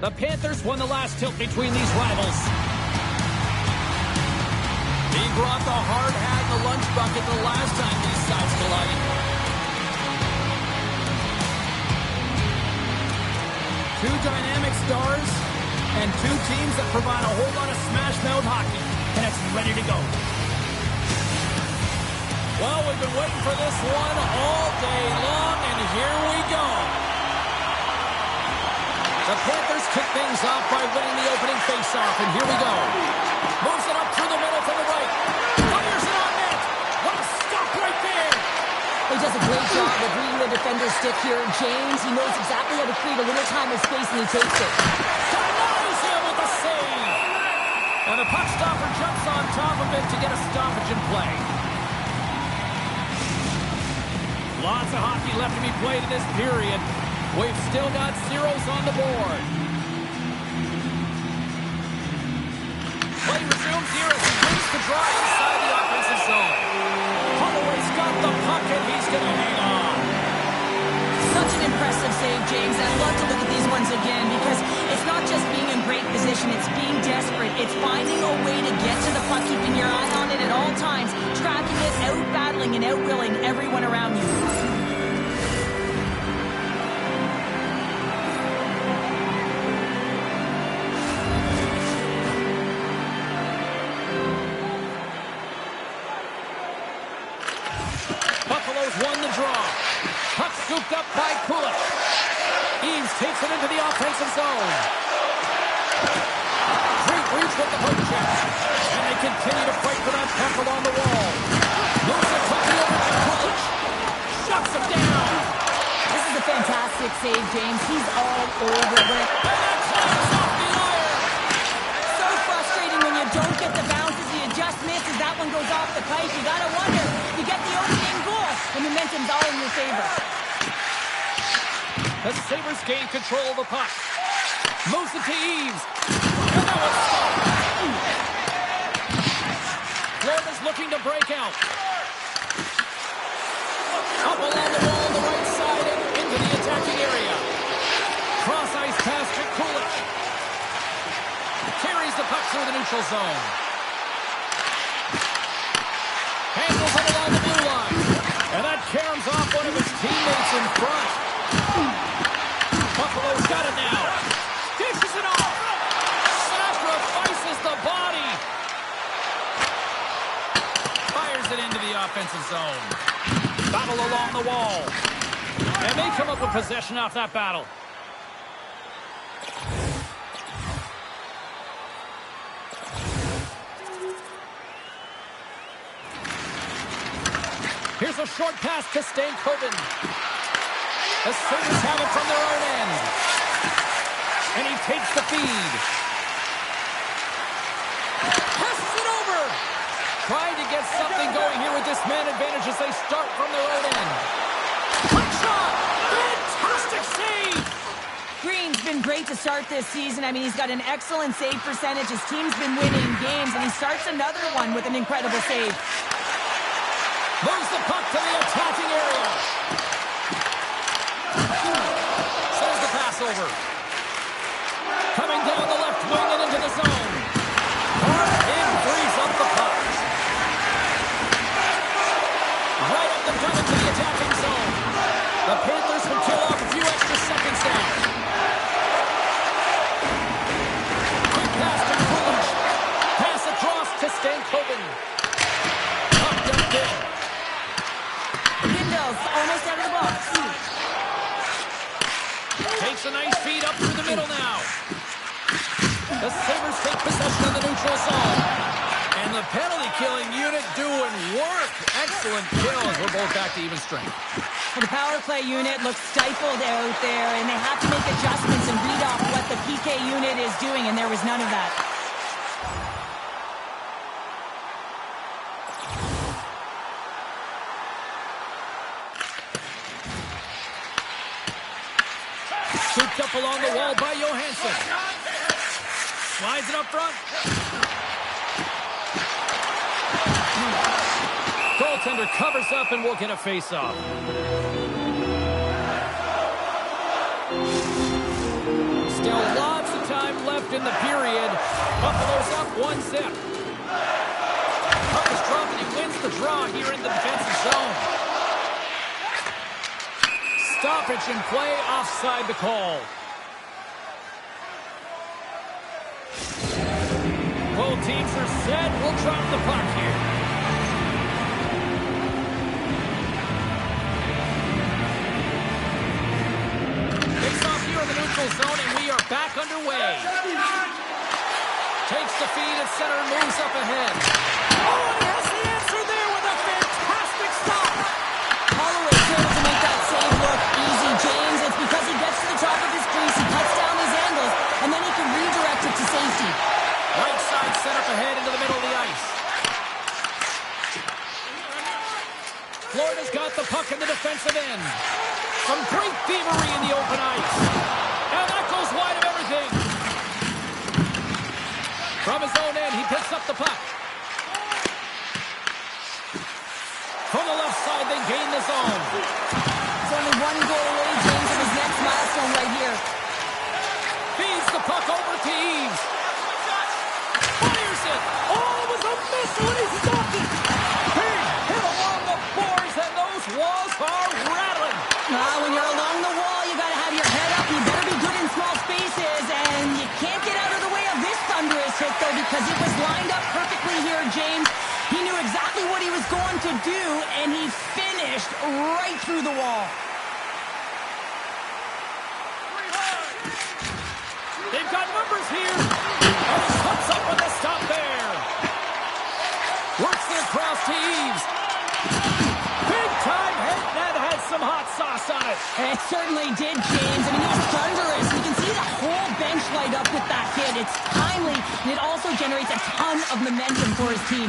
The Panthers won the last tilt between these rivals. He brought the hard hat and the lunch bucket the last time these sides collided. Two dynamic stars and two teams that provide a whole lot of smash-mouth hockey. And it's ready to go. Well, we've been waiting for this one all day long, and here we go. The Panthers kick things off by winning the opening faceoff, and here we go. Moves it up through the middle to the right. Fires it on net. What a stop right there. He does a great job of reading the defender's stick here. James, he knows exactly how to create a little time and space, and he takes it. Denies him with a save. And the puck stopper jumps on top of it to get a stoppage in play. Lots of hockey left to be played in this period. We've still got zeros on the board. Play resumes here as he wins the draw inside the offensive zone. Holloway's got the puck and he's going to hang on. Such an impressive save, James. I'd love to look at these ones again because it's not just being in great position, it's being desperate. It's finding a way to get to the puck, keeping your eye on it at all times, tracking it, out-battling and out-willing everyone around you. Buffalo's won the draw. Puck scooped up by Kulich. Eaves takes it into the offensive zone. Great reach with the poke check. And they continue to fight for that puck along the wall. Moves it quickly over to Kulich. Shuts him down. This is a fantastic save, James. He's all over it. And that flies off the iron. So frustrating when you don't get the bounces. You just miss as that one goes off the pipe. You gotta wonder, you get the opening goal, and momentum's all in your favor. The Sabres gain control of the puck. Moves it to Eaves. And that one's stopped. Florida's looking to break out. Up along the wall on the right side and into the attacking area. Cross-ice pass to Kulich. Carries the puck through the neutral zone. Handles it along the blue line. And that caroms off one of his teammates in front. Buffalo's got it now. Dishes it off. Sacrifices the body. Fires it into the offensive zone. Battle along the wall. And they come up with possession off that battle. Here's a short pass to Stankoven. The Sabres have it from their own end. And he takes the feed. Passes it over. Trying to get something going here with this man advantage as they start from their own end. Quick shot. Fantastic save. Green's been great to start this season. I mean, he's got an excellent save percentage. His team's been winning games, and he starts another one with an incredible save. Moves the puck to the attacking area. Sends the pass over. Coming down the left wing and into the zone. And frees up the puck. Right up the gut into the attacking zone. The Panthers can kill off a few extra seconds now. Quick pass to Kulich. Pass across to Stankoven. Puck dumped in. Almost out of the box. Takes a nice feed up through the middle now. The Sabres take possession of the neutral zone. And the penalty-killing unit doing work. Excellent kills. We're both back to even strength. Well, the power play unit looks stifled out there, and they have to make adjustments and read off what the PK unit is doing, and there was none of that. Scooped up along the wall by Johansson. Slides it up front. Goaltender covers up and will get a face-off. Still lots of left in the period. Buffalo's up 1-0. Puck is dropped and he wins the draw here in the defensive zone. Stoppage in play, offside the call. Both teams are set. We'll drop the puck here. Picks off here in the neutral zone, and we are back underway. Takes the feed at center and moves up ahead. Oh, and he has the answer there with a fantastic stop. Holloway's able to make that save look easy, James. It's because he gets to the top of his crease, he cuts down his angles, and then he can redirect it to safety. Right side set up ahead into the middle of the ice. Florida's got the puck in the defensive end. Some great thievery in the open ice. And that goes wide of everything. From his own end, he picks up the puck. From the left side, they gain the zone. It's only one goal away, James, from his next milestone right here. Feeds the puck over to Eves. Fires it. Oh, it was a miss when he stopped it. Big hit along the boards, and those walls are rattling. When you're along the wall, you got to have your head up. You better be good in small spaces, and you can't get out of the way of this thunderous hit, though, because it was lined up perfectly here, James. He knew exactly what he was going to do, and he finished right through the wall. They've got numbers here. And he comes up with a stop there. Works it across to Eves. Big time hit that had some hot sauce on it. It certainly did, James. I mean, it was thunderous. You can see the whole bench light up with that hit. It's timely, and it also generates a ton of momentum for his team.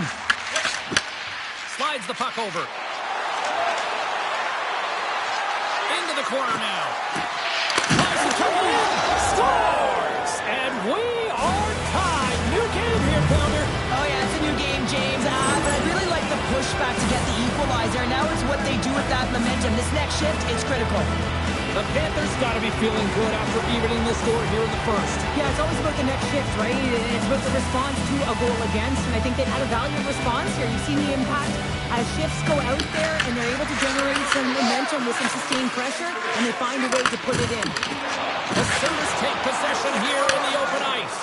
Slides the puck over. Into the corner now. Tries to tuck it in. Scores! And we are tied. New game here, Pounder. Oh, yeah, it's a new game, James. But I really like the pushback to get the equalizer. Now it's what they do with that momentum. This next shift, it's critical. The Panthers got to be feeling good after evening the score here in the first. Yeah, it's always about the next shift, right? It's about the response to a goal against, and I think they've had a valiant response here. You've seen the impact as shifts go out there, and they're able to generate some momentum with some sustained pressure, and they find a way to put it in. The Sabres take possession here in the open ice.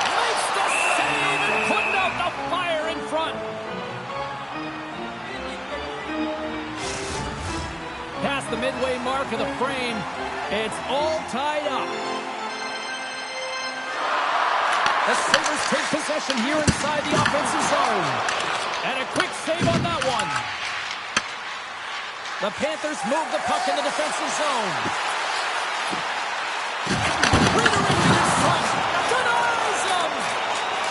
Makes the save and putting out the fire in front. Past the midway mark of the frame, it's all tied up. The Sabres take possession here inside the offensive zone. And a quick save on that one. The Panthers move the puck in the defensive zone. Reiterating in front. Denies him.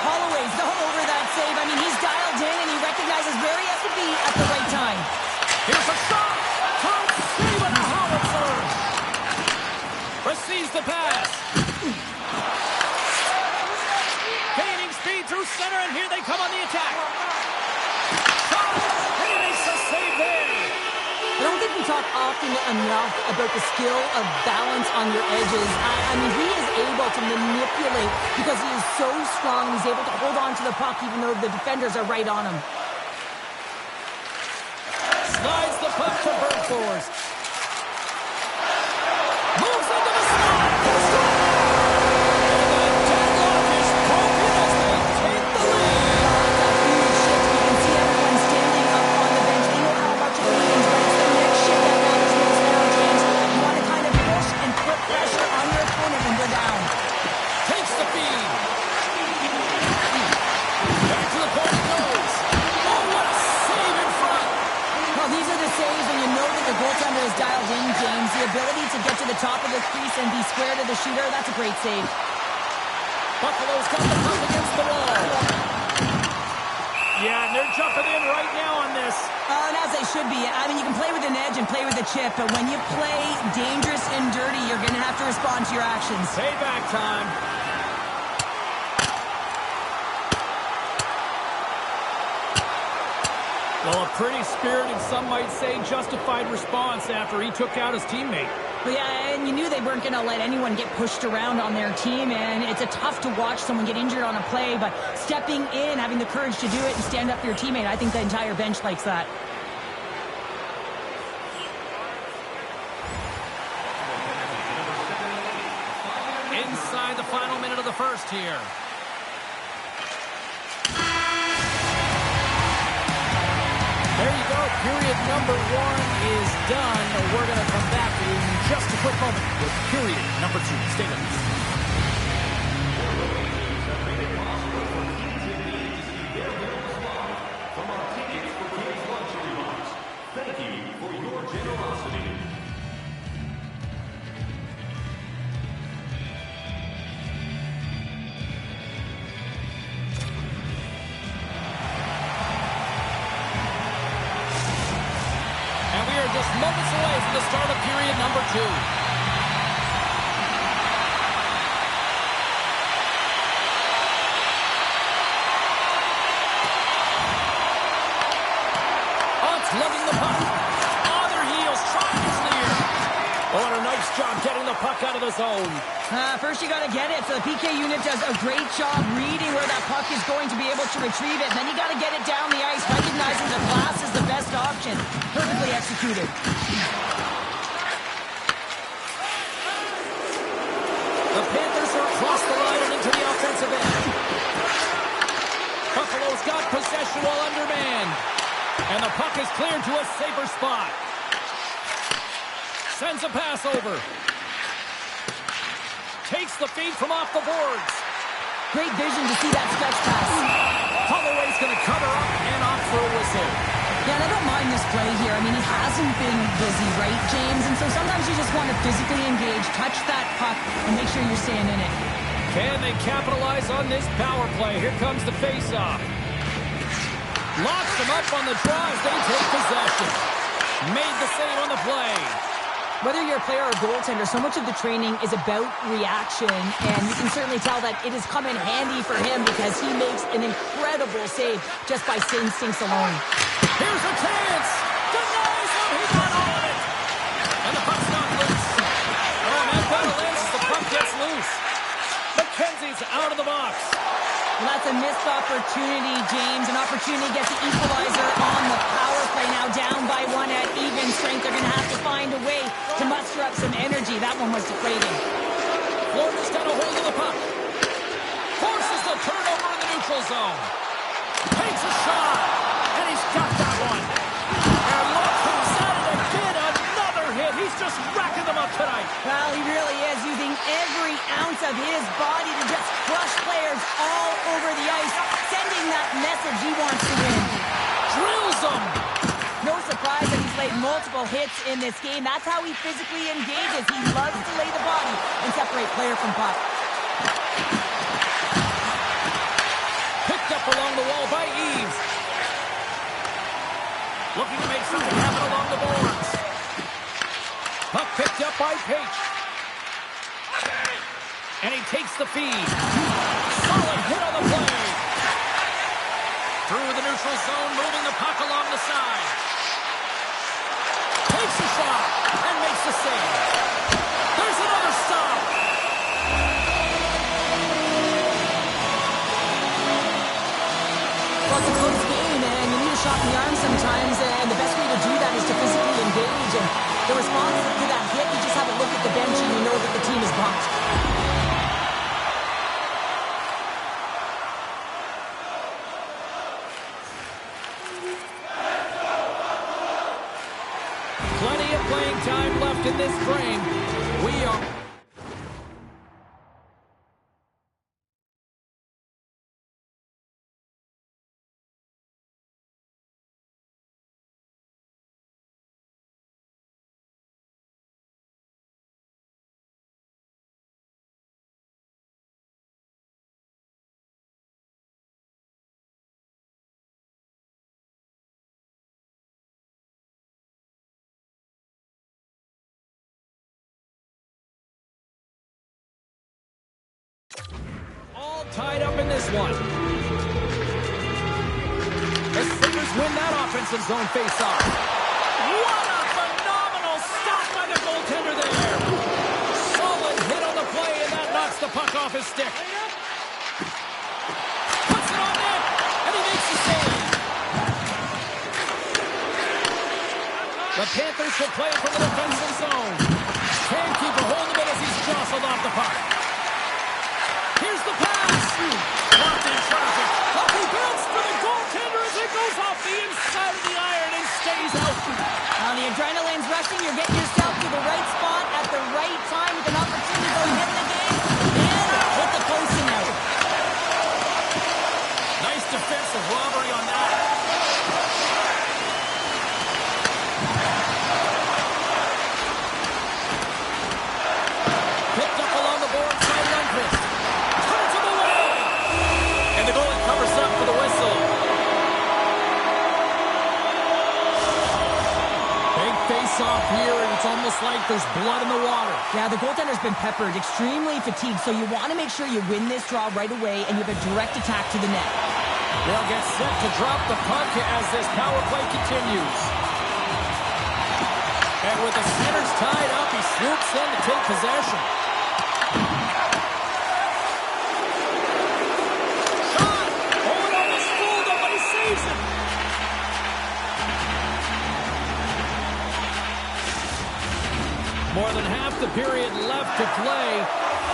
Holloway's all over that save. I mean, he's dialed in, and he recognizes where he has to be at the right time. Here's a shot. Through save and a howitzer. Receives the pass. Gaining speed through center, and here they come on the attack. Shot. And he makes a save there. I don't think we talk often enough about the skill of balance on your edges. I mean, he is able to manipulate because he is so strong. He's able to hold on to the puck even though the defenders are right on him. Slides the puck to Bergfors. Moves into the slot. Score! And the deadlock is broken as they take the lead. That huge shift. You can see everyone standing up on the bench. They know how much it means, but it's the next shift that matters most now, James. You want to kind of push and put pressure on your opponent when they're down. Takes the feed. Back to the point goes. Oh, what a save in front. Well, these are the saves when you know that the goaltender is dialed in, James. The ability to get to the top of the crease and be square to the shooter, that's a great save. Buffalo's got the puck against the wall. Yeah, and they're jumping in right now on this. And as they should be. I mean, you can play with an edge and play with a chip, but when you play dangerous and dirty, you're going to have to respond to your actions. Payback time. Well, a pretty spirited, some might say justified response after he took out his teammate. Well, yeah, and you knew they weren't going to let anyone get pushed around on their team, and it's a tough to watch someone get injured on a play, but stepping in, having the courage to do it and stand up for your teammate, I think the entire bench likes that. Inside the final minute of the first here. There you go. Period number 1 is done. We're going to come back in just a quick moment with period number 2. Stay with us. Thank you for your generosity. Just moments away from the start of period number 2. It's lugging the puck. Other heels trying to clear. Oh, and a nice job getting the puck out of the zone. First you got to get it, so the PK unit does a great job reading where that puck is going to be able to retrieve it. And then you got to get it down the ice, recognizing the glass is the best option. Perfectly executed. The Panthers are across the line and into the offensive end. Buffalo's got possession while undermanned. And the puck is cleared to a safer spot. Sends a pass over. Takes the feed from off the boards. Great vision to see that stretch pass. Holloway's going to cover up and off for a whistle. Yeah, and I don't mind this play here. I mean, he hasn't been busy, right, James? And so sometimes you just want to physically engage, touch that puck, and make sure you're staying in it. Can they capitalize on this power play? Here comes the face-off. Locks them up on the draw as they take possession. Made the save on the play. Whether you're a player or a goaltender, so much of the training is about reaction, and you can certainly tell that it has come in handy for him because he makes an incredible save just by instincts alone. Here's a chance! Denies him! He got all of it! And the puck's not loose. Oh, and that the puck gets loose. McKenzie's out of the box. Well, that's a missed opportunity, James. An opportunity to get the equalizer on the power play. Now down by 1 at even strength. They're going to have to find a way to muster up some energy. That one was deflating. Florida's got a hold of the puck. Forces the turnover in the neutral zone. Takes a shot. And he's got that one. And look who's at it again. Another hit. He's just racking them up tonight. Well, he really is using every ounce of his body to just crush players all over the ice, sending that message he wants to win. Drills them. No surprise that he's laid multiple hits in this game. That's how he physically engages. He loves to lay the body and separate player from puck. Picked up along the wall by Eves. Looking to make something happen along the boards. Puck picked up by Page. And he takes the feed. Solid hit on the play. Through the neutral zone, moving the puck along the side. Takes a shot and makes the save. There's another stop. Well, it's a close game, and you need a shot in the arm sometimes, and the best way to do that is to physically engage. And the response to that hit, you just have a look at the bench and you know that the team is bumped. Plenty of playing time left in this frame. We are... all tied up in this one. The Sabres win that offensive zone face-off. What a phenomenal stop by the goaltender there. the puck off his stick. Puts it on net, and he makes the save. The Panthers will play from the defensive zone. Can't keep a hold of it as he's jostled off the puck. Here's the pass. Blocked in traffic. He bounced for the goaltender as it goes off the inside of the iron and stays out. Now the adrenaline's rushing. You're getting yourself to the right spot at the right time with an opportunity to go ahead in the game. And hit the post and out. Nice defensive robbery on that. Picked up along the boards by Lundqvist. Turns him away. And the goalie covers up for the whistle. Big face-off here, and it's almost like there's blood in the water. Yeah, the goaltender's been peppered, extremely fatigued, so you want to make sure you win this draw right away and you have a direct attack to the net. They'll get set to drop the puck as this power play continues. And with the centers tied up, he swoops in to take possession. Shot! Oh, it almost fooled him, but he saves it. More than half the period left to play.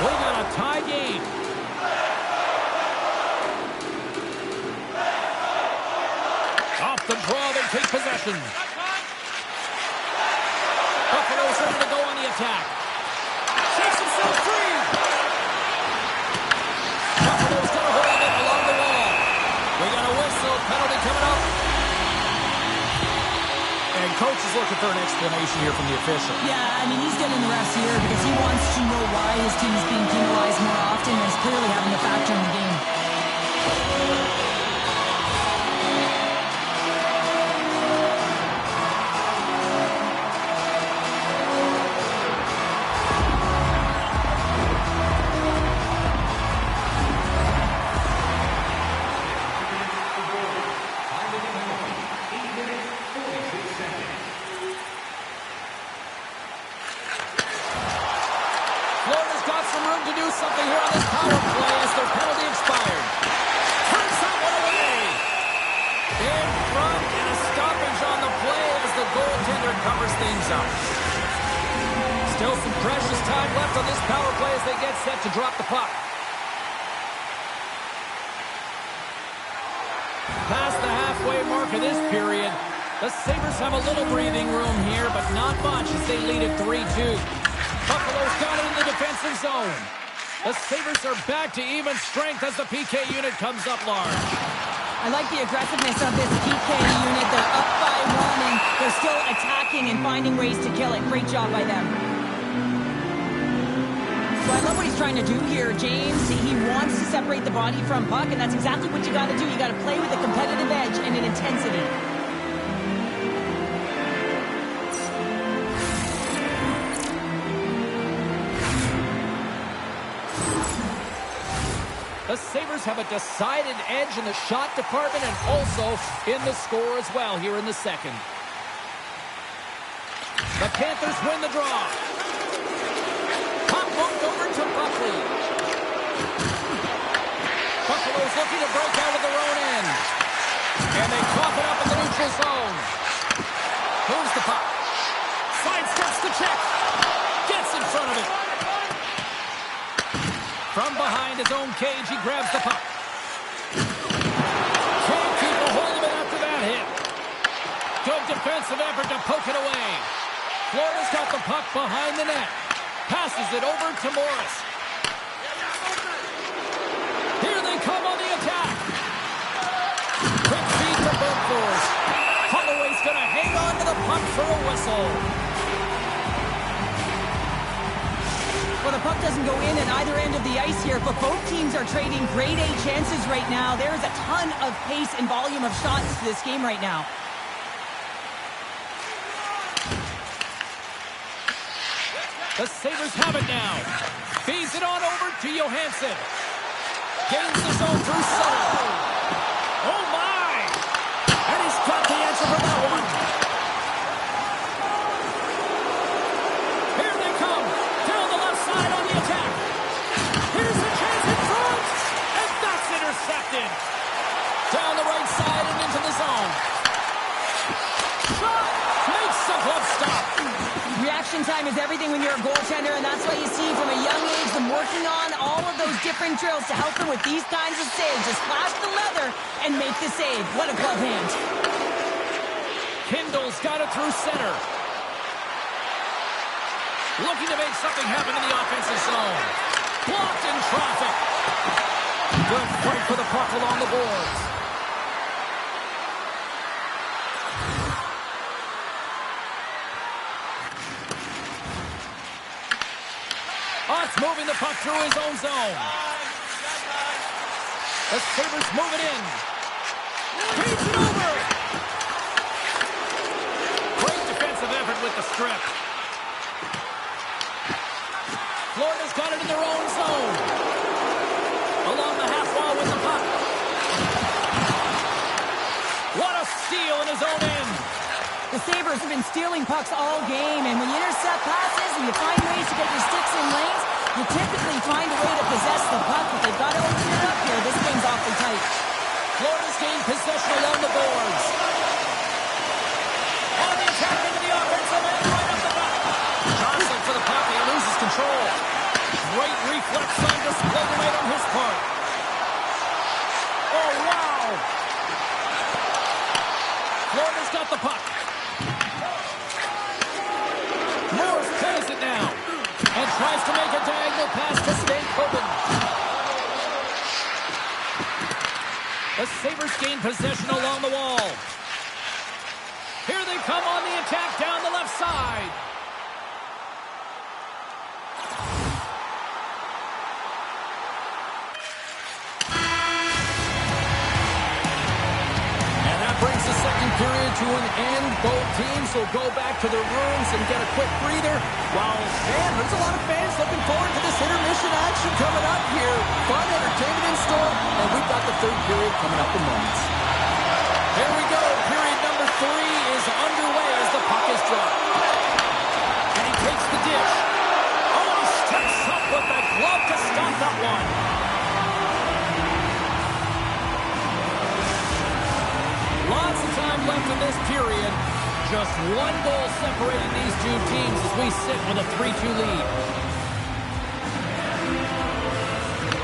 We got a tie game. Off the draw, they take possession. Buffalo's ready to go on the attack. Shakes himself free. Buffalo's got a hold of it along the wall. We got a whistle, penalty coming up. And coach is looking for an explanation here from the official. Yeah, I mean, he's getting the refs here because he wants to know why his team is being penalized more often and is clearly having a factor in the game. Florida's got some room to do something here on this power play as their penalty expired. Turns that one away. In front and a stoppage on the play as the goaltender covers things up. Still some precious time left on this power play as they get set to drop the puck. Past the halfway mark of this period, the Sabres have a little breathing room here, but not much as they lead at 3-2. Buffalo's got it in the defensive zone. The Sabres are back to even strength as the PK unit comes up large. I like the aggressiveness of this PK unit. They're up by 1 and they're still attacking and finding ways to kill it. Great job by them. So I love what he's trying to do here, James. He wants to separate the body from puck, and that's exactly what you got to do. You got to play with a competitive edge and an intensity. The Sabres have a decided edge in the shot department and also in the score as well here in the second. The Panthers win the draw. Puck moved over to Buckley. Buffalo's looking to break out of their own end. And they cough it up in the neutral zone. Moves the puck. Sidesteps the check. Gets in front of it. From behind his own cage, he grabs the puck. Can't keep a hold of it after that hit. Good defensive effort to poke it away. Florida's got the puck behind the net. Passes it over to Morris. Here they come on the attack. Quick feed to Burkforce. Holloway's going to hang on to the puck for a whistle. Well, the puck doesn't go in at either end of the ice here, but both teams are trading grade A chances right now. There is a ton of pace and volume of shots to this game right now. The Sabres have it now. Feeds it on over to Johansson. Gains the zone through Sutter. Oh, my! And he's got the answer for that one. Here they come. Down the left side on the attack. Here's time is everything when you're a goaltender, and that's why you see from a young age them working on all of those different drills to help them with these kinds of saves. Just flash the leather and make the save. What a glove hand. Kindle's got it through center. Looking to make something happen in the offensive zone. Blocked in traffic. Good fight for the puck along the boards. Ott's moving the puck through his own zone. The Sabres move it in. Feeds it over. Great defensive effort with the strip. Florida's got it in their own zone. Along the half wall with the puck. What a steal in his own end. The Sabres have been stealing pucks all game, and when you intercept passes and you find ways to get your sticks in lanes, you typically find a way to possess the puck, but they've got to open it up here. This game's awfully tight. Florida's gained possession along the boards. On the attack into the offensive end, right up the back. Johnson for the puck, and he loses control. Great reflex on display tonight on his part. Oh, wow. Florida's got the puck. Morris plays it now. And tries to make a diagonal pass to Stankoven. The Sabres gain possession along the wall. Here they come on the attack down the left side. And that brings the second period to an end. Both teams will go back to their rooms and get a quick breather. While, man, there's a lot of fans looking forward to this intermission action coming up here. Fun entertainment in store, and we've got the third period coming up in moments. Here we go. Period number 3 is underway as the puck is dropped. And he takes the dish. Oh, he steps up with that glove to stop that one. Lots of time left in this period. Just one goal separating these two teams as we sit with a 3-2 lead.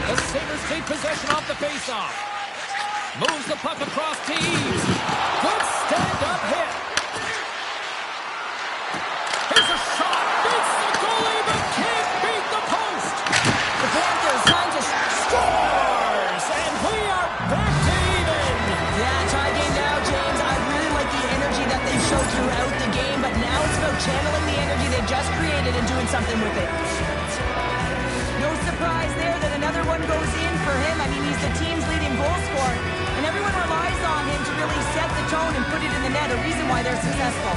The Sabres take possession off the faceoff. Moves the puck across to Eves. Good stand-up hit. Here's a shot. Beats the goalie, but can't beat the post. The Panthers trying to Scores! And we are back to even. Yeah, tie game now, James. I really like the energy that they showed throughout the game, but now it's about channeling the energy they just created and doing something with it. No surprise there that another one goes in for him. I mean, he's the team's leading goal scorer, and everyone relies on him to really set the tone and put it in the net, a reason why they're successful.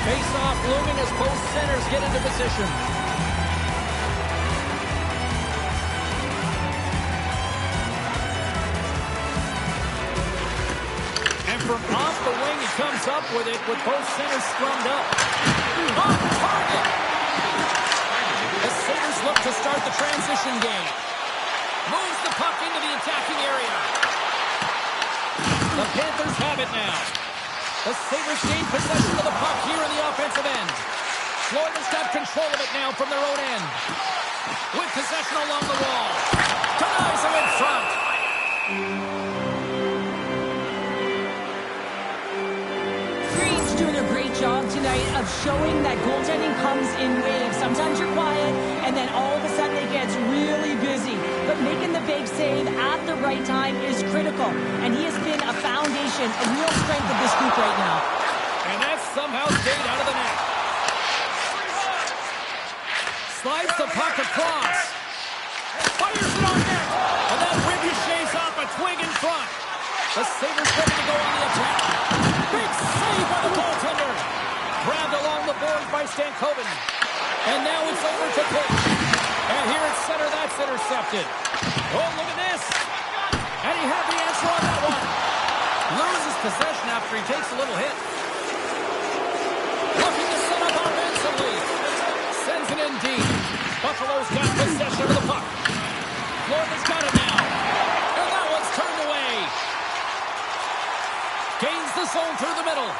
Face-off looming as both centers get into position. And from off the wing, he comes up with it with both centers scrummed up. On target! The Sabres look to start the transition game. Moves the puck into the attacking area. The Panthers have it now. The Sabres gain possession of the puck here in the offensive end. Florida's got control of it now from their own end. With possession along the wall. Denies him in front. Green's doing a great job tonight of showing that goaltending comes in waves. Sometimes you're quiet, and then all of a sudden it gets really busy. But making the big save at the right time is critical. And he has been a foundation, a real strength of this group right now. And that's somehow stayed out of the net. Slides the puck across. Fires it on net. And that ricochets off a twig in front. The Sabres ready to go on the attack. Big save by the goaltender. Grabbed along the boards by Stankoven. And now it's over to pitch. And here at center, that's intercepted. Oh, look at this. And he had the answer on that one. Loses possession after he takes a little hit. Buffalo's got possession of the puck. Florida's got it now. And that one's turned away. Gains the zone through the middle.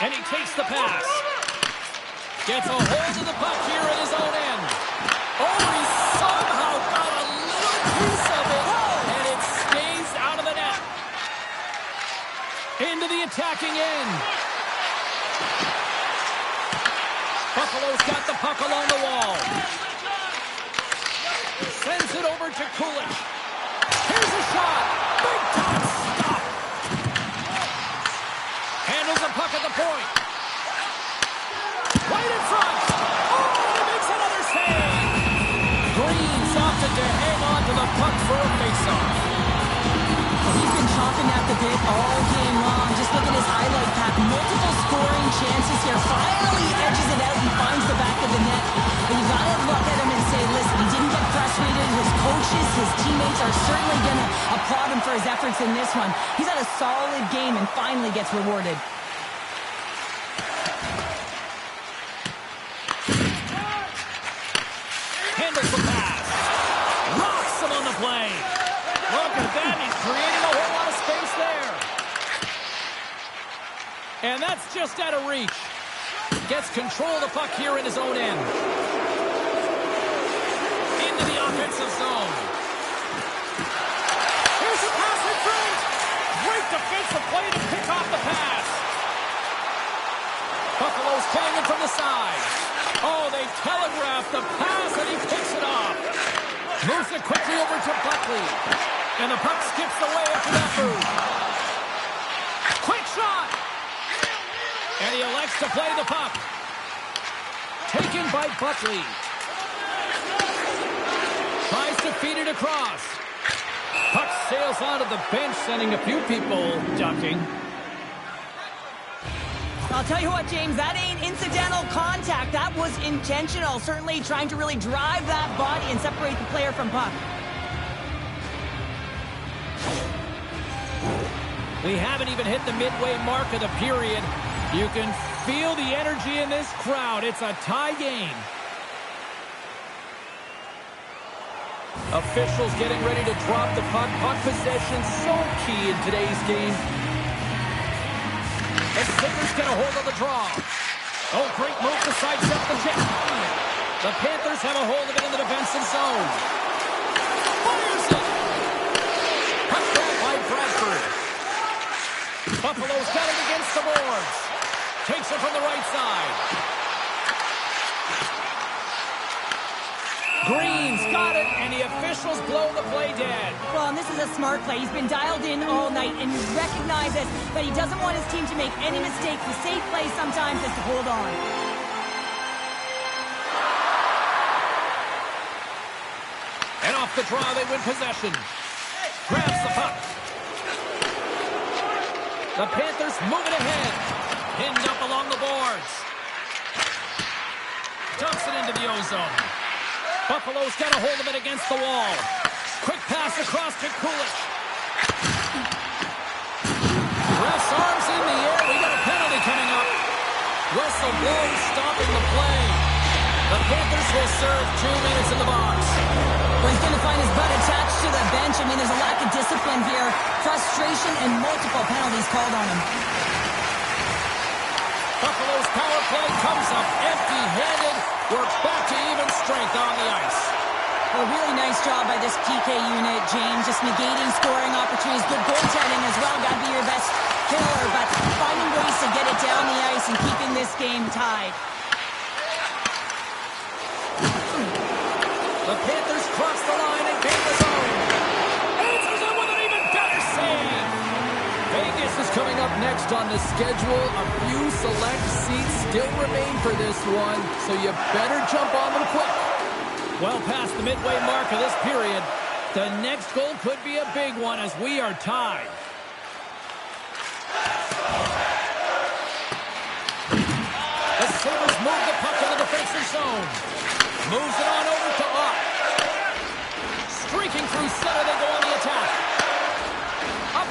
And he takes the pass. Gets a hold of the puck here at his own end. Oh, he somehow got a little piece of it. And it stays out of the net. Into the attacking end. Buffalo's got the puck along the wall. Sends it over to Kulich. Here's a shot. Big time stop. Handles the puck at the point. Right in front. Oh, he makes another save. Green's opted to hang on to the puck for a faceoff. He's been chomping at the bit all game long. Just look at his highlight pack. Multiple scoring chances here. Finally edges it out and finds the back of the net. But you got to look at him and say, listen, he didn't get frustrated. His coaches, his teammates are certainly going to applaud him for his efforts in this one. He's had a solid game and finally gets rewarded. Handles the pass. Rocks him on the play. Look at that. He's creating a whole lot of space there. And that's just out of reach. Gets control of the puck here in his own end. Into the offensive zone. Here's a pass in front. Great defensive play to pick off the pass. Buffalo's playing it from the side. Oh, they telegraphed the pass, and he picks it off. Moves it quickly over to Buckley. And the puck skips away after that move. Quick shot! And he elects to play the puck. Taken by Buckley. Tries to feed it across. Puck sails onto the bench, sending a few people ducking. I'll tell you what, James, that ain't incidental contact. That was intentional. Certainly trying to really drive that body and separate the player from puck. We haven't even hit the midway mark of the period. You can feel the energy in this crowd. It's a tie game. Officials getting ready to drop the puck. Puck possession so key in today's game. The Sabres get a hold of the draw. Oh, great move to sidestep the check. The Panthers have a hold of it in the defensive zone. Fires it. Puck grab by Bradford. Buffalo's got it against the boards. Takes it from the right side. Green's got it, and the officials blow the play dead. Well, and this is a smart play. He's been dialed in all night, and he recognizes that he doesn't want his team to make any mistakes. The safe play sometimes is to hold on. And off the draw, they win possession. Grabs the puck. The Panthers moving ahead. Pinned up along the boards. Dumps it into the ozone. Buffalo's got a hold of it against the wall. Quick pass across to Kulich. Ref's arms in the air. We got a penalty coming up. Whistle blows, stopping the play. The Panthers will serve 2 minutes in the box. Well, he's going to find his butt attached to the bench. I mean, there's a lack of discipline here. Frustration and multiple penalties called on him. Buffalo's power play comes up empty-handed. We're back to even strength on the ice. A really nice job by this PK unit, James. Just negating scoring opportunities. Good goaltending as well. Got to be your best killer, but finding ways to get it down the ice and keeping this game tied. The Panthers cross the line and gain the zone. Answers it with an even better save. Vegas is coming up next on the schedule. A few select seats still remain for this one, so you better jump on them quick. Well past the midway mark of this period, the next goal could be a big one as we are tied. The Sabres move the puck into the defensive zone. Moves it on over to Ott. Streaking through center, they go on the attack.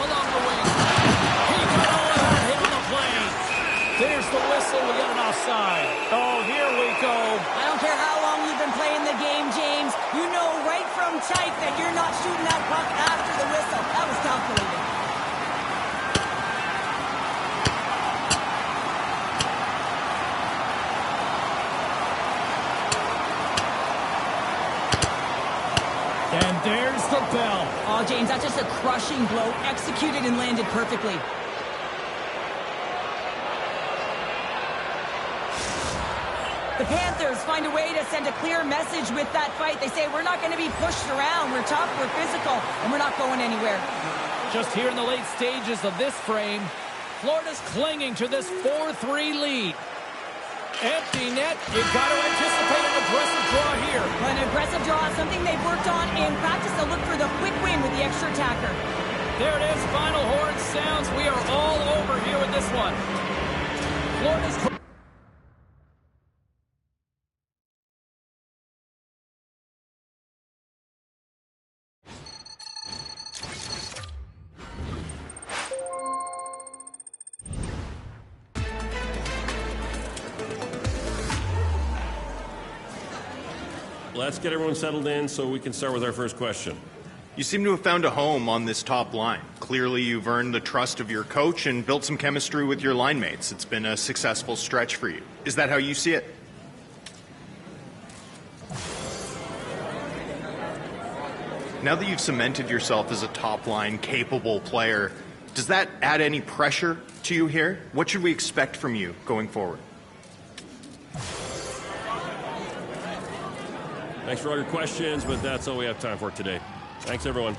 along the wing. He got all of that hit on the play. There's the whistle. We got an offside. Oh, here we go. I don't care how long you've been playing the game, James. You know right from type that you're not shooting that puck after the whistle. That was calculated. And there's the bell. Oh, James, that's just a crushing blow. Executed and landed perfectly. The Panthers find a way to send a clear message with that fight. They say, we're not going to be pushed around. We're tough, we're physical, and we're not going anywhere. Just here in the late stages of this frame, Florida's clinging to this 4-3 lead. Empty net. You've got to anticipate an aggressive draw here. An aggressive draw, something they've worked on in practice. They'll look for the quick win with the extra attacker. There it is. Final horn sounds. We are all over here with this one. Florida's... Let's get everyone settled in so we can start with our first question. You seem to have found a home on this top line. Clearly, you've earned the trust of your coach and built some chemistry with your line mates. It's been a successful stretch for you. Is that how you see it? Now that you've cemented yourself as a top-line capable player, does that add any pressure to you here? What should we expect from you going forward? Thanks for all your questions, but that's all we have time for today. Thanks, everyone.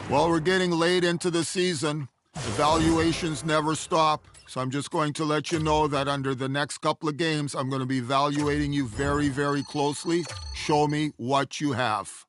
Well, we're getting late into the season. Evaluations never stop, so I'm just going to let you know that under the next couple of games, I'm going to be evaluating you very, very closely. Show me what you have.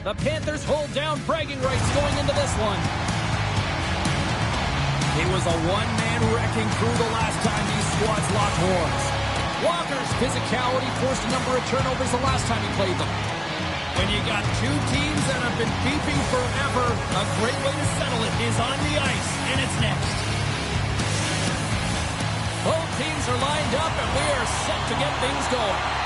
The Panthers hold down bragging rights going into this one. It was a one-man wrecking crew the last time these squads locked horns. Walker's physicality forced a number of turnovers the last time he played them. When you got two teams that have been beefing forever, a great way to settle it is on the ice, and it's next. Both teams are lined up, and we are set to get things going.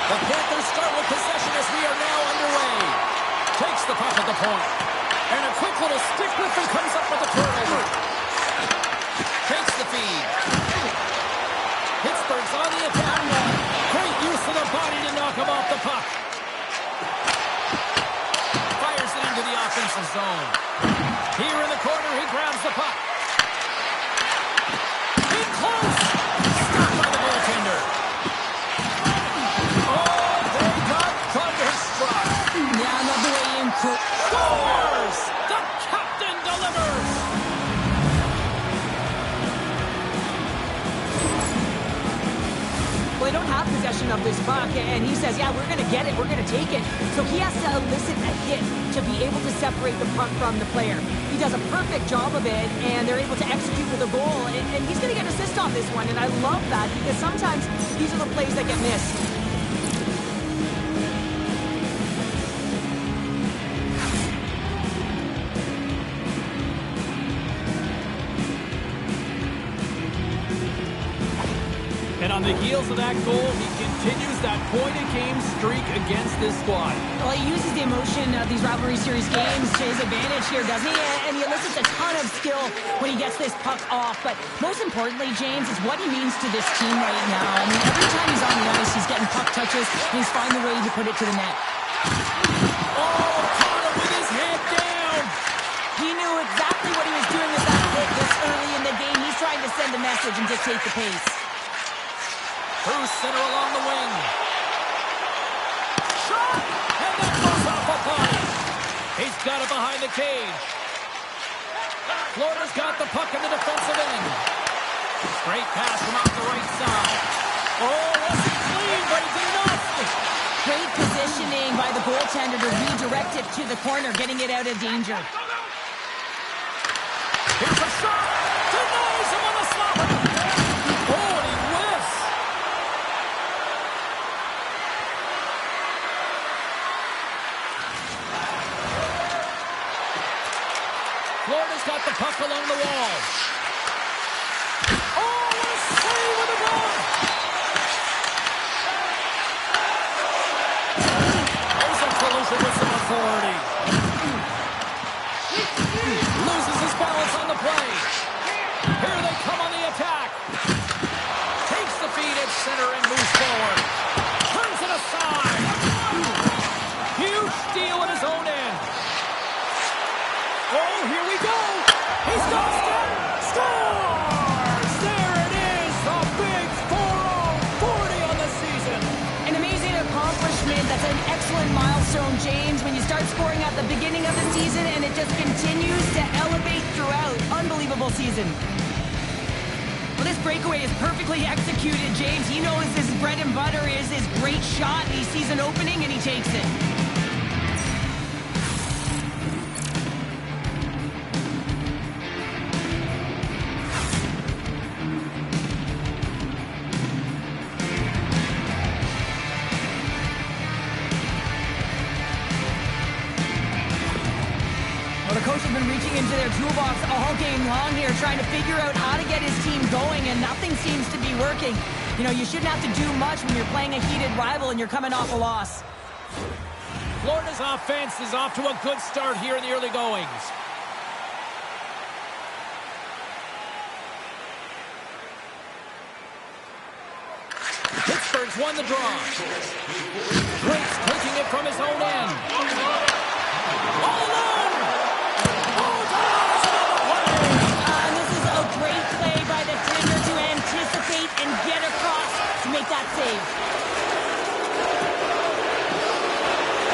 The Panthers start with possession as we are now underway. Takes the puck at the point. And a quick little stick lift and comes up with a turnover. Takes the feed. Pittsburgh's on the attack. Great use of the body to knock him off the puck. Fires it into the offensive zone. Here in the corner, he grabs the puck. In close. Stopped by the goaltender. Oh, they got thunderstruck. Yeah, I love the way he Scores! The captain delivers! Well, they don't have possession of this puck, and he says, yeah, we're going to get it, we're going to take it. So he has to elicit a hit to be able to separate the puck from the player. He does a perfect job of it, and they're able to execute with a goal, and he's going to get an assist on this one, and I love that, because sometimes these are the plays that get missed. And on the heels of that goal, he continues that point-a-game streak against this squad. Well, he uses the emotion of these rivalry series games to his advantage here, doesn't he? And he elicits a ton of skill when he gets this puck off. But most importantly, James, is what he means to this team right now. I mean, every time he's on the ice, he's getting puck touches, and he's finding a way to put it to the net. Oh, caught him with his head down! He knew exactly what he was doing with that hit this early in the game. He's trying to send a message and dictate the pace. Through center along the wing. Shot! And that goes off a body. He's got it behind the cage. Florida's got the puck in the defensive end. Great pass from off the right side. Oh, wasn't clean, but it's enough. Great positioning by the goaltender to redirect it to the corner, getting it out of danger. Here's a shot. Denies him on the slap. Oh, and he whiffs. Florida's got the puck along the wall. Oh, what a save with the goal! There's a collision with some authority. Loses his balance on the play. Here they come on the attack. Takes the feed at center and moves forward. Turns it aside. Huge steal at his own end. Oh, here we go. He's got scores! There it is, a big 4-0-40 on the season. An amazing accomplishment. That's an excellent milestone, James, when you start scoring at the beginning of the season and it just continues to elevate throughout. Unbelievable season. Well, this breakaway is perfectly executed, James. He knows his bread and butter is his great shot. He sees an opening and he takes it. The coach has been reaching into their toolbox all game long here, trying to figure out how to get his team going, and nothing seems to be working. You know, you shouldn't have to do much when you're playing a heated rival and you're coming off a loss. Florida's offense is off to a good start here in the early goings. Pittsburgh's won the draw. Drake's taking it from his own end. All alone! And this is a great play by the defender to anticipate and get across to make that save.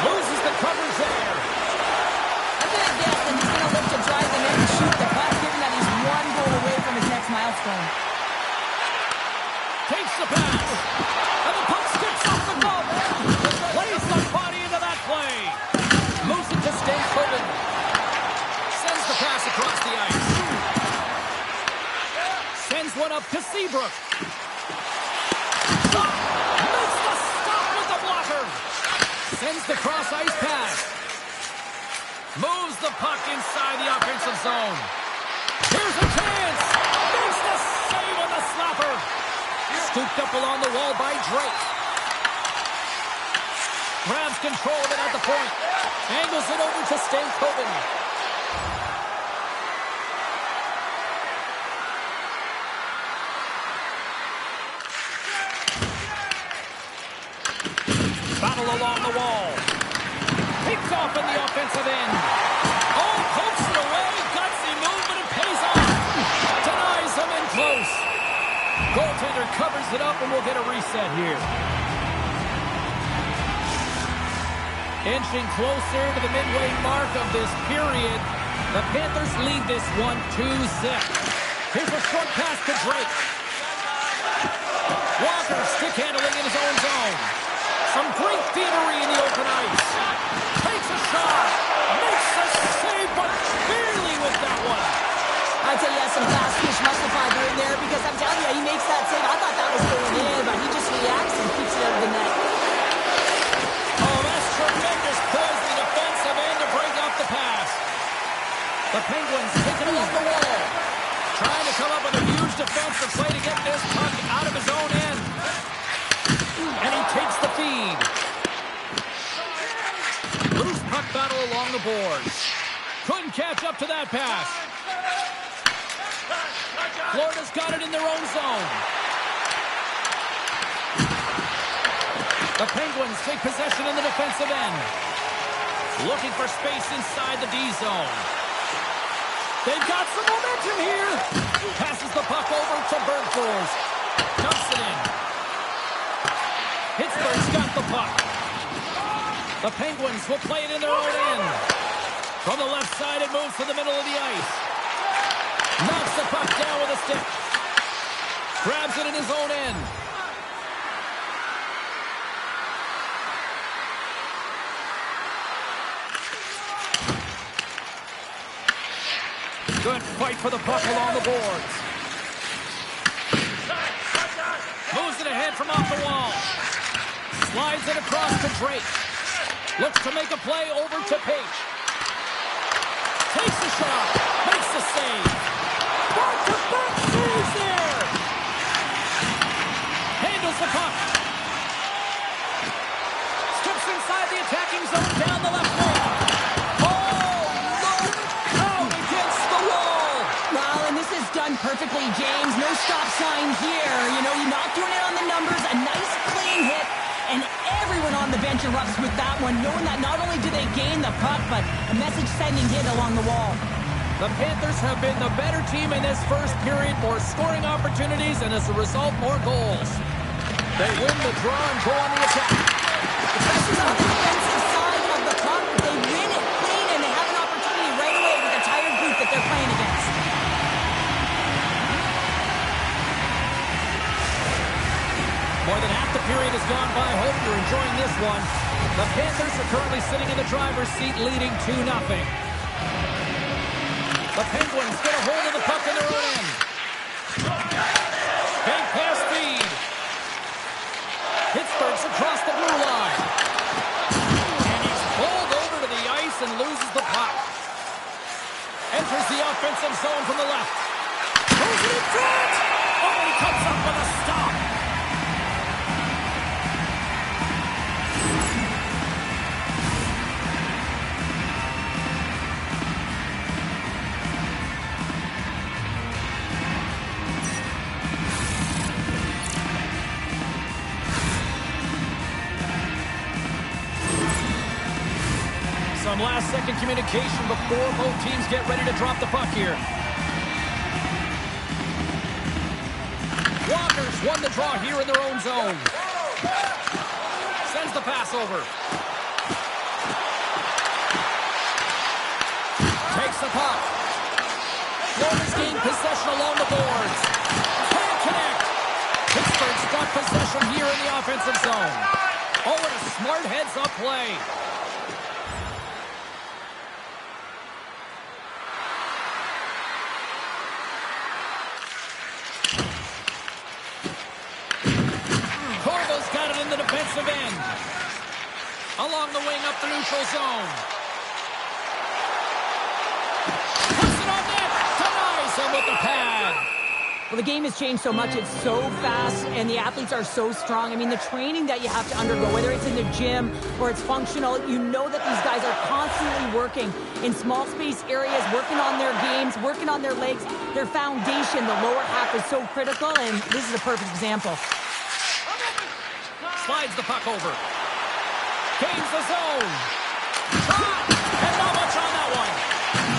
Loses the coverage there. I'm going to guess that he's going to look to drive them in and shoot the puck, given that he's one goal away from his next milestone. Takes the pass. And the puck skips off the glove. one up to Seabrook. Makes the stop with the blocker. Sends the cross-ice pass. Moves the puck inside the offensive zone. Here's a chance. Makes the save on the slapper. Scooped up along the wall by Drake. Grabs control of it at the point. Angles it over to Stankoven. Battle along the wall. Picked off in the offensive end. Oh, pokes it away. Gutsy move, but it pays off. Denies him in close. Goaltender covers it up, and we'll get a reset here. Inching closer to the midway mark of this period. The Panthers lead this one 2-0. Here's a short pass to Drake. Walker stick handling in his own zone. Some great thievery in the open ice. Takes a shot. Makes a save, but barely with that one. I'd say he has some fast fish muscle fiber in there because I'm telling you, he makes that save. I thought that was going in, but he just reacts and keeps it out of the net. Oh, that's tremendous poise in the defensive end to break up the pass. The Penguins taking it along the wall. Trying to come up with a huge defensive play to get this puck out of his own end. And he takes the feed. Loose puck battle along the boards. Couldn't catch up to that pass. Florida's got it in their own zone. The Penguins take possession in the defensive end. Looking for space inside the D zone. They've got some momentum here. Passes the puck over to Bergfors. Dumps it in. Pittsburgh's got the puck. The Penguins will play it in their own end. From the left side, it moves to the middle of the ice. Knocks the puck down with a stick. Grabs it in his own end. Good fight for the puck along the boards. Moves it ahead from off the wall. Slides it across to Drake. Looks to make a play over to Page. Takes the shot. Makes the save. Back-to-back saves there. Handles the puck. Skips inside the attacking zone down the left wing. Oh, look out against the wall. Well, and this is done perfectly, James. No stop sign here. You know, you're not doing it on the numbers. A nice, clean hit. And everyone on the bench erupts with that one, knowing that not only do they gain the puck, but a message-sending hit along the wall. The Panthers have been the better team in this first period, more scoring opportunities, and as a result, more goals. They win the draw and go on the attack. Especially on the defensive side of the puck, they win it clean, and they have an opportunity right away with a tired group that they're playing against. More than half the period has gone by. Hope you're enjoying this one. The Panthers are currently sitting in the driver's seat, leading 2-0. The Penguins get a hold of the puck in their own end. Big pass feed. Pittsburgh's across the blue line. And he's pulled over to the ice and loses the puck. Enters the offensive zone from the left. Throws it in front. Oh, he comes up with a stop. Some last-second communication before both teams get ready to drop the puck here. Walker's won the draw here in their own zone. Sends the pass over. Takes the puck. Florida's gained possession along the boards. Can't connect. Pittsburgh's got possession here in the offensive zone. Oh, and a smart heads-up play. Along the wing up the neutral zone. Puts it on net. Denies him with the pad. Well, the game has changed so much. It's so fast, and the athletes are so strong. I mean, the training that you have to undergo, whether it's in the gym or it's functional, you know that these guys are constantly working in small space areas, working on their games, working on their legs. Their foundation, the lower half, is so critical, and this is a perfect example. Slides the puck over. Gains the zone. Shot! And not much on that one.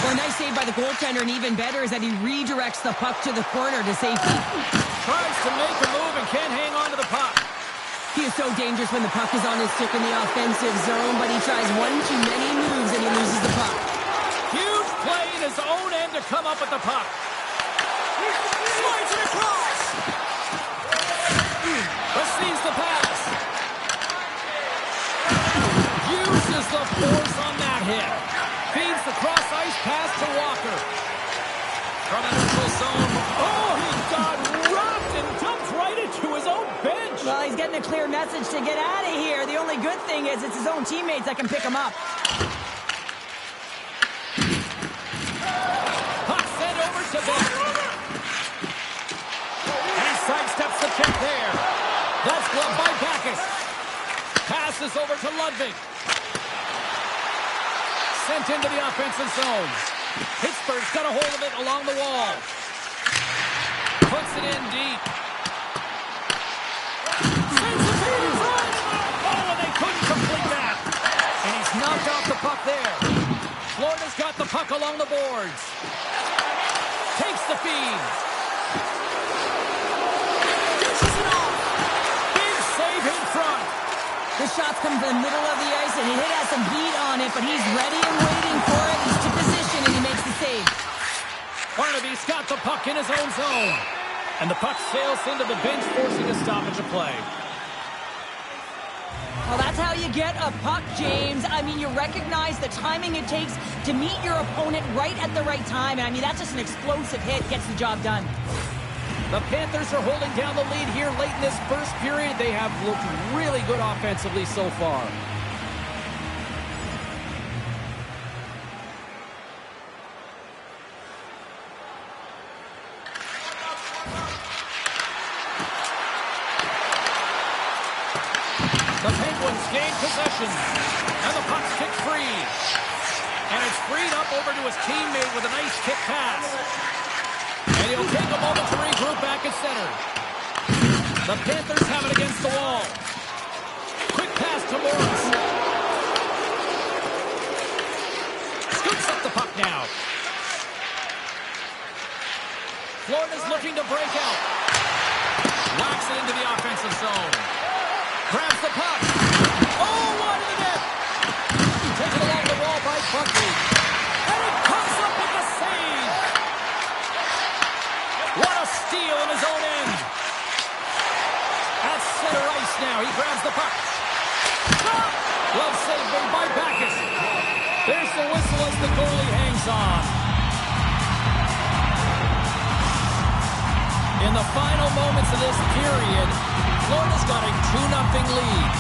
Well, a nice save by the goaltender, and even better is that he redirects the puck to the corner to safety. Tries to make a move and can't hang on to the puck. He is so dangerous when the puck is on his stick in the offensive zone, but he tries one too many moves and he loses the puck. Huge play in his own end to come up with the puck. Slides it across. Receives the pass. Uses the force on that hit. Feeds the cross-ice pass to Walker. From the neutral zone. Oh, he got rocked and dumped right into his own bench. Well, he's getting a clear message to get out of here. The only good thing is it's his own teammates that can pick him up. Puck sent over to Bench. And he sidesteps the check there. That's gloved by Backus. Passes over to Ludwig. Sent into the offensive zone. Pittsburgh's got a hold of it along the wall. Puts it in deep. Sends it in front. Oh, and they couldn't complete that. And he's knocked off the puck there. Florida's got the puck along the boards. Takes the feed. Dishes it off. Big save in front. The shot's come from the middle of the ice, and it has some beat on it, but he's ready and waiting for it. He's to position, and he makes the save. Barnaby's got the puck in his own zone. And the puck sails into the bench, forcing a stoppage of play. Well, that's how you get a puck, James. I mean, you recognize the timing it takes to meet your opponent right at the right time. And I mean, that's just an explosive hit, gets the job done. The Panthers are holding down the lead here late in this first period. They have looked really good offensively so far. The Penguins gain possession, and the puck's kicked free. And it's freed up over to his teammate with a nice kick pass. And he'll take a moment to regroup back at center. The Panthers have it against the wall. Quick pass to Morris. Scoops up the puck now. Florida's looking to break out. Whacks it into the offensive zone. Grabs the puck. Oh, wide of the net. Taken along the wall by Buckley. And it comes up with the save. What a steal in his own end. At center ice now. He grabs the puck. Glove save made by Backus. There's the whistle as the goalie hangs on. In the final moments of this period, Florida's got a 2-0 lead.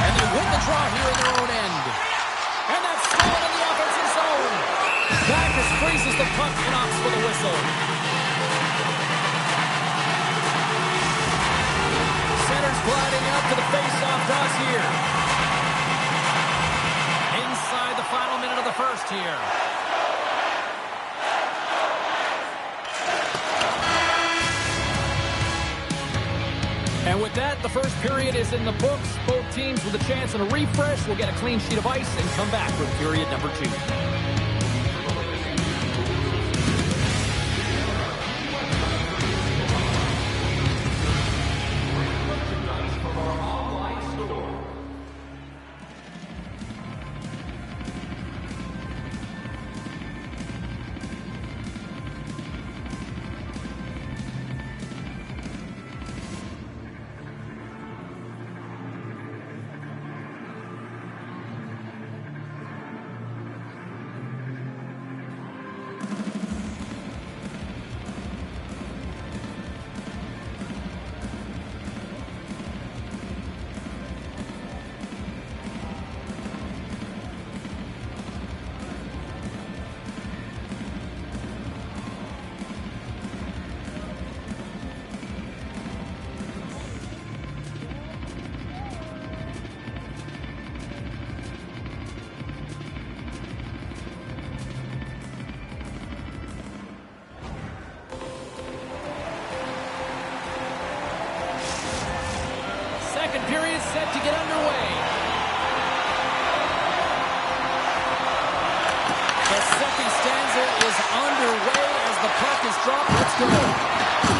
And they win the draw here in their own end. And that's stolen in the offensive zone. Backus freezes the puck and opts for the whistle. Center's gliding out to the face-off does here. Inside the final minute of the first here. And with that, the first period is in the books. Both teams with a chance and a refresh will get a clean sheet of ice and come back with period number 2. second period set to get underway. The second stanza is underway as the puck is dropped. Let's go.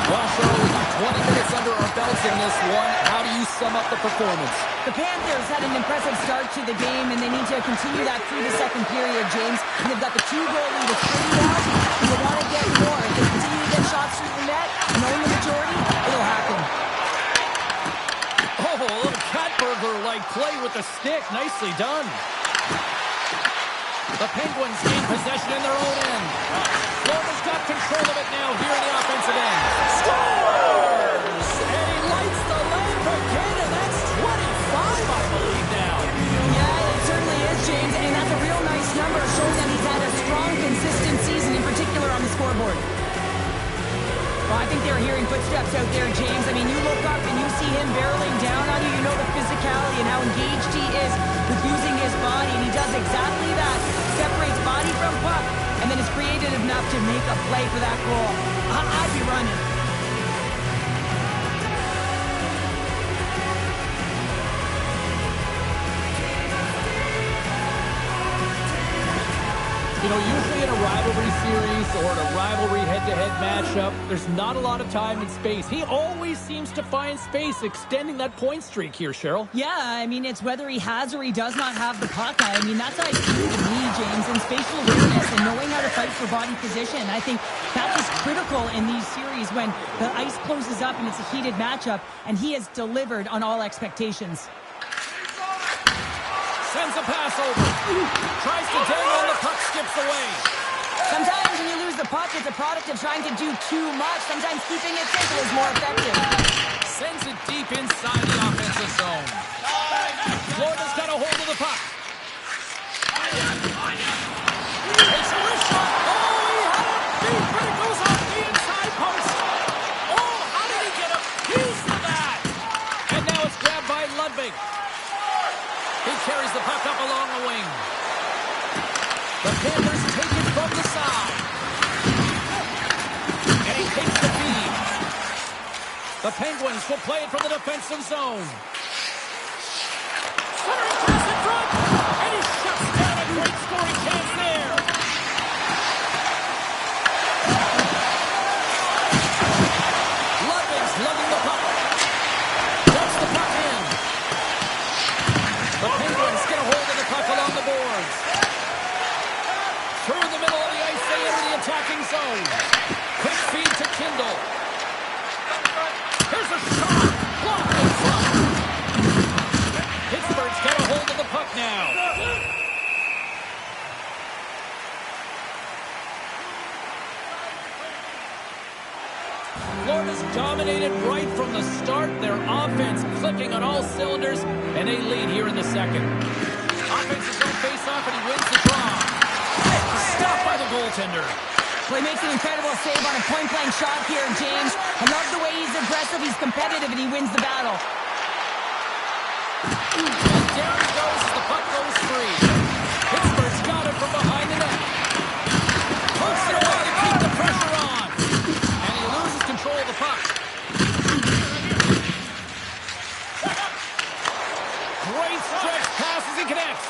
Well, Cheryl, we got 20 minutes under our belts in this one. How do you sum up the performance? The Panthers had an impressive start to the game, and they need to continue that through the second period, James. And they've got the 2-goal lead. It's pretty well. You want to get more. If they continue to get shots through the net and own the majority, it'll happen. Oh, a little Katberger-like play with the stick. Nicely done. The Penguins gain possession in their own end. Florida's got control of it now here in the offensive end. Scores! And he lights the lamp again, and that's 25, I believe, now. Yeah, it certainly is, James, and that's a real nice number, showing that he's had a strong, consistent season, in particular on the scoreboard. Well, I think they're hearing footsteps out there, James. I mean, you look up and you see him barreling down on you. You know the physicality and how engaged he is with using his body, and he does exactly that. Separates body from puck, and then is creative enough to make a play for that goal. I'd be running. You know, usually in a rivalry series or in a rivalry head-to-head matchup, there's not a lot of time and space. He always seems to find space, extending that point streak here, Cheryl. Yeah, I mean, it's whether he has or he does not have the puck. I mean, that's IQ to me, James, and spatial awareness and knowing how to fight for body position. I think that is critical in these series when the ice closes up and it's a heated matchup, and he has delivered on all expectations. Sends a pass over. Tries to dangle, and the puck skips away. Sometimes when you lose the puck, it's a product of trying to do too much. Sometimes keeping it simple is more effective. Sends it deep inside the offensive zone. Florida's got a hold of the puck. Takes a wrist shot. Oh, he had a beat, but it goes off the inside post. Oh, how did he get a piece of that? And now it's grabbed by Ludwig. He carries the puck up along the wing. The Panthers take it from the side. And he takes the feed. The Penguins will play it from the defensive zone. Centering pass in front. And he shuts down a great scoring chance there. Ludwig's lugging the puck. Dumps the puck in. The Penguins get a hold of the puck along the boards. Through the middle of the ice, they enter the attacking zone. Quick feed to Kindle. Here's a shot. Blocked in front. Pittsburgh's got a hold of the puck now. Florida's dominated right from the start. Their offense clicking on all cylinders, and they lead here in the second. Offensive zone face-off, and he wins the draw. Stopped by the goaltender. Well, he makes an incredible save on a point-blank shot here, James. I love the way he's aggressive, he's competitive, and he wins the battle. And down he goes as the puck goes free. Pittsburgh's got it from behind the net. Pokes it away to keep the pressure on. And he loses control of the puck. Great stretch pass as he connects.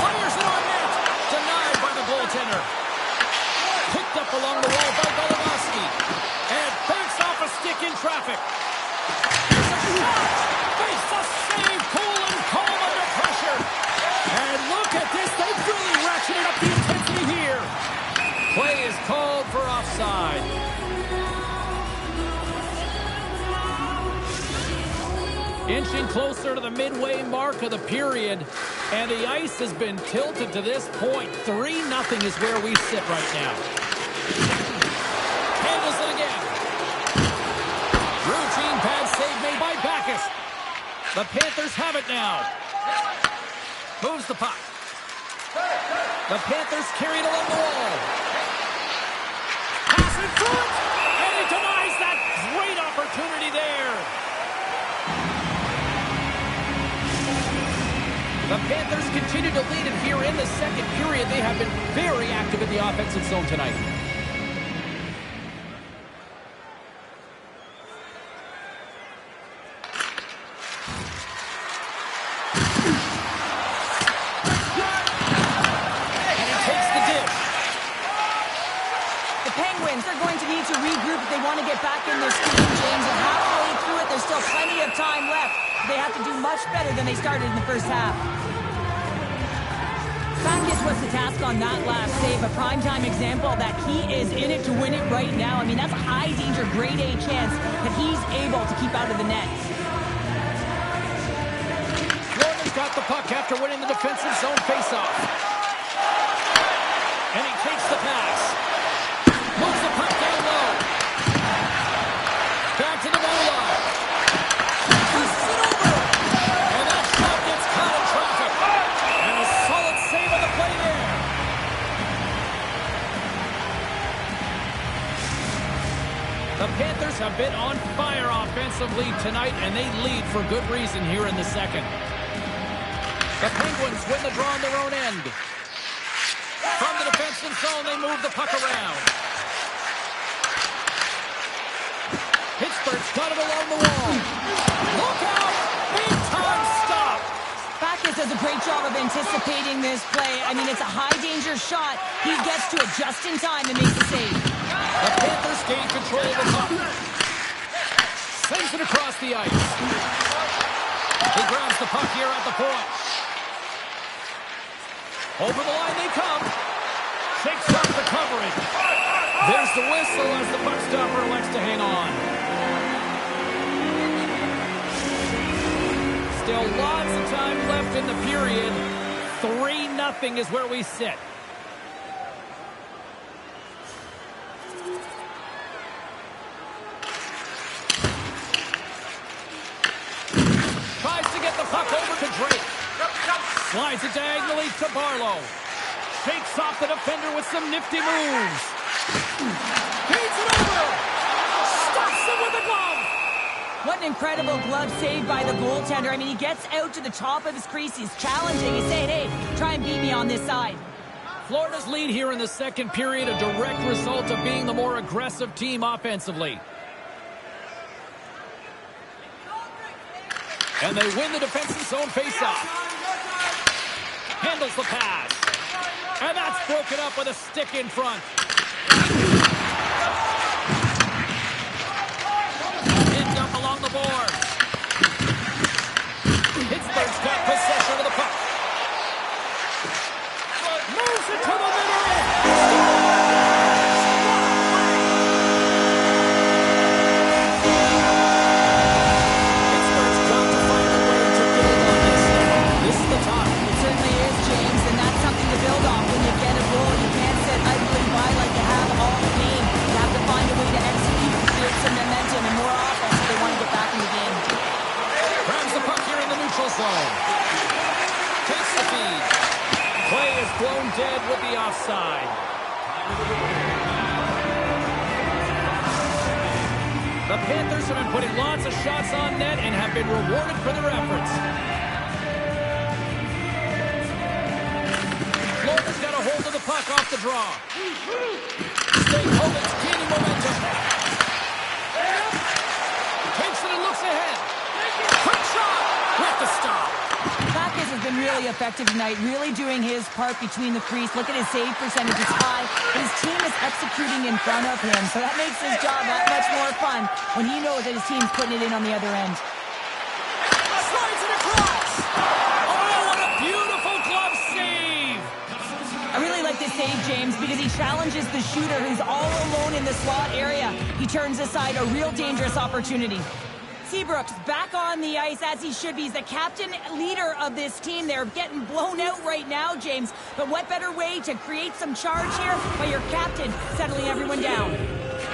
Fires it on net. Denied by the goaltender. Picked up along the wall by Goligoski. And banks off a stick in traffic. Here's a shot. Face the save. Cool and calm under pressure. And look at this. They've really ratcheted up the intensity here. Play is called for offside. Inching closer to the midway mark of the period, and the ice has been tilted to this point. 3-0 is where we sit right now. Handles it again. Routine pad save made by Backus. The Panthers have it now. Moves the puck. The Panthers carry it along the wall. Pass in front, and he denies that great opportunity there. The Panthers continue to lead, and here in the second period, they have been very active in the offensive zone tonight. regroup if they want to get back in this game, James. And halfway through it, there's still plenty of time left. They have to do much better than they started in the first half. Backus was the task on that last save, a primetime example that he is in it to win it right now. I mean, that's a high-danger, grade-A chance that he's able to keep out of the net. Florida's got the puck after winning the defensive zone faceoff. And he takes the pass. Moves the puck down low. Back to the goal line. Pushes it over. And that shot gets caught in traffic. And a solid save on the play there. The Panthers have been on fire offensively tonight, and they lead for good reason here in the second. The Penguins win the draw on their own end. From the defensive zone, they move the puck around. Pittsburgh's got it along the wall. Look out! Big time stop! Backus does a great job of anticipating this play. I mean, it's a high-danger shot. He gets to it just in time and makes the save. The Panthers gain control of the puck. Sends it across the ice. He grabs the puck here at the point. Over the line they come. Shakes off the coverage. There's the whistle as the puck stopper elects to hang on. Still lots of time left in the period. 3-0 is where we sit. Tries to get the puck over to Drake. Slides it diagonally to Barlow. Shakes off the defender with some nifty moves. Feeds it over. Stops him with a glove. What an incredible glove save by the goaltender. I mean, he gets out to the top of his crease. He's challenging. He's saying, hey, try and beat me on this side. Florida's lead here in the second period, a direct result of being the more aggressive team offensively. And they win the defensive zone faceoff. Handles the pass. And that's broken up with a stick in front. Pinned up along the boards. Pittsburgh's got possession of the puck. Moves it to the middle. Pittsburgh's got to find a way to build on this now. This is the time. It certainly is, James, and that's something to build on. When you get a goal, you can't sit idly by like you have all game. You have to find a way to execute and create some momentum and more offense if they want to get back in the game. Grabs the puck here in the neutral zone. Takes the feed. Play is blown dead with the offside. The Panthers have been putting lots of shots on net and have been rewarded for their efforts. Florida's got a hold of the puck off the draw. Staying home, it's gaining momentum. Takes it and looks ahead. Quick shot with the stop. Backus has been really effective tonight, really doing his part between the crease. Look at his save percentage, it's high. But his team is executing in front of him, so that makes his job that much more fun when he knows that his team's putting it in on the other end. Slides it across. Oh, what a beautiful glove save. I really like this save, James, because he challenges the shooter who's all alone in the slot area. He turns aside a real dangerous opportunity. Seabrook's back on the ice as he should be. He's the captain leader of this team. They're getting blown out right now, James. But what better way to create some charge here by your captain settling everyone down?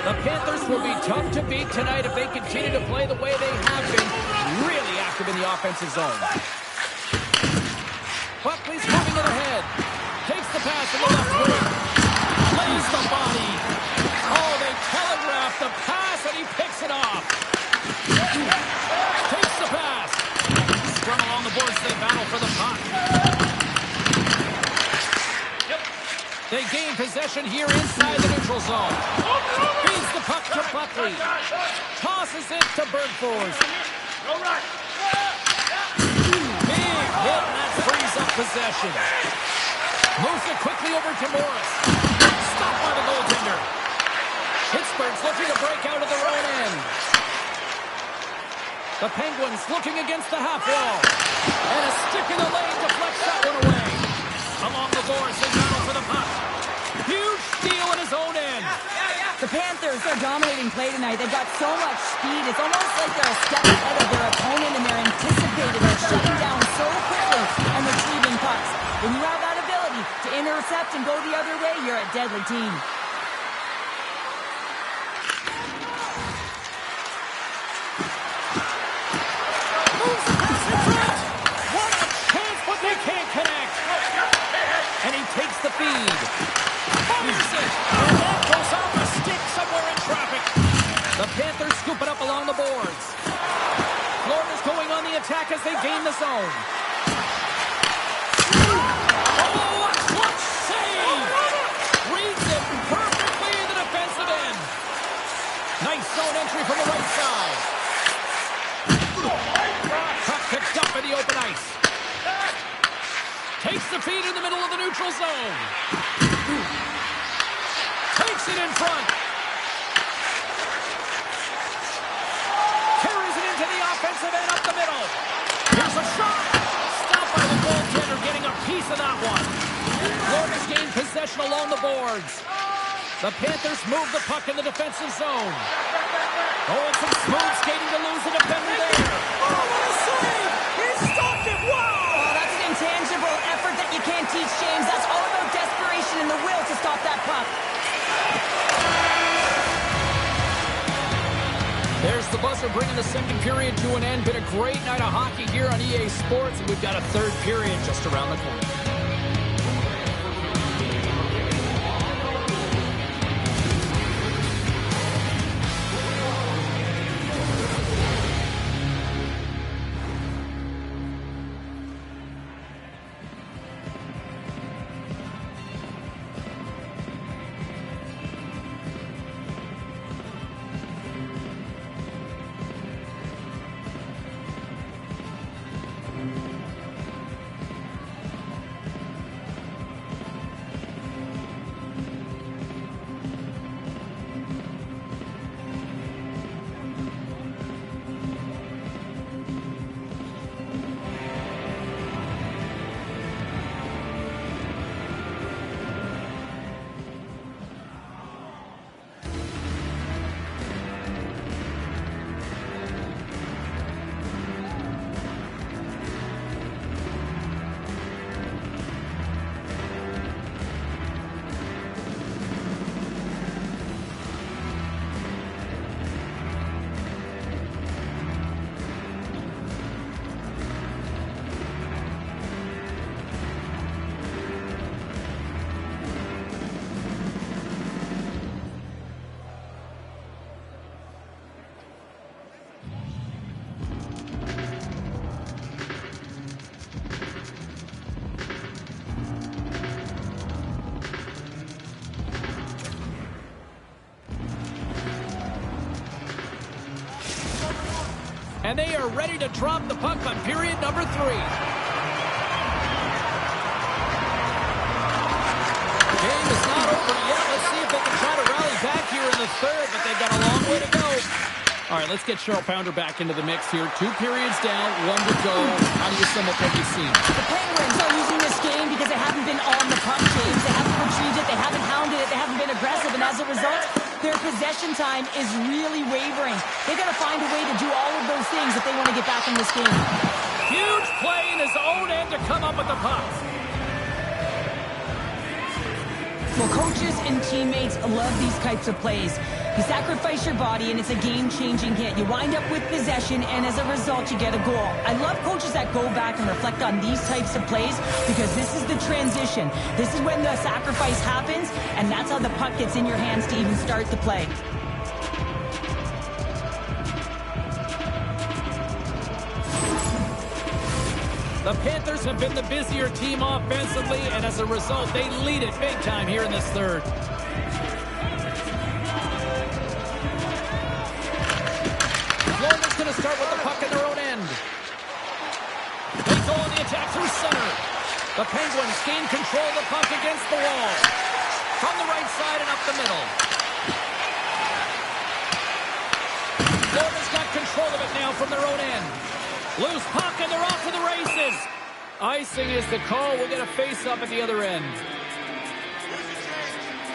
The Panthers will be tough to beat tonight if they continue to play the way they have been, really active in the offensive zone. Buckley's moving it ahead. Takes the pass in the left wing. Lays the body. Oh, they telegraph the pass, and he picks it off. Takes the pass. Scrum along the boards, they battle for the puck. They gain possession here inside the neutral zone. Feeds the puck to Buckley. Tosses it to Bergfors. Big hit, and that frees up possession. Moves it quickly over to Morris. Stopped by the goaltender. Pittsburgh's looking to break out of their own end. The Penguins looking against the half wall. And a stick in the lane deflects that one away. Along the boards, they battle for the puck. Huge steal in his own end. The Panthers, they're dominating play tonight. They've got so much speed. It's almost like they're a step ahead of their opponent, and they're anticipating. They're shutting down so quickly and retrieving pucks. When you have that ability to intercept and go the other way, you're a deadly team. Moves the pass in front. What a chance, but they can't connect. And he takes the feed. Fires it. And that goes off a stick somewhere in traffic. The Panthers scoop it up along the boards. Florida's going on the attack as they gain the zone. Oh, a clutch save! Reads it perfectly in the defensive end. Nice zone entry from the right side. Puck picked up in the open ice. Takes the feed in the middle of the neutral zone. Takes it in front. Carries it into the offensive end up the middle. Here's a shot. Stopped by the goaltender, getting a piece of that one. Florida's gained possession along the boards. The Panthers move the puck in the defensive zone. Oh, and some smooth skating to lose the defender there. Oh, what a save! He stopped it! Wow! Oh, that's an intangible effort that you can't teach, James. That's all about desperation and the will to stop that puck. There's the buzzer bringing the second period to an end. Been a great night of hockey here on EA Sports, and we've got a third period just around the corner. And they are ready to drop the puck on period number 3. The game is not over yet. Let's see if they can try to rally back here in the third, but they've got a long way to go. All right, let's get Cheryl Pounder back into the mix here. 2 periods down, 1 to go. How do you sum up what you've seen? The Penguins are losing this game because they haven't been on the puck, James. They haven't retrieved it, they haven't hounded it, they haven't been aggressive, and as a result, their possession time is really wavering. They got to find a way to do all of those things if they want to get back in this game. Huge play in his own end to come up with the puck. Well, coaches and teammates love these types of plays. You sacrifice your body, and it's a game-changing hit. You wind up with possession, and as a result, you get a goal. I love coaches that go back and reflect on these types of plays because this is the transition. This is when the sacrifice happens, and that's how the puck gets in your hands to even start the play. The Panthers have been the busier team offensively, and as a result, they lead it big time here in this third. Florida's going to start with the puck in their own end. They go on the attack through center. The Penguins gain control of the puck against the wall. From the right side and up the middle. control of it now from their own end. Loose puck, and they're off to the races. Icing is the call. We'll get a face-up at the other end.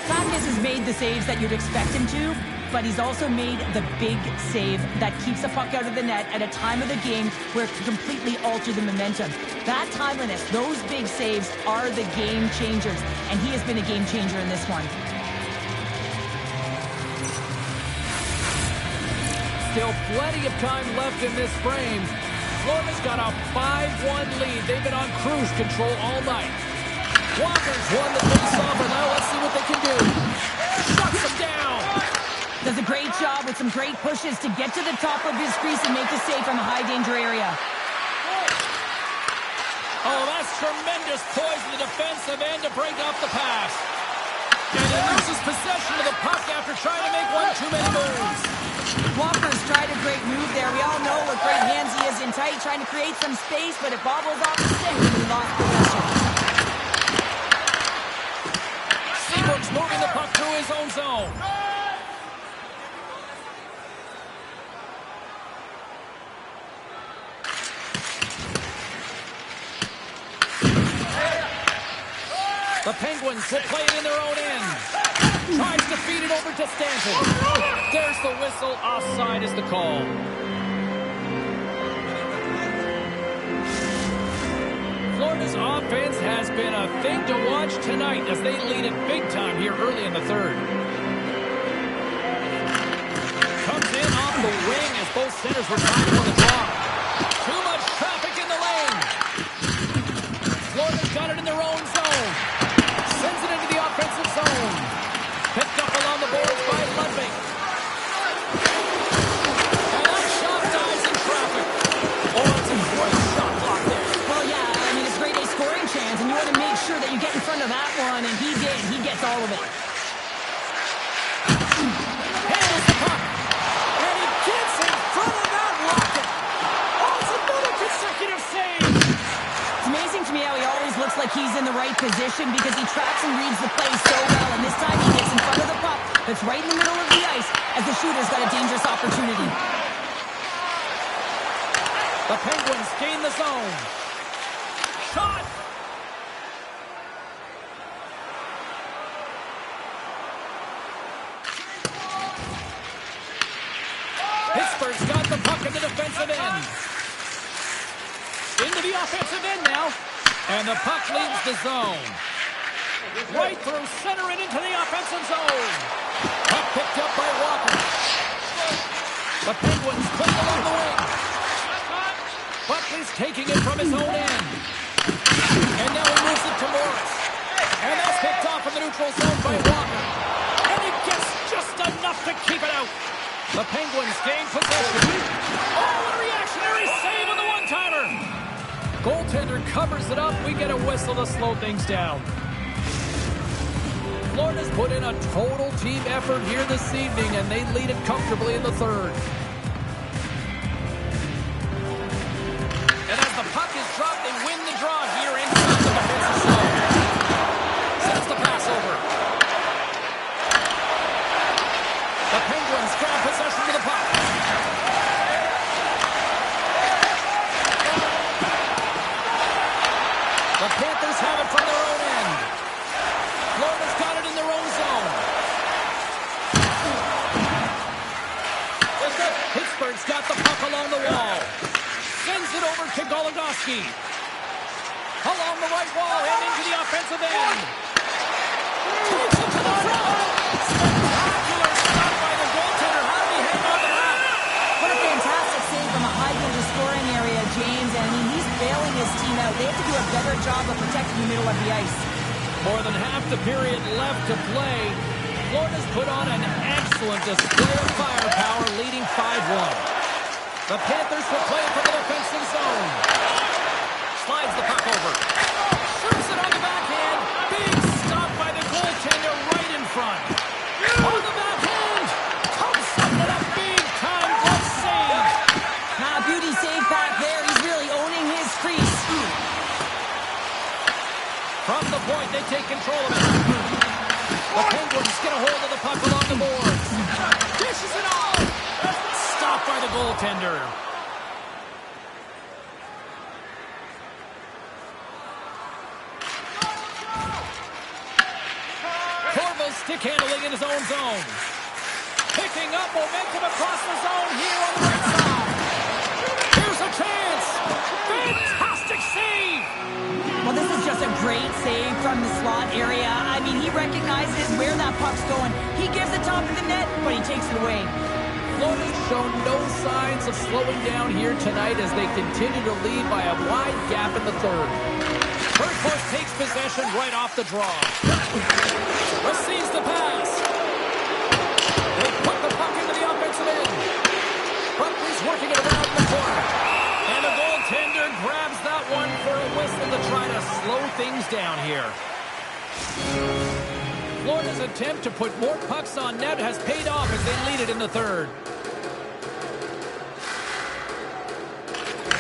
Backes has made the saves that you'd expect him to, but he's also made the big save that keeps the puck out of the net at a time of the game where it can completely alter the momentum. That timeliness, those big saves are the game changers, and he has been a game changer in this one. Still plenty of time left in this frame. Florida's got a 5-1 lead. They've been on cruise control all night. Walker's won the face-off, and now let's see what they can do. Shuts them down. Does a great job with some great pushes to get to the top of his crease and make the save from a high-danger area. Oh, that's tremendous poise in the defensive end to break off the pass. And he loses possession of the puck after trying to make one too many moves. Walker's tried a great move there. We all know what great hands he is in tight, trying to create some space, but it bobbles off the stick and he lost possession. Seabrook's moving the puck through his own zone. The Penguins will play it in their own end. Tries to feed it over to Stanton. There's the whistle. Offside is the call. Florida's offense has been a thing to watch tonight as they lead it big time here early in the third. Comes in off the wing as both centers were trying for the draw. Too much traffic in the lane. Florida's got it in their own zone. Sends it into the offensive zone. Picked up along the boards by Ludwig. And that shot dies in traffic. Oh, it's a great shot block there. Well, yeah, I mean, it's a great scoring chance, and you want to make sure that you get in front of that one, and he did. He gets all of it. Handles the puck. And he gets in front of that rocket. Oh, it's another consecutive save. It's amazing to me how he always looks like he's in the right position because he tracks and reads the play so well, and this time he gets in front of the puck that's right in the middle of the ice as the shooter's got a dangerous opportunity. The Penguins gain the zone. Shot! Pittsburgh's got the puck in the defensive end. Into the offensive end now. And the puck leaves the zone. Right through center and into the offensive zone. Puck picked up by Walker. The Penguins play along the wing. Buckley's taking it from his own end. And now he moves it to Morris. And that's picked off in the neutral zone by Walker. And he gets just enough to keep it out. The Penguins gain possession. Oh, a reactionary save on the one-timer. Goaltender covers it up. We get a whistle to slow things down. Florida's put in a total team effort here this evening, and they lead it comfortably in the third. And as the puck is dropped, they win the draw here inside the defensive zone. Sends the pass over. The Penguins grab possession of the puck. The Panthers have it from their own end. Florida's got it in their own zone. Pittsburgh's got the puck along the wall. Sends it over to Goligoski. Along the right wall and into the offensive end. Takes it to the front. Spectacular stop by the goaltender. How did he hang on to that? What a fantastic save from a high-danger scoring area, James. And I mean, he's bailing his team out. They have to do a better job of protecting the middle of the ice. More than half the period left to play. Florida's put on an excellent display of firepower, leading 5-1. The Panthers will play it from the defensive zone. Slides the puck over. Shoots it on the backhand. Big stop by the goaltender right in front. On the backhand. Comes up with a big-time glove save. Beauty save back there. He's really owning his crease. From the point, they take control of it. The Penguins get a hold of the puck along the boards. Dishes it off. Stopped by the goaltender. Corvo's stick handling in his own zone. Picking up momentum across the zone here on the right side. Here's a chance. Fantastic save. Well, this is just a great save from the slot area. I mean, he recognizes where that puck's going. He gives it top of the net, but he takes it away. Florida's shown no signs of slowing down here tonight as they continue to lead by a wide gap in the third. Bergfors takes possession right off the draw. Receives the pass. They put the puck into the offensive end. Buckley's working it around the corner. And the goaltender grabs that one for a whistle to try to slow things down here. Florida's attempt to put more pucks on net has paid off as they lead it in the third.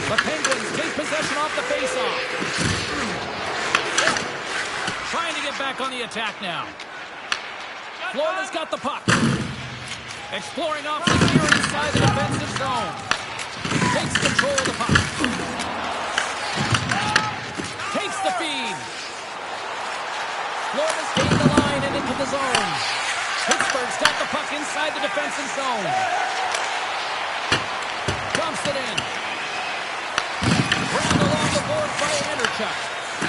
The Penguins take possession off the faceoff. Trying to get back on the attack now. Florida's got the puck. Exploring options here inside the defensive zone. Takes control of the puck. Takes the feed. Florida's gained the line and into the zone. Pittsburgh's got the puck inside the defensive zone. Dumps it in. Grabbed along the board by Anderchuk.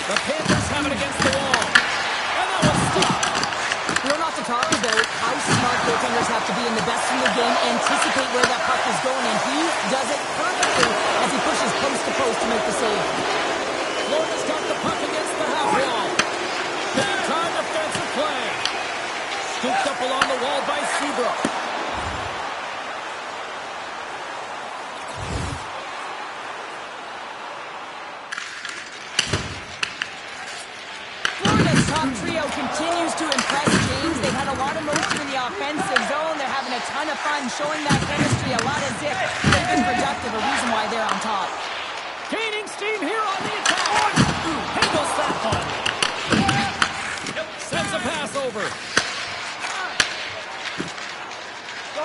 The Panthers have it against the wall. And that was stopped. We're not to talk about how smart goaltenders have to be in the best in the game, anticipate where that puck is going, and he does it perfectly as he pushes post to post to make the save. Florida's got the puck against the half wall. Big time defensive play. Scooped up along the wall by Seabrook. Florida's top trio continues to impress, James. They've had a lot of motion in the offensive zone. They're having a ton of fun showing that chemistry, a lot of zip. They've been productive, a reason why they're on top. Gaining steam here on the attack. Handles that one. Sends a pass over.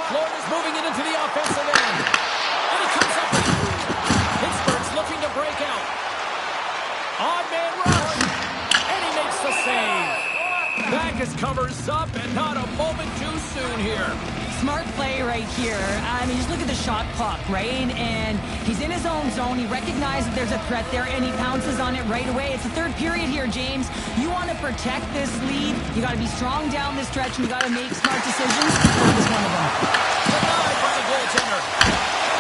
Florida's moving it into the offensive end. And he comes up with it. Pittsburgh's looking to break out. Odd man rush. And he makes the save. Backus covers up, and not a moment too soon here. Smart play right here. I mean, just look at the shot clock, right? And he's in his own zone. He recognizes there's a threat there, and he pounces on it right away. It's the third period here, James. You want to protect this lead. You got to be strong down the stretch, and you got to make smart decisions. This is one of them. Denied by the goaltender.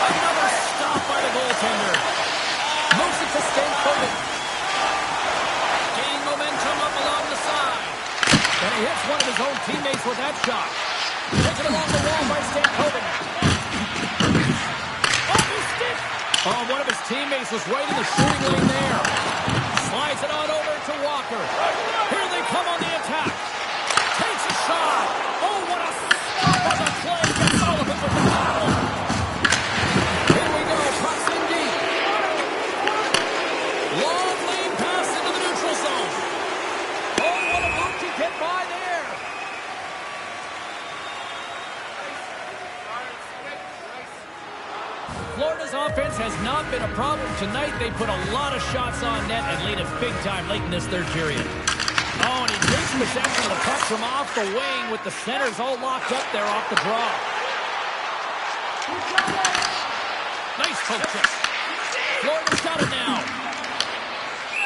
Another stop by the goaltender. Moves it to Stankovic. Gaining momentum up along the side. And he hits one of his own teammates with that shot. Taken along the wall by Stankovic. Off his stick. Oh, one of his teammates was right in the shooting lane there. Slides it on over to Walker. Here they come on the attack. Takes a shot. Oh, what a stop on the play. Gets Sullivan with the foul. Here we go. Pucks in deep. Long lane pass into the neutral zone. Oh, what a move to get by there. Florida's offense has not been a problem tonight. They put a lot of shots on net and lead it big time late in this third period. Oh, and he takes possession of the puck from off the wing with the centers all locked up there off the draw. Nice poke check. Florida's got it now.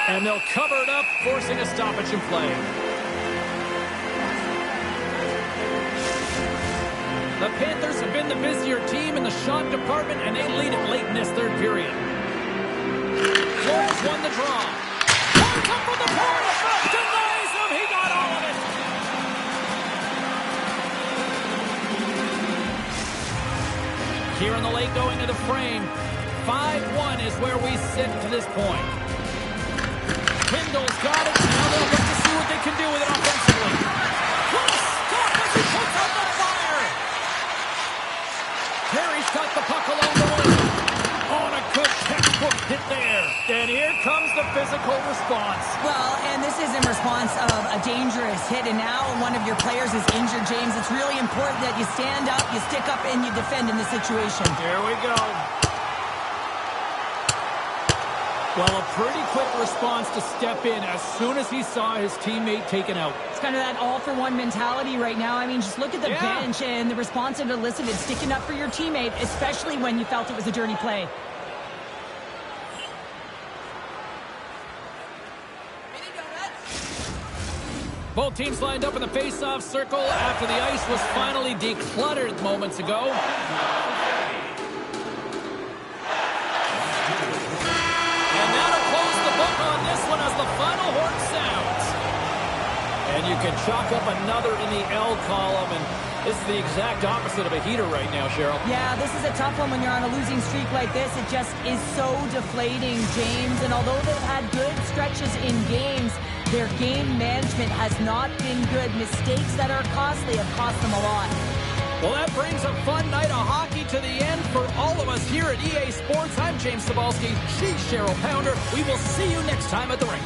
And they'll cover it up, forcing a stoppage in play. The Panthers have been the busier team in the shot department, and they lead it late in this third period. Florida's won the draw. Points up from the corner. Denies him. He got all of it. Here in the late going to the frame. 5-1 is where we sit to this point. Kendall's got it. Now they'll look to see what they can do with it offensively. What a stop as he puts out the fire. Perry's got the puck along the wing. Oh, and a good Textbook hit there. And here comes the physical response. Well, and this is in response of a dangerous hit, and now one of your players is injured, James. It's really important that you stand up, you stick up, and you defend in this situation. Here we go. Well, a pretty quick response to step in as soon as he saw his teammate taken out. It's kind of that all-for-one mentality right now. I mean, just look at the bench and the response it elicited, sticking up for your teammate, especially when you felt it was a dirty play. Both teams lined up in the face-off circle after the ice was finally decluttered moments ago. On this one as the final horn sounds. And you can chalk up another in the L column, and this is the exact opposite of a heater right now, Cheryl. Yeah, this is a tough one when you're on a losing streak like this. It just is so deflating, James. And although they've had good stretches in games, their game management has not been good. Mistakes that are costly have cost them a lot. Well, that brings a fun night of hockey to the end for all of us here at EA Sports. I'm James Cebulski. She's Cheryl Pounder. We will see you next time at the rink.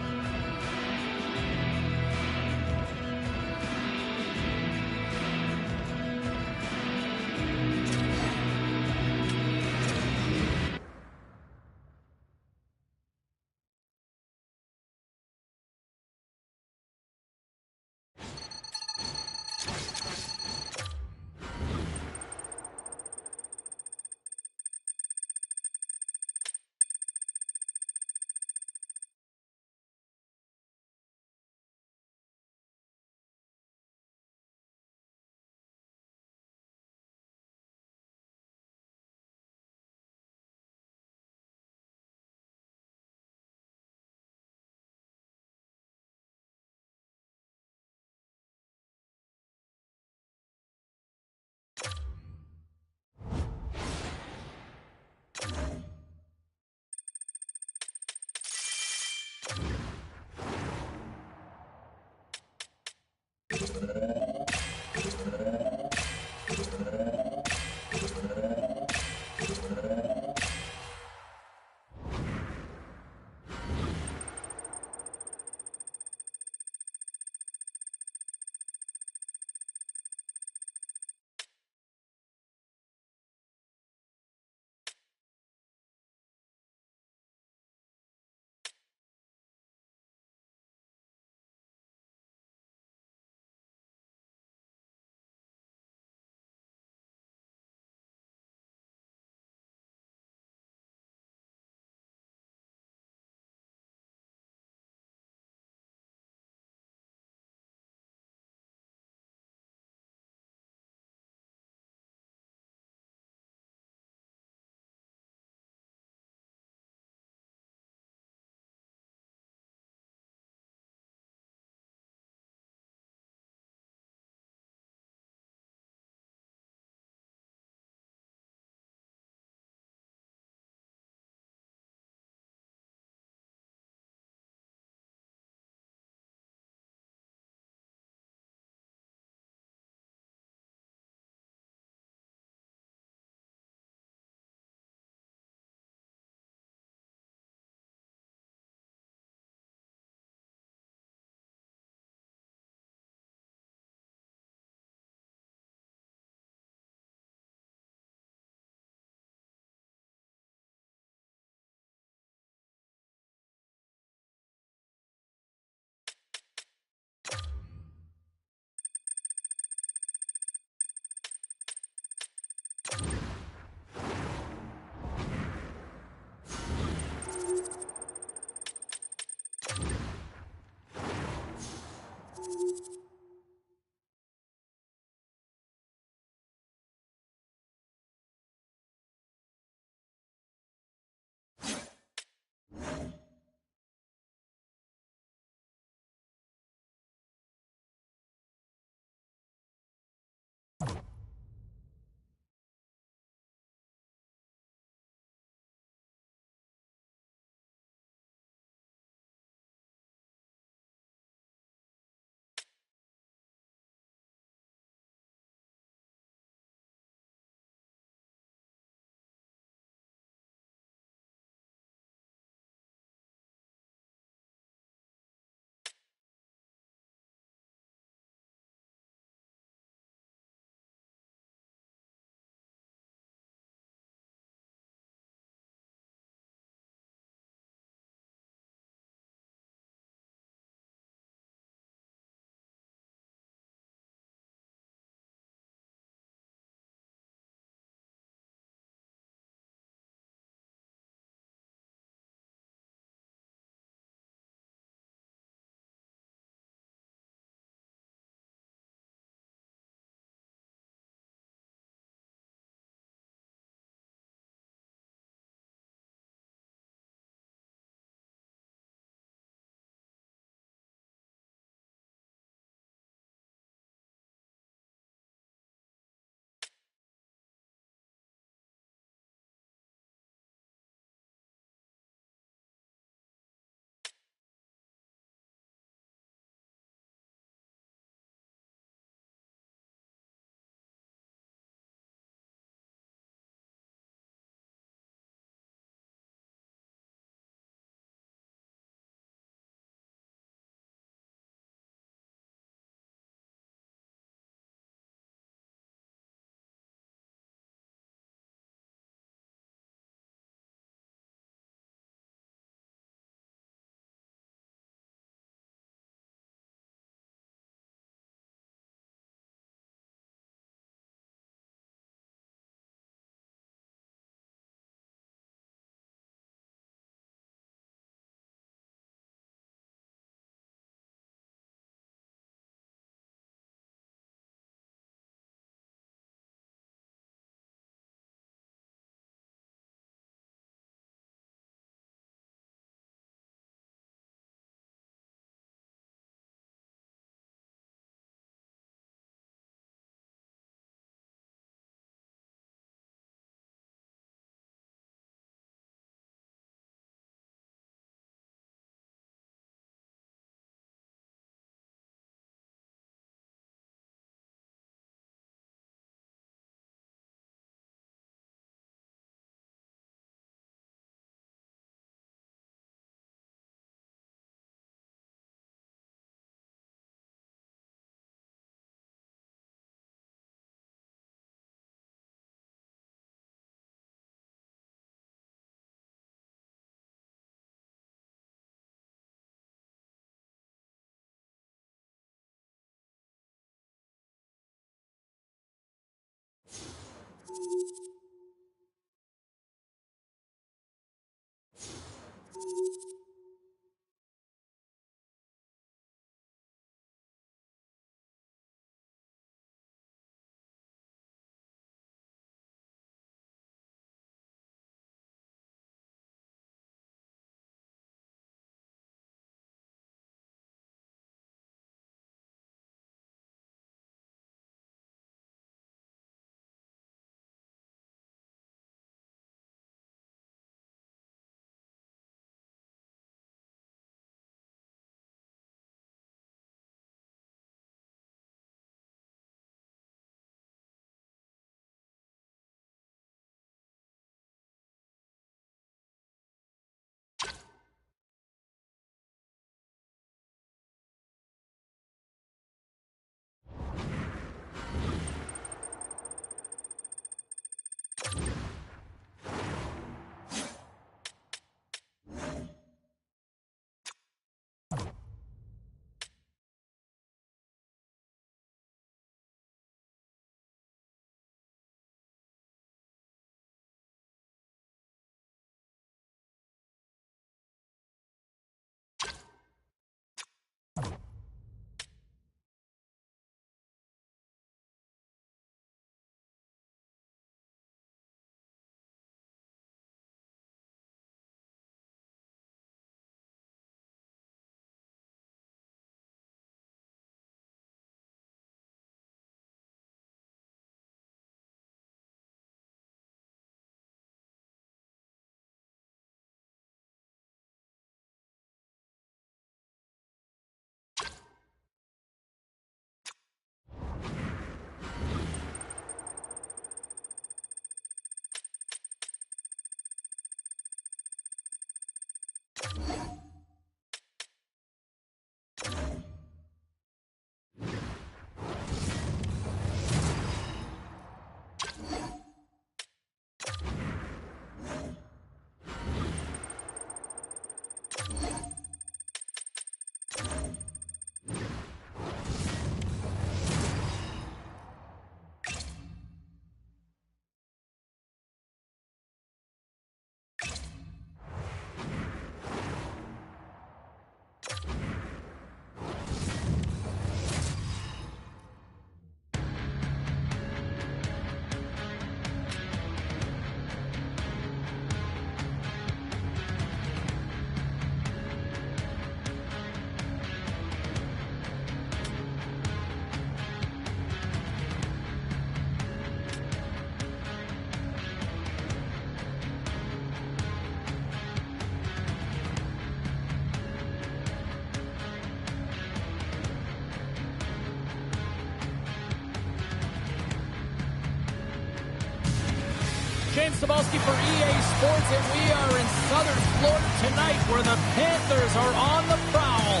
James Cebulski for EA Sports, and we are in Southern Florida tonight where the Panthers are on the prowl.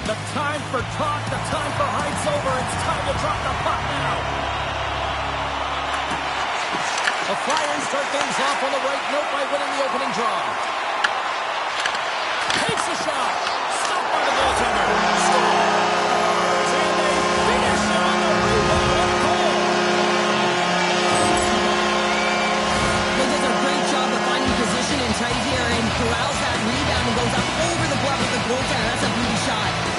The time for talk, the time for hype's over. It's time to drop the puck now. The Flyers start things off on the right note by winning the opening draw. Takes a shot. Stopped by the goaltender. Scores! And they finish it on the rebound. What a goal! They does a great job of finding position and tight here and corrals that rebound and goes up over the glove of the goaltender. That's a beauty shot.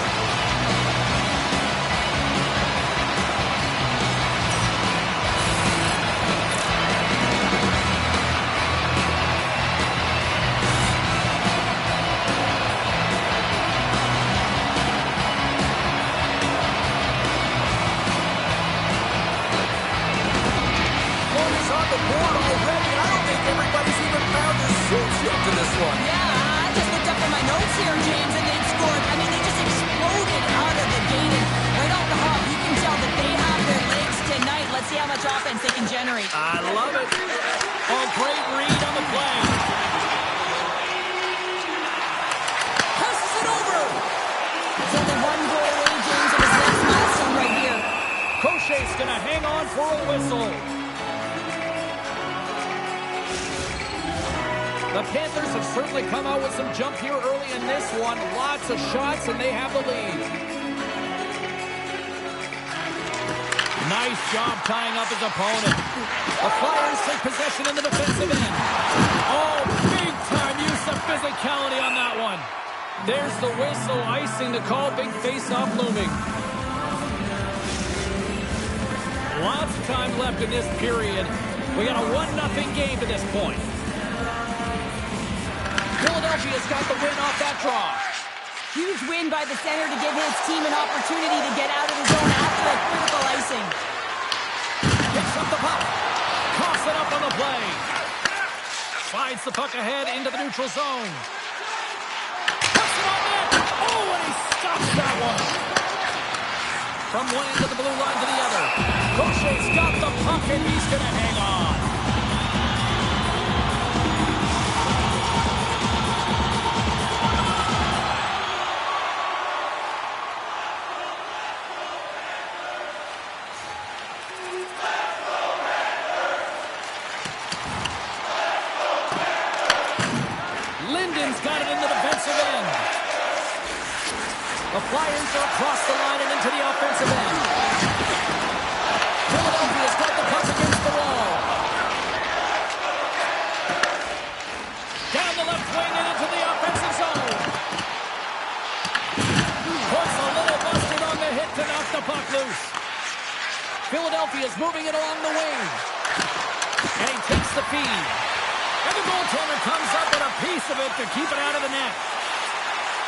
I love it. Oh, great read on the play. Passes it over. It's only one goal away, James, of his next milestone right here. Crochet's going to hang on for a whistle. The Panthers have certainly come out with some jump here early in this one. Lots of shots, and they have the lead. Nice job tying up his opponent. The Flyers take possession in the defensive end. Oh, big-time use of physicality on that one. There's the whistle, icing the call, big face-off looming. Lots of time left in this period. We got a 1-0 game to this point. Philadelphia's got the win off that draw. Huge win by the center to give his team an opportunity to get out of the zone after a critical icing. Picks up the puck. Toss it up on the play. Slides the puck ahead into the neutral zone. Puts it on net. Oh, and he stops that one. From one end of the blue line to the other. Gaucher's got the puck, and he's going to hang on. Got it in the defensive end. The Flyers are across the line and into the offensive end. Philadelphia's got the puck against the wall. Down the left wing and into the offensive zone. Puts a little busted on the hit to knock the puck loose. Philadelphia's moving it along the wing. And he takes the feed. And the goaltender comes up with a piece of it to keep it out of the net.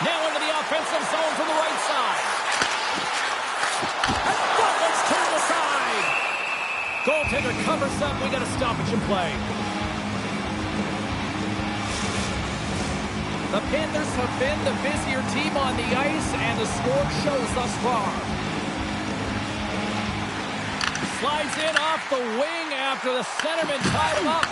Now into the offensive zone from the right side. And Butler's turned aside. Goaltender covers up. We got a stoppage in play. The Panthers have been the busier team on the ice, and the score shows thus far. Slides in off the wing after the centerman tied him up.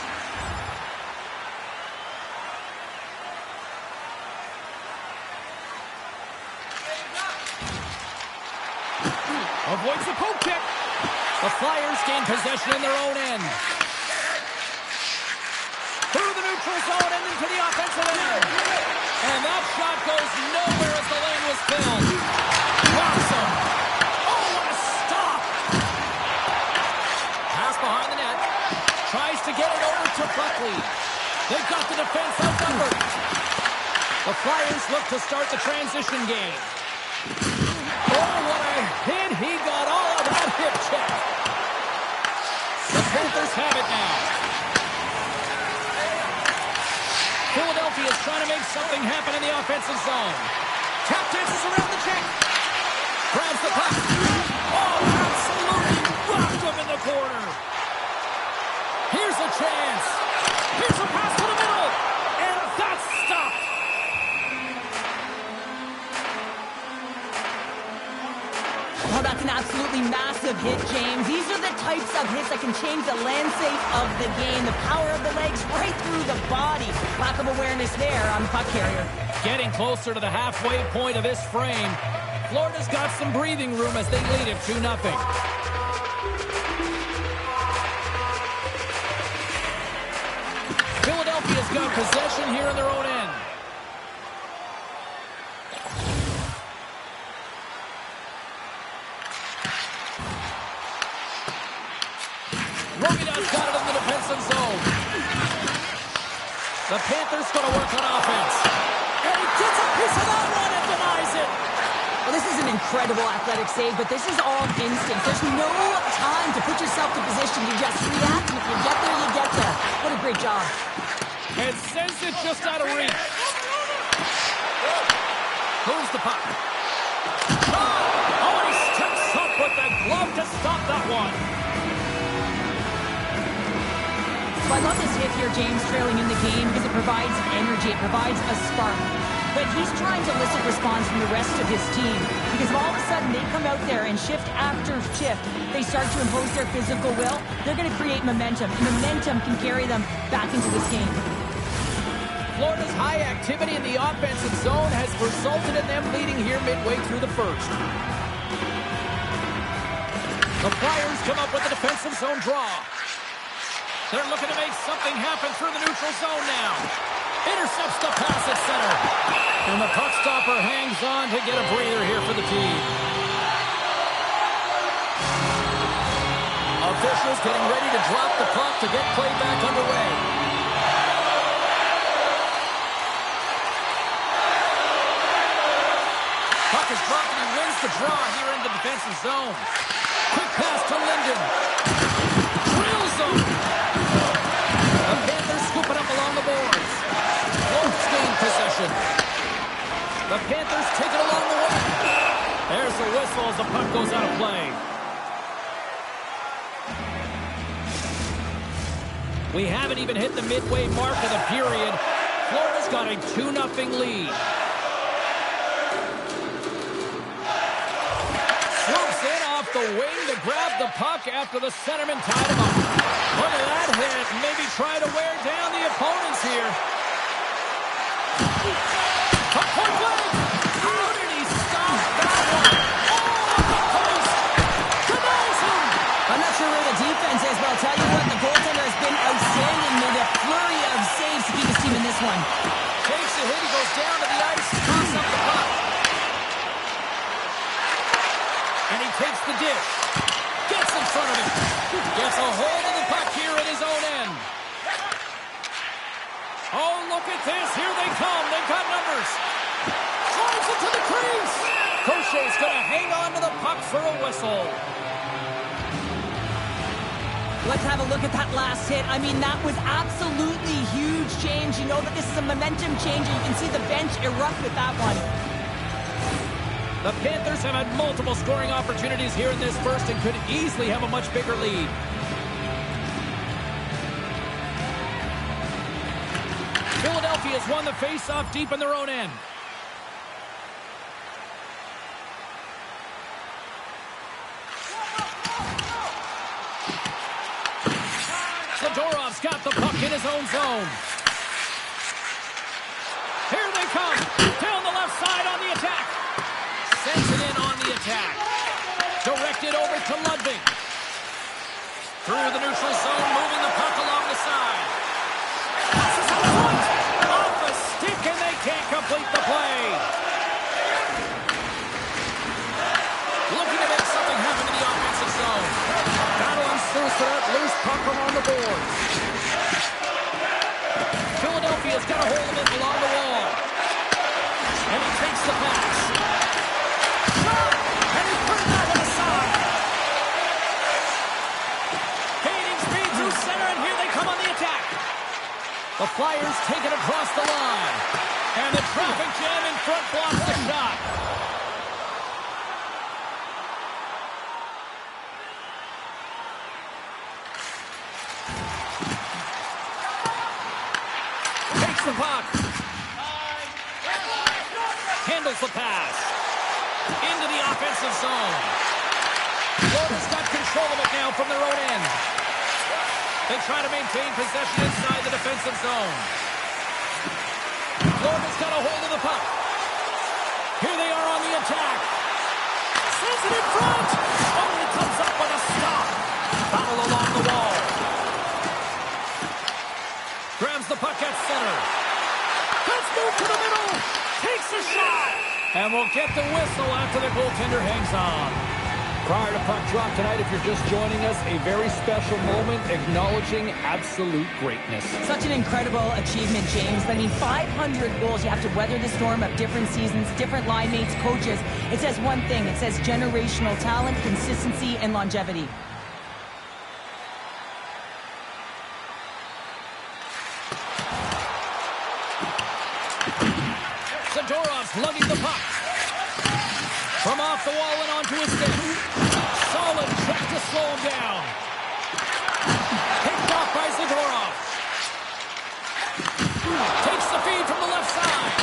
Avoids the poke kick. The Flyers gain possession in their own end. Through the neutral zone and into the offensive end. And that shot goes nowhere as the lane was filled. Drops him. Oh, what a stop. Pass behind the net. Tries to get it over to Buckley. They've got the defense outnumbered. The Flyers look to start the transition game. Oh, what a hit. He got all of that hip check. The Panthers have it now. Philadelphia is trying to make something happen in the offensive zone. Tap dances around the check. Grabs the puck. Oh, absolutely rocked him in the corner. Here's a chance. Here's a pass to the middle. And that's stopped. Oh, that's an absolutely massive hit, James. These are the types of hits that can change the landscape of the game. The power of the legs right through the body. Lack of awareness there on the puck carrier. Getting closer to the halfway point of this frame. Florida's got some breathing room as they lead it 2-0. Philadelphia's got possession here in their own end. Robidas got it in the defensive zone. The Panthers going to work on offense. And he gets a piece of that one and denies it. Well, this is an incredible athletic save, but this is all instinct. There's no time to put yourself in position. You just react, and if you get there, you get there. What a great job. And sends it just out of reach. Moves the puck. Oh, he steps up with the glove to stop that one. So I love this hit here, James, trailing in the game because it provides energy. It provides a spark. But he's trying to elicit response from the rest of his team because if all of a sudden they come out there and shift after shift, they start to impose their physical will, they're going to create momentum. And momentum can carry them back into this game. Florida's high activity in the offensive zone has resulted in them leading here midway through the first. The Flyers come up with a defensive zone draw. They're looking to make something happen through the neutral zone now. Intercepts the pass at center. And the puck stopper hangs on to get a breather here for the team. Officials getting ready to drop the puck to get play back underway. Puck is dropped and he wins the draw here in the defensive zone. Quick pass to Linden. Drills them. The Panthers scoop it up along the boards. Wolves gain possession. The Panthers take it along the wing. There's the whistle as the puck goes out of play. We haven't even hit the midway mark of the period. Florida's got a 2-0 lead. Swoops in off the wing to grab the puck after the centerman tied him up. Look at that hit. Maybe try to wear down the opponents here. Puck point blank. How did he stop that one? Oh, the post. Denies him. I'm not sure where the defense is, but I'll tell you what, the goaltender has been outstanding. Made a flurry of saves to keep his team in this one. Takes the hit. He goes down to the ice. Toss up the puck. And he takes the dish. Gets in front of him. Gets a hold of the puck here at his own end. Oh, look at this. Here they come. They've got numbers. Drives it to the crease. Crochet's going to hang on to the puck for a whistle. Let's have a look at that last hit. I mean, that was absolutely huge change. You know that this is a momentum change, and you can see the bench erupt with that one. The Panthers have had multiple scoring opportunities here in this first and could easily have a much bigger lead. Philadelphia has won the face-off deep in their own end. Zadorov's got the puck in his own zone. Here they come. Down the left side on the attack. Sends it in on the attack. Directed over to Ludwig. Through the neutral zone, moving the puck along the side. Passes out front. Off the stick, and they can't complete the play. Looking to make something happen in the offensive zone. Battling through for that loose puck along the boards. Philadelphia's got a hold of it along the wall. And he takes the pass. And he put that one aside. Gaining speed through center, and here they come on the attack. The Flyers take it across the line. And the traffic jam in front blocks the shot. Takes the puck. Handles the pass. Into the offensive zone. Florida's got control of it now from their own end. They try to maintain possession inside the defensive zone. Florida's got a hold of the puck. Here they are on the attack. Sends it in front. Oh, he comes up with a stop. Battle along the wall. Grabs the puck at center. Let's move to the middle. Takes a shot. And we'll get the whistle after the goaltender hangs on. Prior to puck drop tonight, if you're just joining us, a very special moment acknowledging absolute greatness. Such an incredible achievement, James. I mean, 500 goals. You have to weather the storm of different seasons, different line mates, coaches. It says one thing. It says generational talent, consistency, and longevity. Zadorov's lugging the puck. From off the wall and onto his stick. Solid check to slow him down. Picked off by Zadorov. Takes the feed from the left side.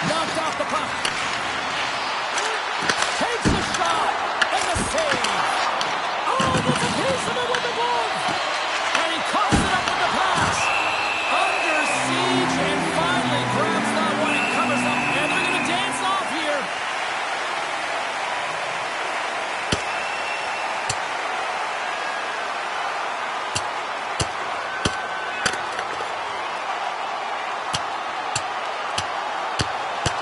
Knocked off the puck. Takes the shot. And the save. Oh, gets a piece of it with the glove. And he coughs it up with the pass. Under siege and finally grabs that one and covers up. And they're going to dance off here.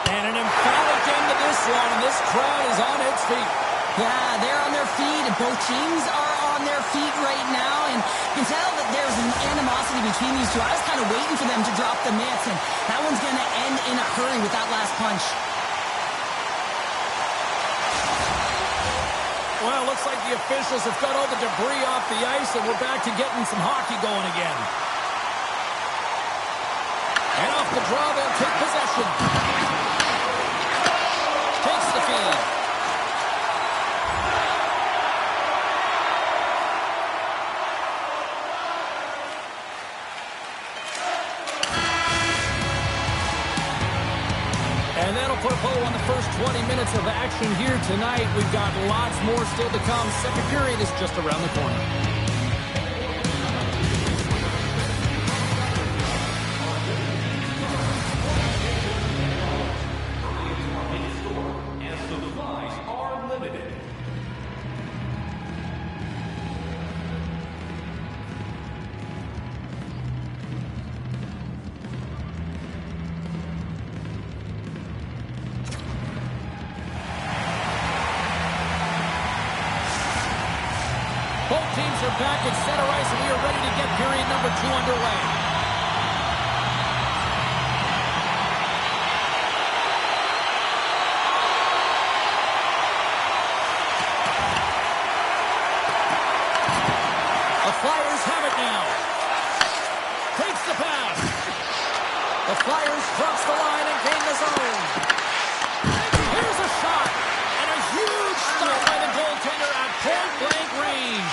And an emphatic end to this one. And this crowd is on its feet. Yeah, they're on their feet, and both teams are on their feet right now, and you can tell that there's an animosity between these two. I was kind of waiting for them to drop the mitts, and that one's going to end in a hurry with that last punch. Well, looks like the officials have got all the debris off the ice, and we're back to getting some hockey going again. And off the draw, they'll take possession. Takes the feed. And that'll put a bow on the first 20 minutes of action here tonight. We've got lots more still to come. Second period is just around the corner. And supplies are limited. Both teams are back at center ice, and we are ready to get period number 2 underway. The Flyers have it now. Takes the pass. The Flyers cross the line and gain the zone. Here's a shot, and a huge stop by the goaltender at point-blank range.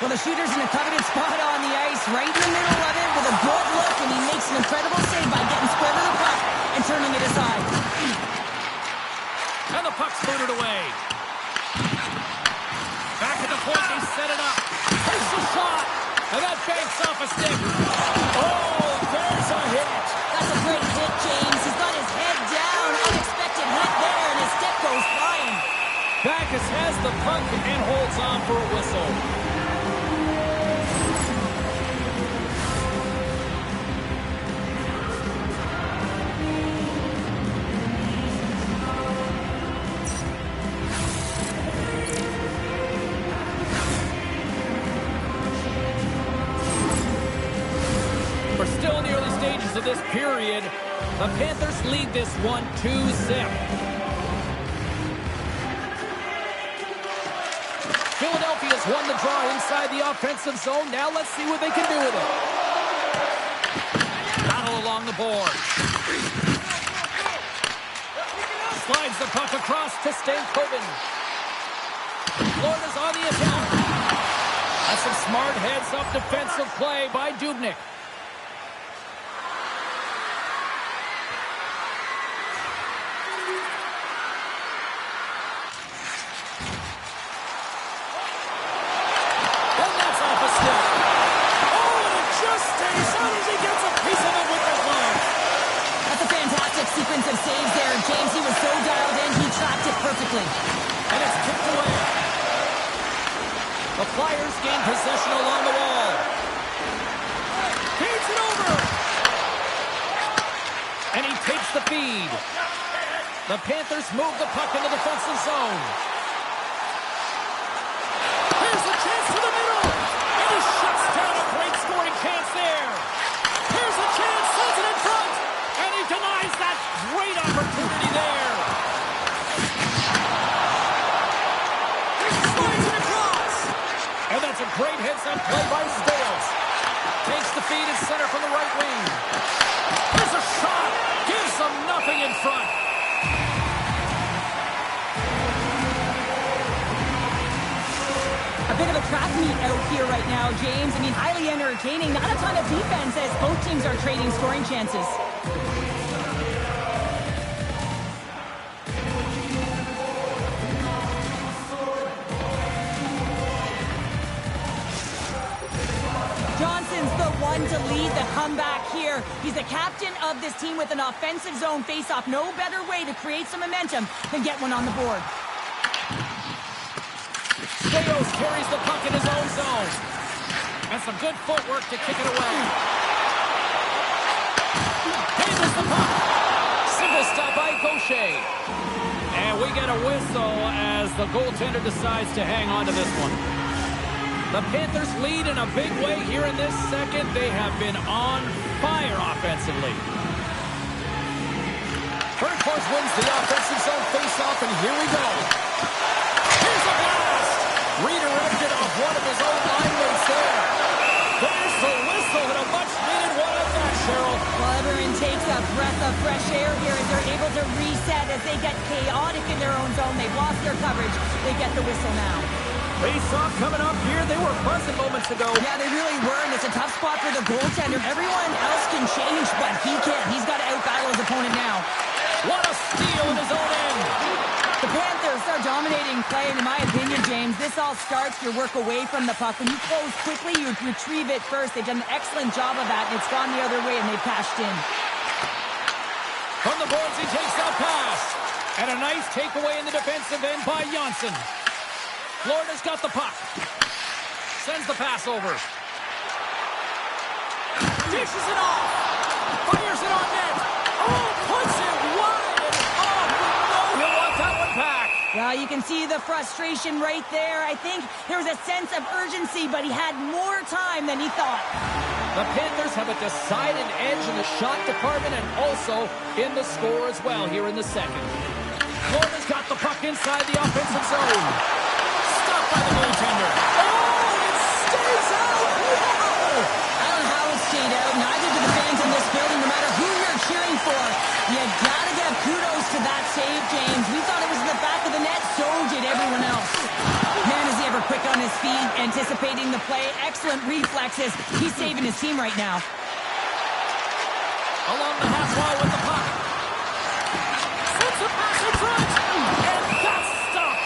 Well, the shooter's in a coveted spot on the ice, right in the middle of it with a good look, and he makes an incredible save by getting square to the puck and turning it aside. And the puck's booted away. Back at the point, they set it up. Takes a shot, and that banks off a stick. Oh, there's a hit. That's a great hit, James. He's got his head down. Unexpected hit there, and his stick goes flying. Backus has the puck and holds on for a whistle. We're still in the early stages of this period. The Panthers lead this one 2-0. Philadelphia's won the draw inside the offensive zone. Now let's see what they can do with it. Battle along the board. Slides the puck across to Stankoven. Florida's on the attack. That's some smart heads-up defensive play by Dubnyk. Sequence of saves there, James. He was so dialed in, he tracked it perfectly. And it's tipped away. The Flyers gain possession along the wall. Feeds it over. And he takes the feed. The Panthers move the puck in the defensive zone. Here's a chance to the middle. And he shuts down a great scoring chance there. Here's a chance, sends it in front. And he denies that great opportunity there. Slides it across. And that's a great heads-up play by Stales. Takes the feed at center from the right wing. There's a shot. Gives them nothing in front. A bit of a track meet out here right now, James. I mean, highly entertaining. Not a ton of defense as both teams are trading scoring chances. Johnson's the one to lead the comeback here. He's the captain of this team with an offensive zone face-off. No better way to create some momentum than get one on the board. Stales carries the puck in his own zone. And some good footwork to kick it away. Handles the puck. Single stop by Gaucher. And we get a whistle as the goaltender decides to hang on to this one. The Panthers lead in a big way here in this second. They have been on fire offensively. Of course, wins the offensive zone face-off, and here we go. Here's a blast! Redirected off one of his own line mates there. There's the whistle, and a much-needed one at that, Cheryl. Well, everyone takes a breath of fresh air here as they're able to reset as they get chaotic in their own zone. They've lost their coverage. They get the whistle now. Face-off coming up here. They were buzzing moments ago. Yeah, they really were, and it's a tough spot for the goaltender. Everyone else can change, but he can't. He's got to out-battle his opponent now. What a steal in his own end. The Panthers are dominating play, and in my opinion, James, this all starts your work away from the puck. When you close quickly, you retrieve it first. They've done an excellent job of that, and it's gone the other way, and they've cashed in. From the boards, he takes that pass. And a nice takeaway in the defensive end by Johnson. Florida's got the puck. Sends the pass over. Dishes it off. Fires it on net. Oh, puts it wide and off. We know he'll want that one back. Well, you can see the frustration right there. I think there was a sense of urgency, but he had more time than he thought. The Panthers have a decided edge in the shot department and also in the score as well here in the second. Florida's got the puck inside the offensive zone. Stopped by the goaltender. Oh, it stays out! Wow! I don't know how it stayed out. Neither do the fans in this building, no matter who you're cheering for. You gotta give kudos to that save, James. We thought it was in the back of the net, so did everyone else. Man, is he ever quick on his feet, anticipating the play. Excellent reflexes. He's saving his team right now. Along the half wall with the puck. Sends a pass in front. And that's stopped.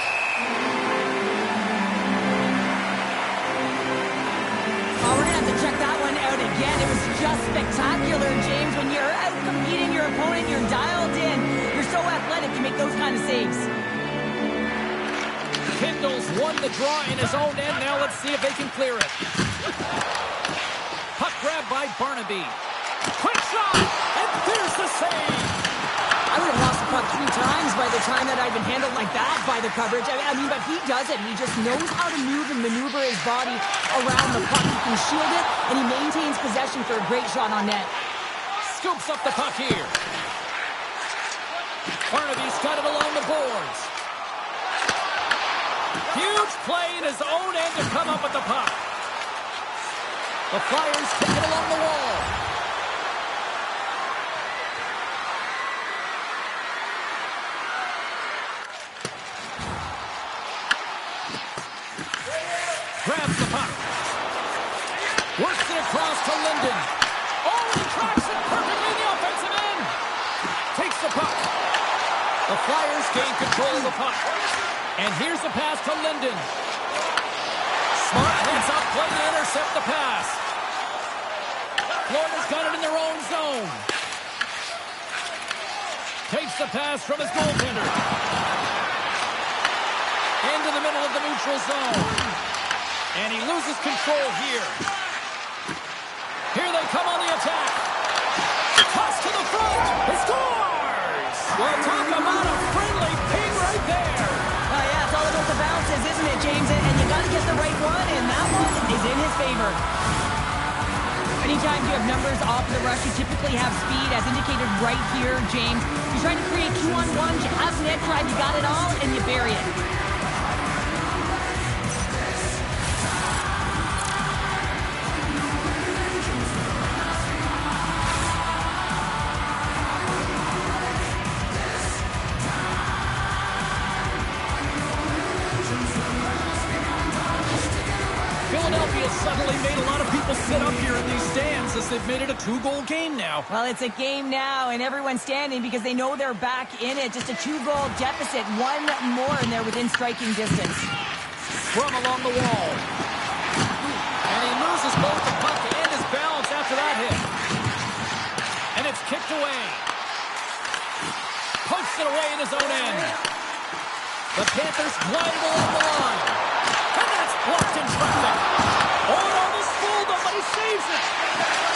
Oh, we're going to have to check that one out again. It was just spectacular, James. When you're out competing your opponent, you're dialed in. You're so athletic, you make those kind of saves. Kindle's won the draw in his own end. Now let's see if they can clear it. Puck grab by Barnaby. Quick shot, and there's the save. I would have lost the puck 3 times by the time that I'd been handled like that by the coverage. I mean, but he does it. He just knows how to move and maneuver his body around the puck. He can shield it, and he maintains possession for a great shot on net. Scoops up the puck here. Barnaby's got it along the boards. Huge play in his own end to come up with the puck. The Flyers take it along the wall. Grabs the puck. Works it across to Linden. Oh, he tracks it perfectly in the offensive end. Takes the puck. The Flyers gain control of the puck. And here's the pass to Linden. Smart heads up play to intercept the pass. Florida's got it in their own zone. Takes the pass from his goaltender. Into the middle of the neutral zone. And he loses control here. Here they come on the attack. Toss to the front. He scores! Well, talk about a friendly ping right there. Yeah, it's all about the bounces, isn't it, James? And you got to get the right one, and that one is in his favor. Anytime you have numbers off the rush, you typically have speed, as indicated right here, James. You're trying to create 2-on-1, you have net drive, you got it all, and you bury it. Philadelphia suddenly made a lot of people sit up here in these stands as they've made it a 2-goal game now. Well, it's a game now, and everyone's standing because they know they're back in it. Just a 2-goal deficit. One more, and they're within striking distance. From along the wall. And he loses both the puck and his balance after that hit. And it's kicked away. Pokes it away in his own end. The Panthers glide along the line. And that's blocked in traffic. Oh, it almost fooled him, but he saves it.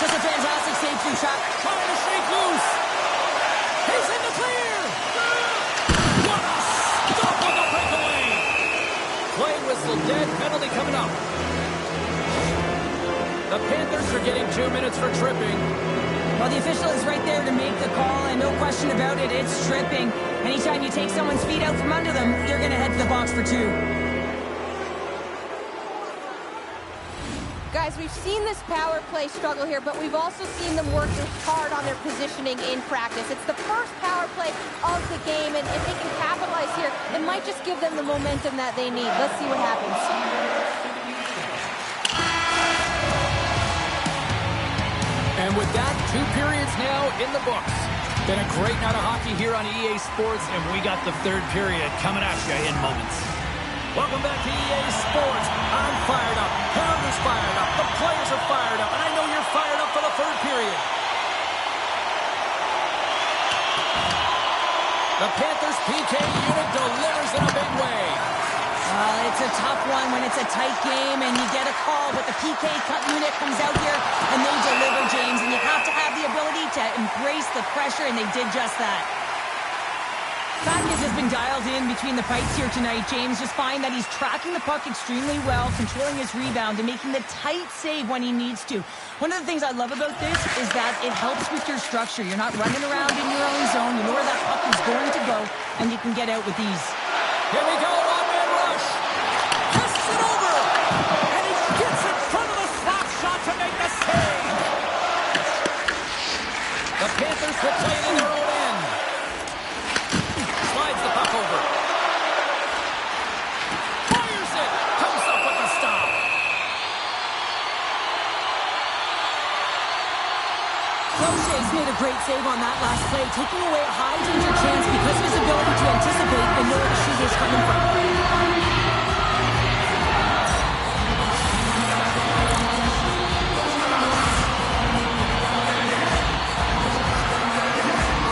Just a fantastic save through traffic. Trying to shake loose. He's in the clear. What a The Panthers are getting 2 minutes for tripping. Well, the official is right there to make the call, and no question about it, it's tripping. Anytime you take someone's feet out from under them, you're going to head to the box for 2. Guys, we've seen this power play struggle here, but we've also seen them working hard on their positioning in practice. It's the first power play of the game, and if they can capitalize here, it might just give them the momentum that they need. Let's see what happens. And with that, 2 periods now in the books. Been a great night of hockey here on EA Sports, and we got the 3rd period coming at you in moments. Welcome back to EA Sports. I'm fired up. Pounders fired up. The players are fired up. And I know you're fired up for the 3rd period. The Panthers PK unit delivers in a big way. It's a tough one when it's a tight game and you get a call, but the PK cut unit comes out here and they deliver, James. And you have to have the ability to embrace the pressure, and they did just that. Fatkus has been dialed in between the pipes here tonight, James. Just find that he's tracking the puck extremely well, controlling his rebound, and making the tight save when he needs to. One of the things I love about this is that it helps with your structure. You're not running around in your own zone. You know where that puck is going to go, and you can get out with ease. Here we go, one-man rush. Casts it over, and he gets in front of the slap shot to make the save. The Panthers will play it in their own end. Slides the puck over. Fires it. Comes up with the stop. Crochet's made a great save on that last play, taking away a high-danger chance because of his ability to anticipate and know where the shoot is coming from.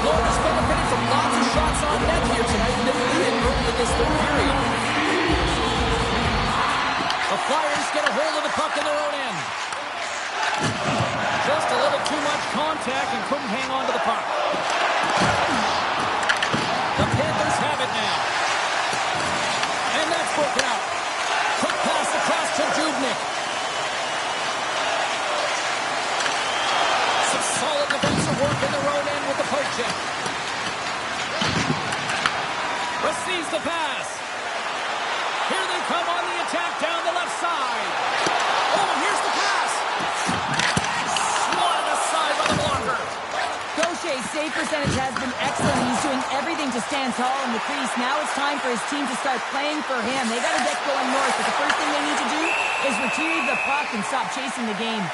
Florida's benefited from lots of shots on net here tonight, and they lead it early in this 3rd period. The Flyers get a hold of the puck in their own end. Just a little too much contact and couldn't hang on to the puck. The Panthers have it now. And that's broken out. Quick pass across to Dubnyk. Some solid defensive work in their own end with the poke check. Receives the pass. Here they come on the attack down the left side. Oh, and here's the pass. Swatted aside by the blocker. Crochet's save percentage has been excellent. He's doing everything to stand tall in the crease. Now it's time for his team to start playing for him. They got to get going north, but the first thing they need to do is retrieve the puck and stop chasing the game.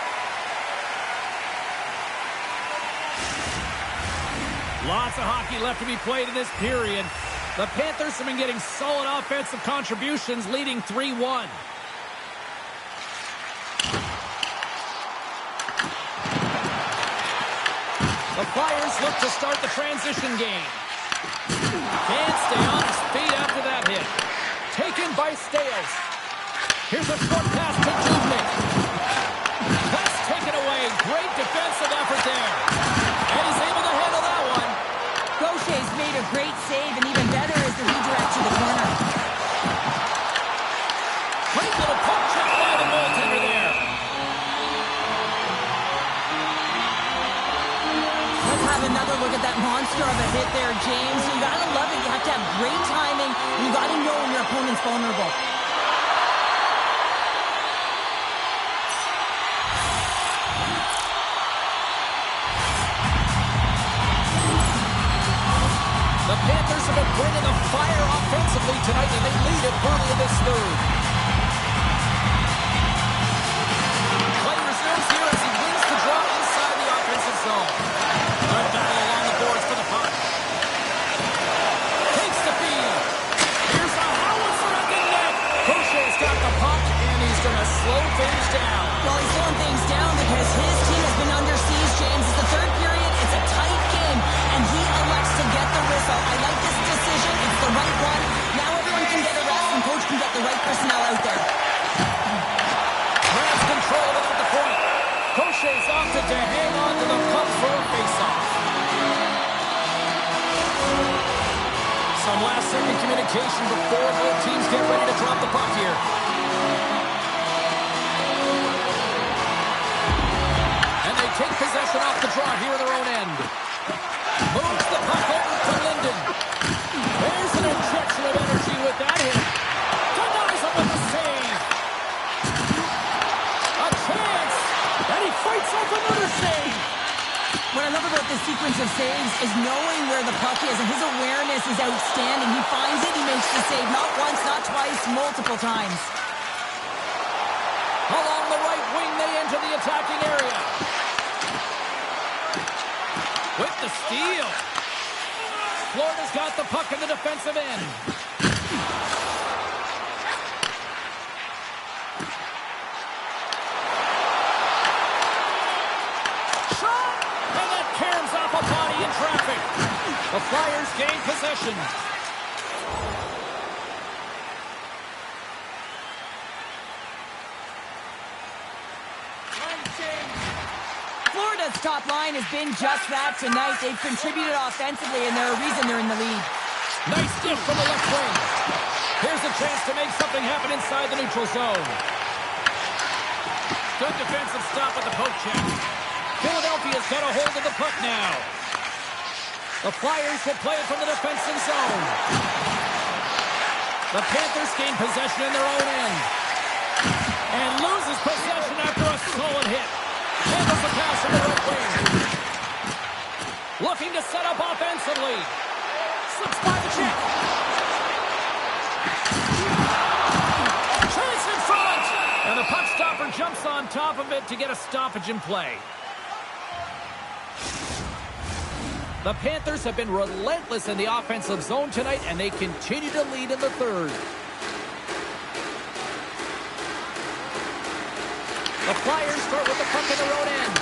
Lots of hockey left to be played in this period. The Panthers have been getting solid offensive contributions, leading 3-1. The Flyers look to start the transition game. Can't stay on his feet after that hit. Taken by Stales. Here's a short pass to Dubnyk. Pass taken away. Great defensive effort there. And he's able to handle that one. Crochet's made a great save, and even better is the redirect to the corner. Great little poke check by the goaltender there. Let's have another look at that monster of a hit there, James. You gotta love it. You have to have great timing. You gotta know when your opponent's vulnerable. The Panthers have been bringing the fire offensively tonight, and they lead it early in this 3rd. Play resumes here as he wins the draw inside the offensive zone. Good battle along the boards for the puck. Takes the feed. Here's the howitzer at the net. Crochet's got the puck, and he's going to slow things down. Well, he's slowing things down because his team has been under siege, James. It's the 3rd period. It's a tight game, and he elects to get the whistle. I like this decision. It's the right one. Now everyone can get a rest, and coach can get the right personnel out there. Grabs control of it at the point. Crochet's opted to hang on to the puck for a faceoff. Some last-second communication before both teams get ready to drop the puck here. Fights off another save. What I love about this sequence of saves is knowing where the puck is, and his awareness is outstanding. He finds it, he makes the save, not once, not twice, multiple times. Along the right wing, they enter the attacking area. With the steal. Florida's got the puck in the defensive end. Shot! And that caroms off a body in traffic. The Flyers gain possession. Florida's top line has been just that tonight. They've contributed offensively, and they're a reason they're in the lead. Nice dip from the left wing. Here's a chance to make something happen inside the neutral zone. Good defensive stop with the poke check. Philadelphia's got a hold of the puck now. The Flyers will play it from the defensive zone. The Panthers gain possession in their own end. And loses possession after a solid hit. Handles the pass from the right wing. Looking to set up offensively. Slips by the check. Chase in front. And the puck stopper jumps on top of it to get a stoppage in play. The Panthers have been relentless in the offensive zone tonight, and they continue to lead in the third. The Flyers start with the puck in their own end.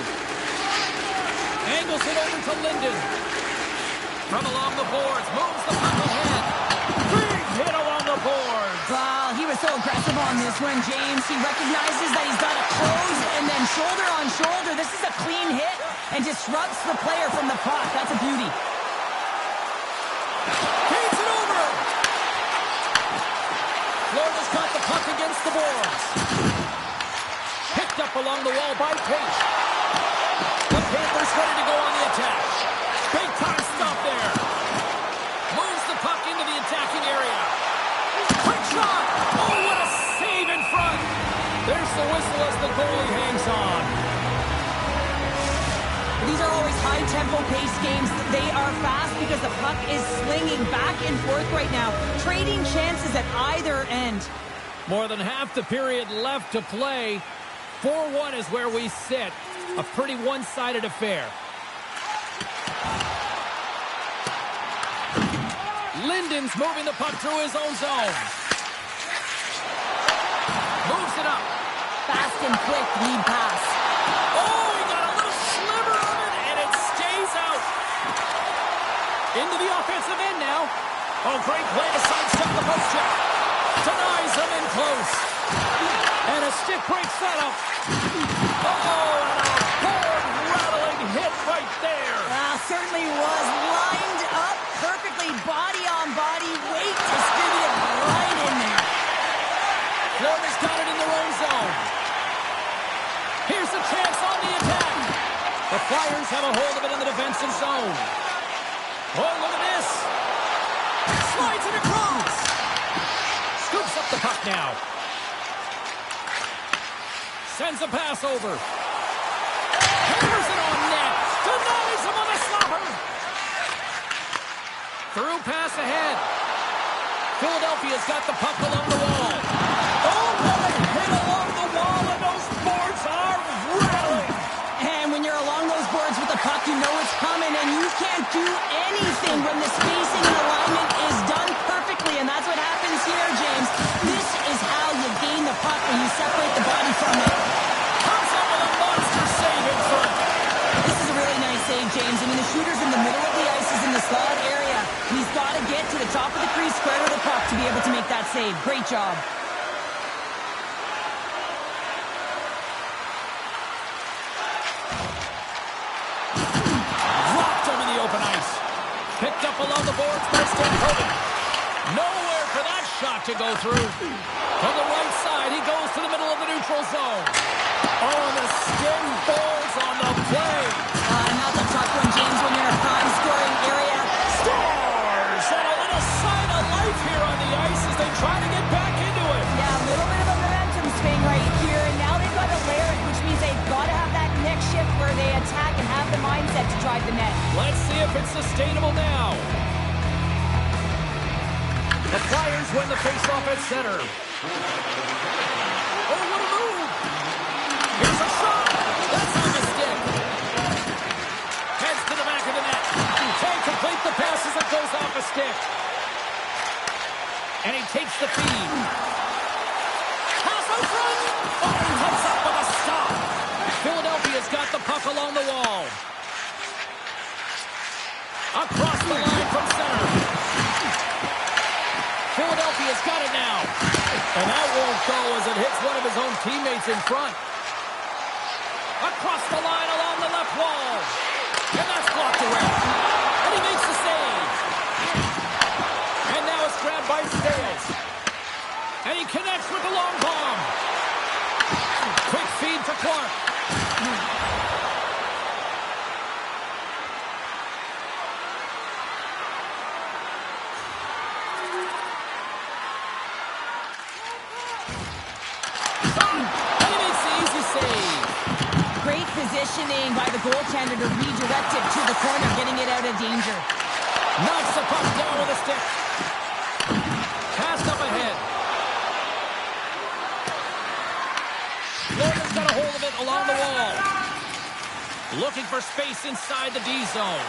Angles it over to Linden. From along the boards, moves the puck ahead. Big hit along the boards. Wow, he was so aggressive on this one, James. He recognizes that he's got to close and then shoulder on shoulder. This is a clean hit and disrupts the player from the puck. That's a beauty. Feeds it over. Florida's got the puck against the boards. Picked up along the wall by Page. The Panthers ready to go on the attack. Big time stop there. Moves the puck into the attacking area. Quick shot. Oh, what a save in front. There's the whistle as the goalie hangs on. These are always high-tempo pace games. They are fast because the puck is slinging back and forth right now, trading chances at either end. More than half the period left to play. 4-1 is where we sit. A pretty one-sided affair. Linden's moving the puck through his own zone. Moves it up. Fast and quick lead pass. Oh, he got a little sliver of it, and it stays out. Into the offensive end now. Oh, great play to sidestep the post check. Denies him in close. And a stick break setup. Oh, and a board-rattling hit right there. Certainly was lined up perfectly, body on body, weight distributed right in there. Florida's got it in their own zone. Here's a chance on the attack. The Flyers have a hold of it in the defensive zone. Oh, look at this. Slides it across. Scoops up the puck now. Sends a pass over. Hammers it on net. Denies him on the slapper. Through pass ahead. Philadelphia's got the puck along the wall. Oh, what a hit along the wall, and those boards are rattling. And when you're along those boards with the puck, you know it's coming, and you can't do anything when the spacing and alignment is done perfectly, and that's what happens here, James. This is how you gain the puck when you separate the body from it. Comes up with a monster save in front. This is a really nice save, James. I mean, the shooter's in the middle of the ice, is in the slot area. He's got to get to the top of the crease, square to the puck to be able to make that save. Great job. Dropped him in the open ice. Picked up along the boards by Stankoven. Nowhere for that shot to go through. From the right side, he goes to the middle of the neutral zone. Oh, and the skin falls on the play. And that's a tough one, James, when you're in a prime scoring area. Stars! And a little sign of life here on the ice as they try to get back into it. Yeah, a little bit of a momentum swing right here, and now they've got to layer it, which means they've got to have that next Let's see if it's sustainable now. The Flyers win the faceoff at center. Oh, what a move! Here's a shot! That's on the stick. Heads to the back of the net. Can't complete the pass as it goes off a stick. And he takes the feed. Pass out front! Oh, he comes up with a stop. Philadelphia's got the puck along the wall. Across the line from center. Philadelphia's got it now. And that won't go as it hits one of his own teammates in front. Across the line along the left wall. And that's blocked away. And he makes the save. And now it's grabbed by Stales. And he connects with the long bomb. Quick feed to Clark. Positioning by the goaltender to redirect it to the corner, getting it out of danger. Knocks the puck down with a stick. Passed up ahead. Logan's got a hold of it along the wall. Looking for space inside the D zone.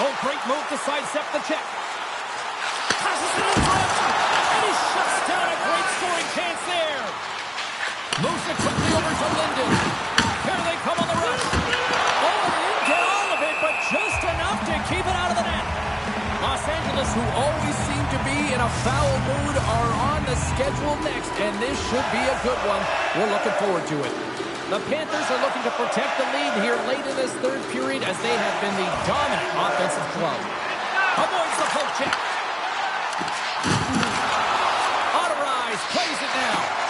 Oh, great move to sidestep the check. Passes it in front. And he shuts down a great scoring chance there. Moves it quickly over to Linden. Here they come on the rush. Oh, they didn't get all of it, but just enough to keep it out of the net. Los Angeles, who always seem to be in a foul mood, are on the schedule next, and this should be a good one. We're looking forward to it. The Panthers are looking to protect the lead here late in this third period as they have been the dominant offensive club. Avoids the poke check. Otterise plays it now.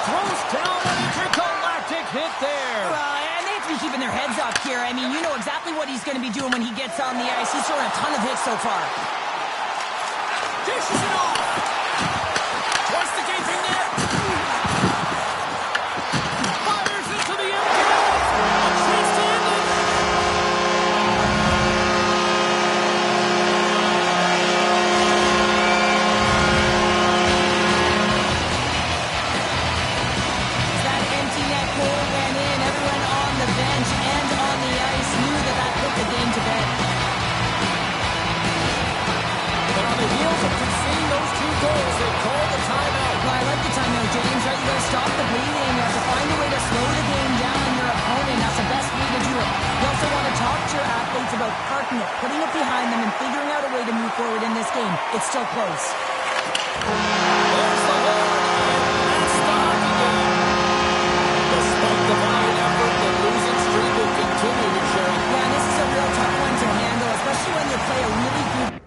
Throws down an intergalactic hit there. And they have to be keeping their heads up here. I mean, you know exactly what he's going to be doing when he gets on the ice. He's throwing a ton of hits so far. Dishes it off. Towards the gaping net. Fires into the empty net. A chance to end it. James, right? You got to stop the bleeding. You have to find a way to slow the game down on your opponent. That's the best way to do it. You also want to talk to your athletes about parking it, putting it behind them, and figuring out a way to move forward in this game. It's still close. There's the horn, and that's the hockey game. Despite the valiant effort, the losing streak will continue to Sherry. Yeah, and this is a real tough one to handle, especially when you play a really good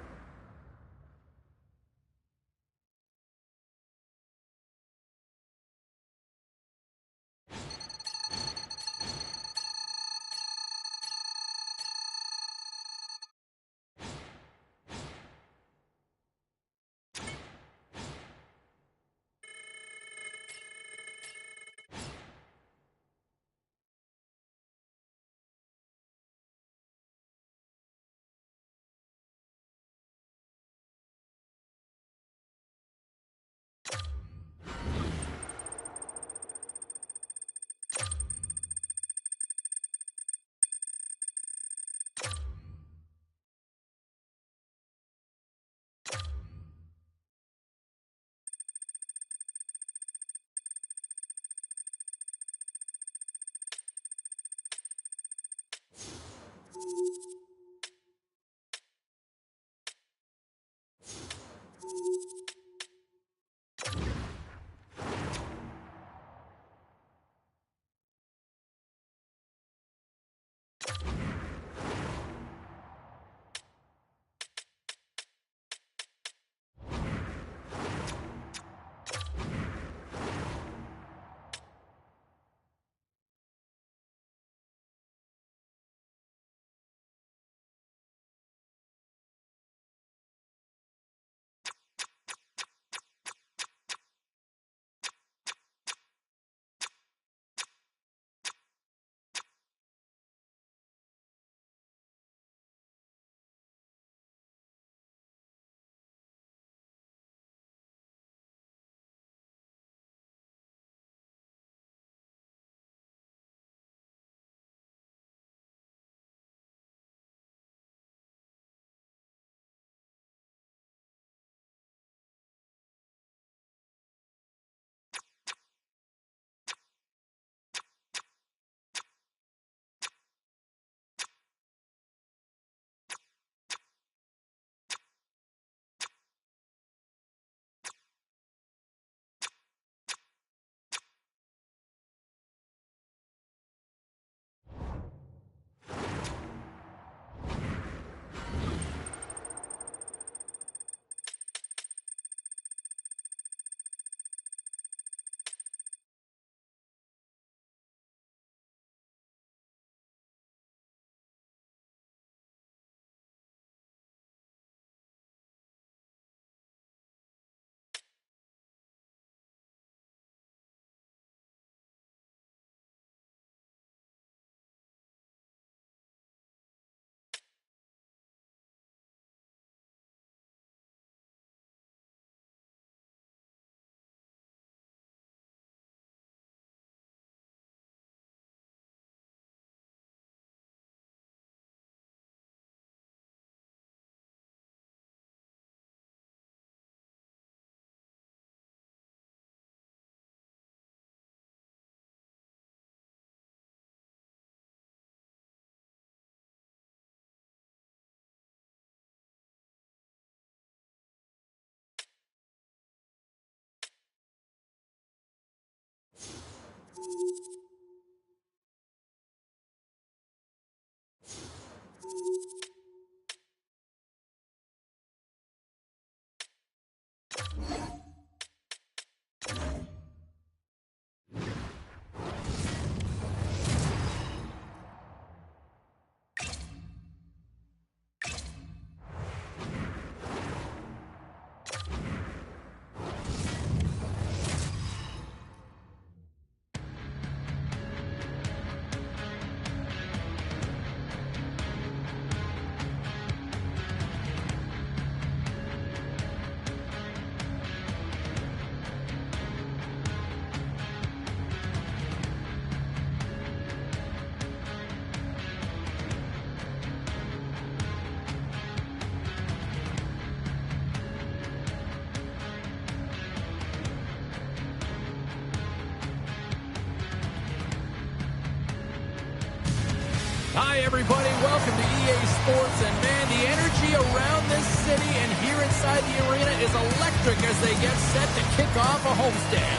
Hi, everybody. Welcome to EA Sports. And, man, the energy around this city and here inside the arena is electric as they get set to kick off a homestand.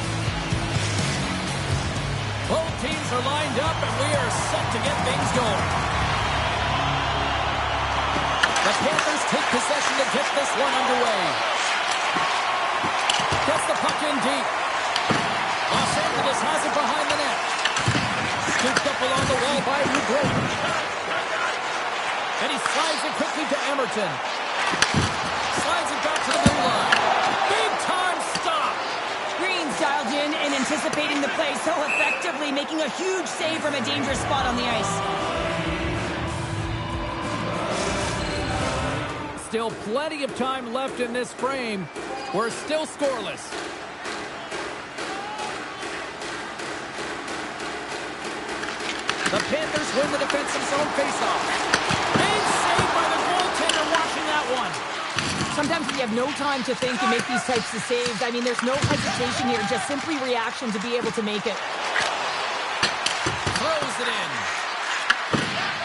Both teams are lined up, and we are set to get things going. The Panthers take possession to get this one underway. Gets the puck in deep. Los Angeles has it behind the net. Scooped up along the wall by Ruggiero. And he slides it quickly to Emerton. Slides it back to the blue line. Big time stop. Green's dialed in and anticipating the play so effectively, making a huge save from a dangerous spot on the ice. Still plenty of time left in this frame. We're still scoreless. The Panthers win the defensive zone faceoff. Big save by the goaltender watching that one. Sometimes when you have no time to think and make these types of saves, I mean, there's no hesitation here, just simply reaction to be able to make it. Throws it in.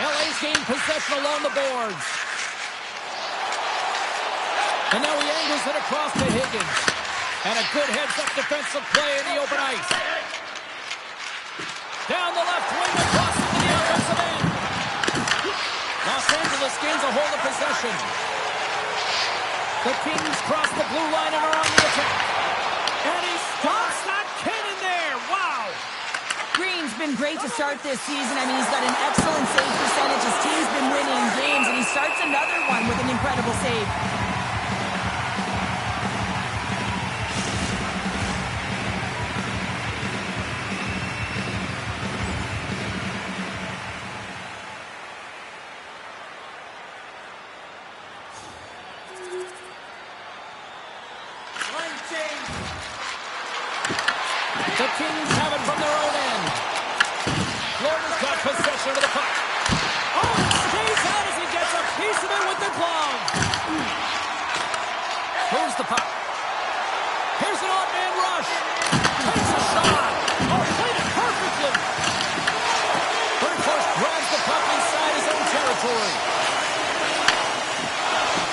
LA's gained possession along the boards. And now he angles it across to Higgins. And a good heads-up defensive play in the open ice. Down the left wing across to the offensive end. Los Angeles gains a hold of possession. The Kings cross the blue line and are on the attack. And he stops that cannon there. Wow. Green's been great to start this season. I mean, he's got an excellent save percentage. His team's been winning games, and he starts another one with an incredible save. The Kings have it from their own end. Florida's got possession of the puck. Oh, it stays out as he gets a piece of it with the glove. Moves the puck. Here's an odd-man rush. Takes a shot. Oh, played it perfectly. Bergfors grabs the puck inside his own territory.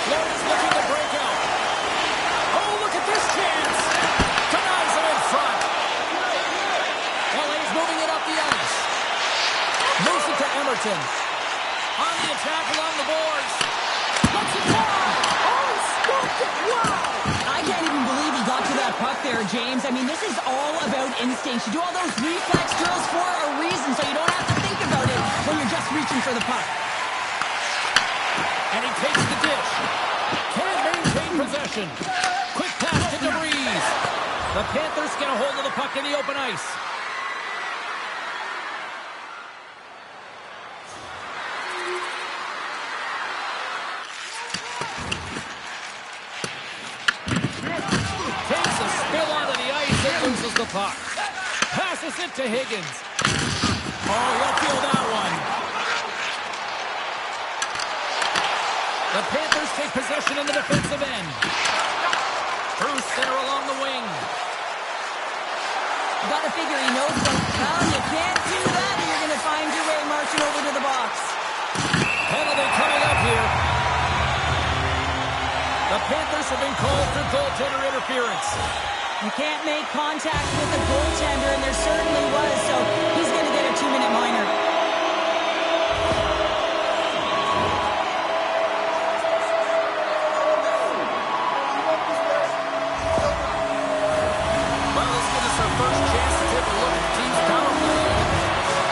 Florida's looking to break out. Oh, look at this chance. Denies him in front. LA's moving it up the ice. Moves it to Emerton. On the attack along the boards. Lets it down. Oh, he scooped it. Wow. I can't even believe he got to that puck there, James. I mean, this is all about instinct. You do all those reflex drills for a reason, so you don't have to think about it when you're just reaching for the puck. And he takes the dish. Can't maintain possession. Quick pass to DeVries. The Panthers get a hold of the puck in the open ice. Takes a spill onto the ice and loses the puck. Passes it to Higgins. Oh, he'll feel that one. The Panthers take possession in the defensive end. Through center along the wing. You got to figure he knows that. Well, you can't do that, or you're going to find your way marching over to the box. Penalty coming up here. The Panthers have been called for goaltender interference. You can't make contact with the goaltender, and there certainly was, so he's going to get a 2-minute minor. Well, let's give us our first chance to take a look at the team's power play.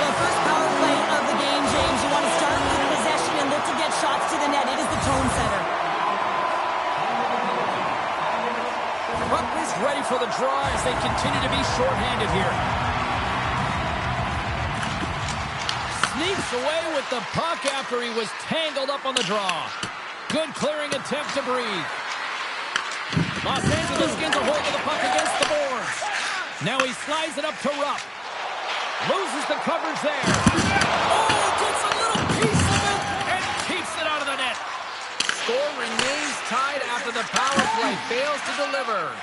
The first power play of the game, James. You want to start with possession and look to get shots to the net. It is the tone setter. Rutgers ready for the draw as they continue to be shorthanded here. Sneaks away with the puck after he was tangled up on the draw. Good clearing attempt to breathe. Los Angeles gets a hold of the puck against the boards. Now he slides it up to Rupp. Loses the coverage there. Oh, gets a little piece of it and keeps it out of the net. Score remains tied after the power play fails to deliver.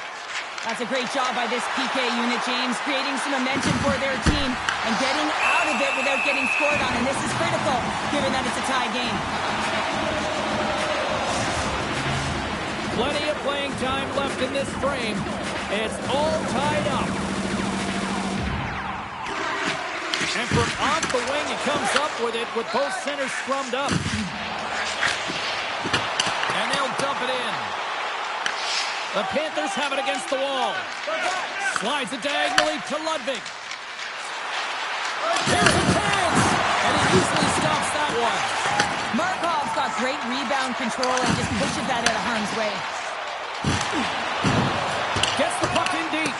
That's a great job by this PK unit, James, creating some momentum for their team and getting out of it without getting scored on. And this is critical, given that it's a tie game. Plenty of playing time left in this frame. It's all tied up. And from off the wing, he comes up with it with both centers scrummed up. And they'll dump it in. The Panthers have it against the wall. Slides it diagonally to Ludwig. Here's a chance! And he easily stops that one. Markov's got great rebound control and just pushes that out of harm's way. Gets the puck in deep.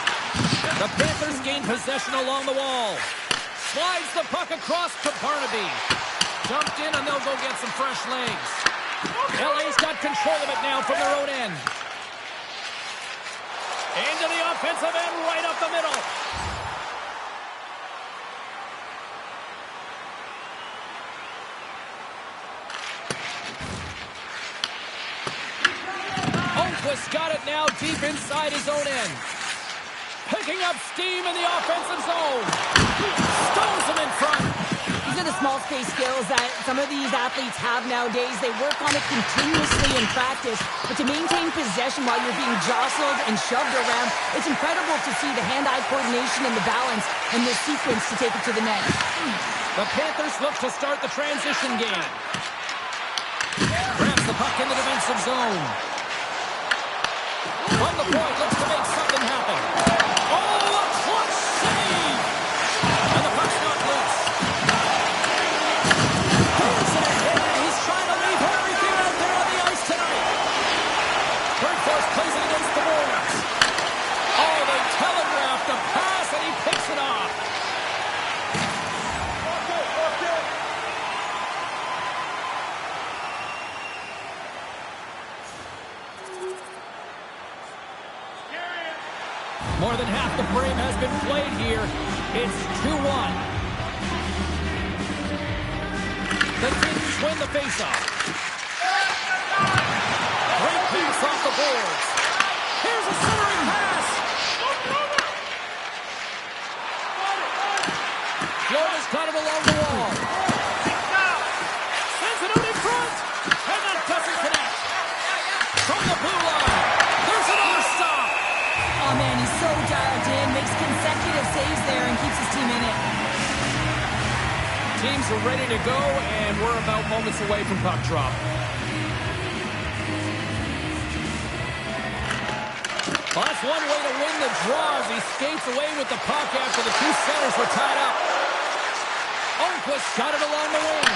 The Panthers gain possession along the wall. Slides the puck across to Barnaby. Dumped in and they'll go get some fresh legs. LA's got control of it now from their own end. Into the offensive end, right up the middle. Oakquist got it now deep inside his own end. Picking up steam in the offensive zone. Stones him in front. These are the small space skills that some of these athletes have nowadays. They work on it continuously in practice, but to maintain possession while you're being jostled and shoved around, it's incredible to see the hand-eye coordination and the balance in this sequence to take it to the net. The Panthers look to start the transition game. Grabs the puck in the defensive zone. From the point, looks to make something happen. Oh, a clutch save! And the puck's not loose. He's trying to leave everything out there on the ice tonight. Third force plays it against the boards. Oh, they telegraphed the pass, and he picks it off. More than half the frame has been played here. It's 2-1. The Kings win the faceoff. Great pass off the boards. Here's a centering pass. Florida's got it along the wall. Sends it out in front. And that doesn't connect. From the blue line, there's another stop. Oh man, he's so dialed in, makes consecutive saves there and keeps his team in it. Teams are ready to go, and we're about moments away from puck drop. Well, that's one way to win the draw as he skates away with the puck after the two centers were tied up. Oakquist got it along the wing.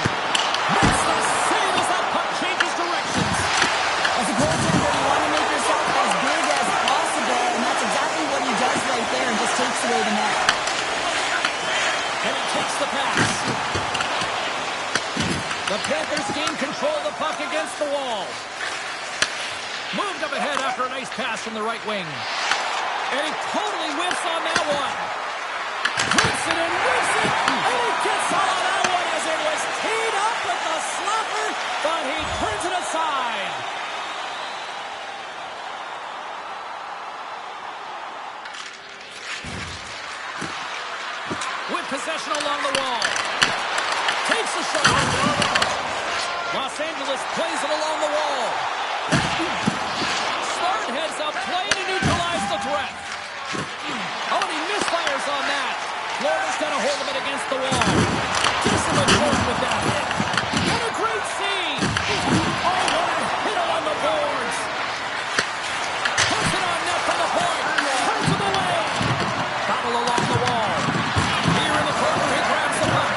Makes the save as that puck changes directions. As a goaltender, you want to make yourself as big as possible, and that's exactly what he does right there and just takes away the net. And he takes the pass. The Panthers gain control of the puck against the wall. Moved up ahead after a nice pass from the right wing. And he totally whiffs on that one. Whips it and whips it. And he gets all of that one as it was teed up with the slapper, but he turns it aside. With possession along the wall. Takes a shot. Los Angeles plays it along the wall. Smart heads up, play to neutralize the threat. Oh, and he misfires on that. Florida's got a hold of it against the wall. Decent approach with that hit. And a great save. Oh, what a hit on the boards. Puts it on net from the point. Turns it away. Battle along the wall. Here in the corner, he grabs the puck.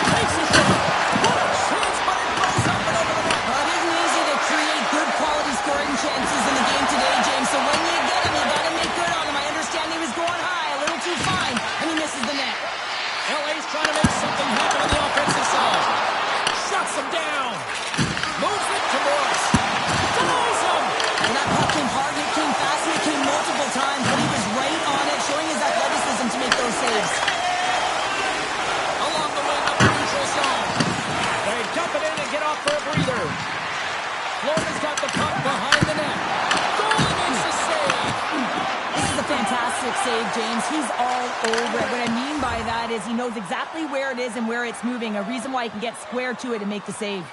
Takes a shot. What a chance, but it goes up and over the net. Well, it isn't easy to create good quality scoring chances in the game today, James, so when you get them, you got to make good on them. I understand he was going high, a little too fine, and he misses the net. LA's trying to make something happen on the offensive side. Shuts him down. Moves it to Morris. Denies him. And that puck came hard, it came fast, and it came multiple times, but he was right on it, showing his athleticism to make those saves. Along the wing up the neutral zone. They dump it in and get off for a breather. Florida's got the puck behind the net. Goalie makes the save. This is a fantastic save, James. He's all over it. What I mean by that is he knows exactly where it is and where it's moving, a reason why he can get square to it and make the save.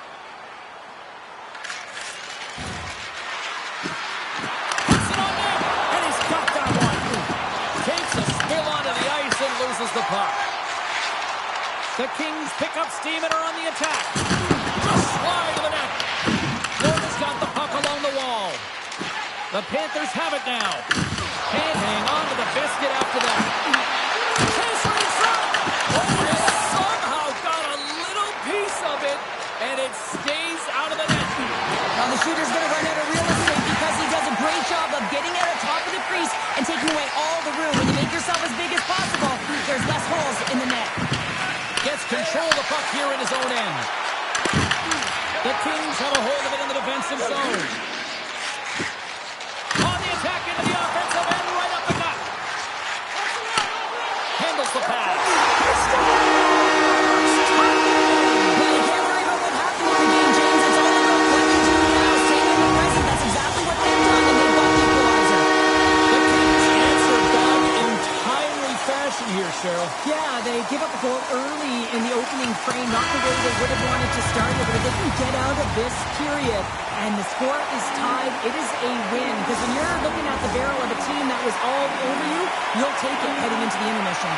Puts it on net, and he's got that one. Takes a spill onto the ice and loses the puck. The Kings pick up steam and are on the attack. Just slide to the net. Florida's got the puck along the wall. The Panthers have it now. Can't hang on to the biscuit after that. Chaser in front. Oh, he somehow got a little piece of it, and it stays out of the net. Now the shooter's going to run out of real estate because he does a great job of getting out of top of the crease and taking away all the room. When you make yourself as big as possible, there's less holes in the net. Gets control of the puck here in his own end. The Kings have a hold of it in the defensive zone. On the attack into the offensive end, right up the gut. Handles the pass. Well, you can't worry about what happened in the game, James. It's all about what you do now. Staying in the present. That's exactly what they've done, and they've got the equalizer. The Kings answer back in timely fashion here, Cheryl. Yeah, they give up a goal early in the opening frame, not the way they would have wanted to start it, but if they can get out of this period and the score is tied, it is a win. Because when you're looking at the barrel of a team that was all over you, you'll take it heading into the intermission.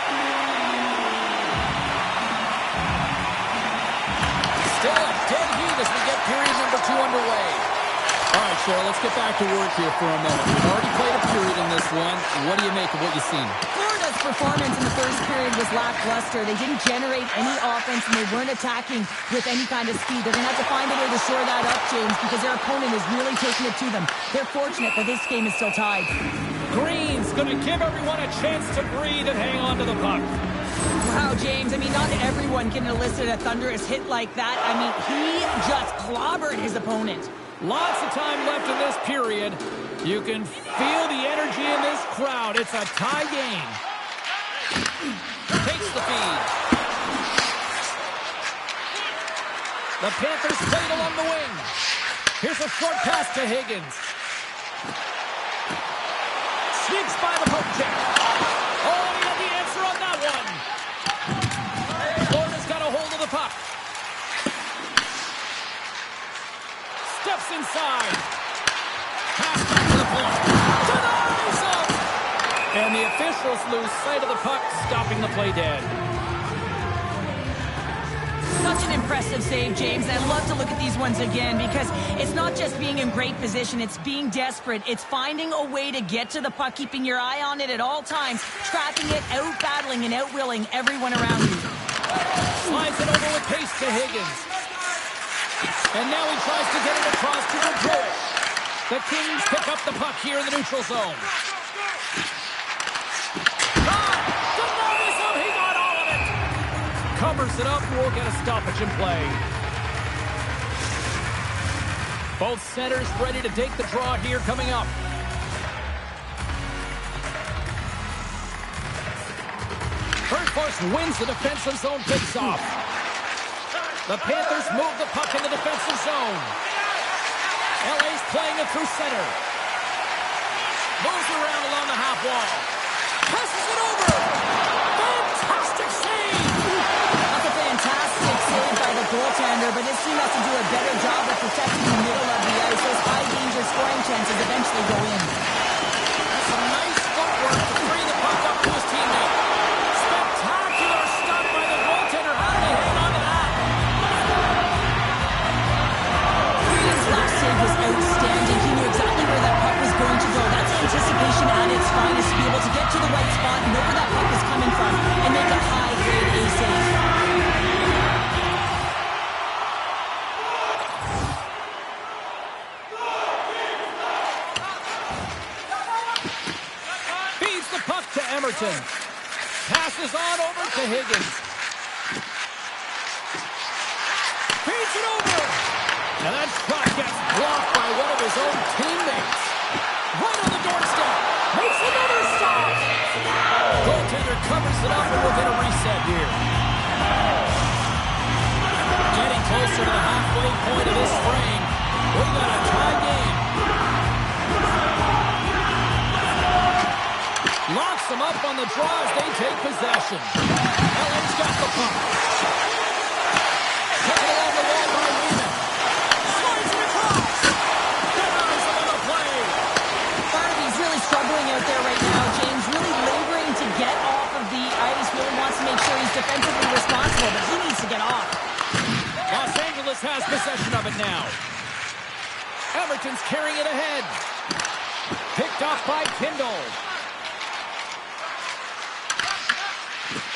Still a dead heat as we get period number 2 underway. All right, Cheryl, let's get back to work here for a minute. We've already played a period in this one. What do you make of what you've seen? Florida's performance in the first period was lackluster. They didn't generate any offense, and they weren't attacking with any kind of speed. They're going to have to find a way to shore that up, James, because their opponent is really taking it to them. They're fortunate that this game is still tied. Green's going to give everyone a chance to breathe and hang on to the puck. Wow, James, I mean, not everyone can elicit a thunderous hit like that. I mean, he just clobbered his opponent. Lots of time left in this period. You can feel the energy in this crowd. It's a tie game. Takes the feed. The Panthers played along the wing. Here's a short pass to Higgins. Sneaks by the poke check. Oh, he had the answer on that one. Florida's got a hold of the puck. Steps inside. Pass back to the point. Denies him! And the officials lose sight of the puck, stopping the play dead. Such an impressive save, James. I love to look at these ones again because it's not just being in great position, it's being desperate. It's finding a way to get to the puck, keeping your eye on it at all times, tracking it, out-battling and out-willing everyone around you. Slides it over with pace to Higgins. And now he tries to get it across to Madrid. The Kings pick up the puck here in the neutral zone. Denies him! He got all of it! Covers it up, and we'll get a stoppage in play. Both centers ready to take the draw here coming up. Hurtforce wins the defensive zone faceoff. The Panthers move the puck in the defensive zone. LA's playing it through center. Moves around along the half wall. Passes it over. Fantastic save. That's a fantastic save by the goaltender, but this team has to do a better job of protecting the middle of the ice. Those high-danger scoring chances eventually go in. That's some nice footwork to free the puck up to his teammate. Spectacular stop by the goaltender. How did he hang on to that? His last save was outstanding. He knew exactly where that puck was going to go. That's anticipation at its finest, to be able to get to the right spot, know where that puck is coming from, and make a high-grade A save. Feeds the puck to Emerton. Passes on over to Higgins. Feeds it over. And that shot gets blocked by one of his own teammates. Right on the doorstep. Makes another stop. Goaltender covers it up, and we'll get a reset here. Getting closer to the halfway point of this frame. We got a tie game. Locks them up on the draw as they take possession. LA's got the puck. Taken along the wall by Wheeman. Slides it across. Denies him on the play. Barnaby's really struggling out there right now, James. Really laboring to get off of the ice. Really wants to make sure he's defensively responsible, but he needs to get off. Los Angeles has possession of it now. Everton's carrying it ahead. Picked off by Kindle.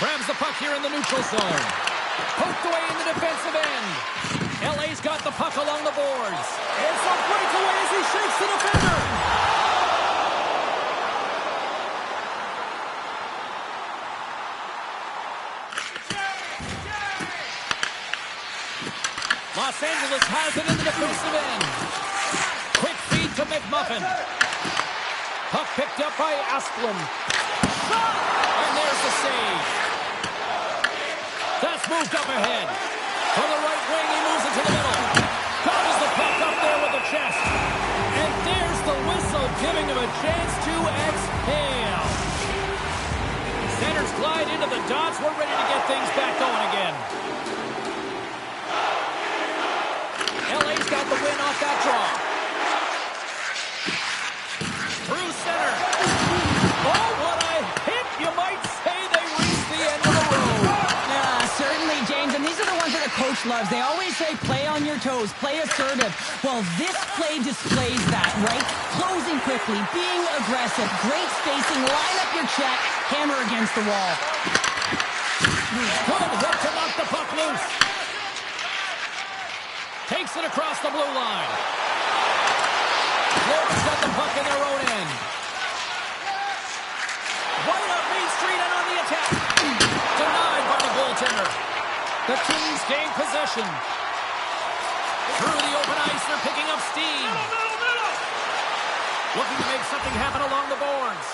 Grabs the puck here in the neutral zone. Poked away in the defensive end. LA's got the puck along the boards. It's a breakaway as he shakes the defender. Los Angeles has it in the defensive end. Quick feed to McMuffin. Puck picked up by Asplund. And there's the save. That's moved up ahead. From the right wing, he moves it to the middle. Covers the puck up there with the chest. And there's the whistle, giving him a chance to exhale. Centers glide into the dots. We're ready to get things back going again. LA's got the win off that draw. Through center. Oh, what a hit! You might say they reached the end of the road. Certainly, James, and these are the ones that the coach loves. They always say, play on your toes, play assertive. Well, this play displays that, right? Closing quickly, being aggressive, great spacing, line up your check, hammer against the wall. Good hook to knock the puck loose. Takes it across the blue line. Florida's got the puck in their own end. Right up Main Street and on the attack. Denied by the goaltender. The Kings gain possession. Through the open ice, they're picking up steam. Looking to make something happen along the boards.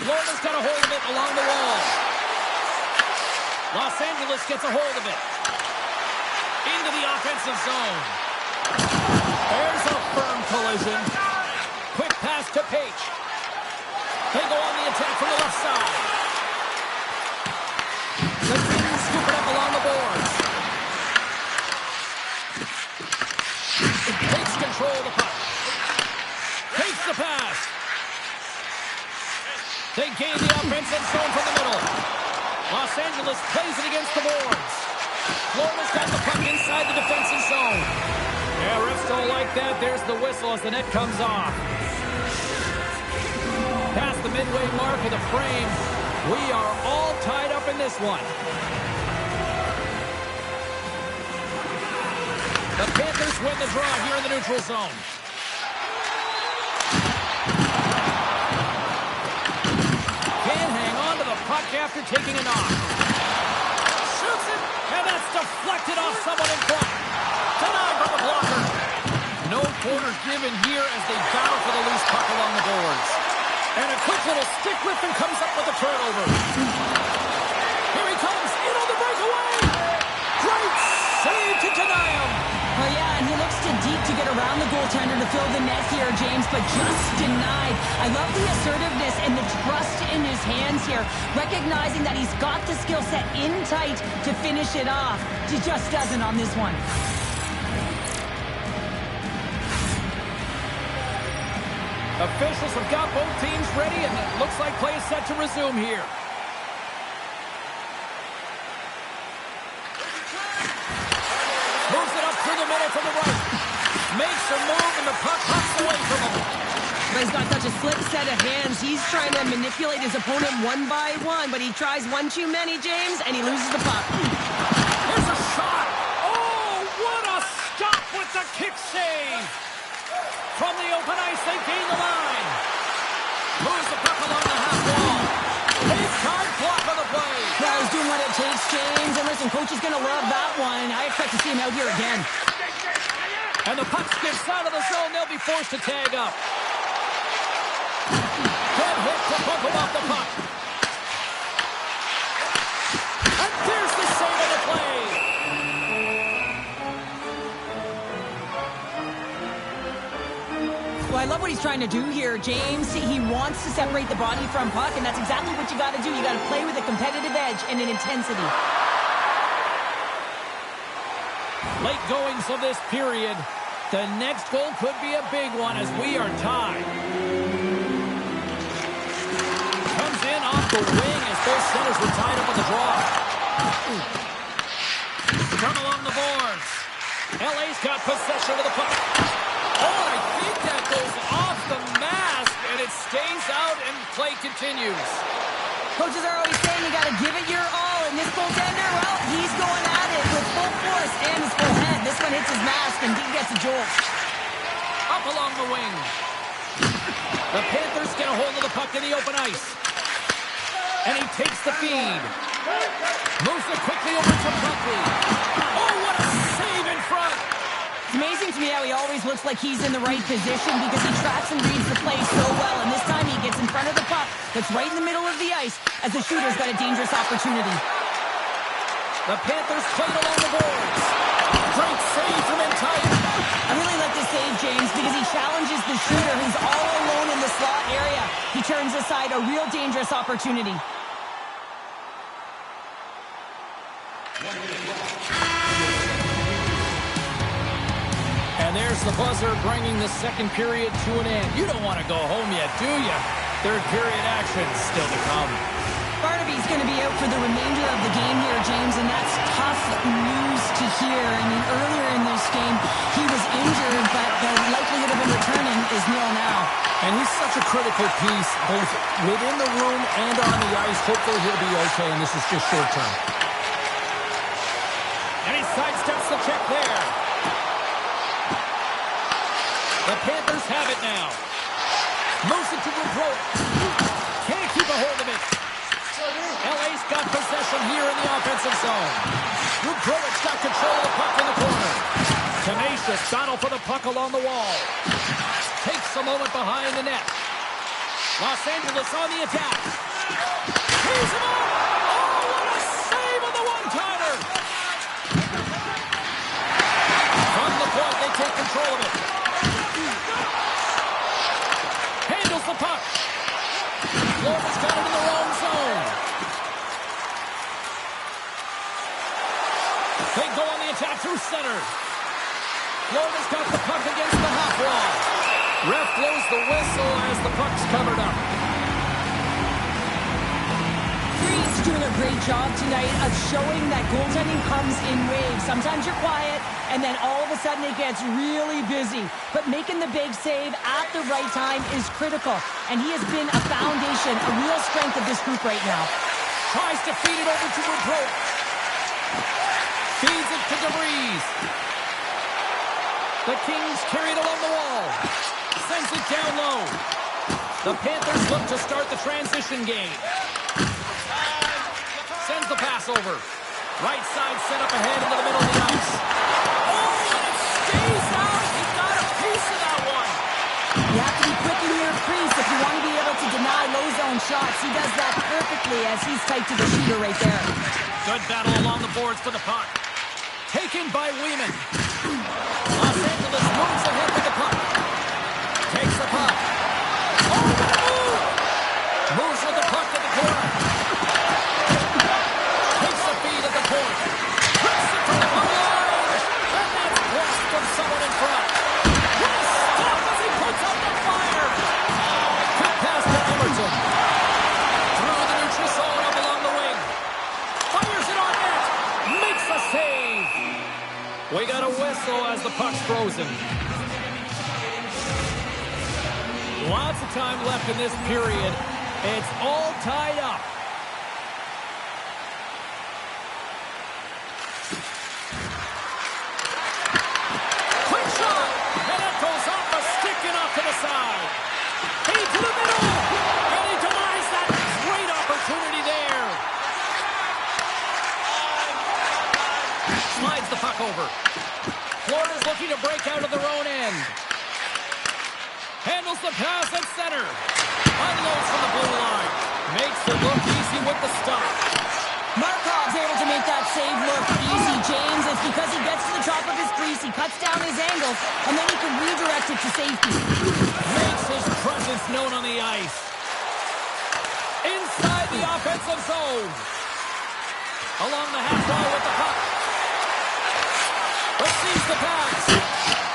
Florida's got a hold of it along the wall. Los Angeles gets a hold of it. Into the offensive zone. There's a firm collision. Quick pass to Page. They go on the attack from the left side. The Kings scoop it up along the boards. Takes control of the puck. Takes the pass. They gain the offensive zone from the middle. Los Angeles plays it against the boards. Florida's got the puck inside the defensive zone. Yeah, refs don't like that. There's the whistle as the net comes off. Past the midway mark of the frame. We are all tied up in this one. The Panthers win the draw here in the neutral zone. Can't hang on to the puck after taking a knock. Shoots it, and that's deflected off someone in front. Denied by the blocker. No quarter given here as they battle for the loose puck along the boards. And a quick little stick lifting comes up with a turnover. Here he comes, in on the breakaway. Great save to deny him. Oh, yeah, and he looks too deep to get around the goaltender to fill the net here, James, but just denied. I love the assertiveness and the trust in his hands here, recognizing that he's got the skill set in tight to finish it off. He just doesn't on this one. Officials have got both teams ready, and it looks like play is set to resume here. Moves it up through the middle from the right. Makes a move, and the puck hops away from him. But he's got such a slick set of hands. He's trying to manipulate his opponent one by one, but he tries one too many, James, and he loses the puck. There's a shot. Oh, what a stop with the kick save. From the open ice, they gain the line. Moves the puck along the half wall. Big time block on the play. Well, he's doing what it takes, James. And listen, coach is going to love that one. I expect to see him out here again. And the puck skips out of the zone. They'll be forced to tag up. Good hit to poke him off the puck. love what he's trying to do here, James. He wants to separate the body from puck, and that's exactly what you got to do. You got to play with a competitive edge and an intensity. Late goings of this period. The next goal could be a big one as we are tied. Comes in off the wing as both centers were tied up on the draw. From along the boards. LA's got possession of the puck. Oh, I think that goes off the mask, and it stays out, and play continues. Coaches are always saying you got to give it your all, and this goaltender, well, he's going at it with full force and his full head. This one hits his mask, and he gets a jolt. Up along the wing. The Panthers get a hold of the puck in the open ice. And he takes the feed. Moves it quickly over to Buckley. Oh, what a save in front! It's amazing to me how he always looks like he's in the right position because he tracks and reads the play so well. And this time he gets in front of the puck that's right in the middle of the ice as the shooter's got a dangerous opportunity. The Panthers played along the boards. Great save from in tight. I really like this save, James, because he challenges the shooter who's all alone in the slot area. He turns aside a real dangerous opportunity. And there's the buzzer bringing the second period to an end. You don't want to go home yet, do you? Third period action still to come. Barnaby's going to be out for the remainder of the game here, James, and that's tough news to hear. I mean, earlier in this game, he was injured, but the likelihood of him returning is nil now. And he's such a critical piece, both within the room and on the ice. Hopefully he'll be okay, and this is just short term. And he sidesteps the check there. The Panthers have it now. Moves it to Woodrow. Can't keep a hold of it. LA's got possession here in the offensive zone. Woodrow's got control of the puck in the corner. Tenacious battle for the puck along the wall. Takes a moment behind the net. Los Angeles on the attack. He's him up. Oh, what a save on the one-timer. From the point, they take control of it. Handles the puck. Florida's got it in the wrong zone. They go on the attack through center. Florida's got the puck against the half wall. Ref blows the whistle as the puck's covered up. Freed's doing a great job tonight of showing that goaltending comes in waves. Sometimes you're quiet, and then all of a sudden it gets really busy. But making the big save at the right time is critical. And he has been a foundation, a real strength of this group right now. Tries to feed it over to Woodrow. Feeds it to DeVries. The Kings carry it along the wall. Sends it down low. The Panthers look to start the transition game. Sends the pass over. Right side set up ahead into the middle of the ice. Oh, and it stays out. He got a piece of that one. You have to be quick in your crease if you want to be able to deny low zone shots. He does that perfectly as he's tight to the shooter right there. Good battle along the boards for the puck. Taken by Weeman. Los Angeles moves ahead with the puck. Takes the puck. Oh, move! Moves with the puck to the corner. Takes the feed at the point. Puts it from the blue line. And that's blocked from someone in front. What a stop as he puts up the fire. Cut pass to Emerson. Through the neutral zone up along the wing. Fires it on net. Makes a save. We got a whistle as the puck's frozen. Lots of time left in this period. It's all tied up. Quick shot! And it goes off a stick and off to the side. Feed to the middle! And he denies that great opportunity there. Slides the puck over. Florida's looking to break out of their own end. Handles the pass at center. Unloads from the blue line. Makes it look easy with the stop. Markov's able to make that save look easy, James. It's because he gets to the top of his crease, he cuts down his angles, and then he can redirect it to safety. Makes his presence known on the ice. Inside the offensive zone. Along the half wall with the puck. Receives the pass.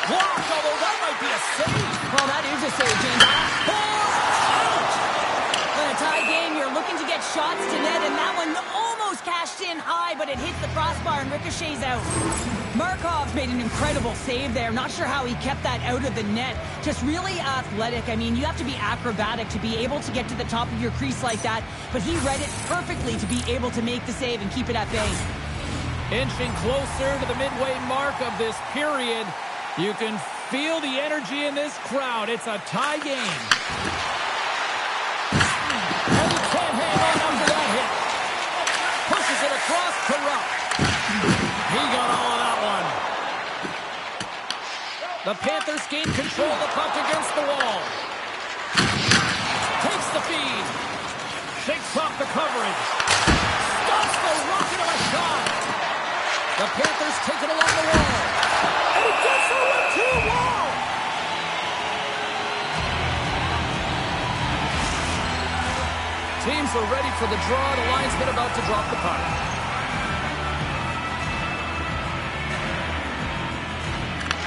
Blocked, although that might be a save. Well, that is a save, James. Out! In a tie game, you're looking to get shots to net, and that one almost cashed in high, but it hits the crossbar and ricochets out. Markov's made an incredible save there. Not sure how he kept that out of the net. Just really athletic. I mean, you have to be acrobatic to be able to get to the top of your crease like that, but he read it perfectly to be able to make the save and keep it at bay. Inching closer to the midway mark of this period. You can feel the energy in this crowd. It's a tie game. And he can't hang on after that hit. Pushes it across to Rupp. He got all of that one. The Panthers gain control of the puck against the wall. Takes the feed. Shakes off the coverage. Stops the rocket of a shot. The Panthers take it along the wall. And he gets the one too. Wow! Teams are ready for the draw. The linesman about to drop the puck.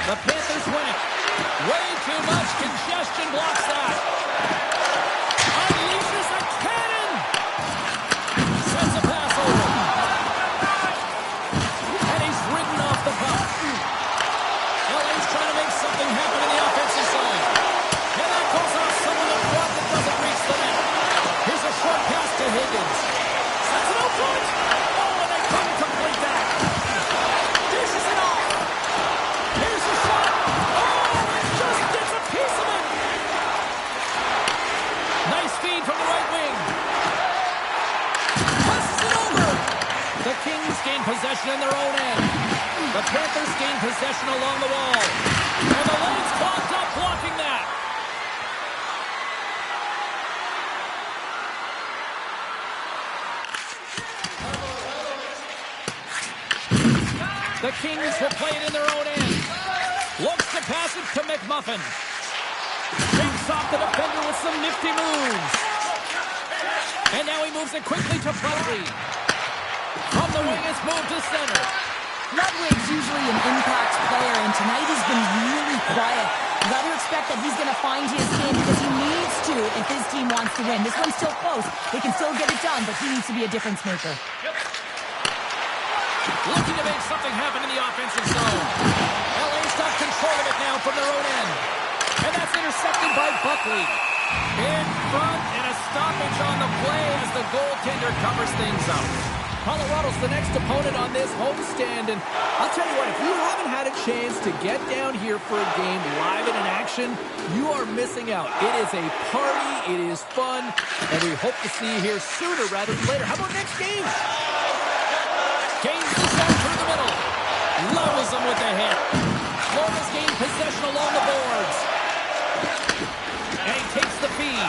The Panthers win it. Way too much congestion blocks that. Unleashes a cannon. Sends a pass over. And he's ridden off the puck. LA's trying to make something happen in the offensive zone. And that goes off someone up front that doesn't reach the net. Here's a short pass to Higgins. Sends it out front. Oh, and they couldn't complete that. Dishes it off. Here's the shot. Oh, it just gets a piece of it. Nice feed from the right wing. Passes it over. The Kings gain possession in their own end. The Panthers gain possession along the wall. And the lane's clogged up, blocking that. The Kings will play it in their own end. Looks to pass it to McMuffin. Shakes off the defender with some nifty moves. And now he moves it quickly to Buckley. From the wing, it's moved to center. Ludwig's usually an impact player, and tonight he's been really quiet. You got to expect that he's going to find his game because he needs to if his team wants to win. This one's still close. They can still get it done, but he needs to be a difference maker. Looking to make something happen in the offensive zone. LA's got control of it now from their own end. And that's intercepted by Buckley. In front, and a stoppage on the play as the goaltender covers things up. Colorado's the next opponent on this homestand, and I'll tell you what, if you haven't had a chance to get down here for a game live and in action, you are missing out. It is a party, it is fun, and we hope to see you here sooner rather than later. How about next game? Gains the zone through the middle. Levels him with a hit. Florida's gained possession along the boards. And he takes the feed.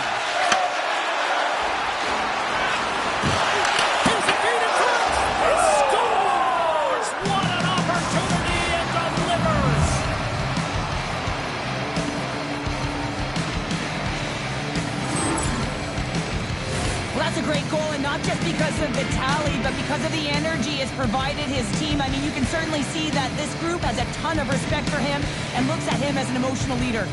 Here's a feed in front. He scores! What an opportunity and delivers! Well, that's a great goal, and not just because of the tally, but because of the energy it's provided his team. I mean, you can certainly see that this group has a ton of respect for him and looks at him as an emotional leader.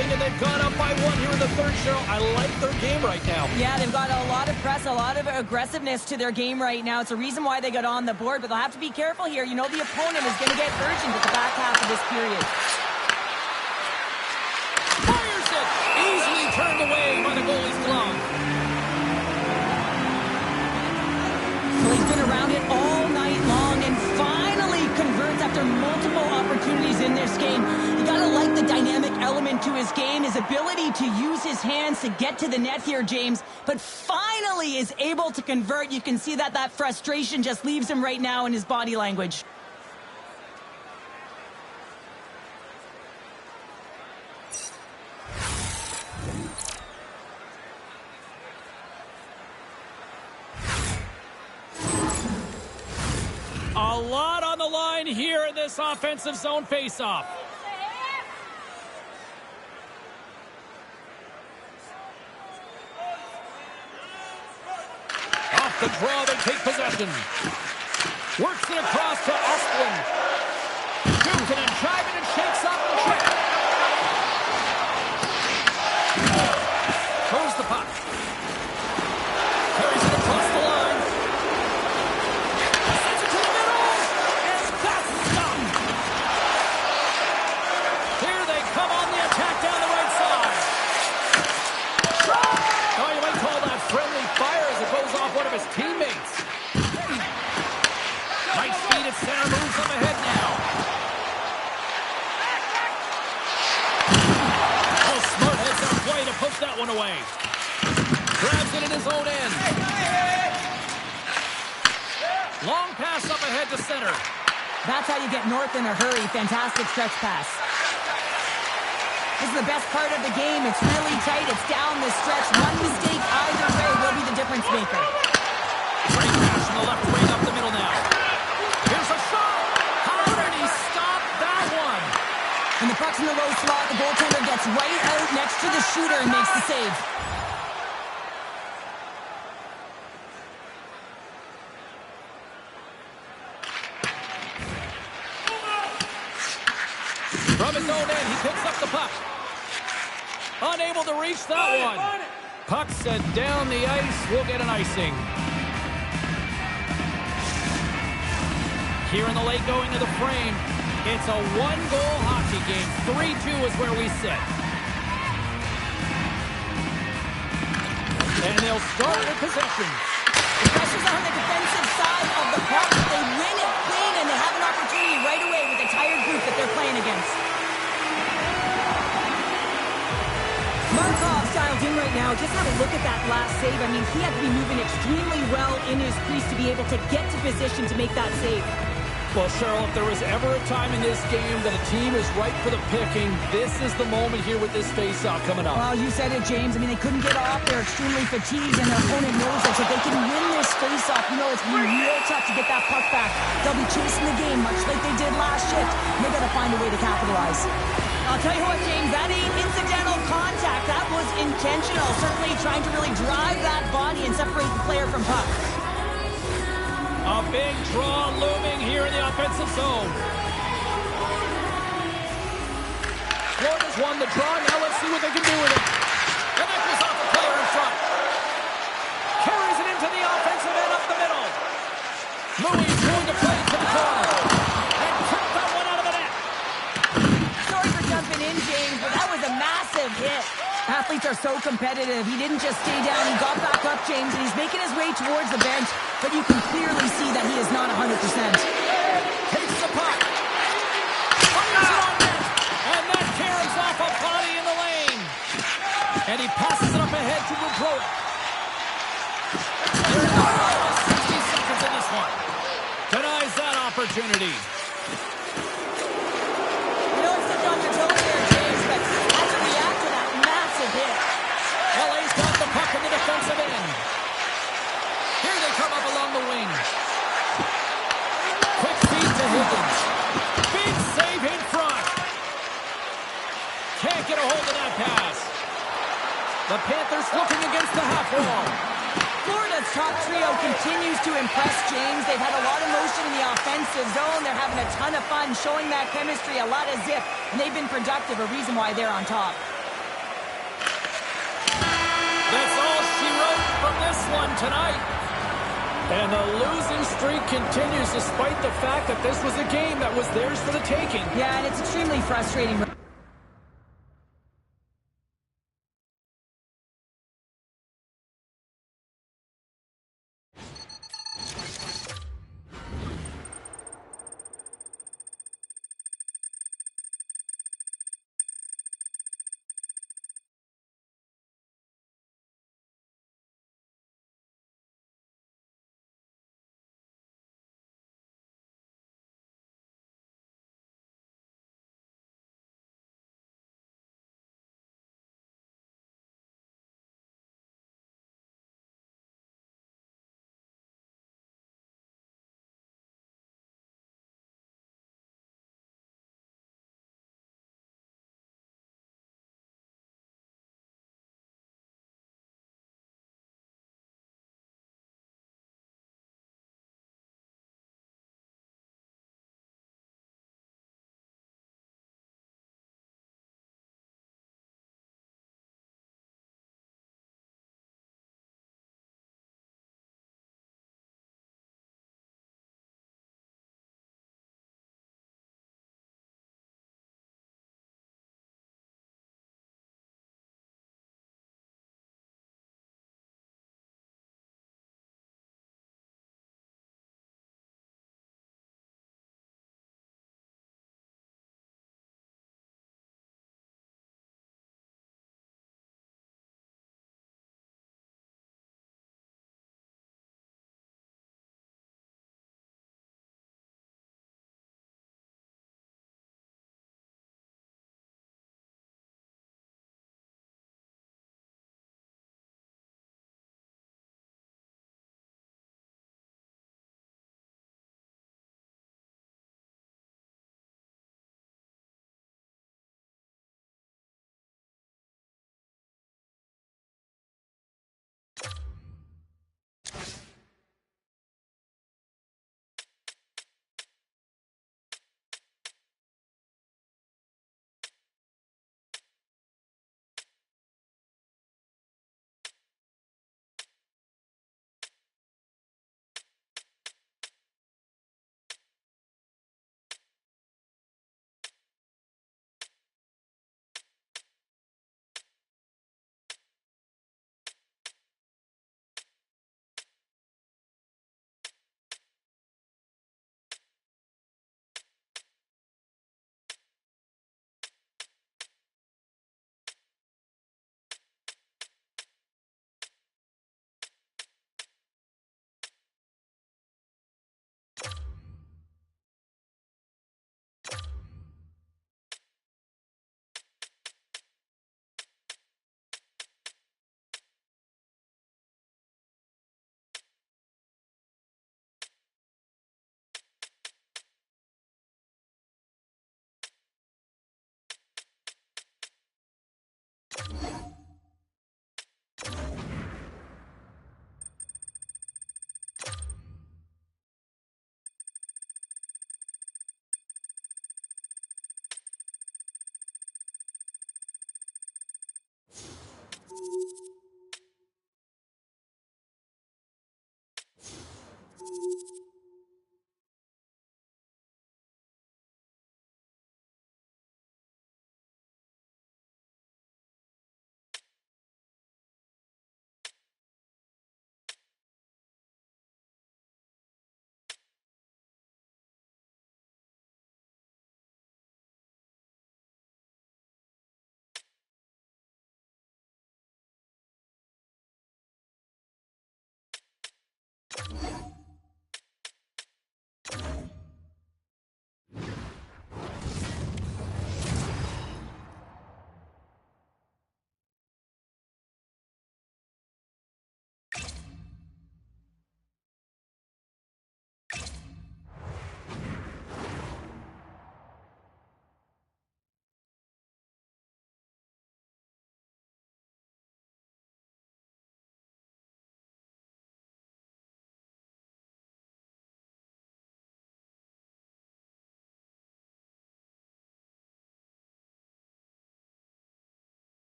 And they've gone up by one here in the third, Cheryl. I like their game right now. Yeah, they've got a lot of press, a lot of aggressiveness to their game right now. It's a reason why they got on the board, but they'll have to be careful here. You know the opponent is going to get urgent at the back half of this period. Fires it! Easily turned away by the goalie's glove. Well, he's been around it all night long and finally converts after multiple opportunities in this game. You got to like the dynamic element to his game, his ability to use his hands to get to the net here, James, but finally is able to convert. You can see that frustration just leaves him right now in his body language. A lot on the line here in this offensive zone faceoff. Off the draw, they take possession. Works it across to Osplin. Shoots it and driving and shakes off the check. Throws the puck. Carries it across the line. Sends it to the middle. And that's stopped. Here they come on the attack down the right side. Oh, you might call that friendly fire as it goes off one of his teammates. Nice feed at center, moves up ahead now. Oh, Smart heads up play to push that one away. Grabs it in his own end. Long pass up ahead to center. That's how you get north in a hurry. Fantastic stretch pass. This is the best part of the game. It's really tight. It's down the stretch. One mistake either way will be the difference maker. Great pass from the left wing up the middle now. Here's a shot. How did he stop that one? When the puck's in the low slot, the goaltender gets right out next to the shooter and makes the save. From his own end, he picks up the puck. Unable to reach that one. Puck sent down the ice. We'll get an icing. Here in the late going of the frame, it's a one-goal hockey game. 3-2 is where we sit. And they'll start with possession. The pressure's on the defensive side of the puck. They win it clean, and they have an opportunity right away with a tired group that they're playing against. Markov dialed in right now. Just have a look at that last save. I mean, he had to be moving extremely well in his crease to be able to get to position to make that save. Well, Cheryl, if there was ever a time in this game that a team is ripe for the picking, this is the moment here with this face-off coming up. Well, you said it, James. I mean, they couldn't get off. They're extremely fatigued, and their opponent knows it. So if they can win this face-off, you know it's going to be real tough to get that puck back. They'll be chasing the game, much like they did last shift. And they got to find a way to capitalize. I'll tell you what, James, that ain't incidental contact. That was intentional. Certainly trying to really drive that body and separate the player from puck. A big draw looming here in the offensive zone. Florida's won the draw. Now let's see what they can do with it. And that goes off the player in front. Carries it into the offensive end up the middle. Louis going to play to the corner. And tipped that one out of the net. Sorry for jumping in, James, but that was a massive hit. Athletes are so competitive. He didn't just stay down. He got back up, James, and he's making his way towards the bench. But you can clearly see that he is not 100%. Takes the puck. Fires it on net. And that caroms off a body in the lane. And he passes it up ahead to Rubrowick. There's no 60 seconds in this one. Denies that opportunity. You know, it's the on your toes there, James, but how to react to that massive hit. LA's got the puck in the defensive end. Here they come up along the wing. Quick feed to Higgins. Big save in front. Can't get a hold of that pass. The Panthers looking against the half wall. Florida's top trio continues to impress, James. They've had a lot of motion in the offensive zone. They're having a ton of fun, showing that chemistry, a lot of zip, and they've been productive, a reason why they're on top. That's all she wrote from this one tonight. And the losing streak continues despite the fact that this was a game that was theirs for the taking. Yeah, and it's extremely frustrating.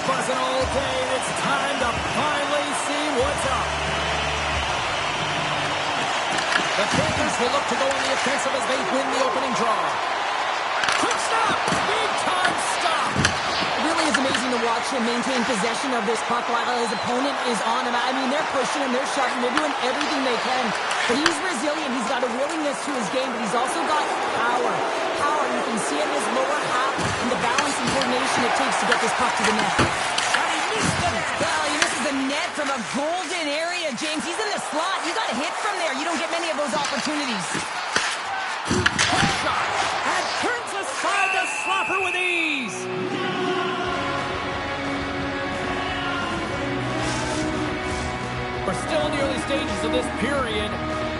buzzing all day, and it's time to finally see what's up. The Panthers will look to go on the offensive as they win the opening draw. Quick stop! Big time stop! It really is amazing to watch him maintain possession of this puck while his opponent is on him. I mean, they're pushing him, they're shoving, they're doing everything they can. But he's resilient. He's got a willingness to his game, but he's also got power. Power, you can see in his lower half and the balance and coordination it takes to get this puck to the net. And he missed the net! Well, he misses the net from a golden area, James. He's in the slot. You got to hit from there. You don't get many of those opportunities. Quick shot! And turns aside the slapper with ease! We're still in the early stages of this period.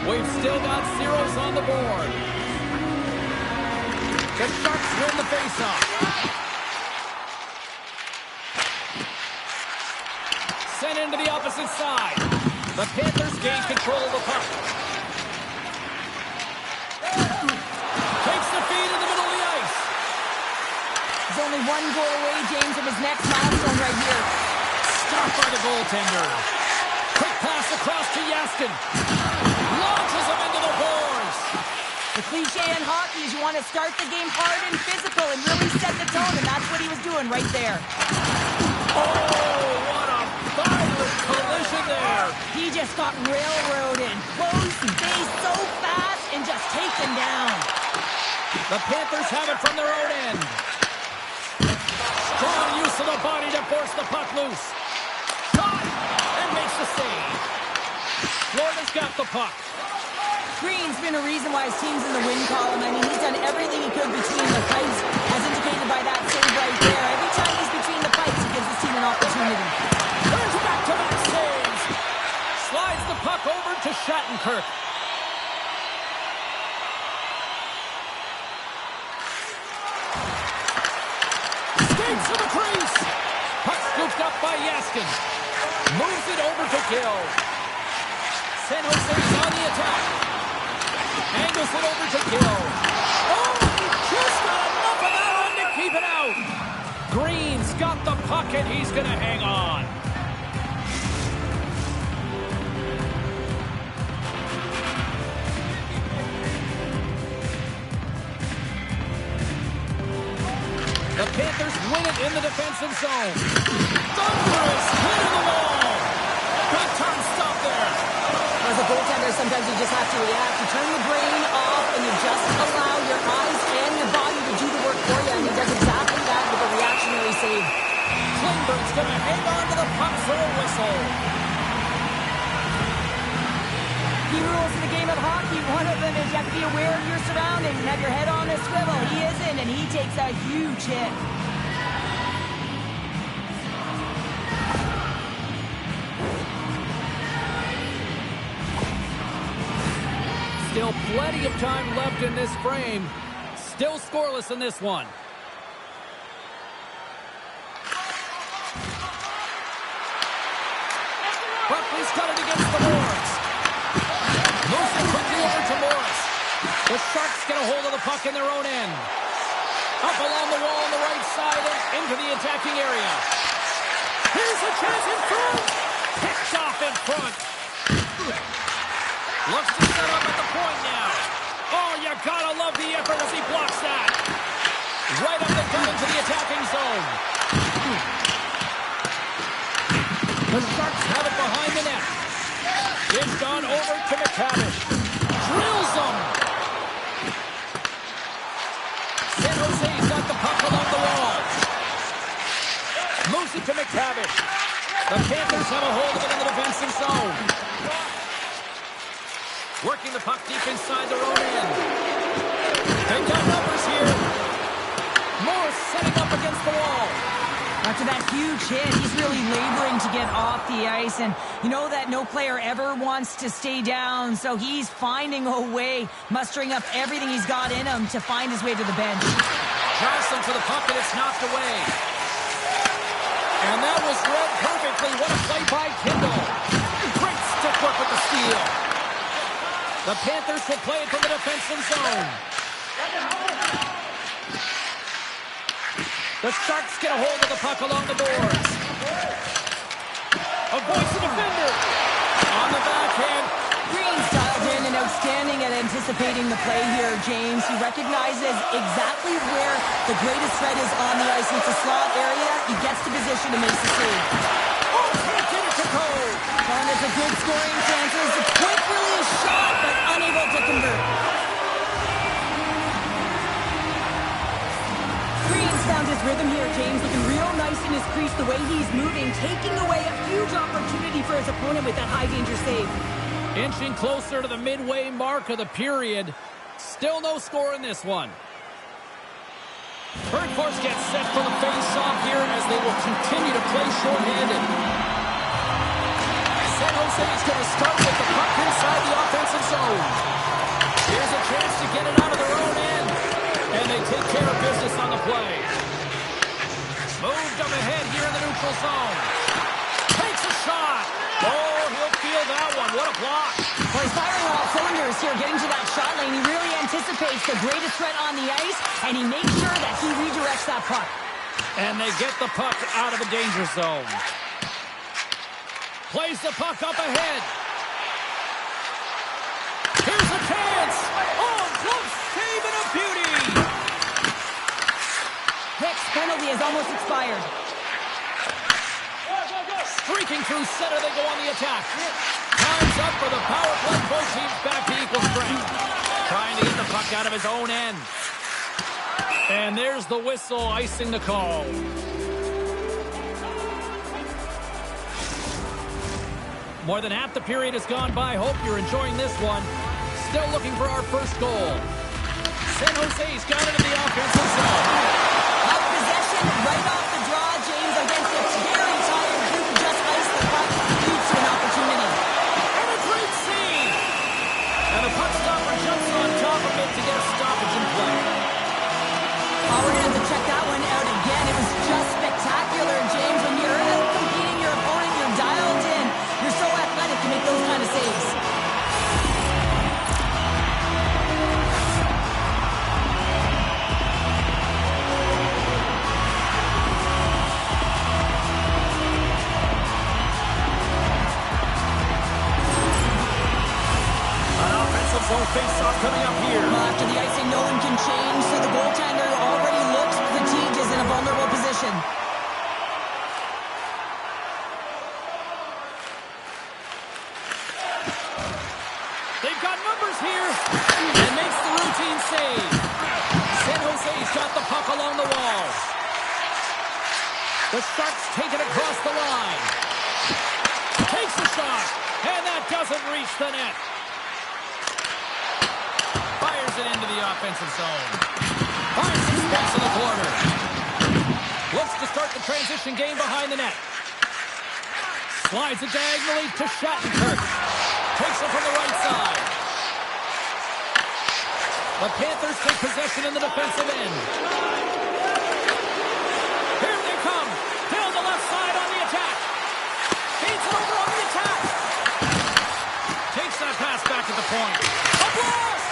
We've still got zeros on the board. The Sharks win the faceoff. Sent into the opposite side. The Panthers gain control of the puck. Takes the feed in the middle of the ice. He's only one goal away, James, from his next milestone right here. Stopped by the goaltender. Quick pass across to Yaskin. Launches him into the boards. The cliche in hockey is you want to start the game hard and physical and really set the tone, and that's what he was doing right there. Oh, what a violent collision there. He just got railroaded. Close base so fast and just taken down. The Panthers have it from their own end. Strong use of the body to force the puck loose. Shot! And makes the save. Florida's got the puck. Green's been a reason why his team's in the win column. I mean, he's done everything he could between the pipes, as indicated by that save right there. Every time he's between the pipes, he gives his team an opportunity. There's back-to-back saves. Slides the puck over to Shattenkirk. Skates to the crease. Puck scooped up by Yaskin. Moves it over to Gill. San Jose's on the attack. Angles it over to Gill. Oh, he just got enough of that one to keep it out. Green's got the puck and he's going to hang on. The Panthers win it in the defensive zone. Thunderous hit in the wall. Big time stop there. As a goaltender, sometimes you just have to react. You turn the brain off and you just allow your eyes and your body to do the work for you. And he does exactly that with a reactionary save. Klingberg's going to hang on to the puck for a whistle. Key rules in the game of hockey. One of them is you have to be aware of your surroundings and have your head on a swivel. He isn't, and he takes a huge hit. Still plenty of time left in this frame. Still scoreless in this one. Buckley's got it against the boards. Moves it quickly over to Morris. The Sharks get a hold of the puck in their own end. Up along the wall on the right side and into the attacking area. Here's a chance in front. Picked off in front. Looks to set up at the point now. Oh, you gotta love the effort as he blocks that. Right up the gut into the attacking zone. The Sharks have it behind the net. It's gone over to McTavish. Drills them. San Jose's got the puck along the wall. Moves it to McTavish. The Panthers have a hold of it in the defensive zone. Working the puck deep inside their own end. They've got numbers here. Morris setting up against the wall. After that huge hit, he's really laboring to get off the ice. And you know that no player ever wants to stay down. So he's finding a way, mustering up everything he's got in him to find his way to the bench. Jostling for the puck and it's knocked away. And that was read perfectly. What a play by Kindle. Great stick work with the steal. The Panthers will play it from the defensive zone. The Sharks get a hold of the puck along the boards. Avoids the defender. On the backhand. Green's dialed in and outstanding at anticipating the play here, James. He recognizes exactly where the greatest threat is on the ice. It's a slot area. He gets to position and makes the save. Oh, can't get it to go. And it's a good scoring chances. It's quick, really a shot, but unable to convert. Green's found his rhythm here, James. Looking real nice in his crease, the way he's moving, taking away a huge opportunity for his opponent with that high-danger save. Inching closer to the midway mark of the period. Still no score in this one. Third force gets set for the face-off here as they will continue to play short-handed. San Jose is going to start with the puck inside the offensive zone. Here's a chance to get it out of their own end. And they take care of business on the play. Moved up ahead here in the neutral zone. Takes a shot. Oh, he'll feel that one. What a block. Well, he's firing on all cylinders here, getting to that shot lane. He really anticipates the greatest threat on the ice, and he makes sure that he redirects that puck. And they get the puck out of the danger zone. Plays the puck up ahead. Here's a chance. Oh, close save and a beauty. Hicks' penalty has almost expired. Streaking through center, they go on the attack. Time's up for the power play. Both teams back to equal strength. Trying to get the puck out of his own end. And there's the whistle icing the call. More than half the period has gone by. Hope you're enjoying this one. Still looking for our first goal. San Jose's got it in the offensive zone. Up possession right off the draw, James, against a very tired group who just iced the puck. Leads to an opportunity. And a great save. And the puck stopper jumps on top of it to get a stoppage in play. Oh, we're going to have to check that one out again. It was just spectacular, James. When you're out competing your opponent, you're dialed in. You're so athletic to make those kind of saves. An offensive zone face-off coming up here. Well, after the icing, no one can change, so the goaltender already looks fatigued, is in a vulnerable position. They've got numbers here. And makes the routine save. San Jose's got the puck along the wall. The Sharks take it across the line. Takes the shot. And that doesn't reach the net. Fires it into the offensive zone. Finds some space in the corner. Looks to start the transition game behind the net. Slides it diagonally to Shattenkirk. Takes it from the right side. The Panthers take possession in the defensive end. Here they come. Down the left side on the attack. Feeds it over on the attack. Takes that pass back at the point. A blast!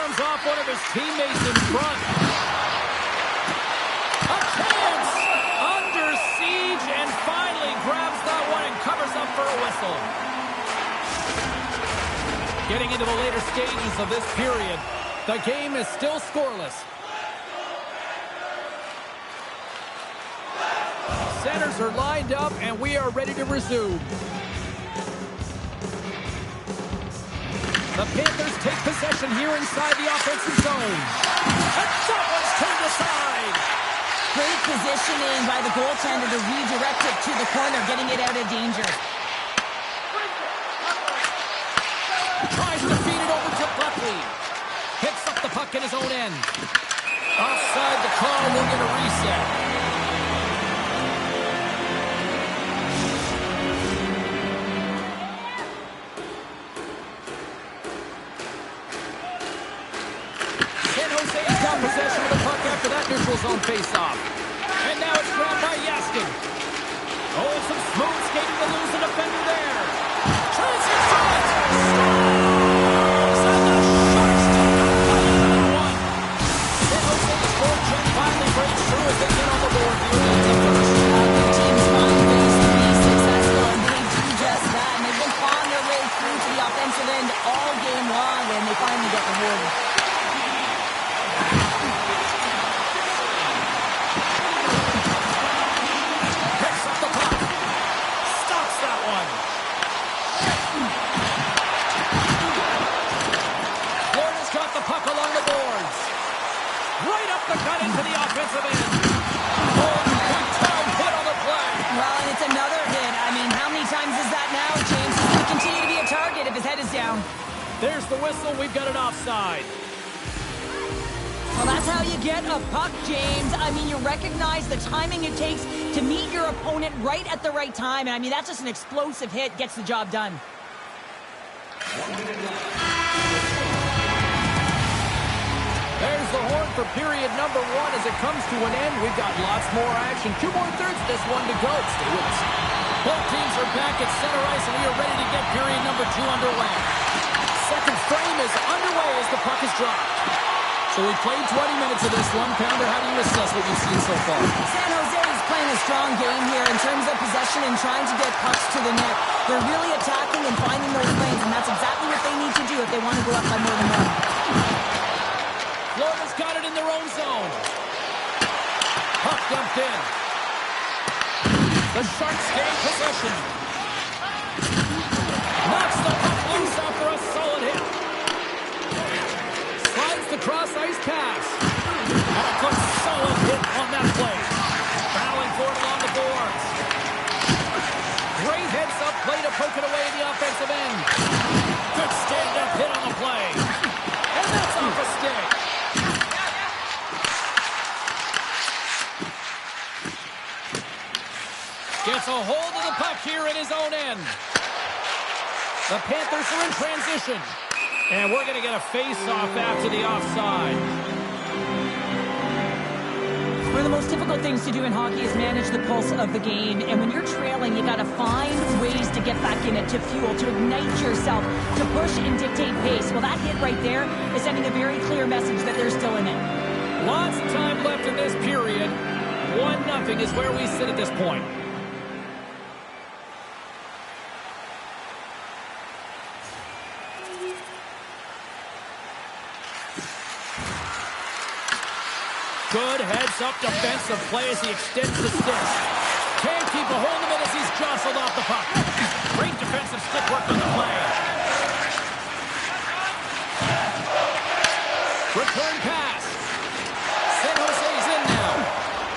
storms off one of his teammates in front. A chance! Under siege and finally grabs that one and covers up for a whistle. Getting into the later stages of this period, the game is still scoreless. Centers are lined up, and we are ready to resume. The Panthers take possession here inside the offensive zone. And that one's turned aside. Great positioning by the goaltender to redirect it to the corner, getting it out of danger. Tries to feed it over to Buckley. Picks up the puck in his own end. Offside the call, we're going to reset. San Jose's got possession of the puck after that neutral zone face-off. And now it's grabbed by Yaskin. Oh, some smooth skating to lose the defender there. Chance shot! Finally breaks through as they get on the board here in the first. Their teams find ways to be successful, and they do just that. And they've been clawing their way through to the offensive end all game long, and they finally get rewarded. Picks up the puck. Stops that one. Florida's got the puck along the boards. Right up the gut into the offensive end. Oh, big-time hit on the play. Well, and it's another hit. I mean, how many times is that now, James? He's going to continue to be a target if his head is down. There's the whistle. We've got an offside. Well, that's how you get a puck, James. I mean, you recognize the timing it takes to meet your opponent right at the right time. And I mean, that's just an explosive hit. Gets the job done. There's the horn for period number one as it comes to an end. We've got lots more action. 2 more thirds of this one to go. Stay with us. Both teams are back at center ice, and we are ready to get period number 2 underway. Second frame is underway as the puck is dropped. So we played 20 minutes of this one. Pounder, how do you assess what you've seen so far? San Jose is playing a strong game here in terms of possession and trying to get pucks to the net. They're really attacking and finding those lanes, and that's exactly what they need to do if they want to go up by more than one. Florida's got it in their own zone. Puck dumped in. The Sharks gain possession. Knocks the puck loose after a solid hit. Slides the cross-ice pass. And a good solid hit on that play. Battling for it along the boards. Great heads-up play to poke it away in the offensive end. Good stand-up hit on the play. And that's off a stick. Gets a hold of the puck here in his own end. The Panthers are in transition. And we're going to get a face-off after the offside. One of the most difficult things to do in hockey is manage the pulse of the game. And when you're trailing, you got to find ways to get back in it, to fuel, to ignite yourself, to push and dictate pace. Well, that hit right there is sending a very clear message that they're still in it. Lots of time left in this period. 1-0 is where we sit at this point. Good heads-up defensive play as he extends the stick. Can't keep a hold of it as he's jostled off the puck. Great defensive stick work on the play. Return pass. San Jose's in now.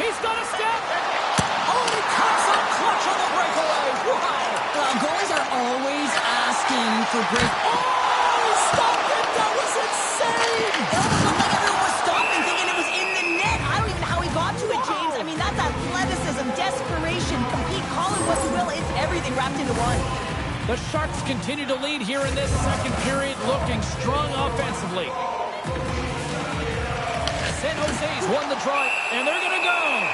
He's got a step. Oh, he comes up clutch on the breakaway. Wow. Well, goalies are always asking for break. Oh, stop it. That was insane. It almost looked like everyone was stopping, thinking it was in the net. I don't even know how he got to it, James. I mean, that's athleticism, desperation, compete, call it what you will. It's everything wrapped into one. The Sharks continue to lead here in this second period, looking strong offensively. San Jose's won the draw, and they're going to go.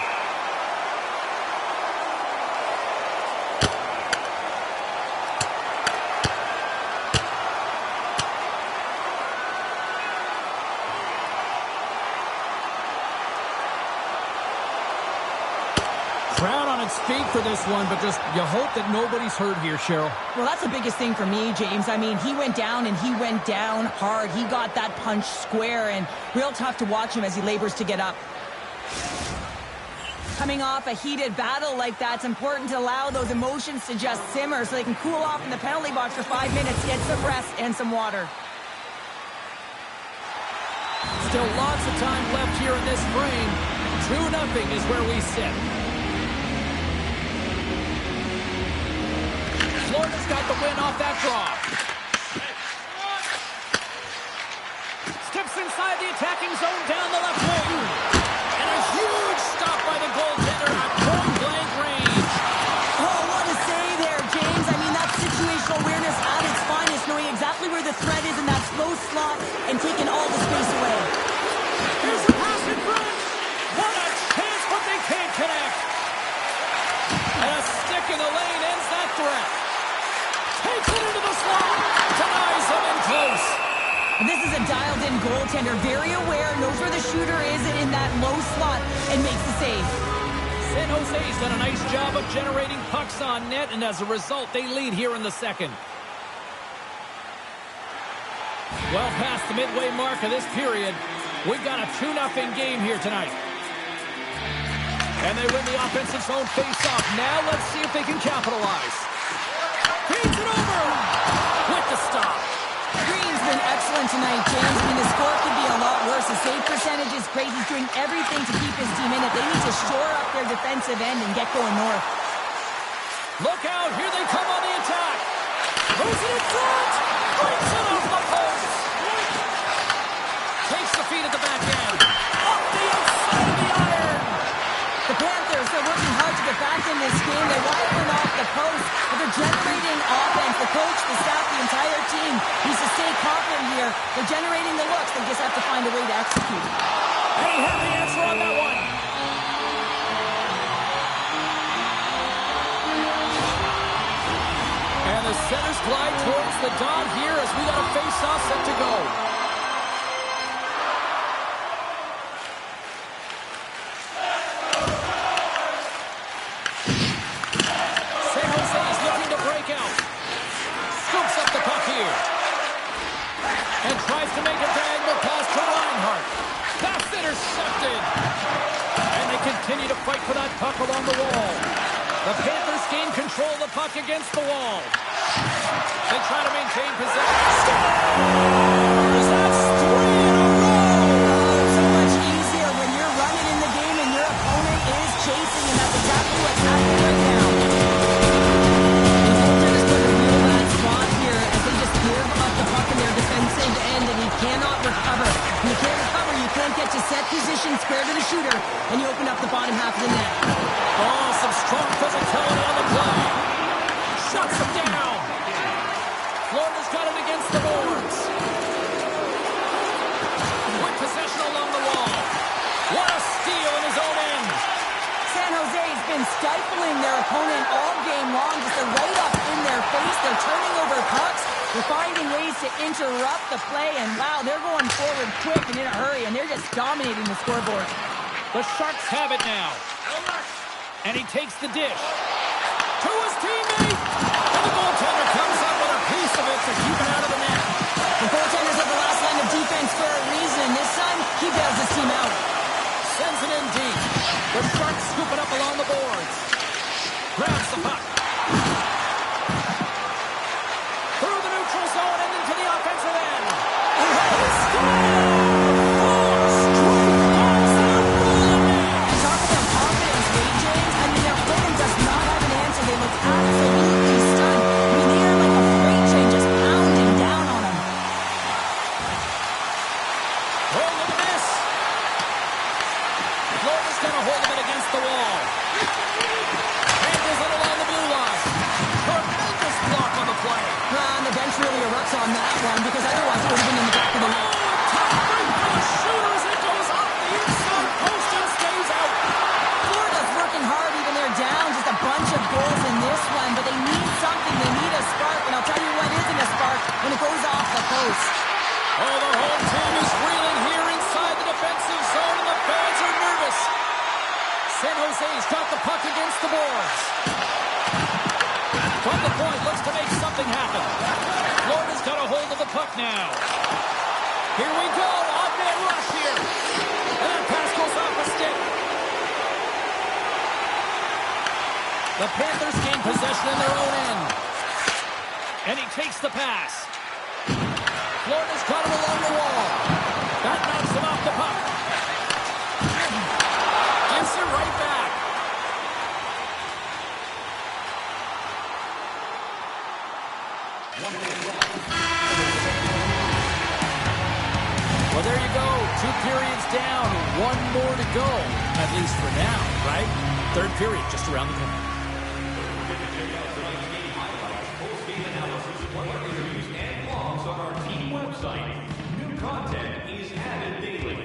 Crowd on its feet for this one, but just you hope that nobody's hurt here, Cheryl. Well, that's the biggest thing for me, James. I mean, he went down, and he went down hard. He got that punch square, and real tough to watch him as he labors to get up. Coming off a heated battle like that, it's important to allow those emotions to just simmer so they can cool off in the penalty box for 5 minutes, get some rest and some water. Still lots of time left here in this frame. 2-0 is where we sit. Florida's got the win off that draw. Steps inside the attacking zone down the left wing. And a huge stop by the goaltender at point-blank range. Oh, what a save there, James. I mean, that's situational awareness at its finest, knowing exactly where the threat is in that slow slot and taking all the space away. Here's a pass in front. What a chance, but they can't connect. And a stick in the lane ends that threat. Takes it into the slot. Denies him in close. And this is a dialed-in goaltender, very aware, knows where the shooter is in that low slot, and makes the save. San Jose's done a nice job of generating pucks on net, and as a result, they lead here in the second. Well past the midway mark of this period, we've got a 2-0 game here tonight. And they win the offensive zone face-off. Now let's see if they can capitalize. Feeds it over with the stop. Green's been excellent tonight, James. I mean, the score could be a lot worse. The save percentage is great. He's doing everything to keep his team in it. They need to shore up their defensive end and get going north. Look out. Here they come on the attack. Moves it in front. Brings it off the post. Takes the feed at the back end. Off the outside of the iron. The Panthers are working hard to get back in this game. They're rifling off the post, but they're generating offense. The coach, the staff, the entire team needs to stay confident here. They're generating the looks. They just have to find a way to execute. And he had the answer on that one. And the centers glide towards the dot here as we got a face-off set to go. Scoops up the puck here. And tries to make a diagonal pass to Reinhart. That's intercepted. And they continue to fight for that puck along the wall. The Panthers gain control of the puck against the wall. They try to maintain possession. Scores! That's 3 in a row! It's so much easier when you're running in the game and your opponent is chasing, and that's exactly what's happening right now. Cannot recover. When you can't recover, you can't get to set position square to the shooter, and you open up the bottom half of the net. Oh, some strong physicality on the play. Shuts him down. Florida's got it against the boards. With possession along the wall. What a steal in his own end. San Jose's been stifling their opponent all game long. Just right up in their face. They're turning over pucks. They're finding ways to interrupt the play, and wow, they're going forward quick and in a hurry, and they're just dominating the scoreboard. The Sharks have it now. And he takes the dish to his teammate. And the goaltender comes up with a piece of it to keep it out of the net. The goaltenders have the last line of defense for a reason. This time, he bails his team out. Sends it in deep. The Sharks scoop it up along the boards. Grabs the puck. Through the neutral zone and into the offensive end. Talk about confidence, Wade James. I mean, their opponent does not have an answer. They look absolutely stunned. I mean, they are like a freight train just pounding down on them. Oh, look at this. Florida's going to hold him against the wall. Handles it along the blue line. Tremendous block on the play. And the bench really erupts on that one because otherwise it would have been in the back of the net. Top break for the shooters. It goes off the inside post and stays out. Florida's working hard even they're down. Just a bunch of goals in this one, but they need something. They need a spark, and I'll tell you what isn't a spark when it goes off the post. Oh, the whole team is reeling here inside the defensive zone, and the fans are nervous. San Jose's got the puck against the boards. From the point, looks to make something happen. Florida's got a hold of the puck now. Here we go. Odd-man rush here. And that pass goes off a stick. The Panthers gain possession in their own end. And he takes the pass. Florida's got him along the wall. That knocks him off the puck. Gives it right back. Well, there you go. 2 periods down. 1 more to go. At least for now, right? 3rd period just around the corner. New content is added daily.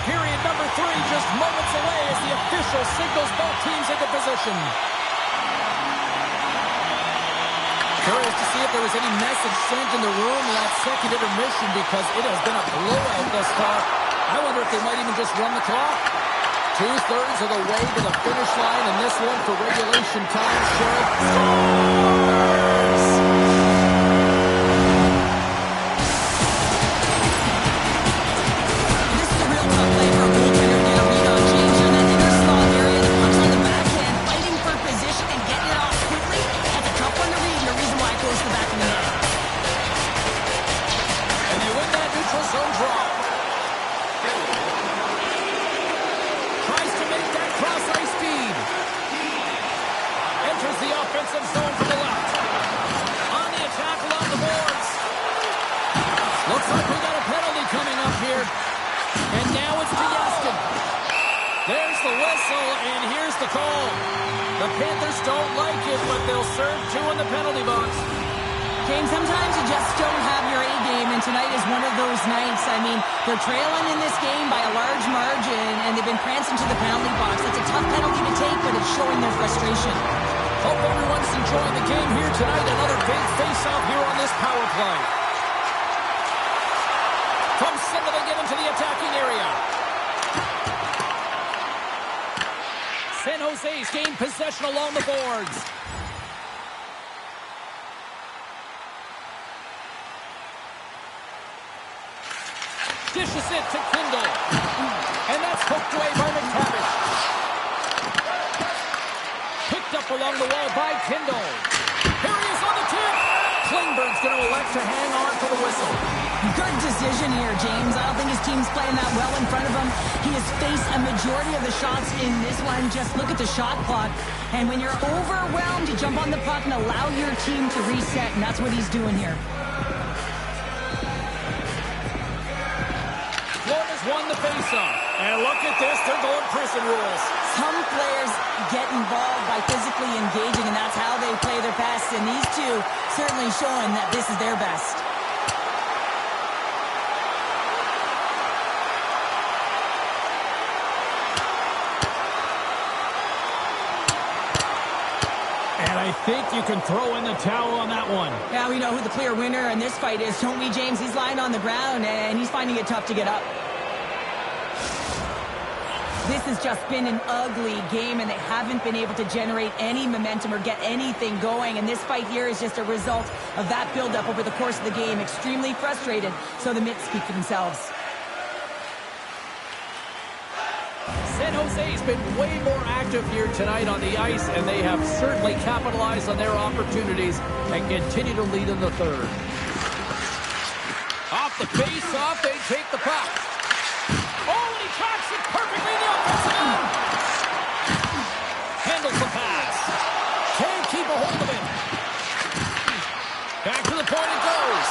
Period number 3 just moments away as the official signals both teams into position. Curious to see if there was any message sent in the room in that second intermission because it has been a blowout thus far. I wonder if they might even just run the clock. 2/3 of the way to the finish line, and this one for regulation time. Sheriff scores! This is a real tough play for a goaltender to get a read on. James on that inner slot area, the punch on the backhand, fighting for position and getting it off quickly. That's a tough one to read, and the reason why it goes to the back of the net. And you win that neutral zone draw. Tries to make that cross-ice feed. Enters the offensive zone from the left. On the attack along the boards. Looks like we got a penalty coming up here. And now it's to Yaskin. There's the whistle, and here's the call. The Panthers don't like it, but they'll serve 2 in the penalty box. James, sometimes you just don't have your A game, and tonight is one of those nights. I mean, they're trailing in this game by a large margin, and they've been prancing to the penalty box. It's a tough penalty to take, but it's showing their frustration. Hope everyone's enjoying the game here tonight. Another big face-off here on this power play. From center, they get into the attacking area. San Jose's gained possession along the boards. Dishes it to Kindle. And that's hooked away by McTavish. Picked up along the wall by Kindle. Here he is on the tip. Klingberg's going to elect to hang on for the whistle. Good decision here, James. I don't think his team's playing that well in front of him. He has faced a majority of the shots in this one. Just look at the shot clock. And when you're overwhelmed, you jump on the puck and allow your team to reset, and that's what he's doing here. Florida's won the faceoff. And look at this, they're going prison rules. Some players get involved by physically engaging, and that's how they play their best. And these two certainly showing that this is their best. And I think you can throw in the towel on that one. Yeah, we know who the clear winner in this fight is, don't we, James? He's lying on the ground, and he's finding it tough to get up. This has just been an ugly game, and they haven't been able to generate any momentum or get anything going. And this fight here is just a result of that buildup over the course of the game. Extremely frustrated, so the Mitts speak for themselves. San Jose's been way more active here tonight on the ice, and they have certainly capitalized on their opportunities and continue to lead in the third. Off the face-off, they take the puck. Oh, and he tracks it perfectly in the offensive end. Handles the pass. Can't keep a hold of it. Back to the point it goes.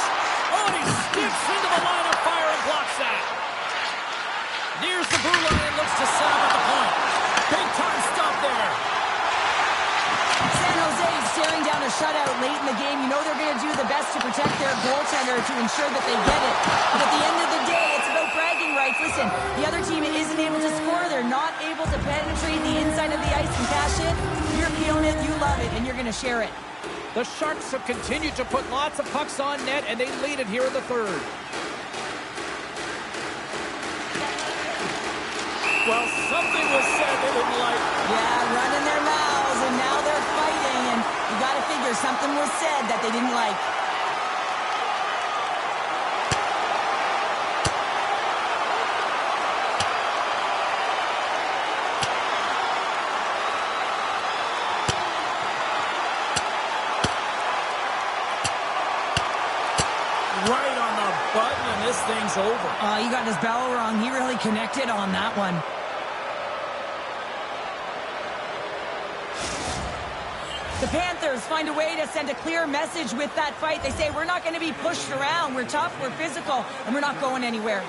Oh, and he skips into the line of fire and blocks that. Nears the blue line and looks to set up at the point. Big time stop there. San Jose is staring down a shutout late in the game. You know they're going to do the best to protect their goaltender to ensure that they get it. But at the end of the day, it's about bragging rights. Listen, the other team isn't able to score. They're not able to penetrate the inside of the ice and cash it. You're feeling it. You love love it, and you're going to share it. The Sharks have continued to put lots of pucks on net, and they lead it here in the third. Well, something was said they didn't like. Yeah, running their mouths, and now they're fighting, and you got to figure something was said that they didn't like. Right on the button, and this thing's over. He got his bell wrong. He really connected on that one. The Panthers find a way to send a clear message with that fight. They say, we're not going to be pushed around. We're tough, we're physical, and we're not going anywhere.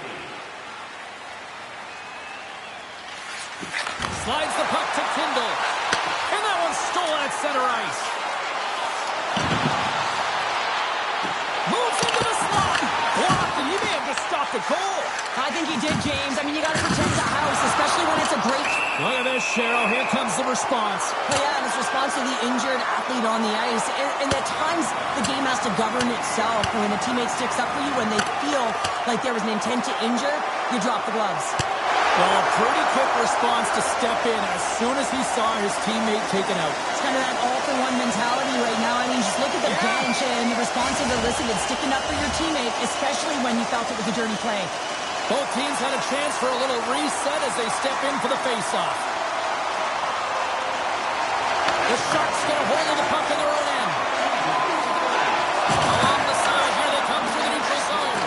Slides the puck to Kindle. And that one's stolen at center ice. Moves into the slot. Blocked, and he may have just stopped a goal. I think he did, James. I mean, you got to protect the house, especially when it's a great... Look at this, Cheryl. Here comes the response. Well, yeah, and it's response to the injured athlete on the ice. And at times, the game has to govern itself. When the teammate sticks up for you, when they feel like there was an intent to injure, you drop the gloves. Well, a pretty quick response to step in as soon as he saw his teammate taken out. It's kind of that all-for-one mentality right now. I mean, just look at the bench and the response to the listen and sticking up for your teammate, especially when you felt it was a dirty play. Both teams had a chance for a little reset as they step in for the face-off. The Sharks get a hold of the puck in their own end. Along the side, here they come through the neutral zone.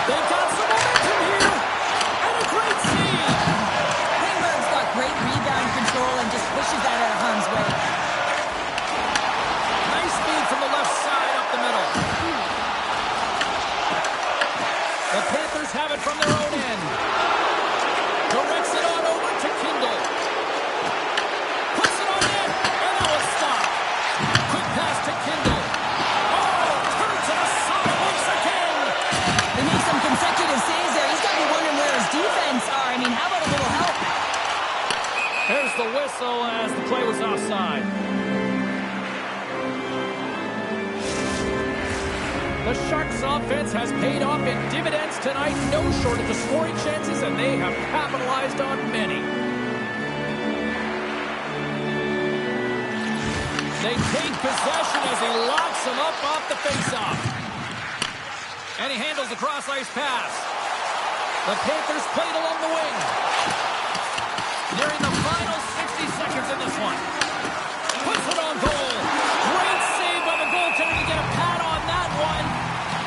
They've got some momentum here. And a great save. Klingberg's got great rebound control and just pushes that out of harm's way. Nice feed from the left side up the middle. The Panthers have it from their own end. Directs it on over to Kindle. Puts it on net, and that was stopped. Quick pass to Kindle. Oh, turns it aside once again. They make some consecutive saves there. He's got to be wondering where his defense are. I mean, how about a little help? There's the whistle as the play was offside. The Sharks' offense has paid off in dividends tonight. No shortage of scoring chances, and they have capitalized on many. They take possession as he locks him up off the faceoff. And he handles the cross-ice pass. The Panthers played along the wing. Nearing the final 60 seconds in this one. Puts it on goal. Great save by the goaltender to get a pad on that one.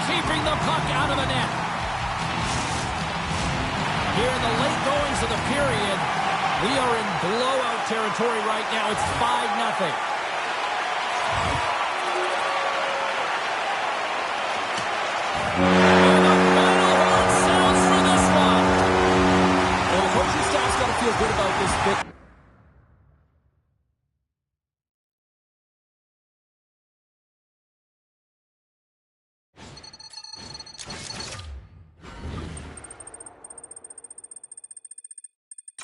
Keeping the puck out of the net. Here in the late goings of the period, we are in blowout territory right now. It's 5-0. And the final horn sounds for this one. Well, the coaching staff's got to feel good about this victory.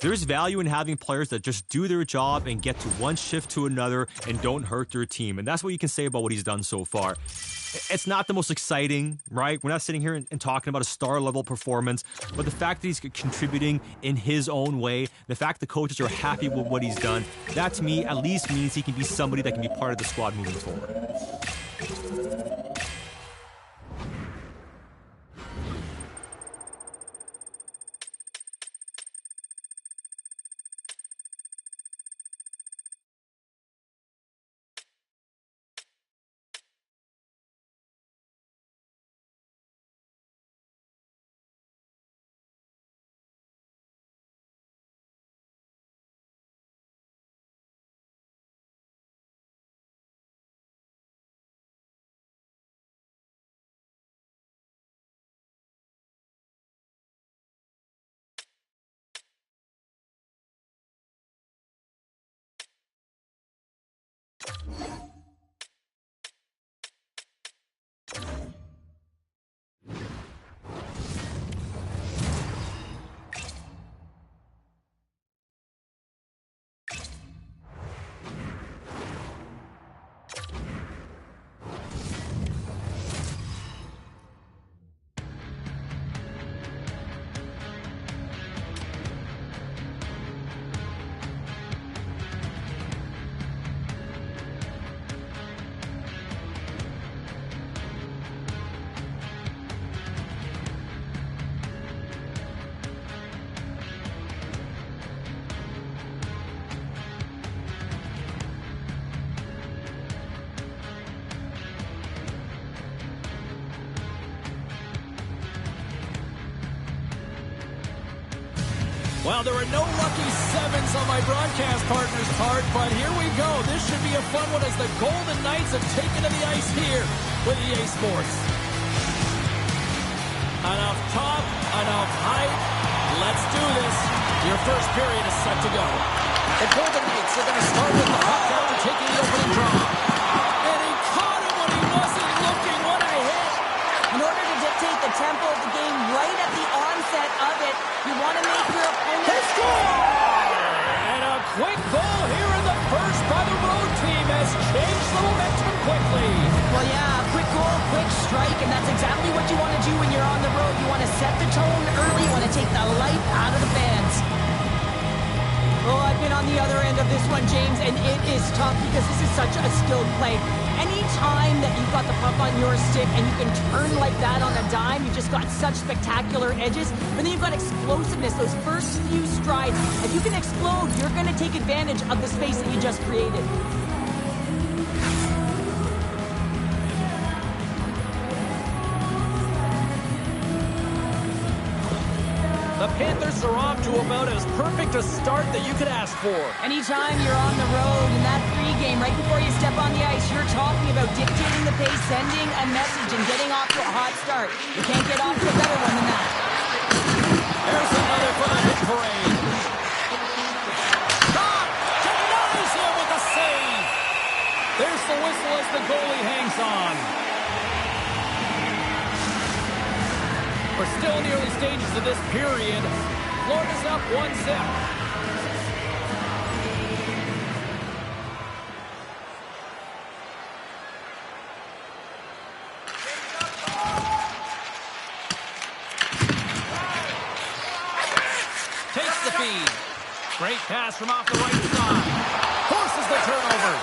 There's value in having players that just do their job and get to one shift to another and don't hurt their team. And that's what you can say about what he's done so far. It's not the most exciting, right? We're not sitting here and talking about a star-level performance, but the fact that he's contributing in his own way, the fact the coaches are happy with what he's done, that to me at least means he can be somebody that can be part of the squad moving forward. Well, there are no lucky sevens on my broadcast partner's part, but here we go. This should be a fun one as the Golden Knights have taken to the ice here with EA Sports. Enough top, enough height. Let's do this. Your first period is set to go. The Golden Knights are going to start with the puck after taking the opening draw. And he caught him when he wasn't looking. What a hit. In order to dictate the tempo of the game right at the onset of it, you want to make your opponent score! And a quick goal here in the first by the road team has changed the momentum quickly. Well, yeah, quick goal, quick strike, and that's exactly what you want to do when you're on the road. You want to set the tone early. You want to take the life out of the fans. Oh, I've been on the other end of this one, James, and it is tough because this is such a skilled play. Any time that you've got the puck on your stick and you can turn like that on a dime, you've just got such spectacular edges. But then you've got explosiveness, those first few strides. If you can explode, you're going to take advantage of the space that you just created. The Panthers are off to about as perfect a start that you could ask for. Anytime you're on the road in that pregame, right before you step on the ice, you're talking about dictating the pace, sending a message, and getting off to a hot start. You can't get off to a better one than that. There's another for the hit parade. Shot! Denies him with a save. There's the whistle as the goalie hangs on. We're still in the early stages of this period. Florida's up 1-0. Takes the feed. Great pass from off the right side. Forces the turnover.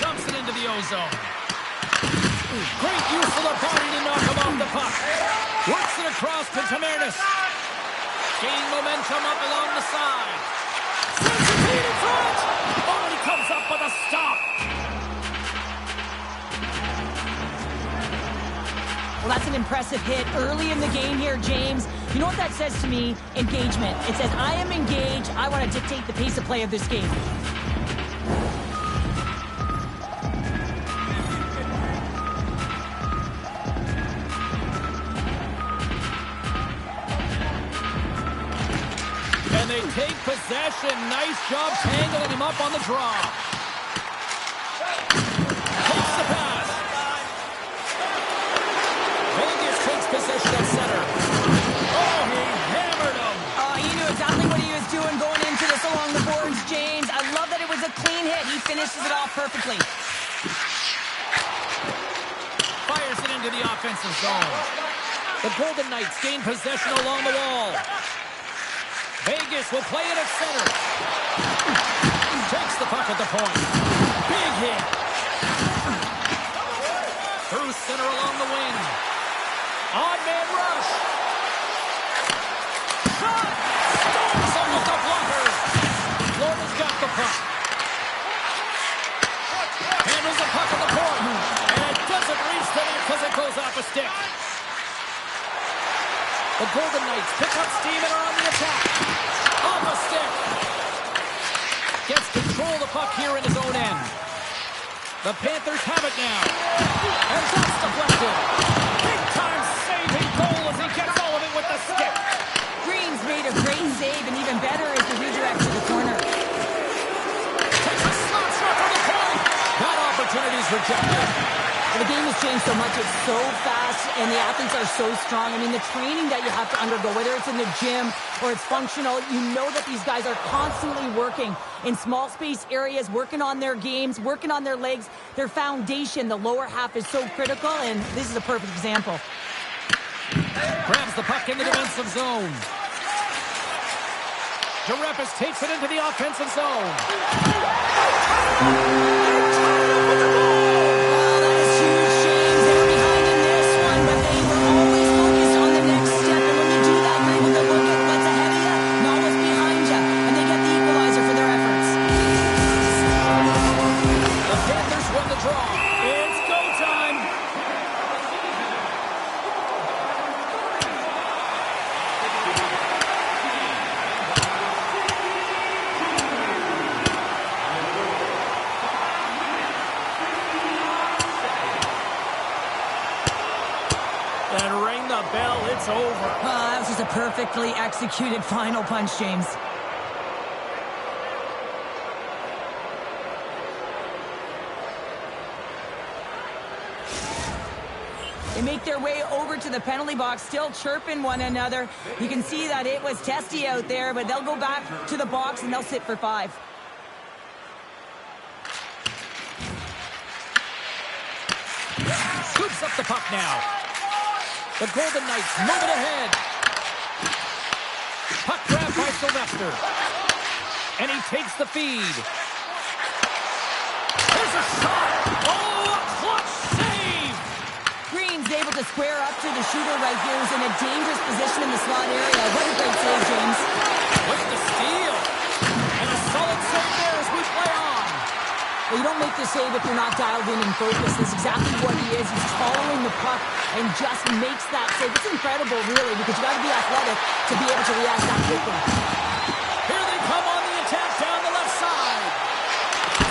Dumps it into the ozone. Great use of the body to knock him off the puck. Works it across to Tamernis. Gaining momentum up along the side. Sends it feed in front. Oh, and he comes up with a stop. Well, that's an impressive hit early in the game here, James. You know what that says to me? Engagement. It says, I am engaged. I want to dictate the pace of play of this game. They take possession. Nice job tangling him up on the draw. Takes the pass. Vegas takes possession at center. Oh, he hammered him. He knew exactly what he was doing going into this along the boards, James. I love that it was a clean hit. He finishes it off perfectly. Fires it into the offensive zone. The Golden Knights gain possession along the wall. Vegas will play it at center. Takes the puck at the point. Big hit. Through center along the wing. Odd man rush. Shot! Storms him with the blocker. Florida's got the puck. Handles the puck at the point. And it doesn't reach the net because it goes off a stick. The Golden Knights pick up steam and are on the attack. Off a stick. Gets control of the puck here in his own end. The Panthers have it now. And that's deflected. Big time saving goal as he gets all of it with the stick. Green's made a great save, and even better is the redirect to the corner. Takes a slot shot from the point. That opportunity's rejected. The game has changed so much. It's so fast, and the athletes are so strong. I mean, the training that you have to undergo, whether it's in the gym or it's functional, you know that these guys are constantly working in small space areas, working on their games, working on their legs, their foundation. The lower half is so critical, and this is a perfect example. Grabs the puck in the defensive zone. Jarepis takes it into the offensive zone. perfectly executed final punch, James. They make their way over to the penalty box, still chirping one another. You can see that it was testy out there, but they'll go back to the box and they'll sit for 5. Scoops up the puck now. The Golden Knights moving ahead. Puck grab by Sylvester. And he takes the feed. There's a shot. Oh, a clutch save. Green's able to square up to the shooter right here, who's in a dangerous position in the slot area. What a great save, James. With the steal. And a solid save there as we play on. Well, you don't make the save if you're not dialed in and focused. That's exactly what he is. He's following the puck and just makes that save. It's incredible, really, because you got to be athletic to be able to react that quickly. Here they come on the attack down the left side.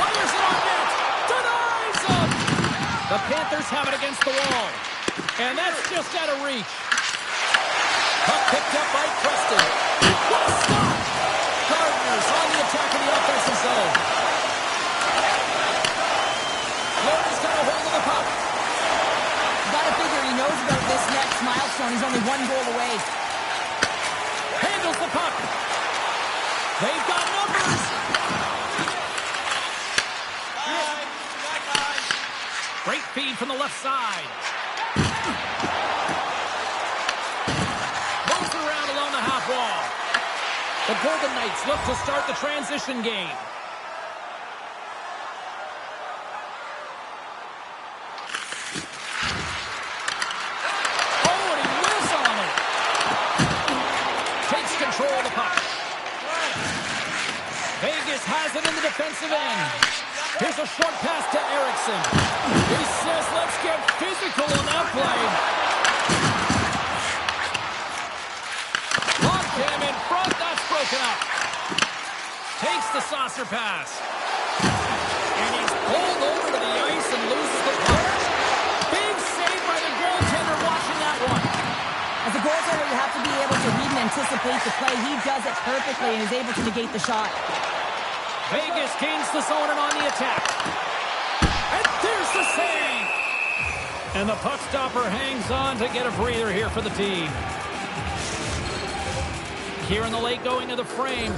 Fires it on net. Denies him. The Panthers have it against the wall. And that's just out of reach. Puck picked up by Preston. What a stop. Gardner's on the attack in the offensive zone. Florida's got a hold of the puck. Got to figure he knows about this next milestone. He's only 1 goal away. Handles the puck. They've got numbers. Great feed from the left side. Moves it around along the half wall. The Golden Knights look to start the transition game. Oh, and he whiffs on it. Takes control of the puck. Vegas has it in the defensive end. Here's a short pass to Erickson. He says, let's get physical on that play. Locked him in front. That's broken up. Takes the saucer pass. And he's pulled over to the ice and loses the puck. Big save by the goaltender watching that one. As a goaltender, you have to be able to read and anticipate the play. He does it perfectly and is able to negate the shot. Vegas gains the zone and on the attack. And there's the save. And the puck stopper hangs on to get a breather here for the team. Here in the late going to the frame,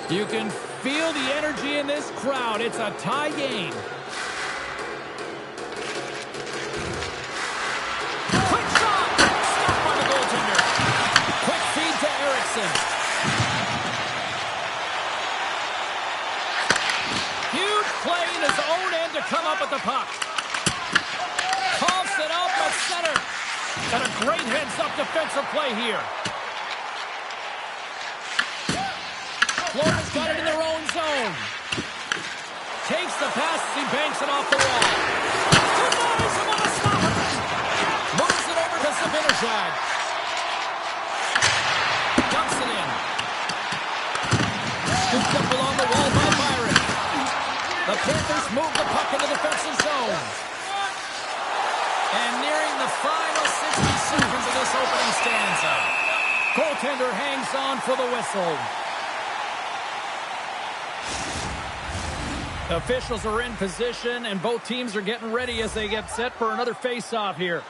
you can feel the energy in this crowd. It's a tie game. Quick shot. Stopped by the goaltender. Quick feed to Erickson. Huge play in his own end to come up with the puck. Coughs it up at center. And a great heads-up defensive play here. Florida's got it in their own zone. Takes the pass as he banks it off the wall. Denies him on a stopper. Moves it over to Zibanejad. Dumps it in. Scooped up along the wall by Byron. The Panthers move the puck in the defensive zone. And nearing the final 60 seconds of this opening stanza. Goaltender hangs on for the whistle. Officials are in position, and both teams are getting ready as they get set for another face-off here.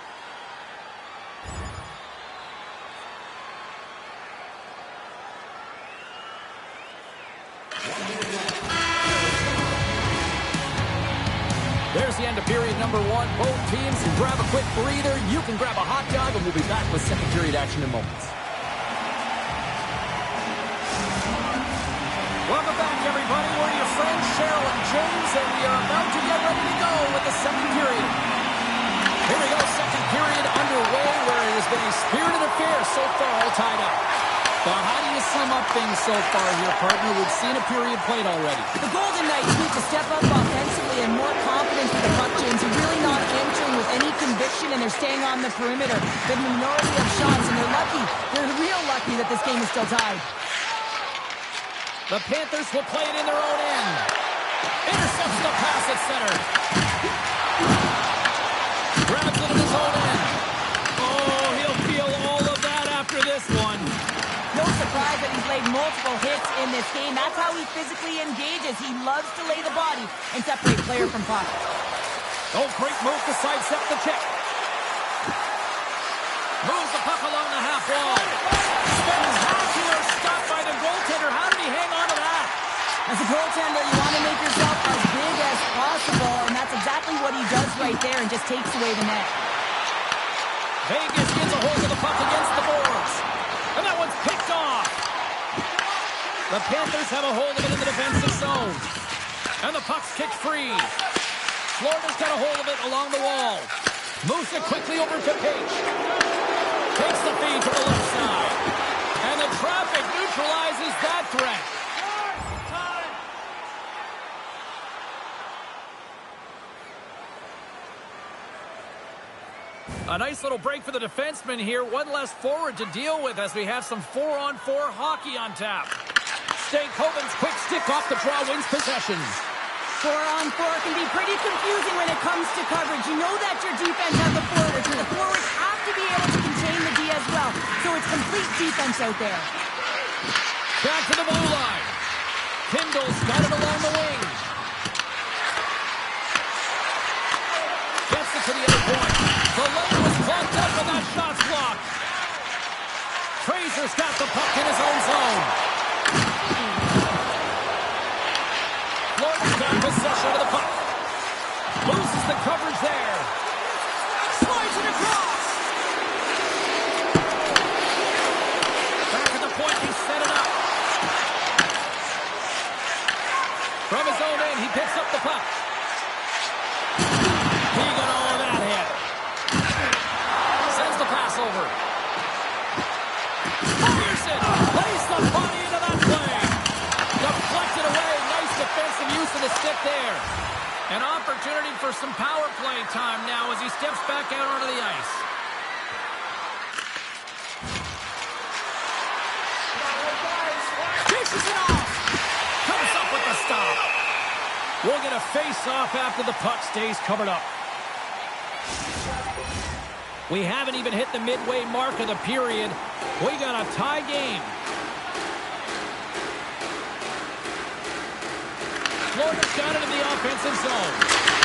There's the end of period number 1. Both teams can grab a quick breather. You can grab a hot dog, and we'll be back with second period action in moments. Welcome back, everybody. We're your friends, Cheryl and James, and we are about to get ready to go with the second period. Here we go, second period underway, where it has been a spirited affair so far, all tied up. But how do you sum up things so far here, partner? We've seen a period played already. The Golden Knights need to step up offensively and more confidence with the puck, James. They're really not entering with any conviction, and they're staying on the perimeter. The minority of shots, and they're lucky. They're real lucky that this game is still tied. The Panthers will play it in their own end. Intercepts the pass at center. Grabs it in his own end. Oh, he'll feel all of that after this one. surprised that he's laid multiple hits in this game. That's how he physically engages. He loves to lay the body and separate player from puck. Oh, great move to sidestep the check. Moves the puck along the half wall. Spectacular stop by the goaltender. How did he hang on to that? As a goaltender, you want to make yourself as big as possible, and that's exactly what he does right there and just takes away the net. Vegas gets a hold of the puck against the boards. And that one's picked off. The Panthers have a hold of it in the defensive zone. And the puck's kicked free. Florida's got a hold of it along the wall. Moves it quickly over to Page. Takes the feed to the left side. And the traffic neutralizes that threat. A nice little break for the defenseman here. One less forward to deal with as we have some 4-on-4 hockey on tap. Stankoven's quick stick off the draw wins possession. 4-on-4 can be pretty confusing when it comes to coverage. You know that your defense has the forwards, and the forwards have to be able to contain the D as well. So it's complete defense out there. Back to the blue line. Kindle's got it along the wing. Gets it to the other point. The lane was clogged up and that shot's blocked. Fraser's got the puck in his own zone. Florida's got possession of the puck. Loses the coverage there. Slides it across. Back at the point, he set it up. From his own end, he picks up the puck. He got all of that hit. Sends the pass over. Pearson lays the body into that play. Deflected away. Nice defensive use of the stick there. An opportunity for some power play time now as he steps back out onto the ice. Chases it off. Comes up with the stop. We'll get a face-off after the puck stays covered up. We haven't even hit the midway mark of the period. We got a tie game. Florida's got it in the offensive zone.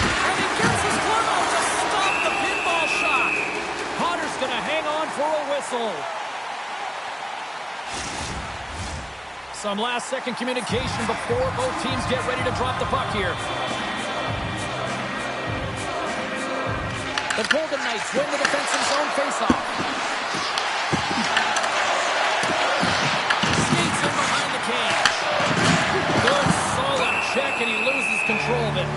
And he gets his glove out to stop the pinball shot. Potter's going to hang on for a whistle. Some last-second communication before both teams get ready to drop the puck here. The Golden Knights win the defensive zone faceoff. Skates in behind the cage. Good, solid check, and he loses control of it.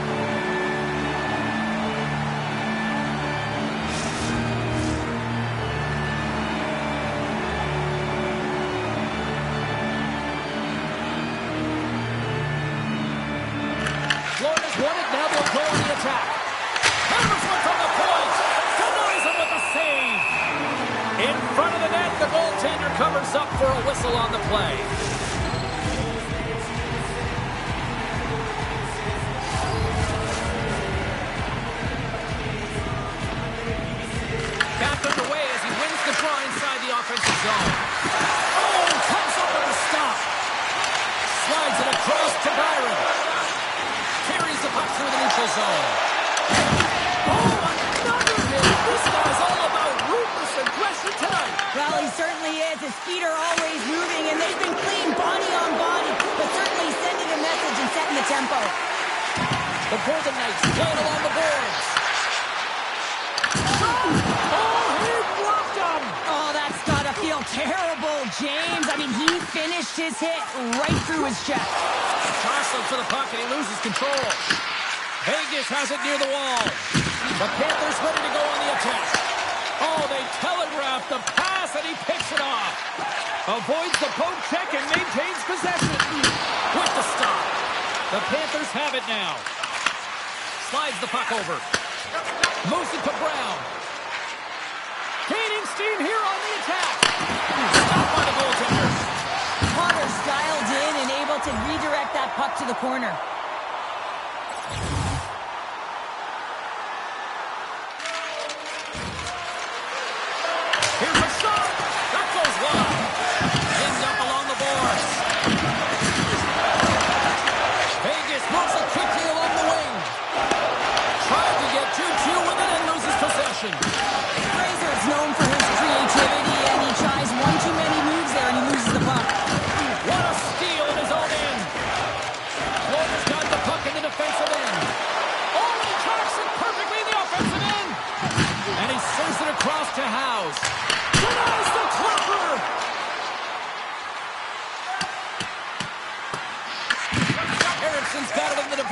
Florida's won it, now they'll go on the attack. Hammers one from the point. Denies him with a save. In front of the net, the goaltender covers up for a whistle on the play. Back underway as he wins the draw inside the offensive zone. Oh, comes up with a stop. Slides it across to Byron. Carries the puck through the neutral zone. Oh, another hit. This guy's all about ruthless aggression tonight. Well, he certainly is. His feet are always moving, and they've been clean body on body, but certainly sending a message and setting the tempo. The Golden Knights playing along the boards. Oh, he blocked him. Oh, that's got to feel terrible, James. I mean, he finished his hit right through his chest. Jostling to the puck, and he loses control. Vegas has it near the wall. The Panthers ready to go on the attack. Oh, they telegraph the pass, and he picks it off. Avoids the poke check and maintains possession. With the stop. The Panthers have it now. Slides the puck over. Moves it to Brown. Gaining steam here on the attack. Stopped by the goaltender. Potter's dialed in and able to redirect that puck to the corner. Here's a shot. That goes wide. Pinned up along the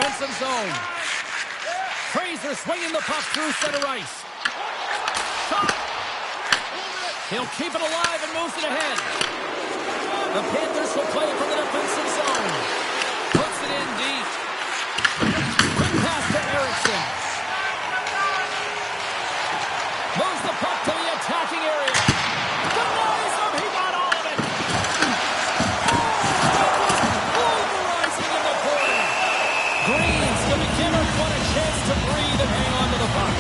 offensive zone. Fraser swinging the puck through center ice. Shot. He'll keep it alive and moves it ahead. The Panthers will play from the defensive zone. Puts it in deep. Quick pass to Erickson. Moves the puck to the attacking area. Denies him. He got all of it. Pulverizing in the corner. Green's going to give everyone a chance to breathe and hang on to the puck.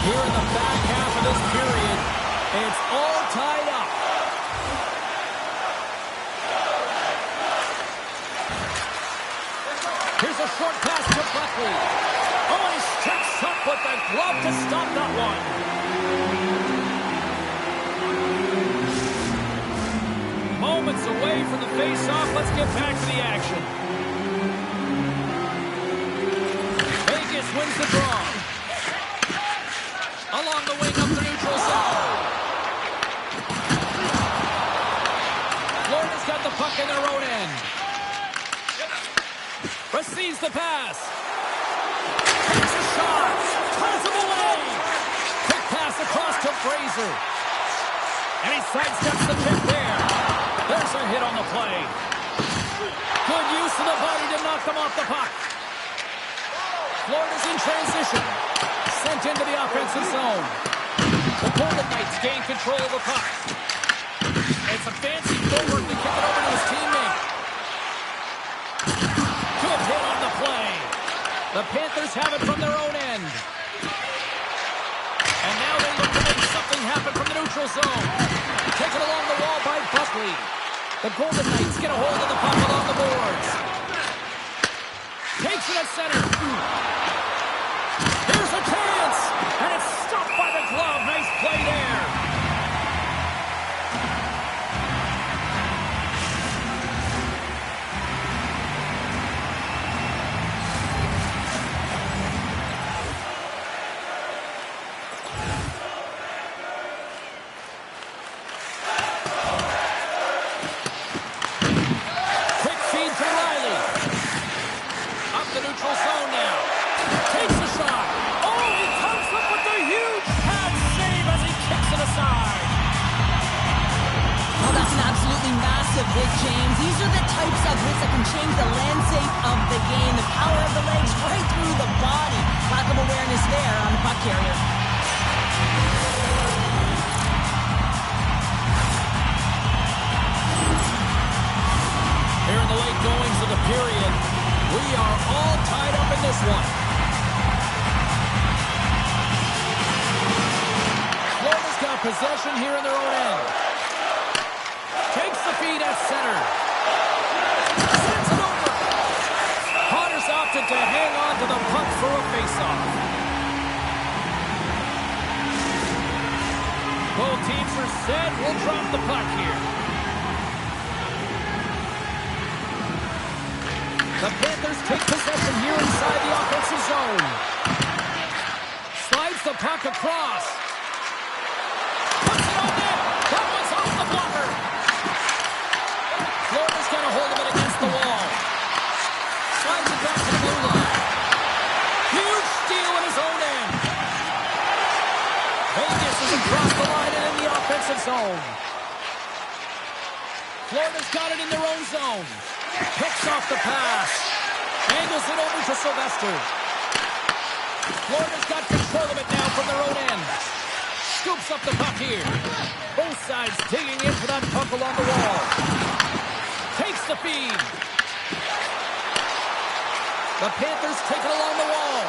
Here in the back half of this period, it's all tied up. Here's a short pass to Buckley. Oh, he sticks up with the glove to stop that one. Moments away from the face-off. Let's get back to the action. Vegas wins the draw. Along the wing up the neutral zone. Florida's got the puck in their own end. Receives the pass. Takes a shot. Pulls him away. Quick pass across to Fraser. And he sidesteps the pick there. There's a hit on the play. Good use of the body to knock them off the puck. Florida's in transition. Sent into the offensive zone. The Golden Knights gain control of the puck. It's a fancy footwork to kick it over to his teammate. Good hit on the play. The Panthers have it from their own end. And now they look to make something happen from the neutral zone. Taken along the wall by Buckley. The Golden Knights get a hold of the puck along the boards. Takes it at center. Here's a chance. And it's stopped by the glove. Nice play there. Hit, James. These are the types of hits that can change the landscape of the game. The power of the legs right through the body. Lack of awareness there on the puck carrier. Here in the late goings of the period, we are all tied up in this one. Florida's got possession here in their own end. Takes the feed at center. Sends it over. Potters opted to hang on to the puck for a faceoff. Both teams are set. We'll drop the puck here. The Panthers take possession here inside the offensive zone. Slides the puck across. Puts it on net. That one's off the blocker. Florida's got a hold of it against the wall. Slides it back to the blue line. Huge steal in his own end. Vegas is across the line and in the offensive zone. Florida's got it in their own zone. Picks off the pass. Angles it over to Sylvester. Florida's got control of it now from their own end. Scoops up the puck here. Both sides digging in for that puck along the wall. Takes the feed. The Panthers take it along the wall.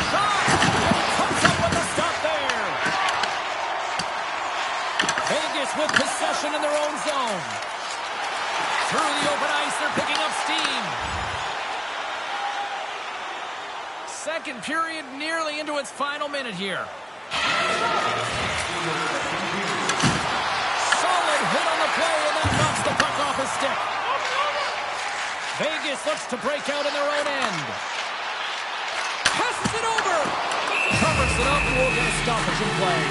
Shot! And he comes up with a stop there. Vegas with possession in their own zone. Through the open ice, they're picking up steam. Second period nearly into its final minute here. Solid hit on the play, and that knocks the puck off his stick. Vegas looks to break out in their own end. Passes it over. Covers it up, and we'll get a stoppage in play.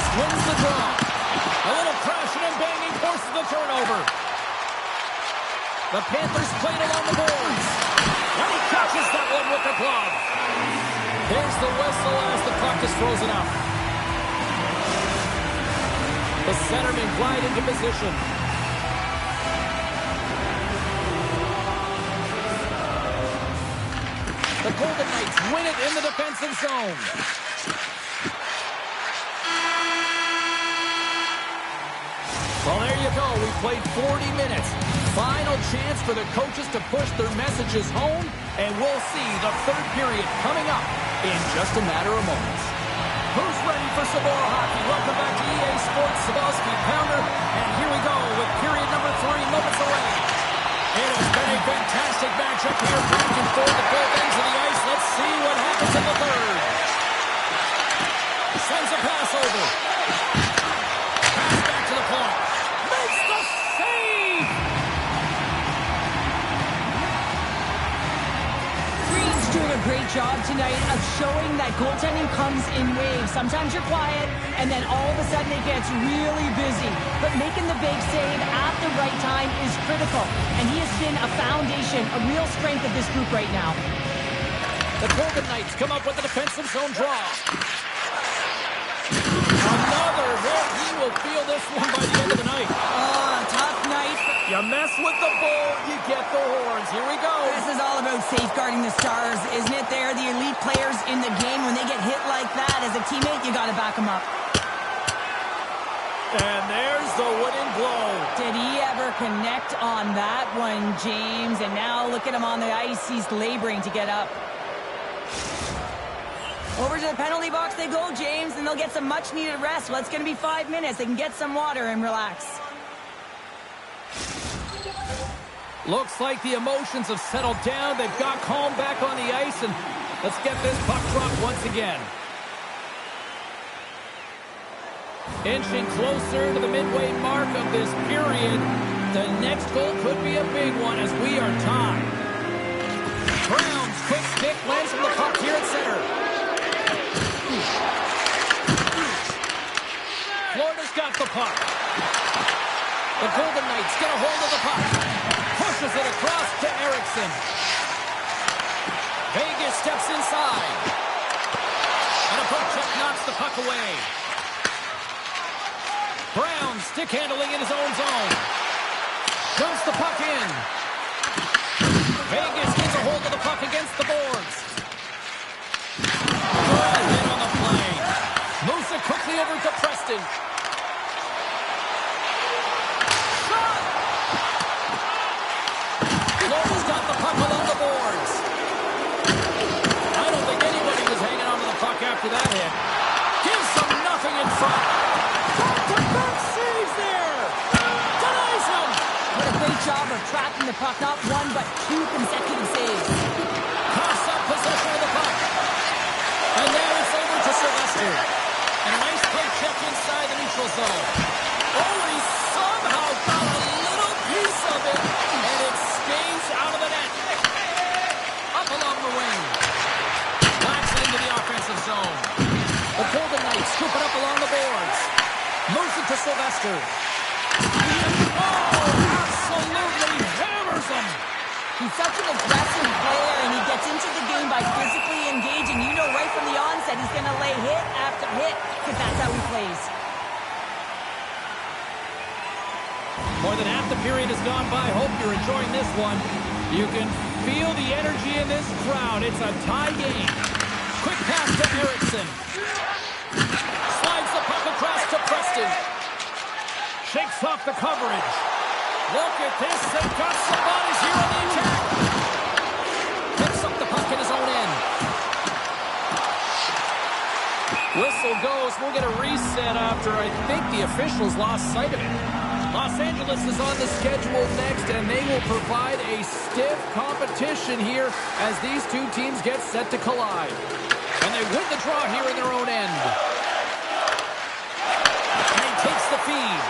Vegas wins the draw. A little crashing and banging forces the turnover. The Panthers played along the boards. And he catches that one with the glove. There's the whistle as the puck is frozen up. The centerman glide into position. The Golden Knights win it in the defensive zone. Well, there you go. We played 40 minutes. Final chance for the coaches to push their messages home, and we'll see the third period coming up in just a matter of moments. Who's ready for some more hockey? Welcome back to EA Sports Sabalski Pounder, and here we go with period number 3 moments away. It has been a fantastic matchup here, back and forth at both ends of the ice. Let's see what happens in the third. Sends a pass over. Pass back to the point. Makes the save! Green's doing a great job tonight of showing that goaltending comes in waves. Sometimes you're quiet, and then all of a sudden it gets really busy. But making the big save at the right time is critical. And he has been a foundation, a real strength of this group right now. The Golden Knights come up with a defensive zone draw. Another hit. He will feel this one by the end of the night. Tough night. You mess with the bull, you get the horns. Here we go. This is all about safeguarding the stars, isn't it? They're the elite players in the game. When they get hit like that, as a teammate, you got to back them up. And there's the winning blow. Did he ever connect on that one, James? And now look at him on the ice. He's laboring to get up. Over to the penalty box they go, James, and they'll get some much-needed rest. Well, it's going to be 5 minutes. They can get some water and relax. Looks like the emotions have settled down. They've got calm back on the ice, and let's get this puck dropped once again. Inching closer to the midway mark of this period. The next goal could be a big one as we are tied. Brown's quick stick lands from the puck here at center. Florida's got the puck. The Golden Knights get a hold of the puck. Pushes it across to Eriksson. Vegas steps inside. And a poke check knocks the puck away. Brown stick handling in his own zone. Dumps the puck in. Vegas gets a hold of the puck against the boards. Good hit on the play. Moves it quickly over to Preston. Shot! Florida's got the puck along the boards. I don't think anybody was hanging on to the puck after that hit. Gives them nothing in front. Back-to-back saves there. Denies him. What a great job of tracking the puck. Not one, but 2 consecutive saves. Pass up possession of the puck. And now it's over to Sylvester. And a nice play check inside the neutral zone. Oh, he somehow got a little piece of it. And it stays out of the net. Up along the wing. Backs into the offensive zone. The Golden Knights scoop it up along the boards. Moves it to Sylvester. Oh, absolutely hammers him. He's such an aggressive player, and he gets into the game by physically engaging. You know right from the onset he's going to lay hit after hit, because that's how he plays. More than half the period has gone by. Hope you're enjoying this one. You can feel the energy in this crowd. It's a tie game. Quick pass to Eriksson. Slides the puck across to Preston. Shakes off the coverage. Look at this. They've got some bodies here on the attack. Picks up the puck in his own end. Whistle goes. We'll get a reset after I think the officials lost sight of it. Los Angeles is on the schedule next, and they will provide a stiff competition here as these two teams get set to collide. And they win the draw here in their own end. And he takes the feed.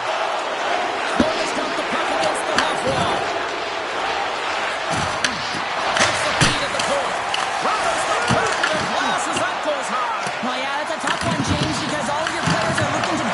Florida's got the puck against the half wall. Takes the feed at the point. Roberts the puck and glasses up goes high. Well, yeah, that's a tough one, James, because all of your players are looking to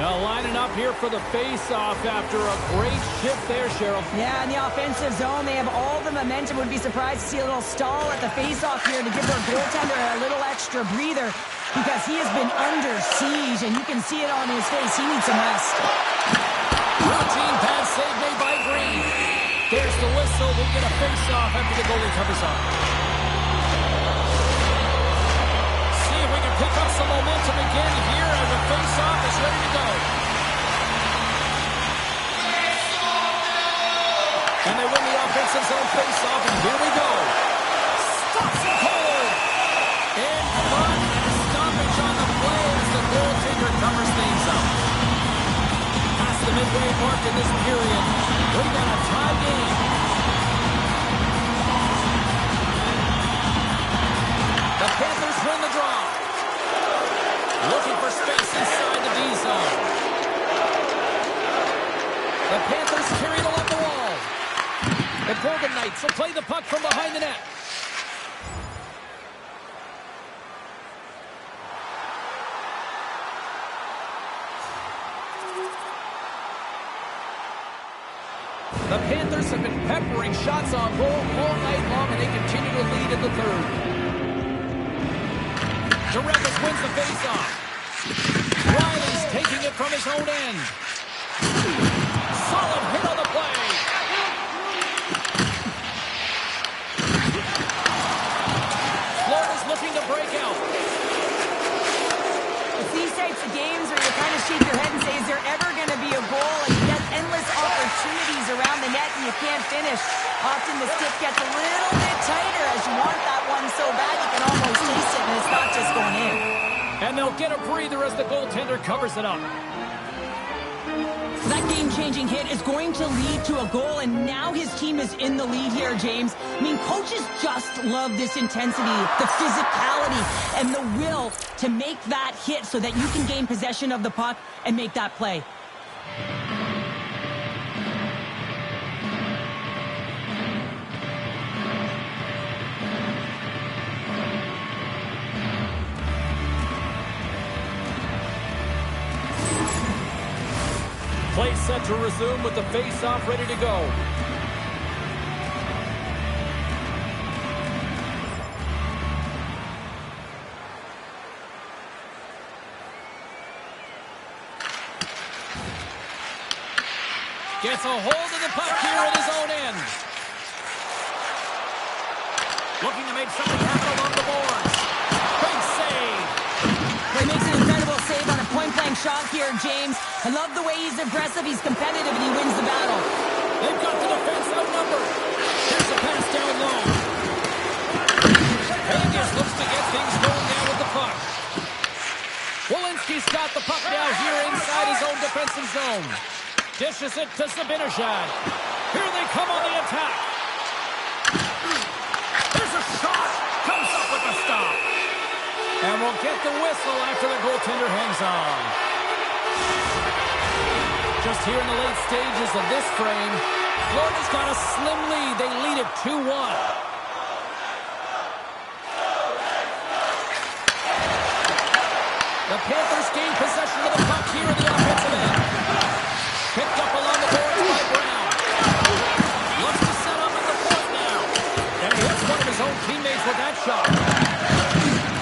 Now lining up here for the face-off after a great shift there, Cheryl. Yeah, in the offensive zone, they have all the momentum. Would be surprised to see a little stall at the face-off here to give their goaltender a little extra breather because he has been under siege, and you can see it on his face. He needs some rest. Routine pass save made by Green. There's the whistle. We'll get a face-off after the goalie covers up. See if we can pick up some momentum again here as the face-off is ready to go. And they win the offensive zone face-off, and here we go. Stops it cold. And fun and a stoppage on the play as the goaltender covers things up. Past the midway mark in this period, we've got a tie game. The Panthers win the draw. Looking for space inside the D zone. The Panthers carry it along the wall. The Golden Knights will play the puck from behind the net. The Panthers have been peppering shots on goal all night long, and they continue to lead in the third. Jarekis wins the faceoff. Riley's taking it from his own end. Solid hit on the play. Florida's looking to break out. It's these types of games where you kind of shake your head and say, is there ever going to be a goal? And you get endless opportunities around the net and you can't finish. Often the stick gets a little bit tighter as you want that one so bad you can almost taste it, and it's not just going in. And they'll get a breather as the goaltender covers it up. That game-changing hit is going to lead to a goal, and now his team is in the lead here, James. I mean, coaches just love this intensity, the physicality, and the will to make that hit so that you can gain possession of the puck and make that play. Play set to resume with the face-off ready to go. Gets a hold of the puck here at his own end. Looking to make something happen along the boards. Great save. He makes an incredible save on a point-blank shot here, James. I love the way he's aggressive, he's competitive, and he wins the battle. They've got the defense outnumbered. Here's a pass down low. Vegas looks to get things going now with the puck. Walensky's got the puck now here inside his own defensive zone. Dishes it to Zibanejad. Here they come on the attack. There's a shot. Comes up with the stop. And we'll get the whistle after the goaltender hangs on. Just here in the late stages of this frame, Florida's got a slim lead. They lead it 2-1. The Panthers gain possession of the puck here in the offensive end. Picked up along the boards by Brown. Looks to set up at the point now. And he hits one of his own teammates with that shot.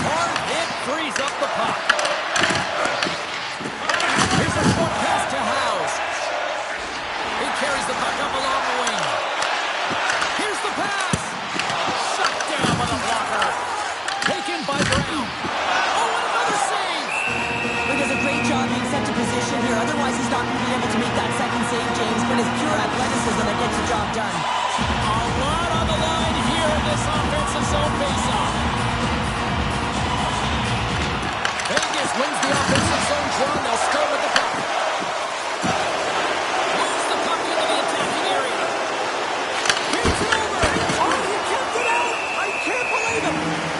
Hard hit frees up the puck. Here's a short pass to House. He carries the puck up along the wing. Here's the pass. Shut down by the blocker. Taken by Brown. Oh, and another save. He does a great job being set to position here. Otherwise, he's not going to be able to make that second save, James. But it's pure athleticism that gets the job done. A lot on the line here in this offensive zone faceoff. Vegas wins the offensive zone draw. They'll score with the puck. Moves the puck into the attacking area. He's over. Oh, he kept it out. I can't believe it.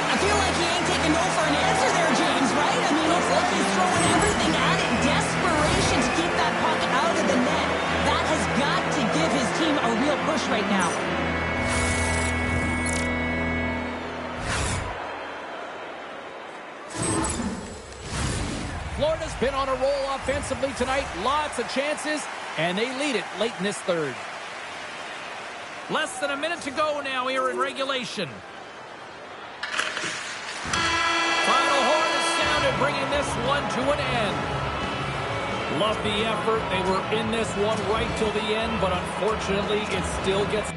I feel like he ain't taking no for an answer there, James, right? I mean, looks like he's throwing everything at it. Desperation to keep that puck out of the net. That has got to give his team a real push right now. Florida's been on a roll offensively tonight. Lots of chances, and they lead it late in this third. Less than a minute to go now here in regulation. Final horn is sounded, bringing this one to an end. Love the effort. They were in this one right till the end, but unfortunately, it still gets...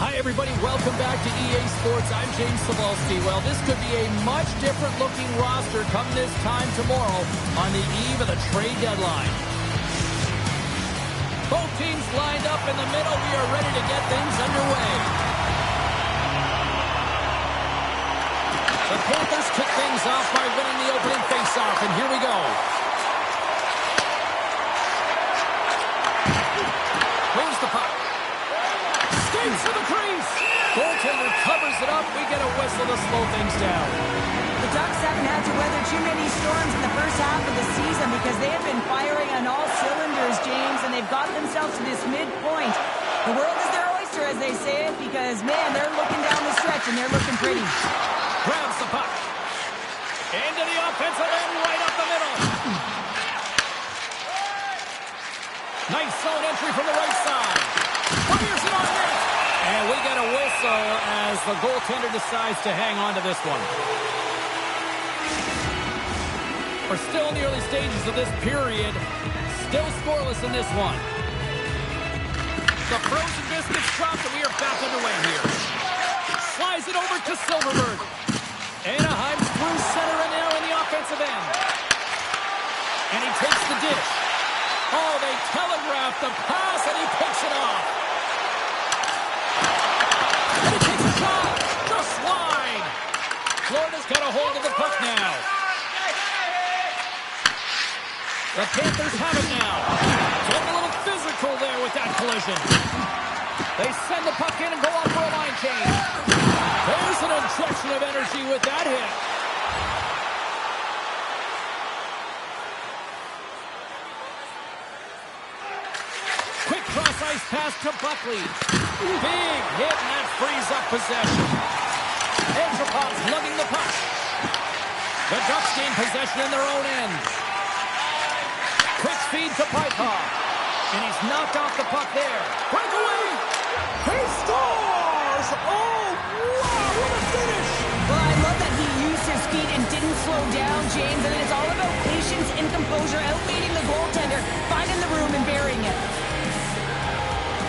Hi, everybody. Welcome back to EA Sports. I'm James Cebulski. Well, this could be a much different looking roster come this time tomorrow on the eve of the trade deadline. Both teams lined up in the middle. We are ready to get things underway. The Panthers kick things off by winning the opening faceoff, and here we go. Moves the puck. Skates to the crease. Goaltender covers it up. We get a whistle to slow things down. The Ducks haven't had to weather too many storms in the first half of the season because they have been firing on all cylinders, James, and they've got themselves to this midpoint. The world is their oyster, as they say it, because, man, they're looking down the stretch and they're looking pretty. Grabs the puck. Into the offensive end, right up the middle. Nice zone entry from the right side. Fires it on net. And we get a whistle as the goaltender decides to hang on to this one. We're still in the early stages of this period. Still scoreless in this one. The frozen biscuits dropped, and we are back underway here. Slides it over to Silverberg. Anaheim's through center and now in the offensive end. And he takes the dish. Oh, they telegraph the pass, and he picks it off. And he takes a shot. Just wide. Florida's got a hold of the puck now. The Panthers have it now. Getting a little physical there with that collision. They send the puck in and go off for a line change. There's an injection of energy with that hit. Quick cross-ice pass to Buckley. Big hit, and that frees up possession. Edgerpop's lugging the puck. The Ducks gain possession in their own end. Quick feed to Pipehaw. And he's knocked off the puck there. Breakaway! He scores! Oh, wow, what a finish! Well, I love that he used his feet and didn't slow down, James. And it's all about patience and composure, outweighing the goaltender, finding the room and burying it.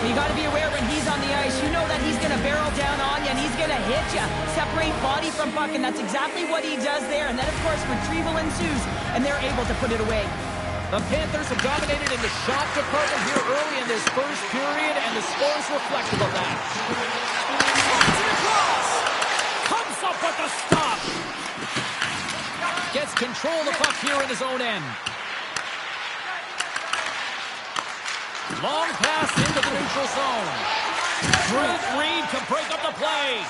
You got to be aware when he's on the ice, you know that he's going to barrel down on you and he's going to hit you. Separate body from puck, and that's exactly what he does there. And then, of course, retrieval ensues, and they're able to put it away. The Panthers have dominated in the shot department here early in this first period, and the score's reflective of that. Slides it across. Comes up with the stop. Gets control of the puck here in his own end. Long pass into the neutral zone. Great read to break up the play.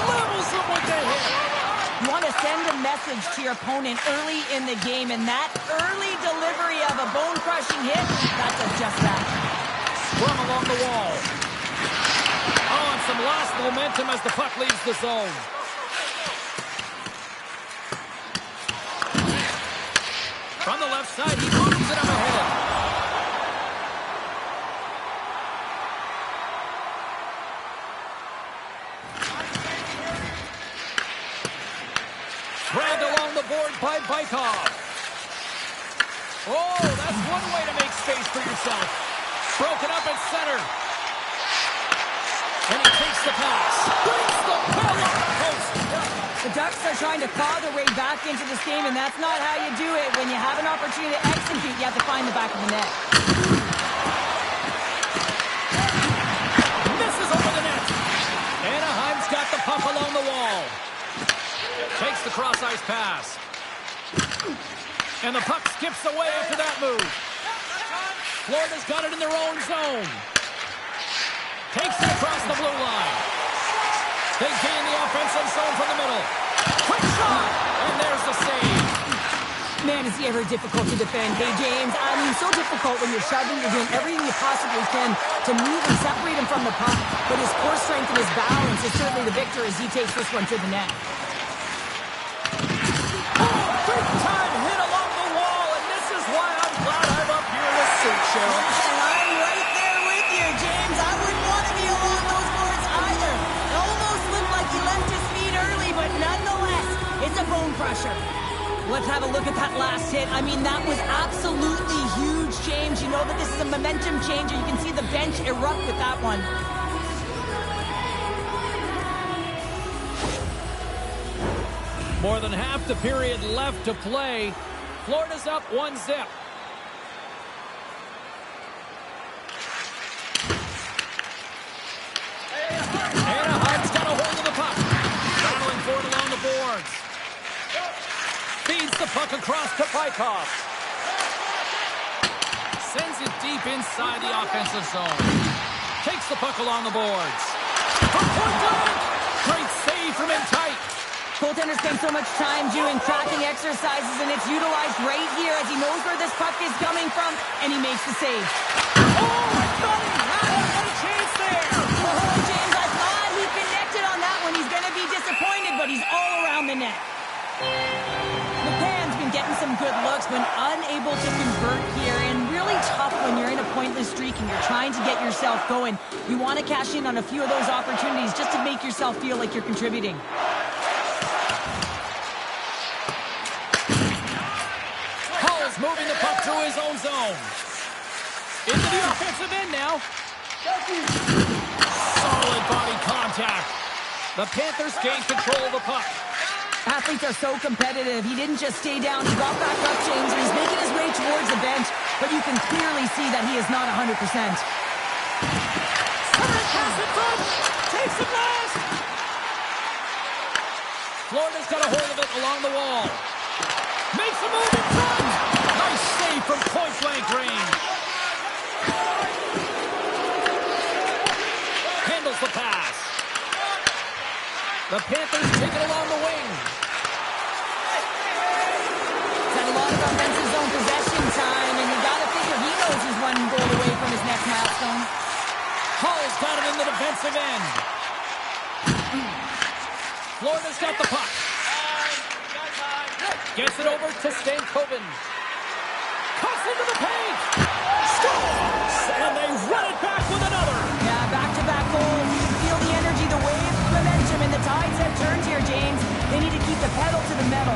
Levels him with the hit. You want to send a message to your opponent early in the game, and that early delivery of a bone-crushing hit, that does just that. Scrum along the wall. Oh, and some lost momentum as the puck leaves the zone. From the left side, he moves it up ahead. Grabbed along the board by Bykov. Oh, that's one way to make space for yourself. Broken up at center. And he takes the pass. Brings the ball on the post. The Ducks are trying to claw their way back into this game, and that's not how you do it. When you have an opportunity to execute, you have to find the back of the net. Misses over the net. Anaheim's got the puck along the wall. Takes the cross-ice pass. And the puck skips away after that move. Florida's got it in their own zone. Takes it across the blue line. They gain the offensive zone from the middle. Quick shot! And there's the save. Man, is he ever difficult to defend. Hey, James, I mean, so difficult when you're shoving, you're doing everything you possibly can to move and separate him from the puck. But his core strength and his balance is certainly the victor as he takes this one to the net. Big-time hit along the wall, and this is why I'm glad I'm up here in the suit, Cheryl. And I'm right there with you, James. I wouldn't want to be along those boards either. It almost looked like he left his feet early, but nonetheless, it's a bone crusher. Let's have a look at that last hit. I mean, that was absolutely huge, James. You know that this is a momentum changer. You can see the bench erupt with that one. More than half the period left to play. Florida's up 1-0. Anaheim's got a hold of the puck. Battling for it along the boards. Feeds the puck across to Bykov. Sends it deep inside the offensive zone. Takes the puck along the boards. From point blank. Great save from in tight. Goaltender spends so much time doing tracking exercises, and it's utilized right here as he knows where this puck is coming from, and he makes the save. Oh, I thought he had a chance there. Oh, James, I thought he connected on that one. He's going to be disappointed, but he's all around the net. McCann's been getting some good looks, but unable to convert here, and really tough when you're in a pointless streak and you're trying to get yourself going. You want to cash in on a few of those opportunities just to make yourself feel like you're contributing. Moving the puck through his own zone. Into the offensive end now. Solid body contact. The Panthers gain control of the puck. Athletes are so competitive. He didn't just stay down. He got back up, James, and he's making his way towards the bench, but you can clearly see that he is not 100%. Pass in front. Takes it last. Florida's got a hold of it along the wall. Makes a move in front. Nice save from point-blank range. Handles the pass. The Panthers take it along the wing. He's had a lot of offensive zone possession time, and you got to figure he knows he's 1 goal away from his next milestone. Hull's got it in the defensive end. Florida's got the puck. Gets it over to Stankoven. Cuts into the paint. Scores! And they run it back with another. Yeah, back-to-back goals. You can feel the energy, the wave, the momentum, and the tides have turned here, James. They need to keep the pedal to the metal.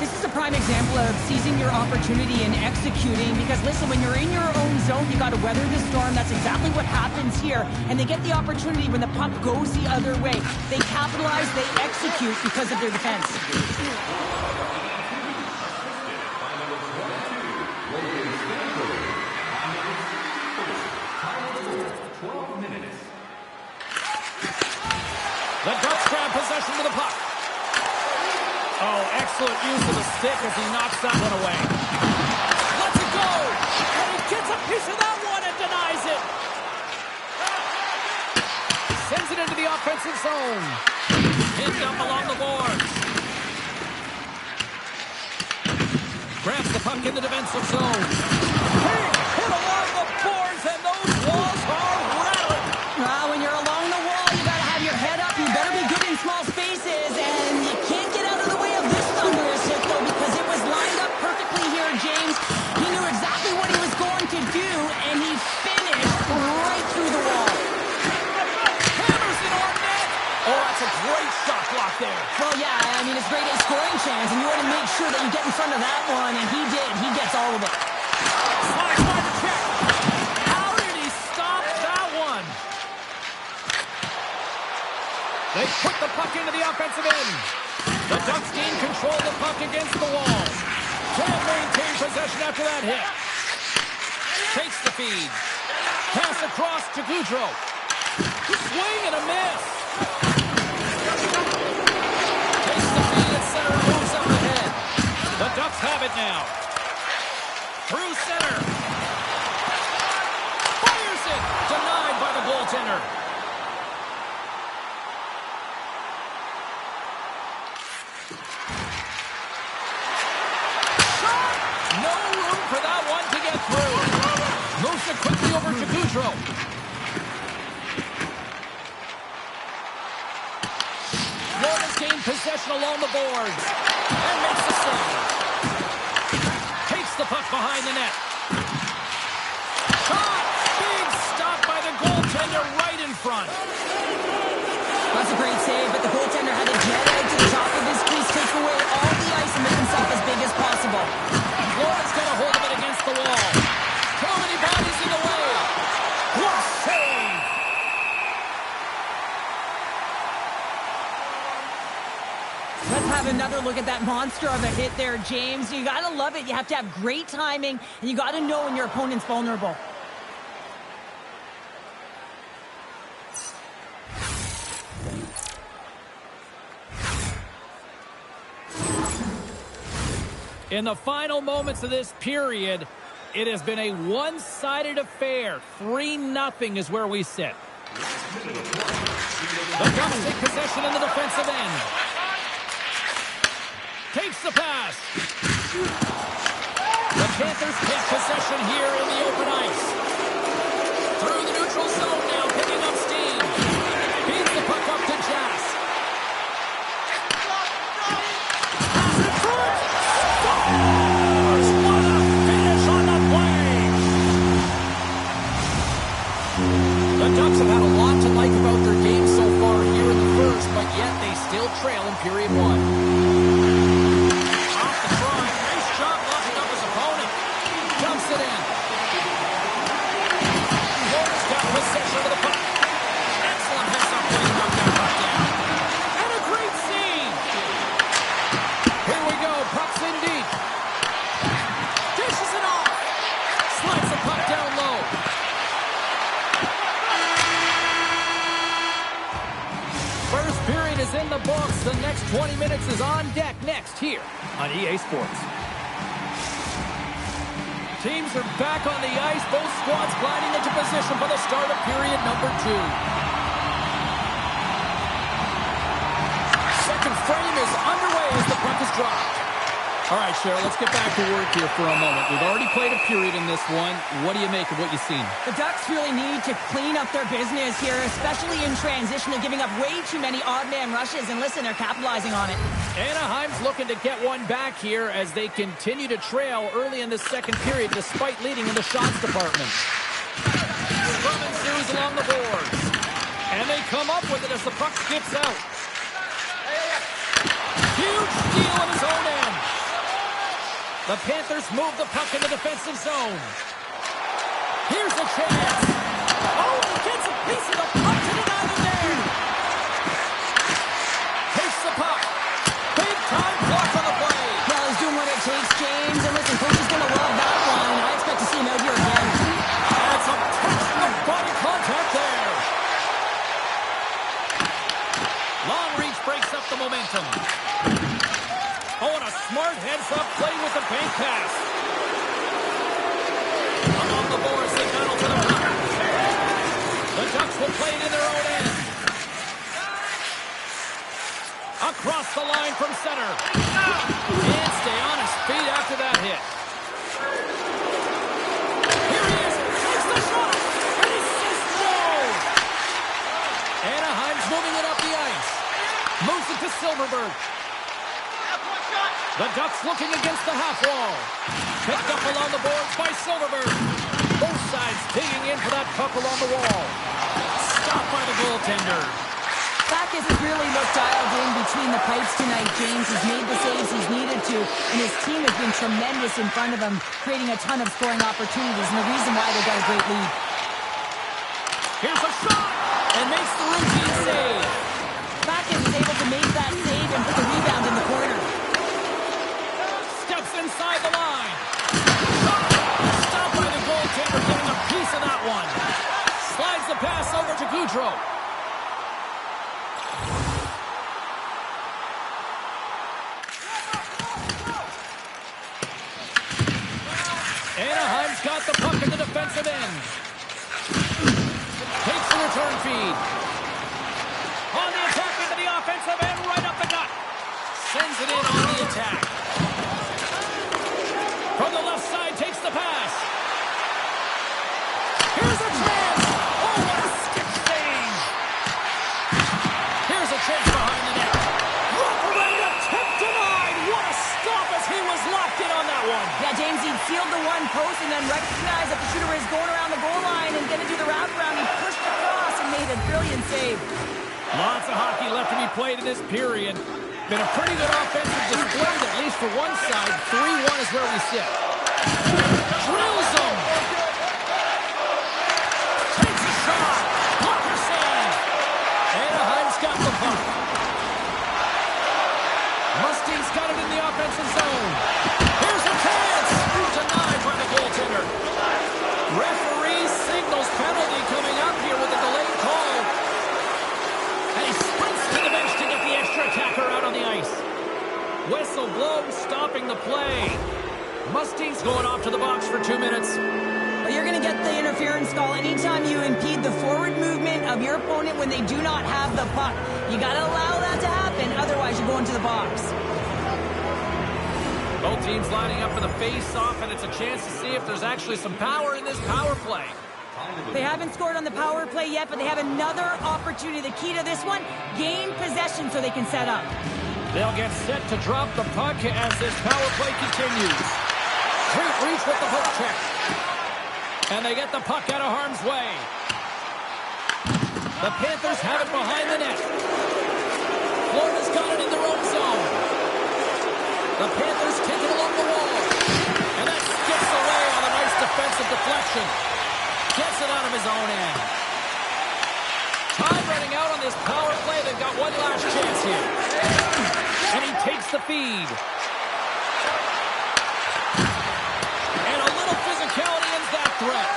This is a prime example of seizing your opportunity and executing, because listen, when you're in your own zone, you got to weather the storm. That's exactly what happens here. And they get the opportunity when the puck goes the other way. They capitalize, they execute because of their defense. The Ducks grab possession of the puck. Oh, excellent use of the stick as he knocks that one away. Lets it go. And he gets a piece of that one and denies it. Sends it into the offensive zone. Pinned up along the boards. Grabs the puck in the defensive zone. Big hit along the boards, and those walls are rattling. When you're along the wall, you got to have your head up. You better be good in small spaces, and you can't get out of the way of this thunderous hit, though, because it was lined up perfectly here, James. He knew exactly what he was going to do, and he finished right through the wall. Hammers it on net. Oh, that's a great shot block there. Well, yeah, I mean, it's great a scoring chance, and you want to make sure that you get in front of that one, and he did. He gets all of it. Slides by the check. How did he stop that one? They put the puck into the offensive end. The Ducks gain control of the puck against the wall. Can't maintain possession after that hit. Takes the feed. Pass across to Goudreau. Swing and a miss. Takes the feed at center and moves up ahead. The Ducks have it now. Through center. Fires it. Denied by the goaltender. No room for that one to get through. Moves it quickly over to Goudreau. Florida's gained possession along the boards. And makes the save. Takes the puck behind the net. Shot! Big stop by the goaltender right in front. That's a great save, but the goaltender had to jet out to the top of his crease, take away all the ice, and make himself as big as possible. Florida's got a hold of it against the wall. Too many bodies in the way. What a save! Let's have another look at that monster of a hit there, James. You got to love it. You have to have great timing, and you got to know when your opponent's vulnerable. In the final moments of this period, it has been a one-sided affair. 3-0 is where we sit. The Ducks take possession in the defensive end. Takes the pass. The Panthers take possession here in the open ice. Through the neutral zone now, picking up steam. Feeds the puck up to Jass. Pass it through. Scores! What a finish on the play! The Ducks have had a lot to like about their game so far here in the first, but yet they still trail in period one. Off the try. Nice job locking up his opponent. Dumps it in. Florida's got possession of the puck. Excellent heads-up play to knock that puck down. And a great save. Here we go. Puck's in deep. Dishes it off. Slides the puck down low. First period is in the books. The next 20 minutes is on deck next here on EA Sports. Teams are back on the ice. Both squads gliding into position for the start of period number 2. Second frame is underway as the puck is dropped. All right, Cheryl, let's get back to work here for a moment. We've already played a period in this one. What do you make of what you've seen? The Ducks really need to clean up their business here, especially in transition. They're giving up way too many odd-man rushes, and listen, they're capitalizing on it. Anaheim's looking to get one back here as they continue to trail early in the second period despite leading in the shots department. Scrum ensues along the boards. And they come up with it as the puck skips out. Huge steal in his own end. The Panthers move the puck in the defensive zone. Here's a chance. Oh, he gets a piece of the puck to deny the game. Takes the puck. Big time block on the play. Well, he's doing what it takes, James. And listen, coach is going to love that one. I expect to see him out here again. That's some touchdown body contact there. Long reach breaks up the momentum. Oh, and a smart heads-up play with the bank pass. Along the boards, they battle for the puck. The Ducks will play it in their own end. Across the line from center. Can't stay on his feet after that hit. Moves it to Silverberg. The Ducks looking against the half wall. Picked up along the boards by Silverberg. Both sides digging in for that puck along the wall. Stopped by the goaltender. Backus has really looked dialed in between the pipes tonight, James. He's made the saves he's needed to, and his team has been tremendous in front of him, creating a ton of scoring opportunities, and the reason why they got a great lead. Here's a shot, and makes the routine save. Backus is able to make that save and put the rebound in the corner. Steps inside the line. Stopped by the goaltender, getting a piece of that one. Slides the pass over to Goudreau. Anaheim's got the puck in the defensive end. Takes the return feed. On the attack into the offensive end, right up the gut. Sends it in on the attack. From the left side, takes the pass. Here's a chance. Oh, what a stick save. Here's a chance behind the net. Referee attempt denied. What a stop as he was locked in on that one. Yeah, James, he sealed the one post and then recognized that the shooter was going around the goal line and going to do the wraparound. He pushed across and made a brilliant save. Lots of hockey left to be played in this period. Been a pretty good offensive display, at least for one side. 3-1 is where we sit. Drills him. Takes a shot. Blocker save. Anaheim's got the puck. Mustang's got it in the offensive zone. Here's a chance. Denied by the goaltender. Referee signals penalty coming up here with a delayed call. And he sprints to the bench to get the extra attacker out on the ice. Whistle blows, stopping the play. Mustangs going off to the box for 2 minutes. Well, you're going to get the interference call anytime you impede the forward movement of your opponent when they do not have the puck. You got to allow that to happen, otherwise you go into the box. Both teams lining up for the face-off, and it's a chance to see if there's actually some power in this power play. They haven't scored on the power play yet, but they have another opportunity. The key to this one, gain possession so they can set up. They'll get set to drop the puck as this power play continues. Great reach with the hook check. And they get the puck out of harm's way. The Panthers have it behind the net. Florida's got it in their own zone. The Panthers take it along the wall. And that skips away on a nice defensive deflection. Gets it out of his own end. Time running out on this power play. They've got one last chance here. And he takes the feed. And a little physicality ends that threat.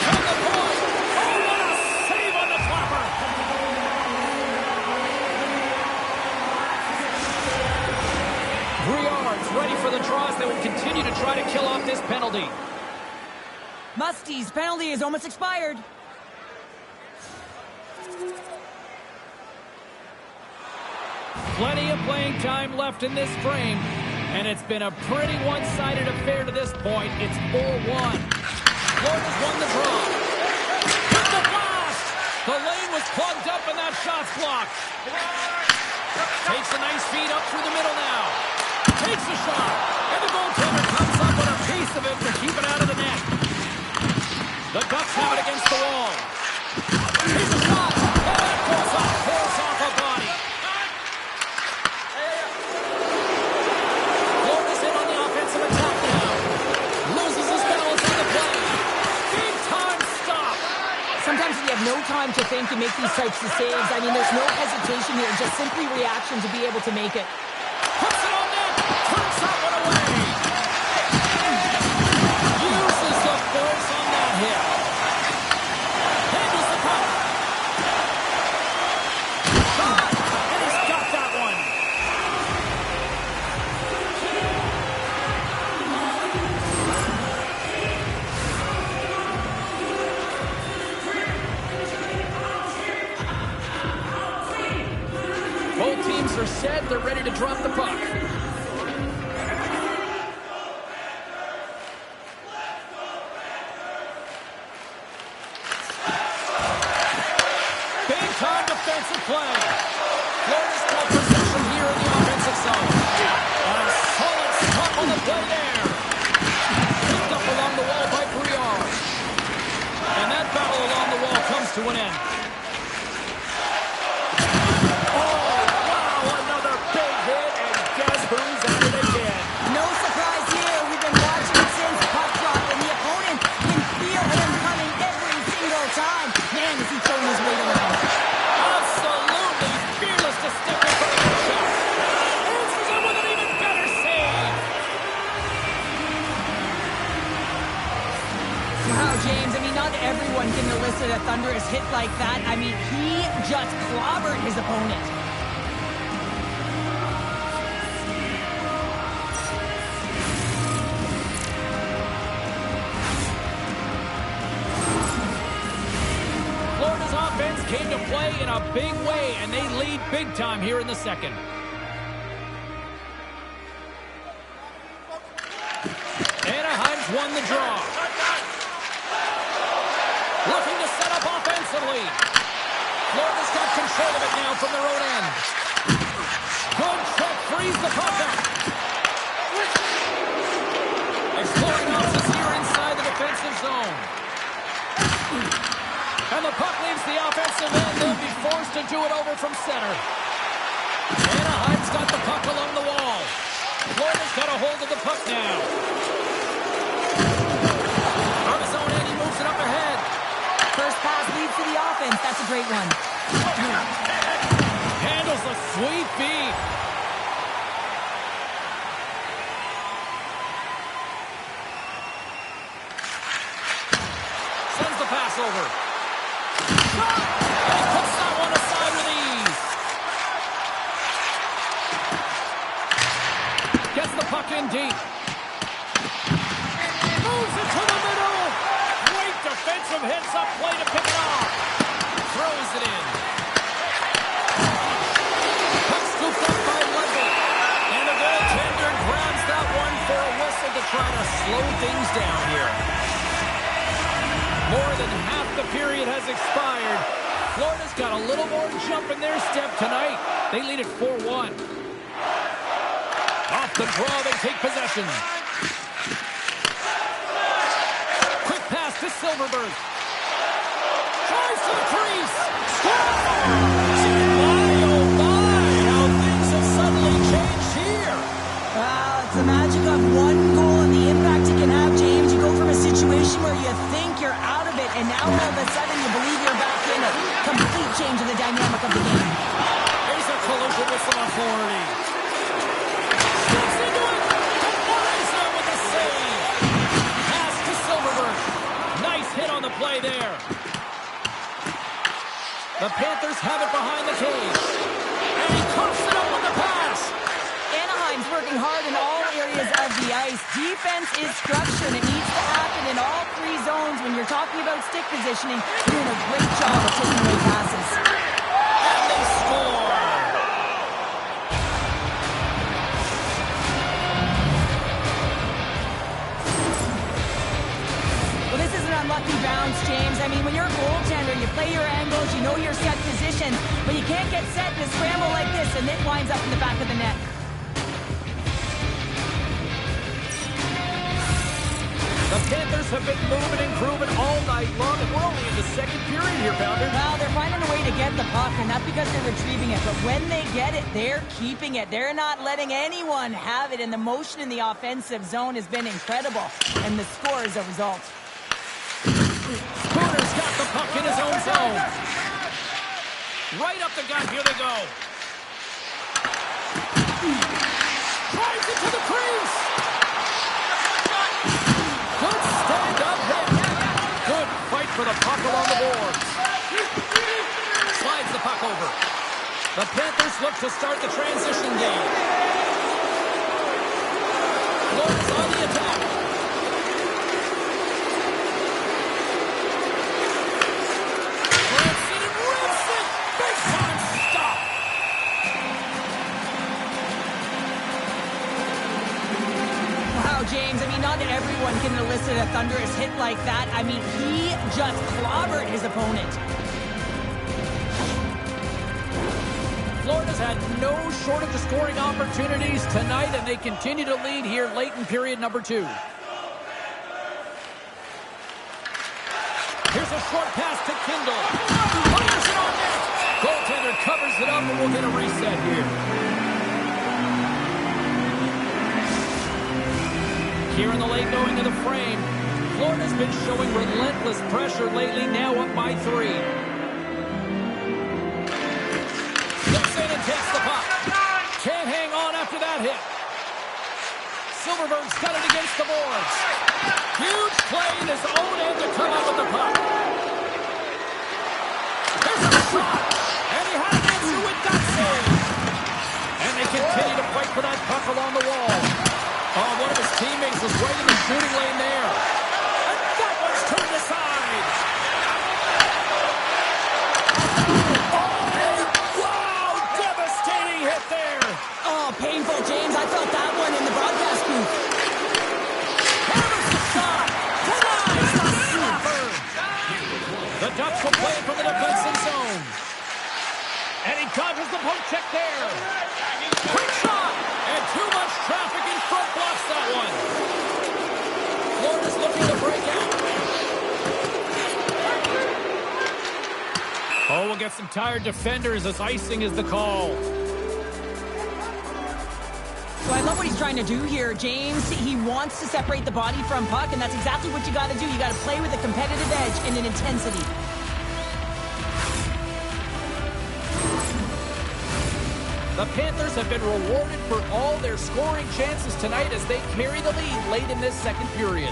From the point. Oh, what a save on the clapper. Briard's ready for the draws. They will continue to try to kill off this penalty. Musty's penalty is almost expired. Plenty of playing time left in this frame, and it's been a pretty one-sided affair to this point. It's 4-1. Florida's won the draw. With the blast! The lane was plugged up, and that shot's blocked. Takes a nice feed up through the middle now. Takes a shot, and the goaltender comes up with a piece of it to keep it out of the net. The Ducks have it against the wall. Here's a shot, and that goes off, force off a body. Florida's in on the offensive attack now. Loses his balance on the play. Big time stop. Sometimes you have no time to think and make these types of saves. I mean, there's no hesitation here, just simply reaction to be able to make it. Puts it on net. Turns that one away. Uses the force on that hit. Handles the puck. Shot. And he's got that one. Both teams are set. They're ready to drop the puck. Big time defensive play. Florida's still to an end. Oh, wow, another big hit, and guess who's at it again? No surprise here. We've been watching it since puck drop, and the opponent can feel him coming every single time. Man, is he throwing his weight around. Absolutely fearless to step in front of the shot. Answers it with an even better save. Wow, James, I mean, not everyone can elicit a thunderous hit like that. I mean, he just clobbered his opponent. Florida's offense came to play in a big way, and they lead big time here in the second. Anaheim's won the draw. Looking to set up offensively. Florida's got control of it now from their own end. Good check, frees the puck up. Exploring options here inside the defensive zone. And the puck leaves the offensive end. They'll be forced to do it over from center. Anaheim's got the puck along the wall. Florida's got a hold of the puck now. On his own end, he moves it up ahead. First pass leads to the offense. That's a great one. Handles a sweet beat. Sends the pass over. Shot! And he puts that one aside with ease. Gets the puck in deep. Moves it to the middle. Great defensive hits up play to pick it off. Throws it in. Puck scooped up by Ludwig. And the goaltender grabs that one for a whistle to try to slow things down here. More than half the period has expired. Florida's got a little more jump in their step tonight. They lead at 4-1. Off the draw, they take possession. Quick pass to Silverberg. Tries to the crease. Score! My, oh my, how things have suddenly changed here. Well, it's the magic of one goal and the impact it can have, James. You go from a situation where you think you're out of it, and now all of a sudden you believe you're back in it. Complete change of the dynamic of the game. Here's a collision with some authority. Sneaks into it. Denies him with a save. Pass to Silverberg. Nice hit on the play there. The Panthers have it behind the cage. And he coughs it up with the pass. Anaheim's working hard in all areas of the ice. Defense is structured. It needs to happen in all three zones. When you're talking about stick positioning, you're doing a great job of taking away passes. And they score. Well, this is an unlucky bounce, James. I mean, when you're a goaltender, you play your angles, you know your set position, but you can't get set in a scramble like this, and it winds up in the back of the net. The Panthers have been moving and grooving all night long, and we're only in the second period here, Pounder. Well, they're finding a way to get the puck, and that's because they're retrieving it. But when they get it, they're keeping it. They're not letting anyone have it, and the motion in the offensive zone has been incredible, and the score is a result. Spooner's got the puck in his own zone. Right up the gut, here they go. Drives it to the crease. Good stand-up hit. Good fight for the puck along the boards. Slides the puck over. The Panthers look to start the transition game. Florida's on the attack. Rips it and rips it. Big time stop. Wow, James, I mean, not everyone can elicit a thunderous hit like that. I mean, he just clobbered his opponent. Florida's had no shortage of scoring opportunities tonight, and they continue to lead here late in period number 2. Here's a short pass to Kindle. And we'll get a reset here. Here in the late going of the frame, Florida's been showing relentless pressure lately, now up by 3. Looks in and takes the puck. Can't hang on after that hit. Silverberg's got it against the boards. Huge play in his own end to come up with the puck. There's a shot, and he had an answer with that save. And they continue to fight for that puck along the wall. Oh, one of his teammates was right in the shooting lane there. And that one's turned aside. Oh, wow, devastating hit there. Oh, painful, James. I felt that one in the broadcast booth. Hammers the shot. Denies the slapper. The Ducks will play it from the defensive zone. And he dodges the poke check there. Quick shot. And too much traffic in front blocks that one. Florida's looking to break out. Oh, we'll get some tired defenders as icing is the call. So I love what he's trying to do here, James. He wants to separate the body from puck, and that's exactly what you got to do. You got to play with a competitive edge and an intensity. The Panthers have been rewarded for all their scoring chances tonight as they carry the lead late in this second period.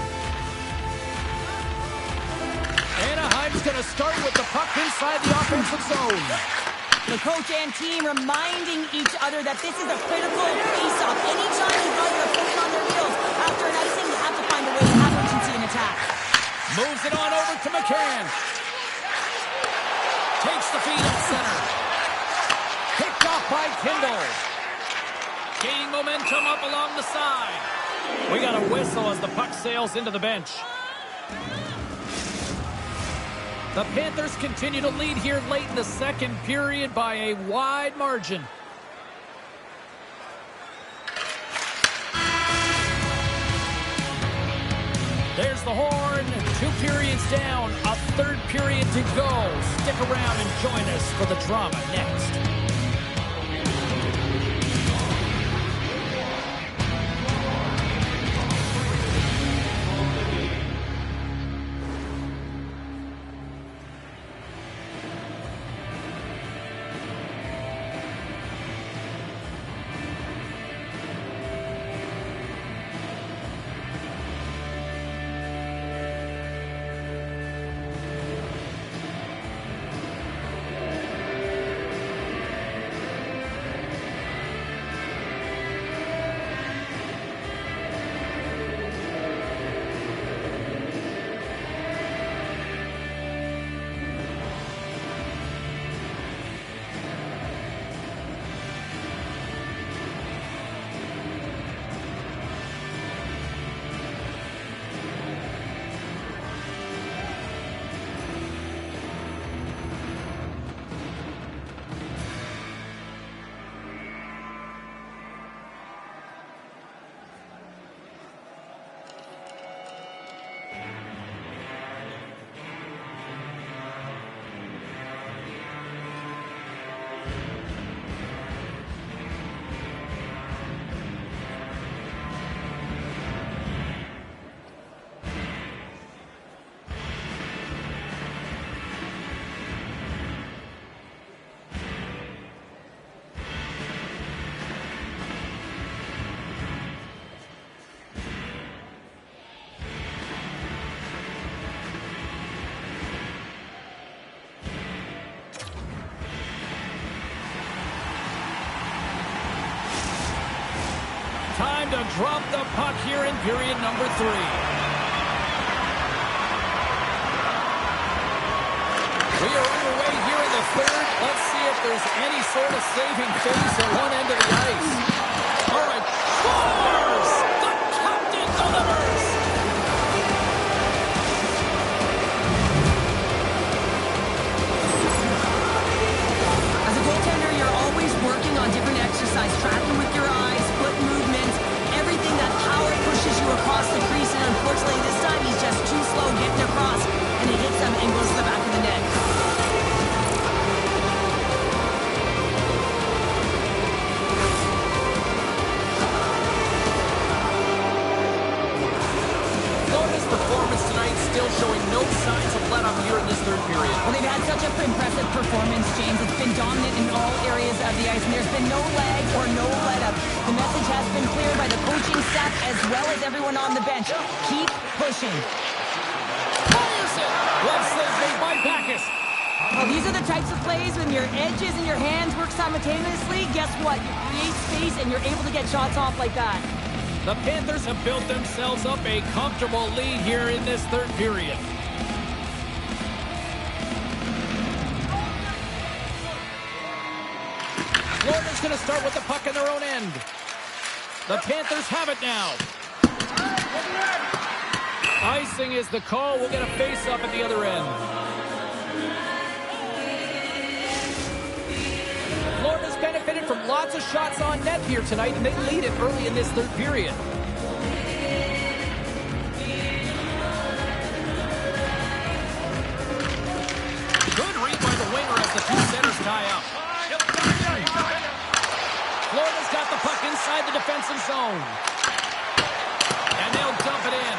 Anaheim's going to start with the puck inside the offensive zone. The coach and team reminding each other that this is a critical face-off. Anytime you guys are putting on their heels after an icing, you have to find a way to have urgency in attack. Moves it on over to McCann. Takes the feed at center. Picked off by Kindle. Gaining momentum up along the side. We got a whistle as the puck sails into the bench. The Panthers continue to lead here late in the second period by a wide margin. There's the horn. 2 periods down. A third period to go. Stick around and join us for the drama next. Time to drop the puck here in period number 3. We are underway here in the third. Let's see if there's any sort of saving face at one end of the ice. All right, scores! The captain delivers! As a goaltender, you're always working on different exercise, tracking with your eyes, foot movement, everything that power pushes you across the crease, and unfortunately this time he's just too slow getting across, and it hits him and goes to the back of the net. impressive performance, James. It's been dominant in all areas of the ice, and there's been no lag or no let-up. The message has been clear by the coaching staff as well as everyone on the bench. Keep pushing. Fires it! Left slip made by Backus. Well, these are the types of plays when your edges and your hands work simultaneously. Guess what? You create space and you're able to get shots off like that. The Panthers have built themselves up a comfortable lead here in this third period. Florida's going to start with the puck in their own end. The Panthers have it now. Icing is the call. We'll get a face-up at the other end. Florida's benefited from lots of shots on net here tonight, and they lead it early in this third period. Good read by the winger as the two centers tie up. Florida's got the puck inside the defensive zone. And they'll dump it in.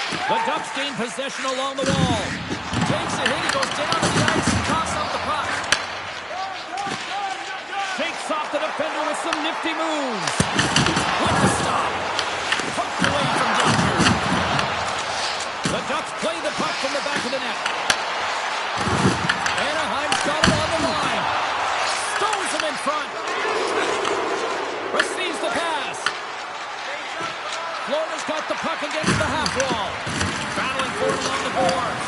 The Ducks gain possession along the wall. Takes a hit, he goes down to the ice and coughs up the puck. Takes off the defender with some nifty moves. With the stop. Pucked away from danger. The Ducks play the puck from the back of the net. Anaheim's got it on the line. Stones him in front. Receives the pass. Florida's got the puck against the half wall. Battling for it along the boards.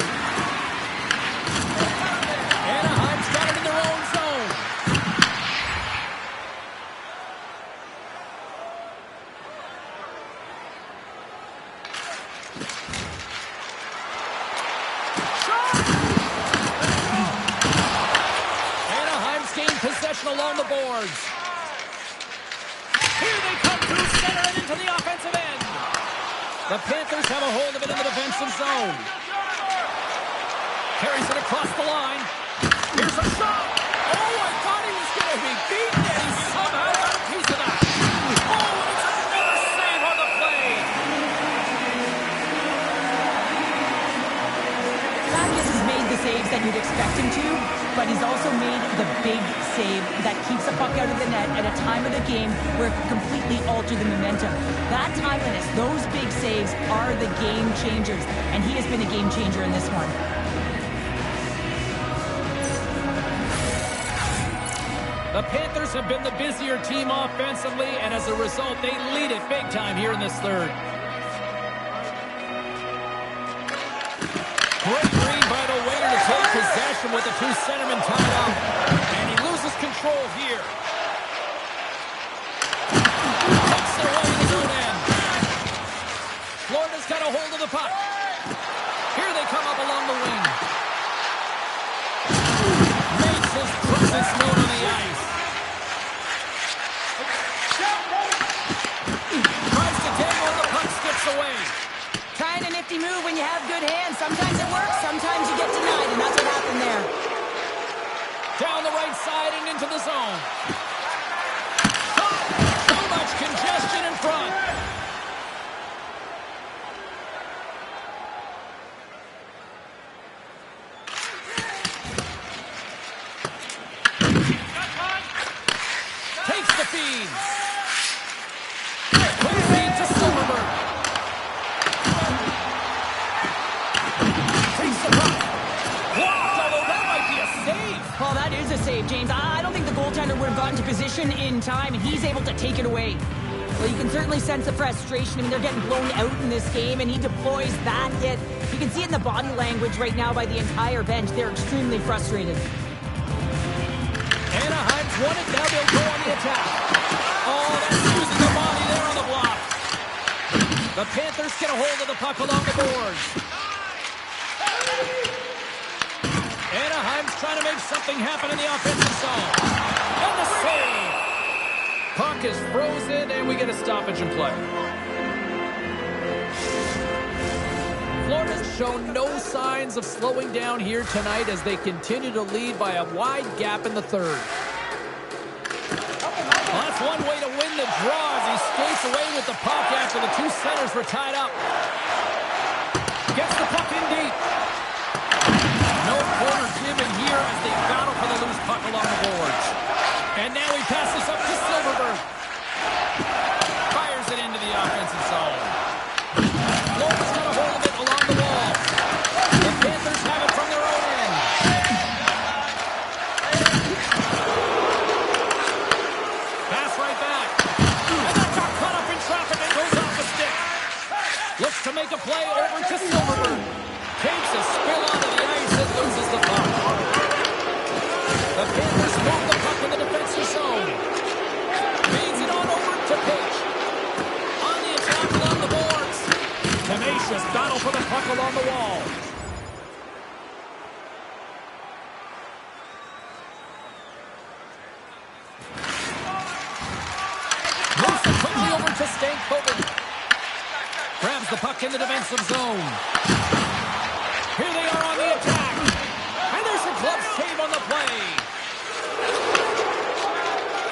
Anaheim's got it in their own zone. Anaheim's gained possession along the boards. Here they come through center and into the offensive end. The Panthers have a hold of it in the defensive zone. Carries it across the line. Here's a shot. Oh, I thought he was going to be beaten, and he somehow got a piece of that. Oh, and it's another save on the play. Backus has made the saves that you'd expect him to, but he's also made the big save that keeps the puck out of the net at a time of the game where it can completely alter the momentum. That timeliness, those big saves are the game changers, and he has been a game changer in this one. The Panthers have been the busier team offensively, and as a result, they lead it big time here in this third. Great read by the winger to take possession with the two centermen tied up. And he loses control here. Takes it away in his own end. Florida's got a hold of the puck. Here they come up along the wing. Makes his presence known on the ice. Tries to dangle and the puck skips away. Kind of nifty move when you have good hands. Sometimes it works, sometimes you get denied, and that's what happened there. Down the right side and into the zone. Too much congestion in front. Takes the feed. Quick feed to Silverberg. Takes the puck. Blocked, although that might be a save. Well, that is a save, James. I don't think the goaltender would have gotten to position in time, and he's able to take it away. Well, you can certainly sense the frustration. I mean, they're getting blown out in this game, and he deploys that hit. You can see it in the body language right now by the entire bench. They're extremely frustrated. Anaheim's won it. Now they'll go on the attack. Oh, that's using the body there on the block. The Panthers get a hold of the puck along the boards. Anaheim's trying to make something happen in the offensive zone. And the save. Puck is frozen, and we get a stoppage in play. Florida's shown no signs of slowing down here tonight as they continue to lead by a wide gap in the third. Well, that's one way to win the draw as he skates away with the puck after the two centers were tied up. Gets the puck in deep. No corner giving Stankoven. Grabs the puck in the defensive zone. Here they are on the attack. And there's a glove save on the play.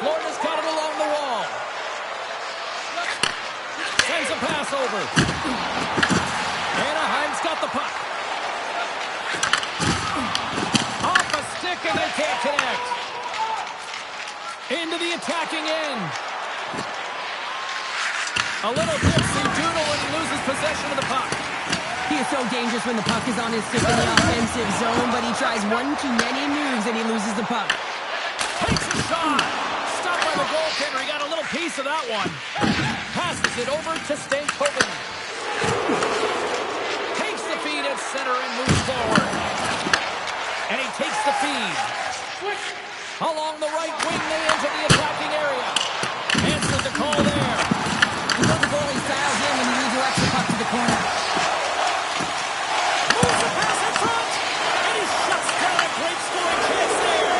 Florida's got it along the wall. Sends a pass over. Anaheim's got the puck. Off a stick and they can't connect. Into the attacking end. A little dipsy doodle and he loses possession of the puck. He is so dangerous when the puck is on his stick in the offensive zone, but he tries one too many moves and he loses the puck. Takes a shot. Stopped by the goaltender. He got a little piece of that one. Passes it over to Stankoven. Takes the feed at center and moves forward. And he takes the feed. Along the right wing, they enter the attacking area. Answers the call there. You know the goalie styles in when he redirects the puck to the corner. Moves the pass in front. And he shuts down a great scoring chance there.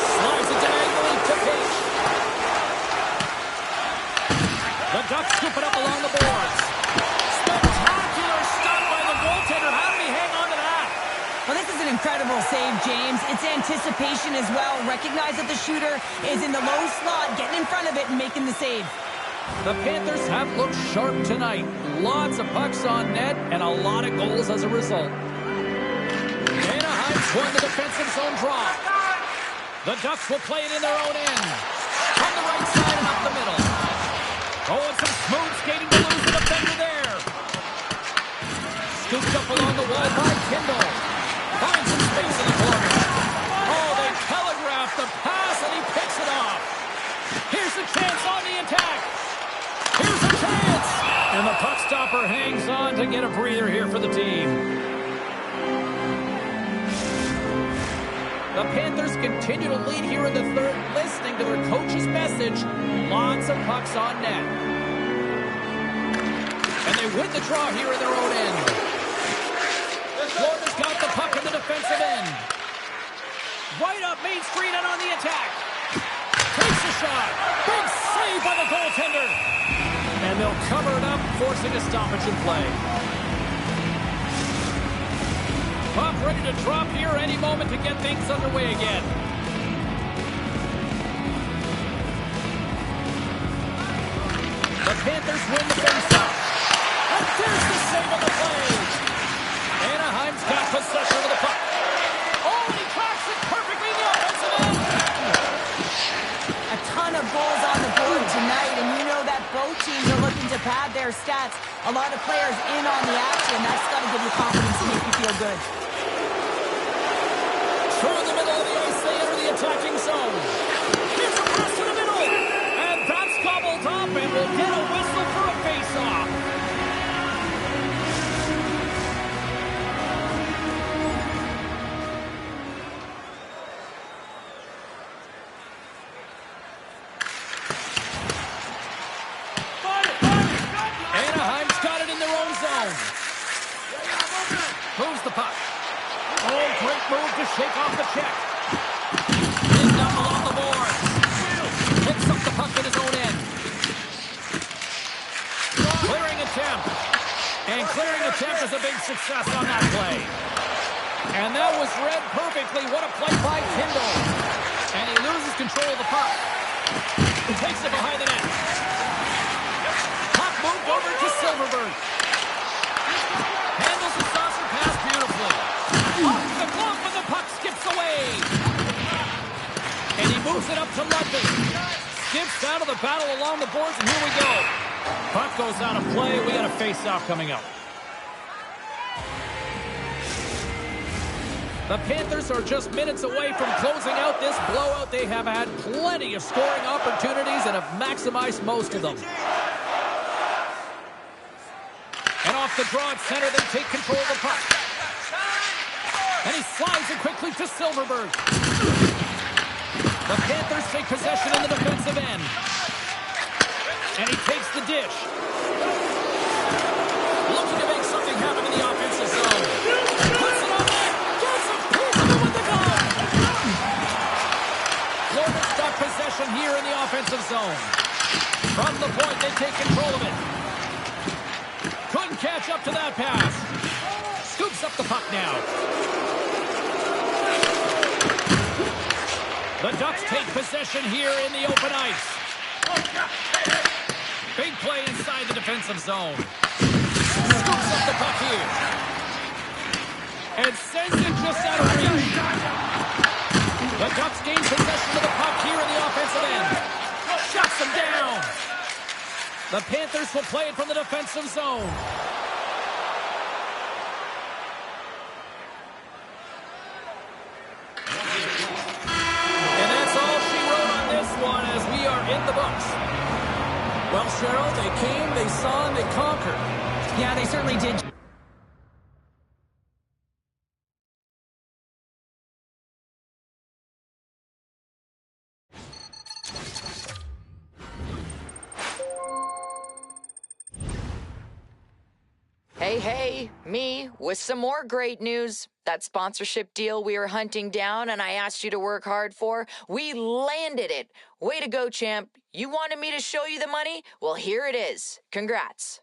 Slides it diagonally to Pace. The Ducks scoop it up along the boards. Spectacular stop by the goaltender. How did he hang on to that? Well, this is an incredible save, James. It's anticipation as well. Recognize that the shooter is in the low slot, getting in front of it and making the save. The Panthers have looked sharp tonight. Lots of pucks on net and a lot of goals as a result. Anaheim's won the defensive zone draw. The Ducks will play it in their own end. From the right side and up the middle. Oh, and some smooth skating to lose the defender there. Scooped up along the wall by Kindle. Finds some space in the corner. Oh, they telegraphed the pass and he picks it off. Here's a chance on the attack. Here's a chance. And the puck stopper hangs on to get a breather here for the team. The Panthers continue to lead here in the third, listening to their coach's message. Lots of pucks on net. And they win the draw here in their own end. Florida's got the puck in the defensive end. Right up Main Street and on the attack. Takes a shot. Big save by the goaltender. And they'll cover it up, forcing a stoppage in play. Puck ready to drop here any moment to get things underway again. The Panthers win the faceoff. And there's the save on the play. Anaheim's got possession of the puck. Oh, and he tracks it perfectly in the offensive end. A ton of goals on the board tonight, and you know that both teams are looking to pad their stats. A lot of players in on the action. That's got to give you confidence and make you feel good. Through the middle of the ice, they enter the attacking zone. Here's a pass to the middle. And that's gobbled up, and we'll get a whistle for a face-off. Anaheim's got it in their own zone. Moves the puck. Oh, great move to shake off the check. Pinned up along the board. Picks up the puck in his own end. Clearing attempt. And clearing attempt is a big success on that play. And that was read perfectly. What a play by Kindle. And he loses control of the puck. He takes it behind the net. Puck moved over to Silverberg. Handles the saucer pass beautifully. Off the glove, but the puck skips away. And he moves it up to Ludwig. Skips out of the battle along the boards, and here we go. Puck goes out of play. We got a face-off coming up. The Panthers are just minutes away from closing out this blowout. They have had plenty of scoring opportunities and have maximized most of them. And off the draw at center, they take control of the puck. And he slides it quickly to Silverberg. The Panthers take possession in the defensive end. And he takes the dish. Looking to make something happen in the offensive zone. Puts it on there. Gets a piece of it with the glove. Florida's got possession here in the offensive zone. From the point, they take control of it. Couldn't catch up to that pass. Scoops up the puck now. The Ducks take possession here in the open ice. Big play inside the defensive zone. Scoops up the puck here. And sends it just out of reach. The Ducks gain possession of the puck here in the offensive end. Shuts them down. The Panthers will play it from the defensive zone. And that's all she wrote on this one as we are in the books. Well, Cheryl, they came, they saw, and they conquered. Yeah, they certainly did. Hey, me with some more great news. That sponsorship deal we were hunting down and I asked you to work hard for, we landed it. Way to go, champ. You wanted me to show you the money? Well, here it is. Congrats.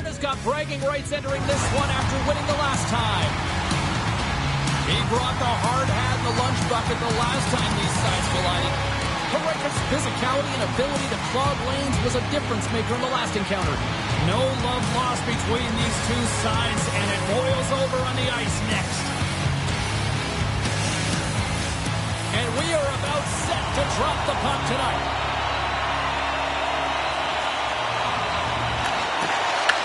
Florida's got bragging rights entering this one after winning the last time. He brought the hard hat and the lunch bucket the last time these sides collided. Heroic's physicality and ability to clog lanes was a difference maker in the last encounter. No love lost between these two sides, and it boils over on the ice next. And we are about set to drop the puck tonight.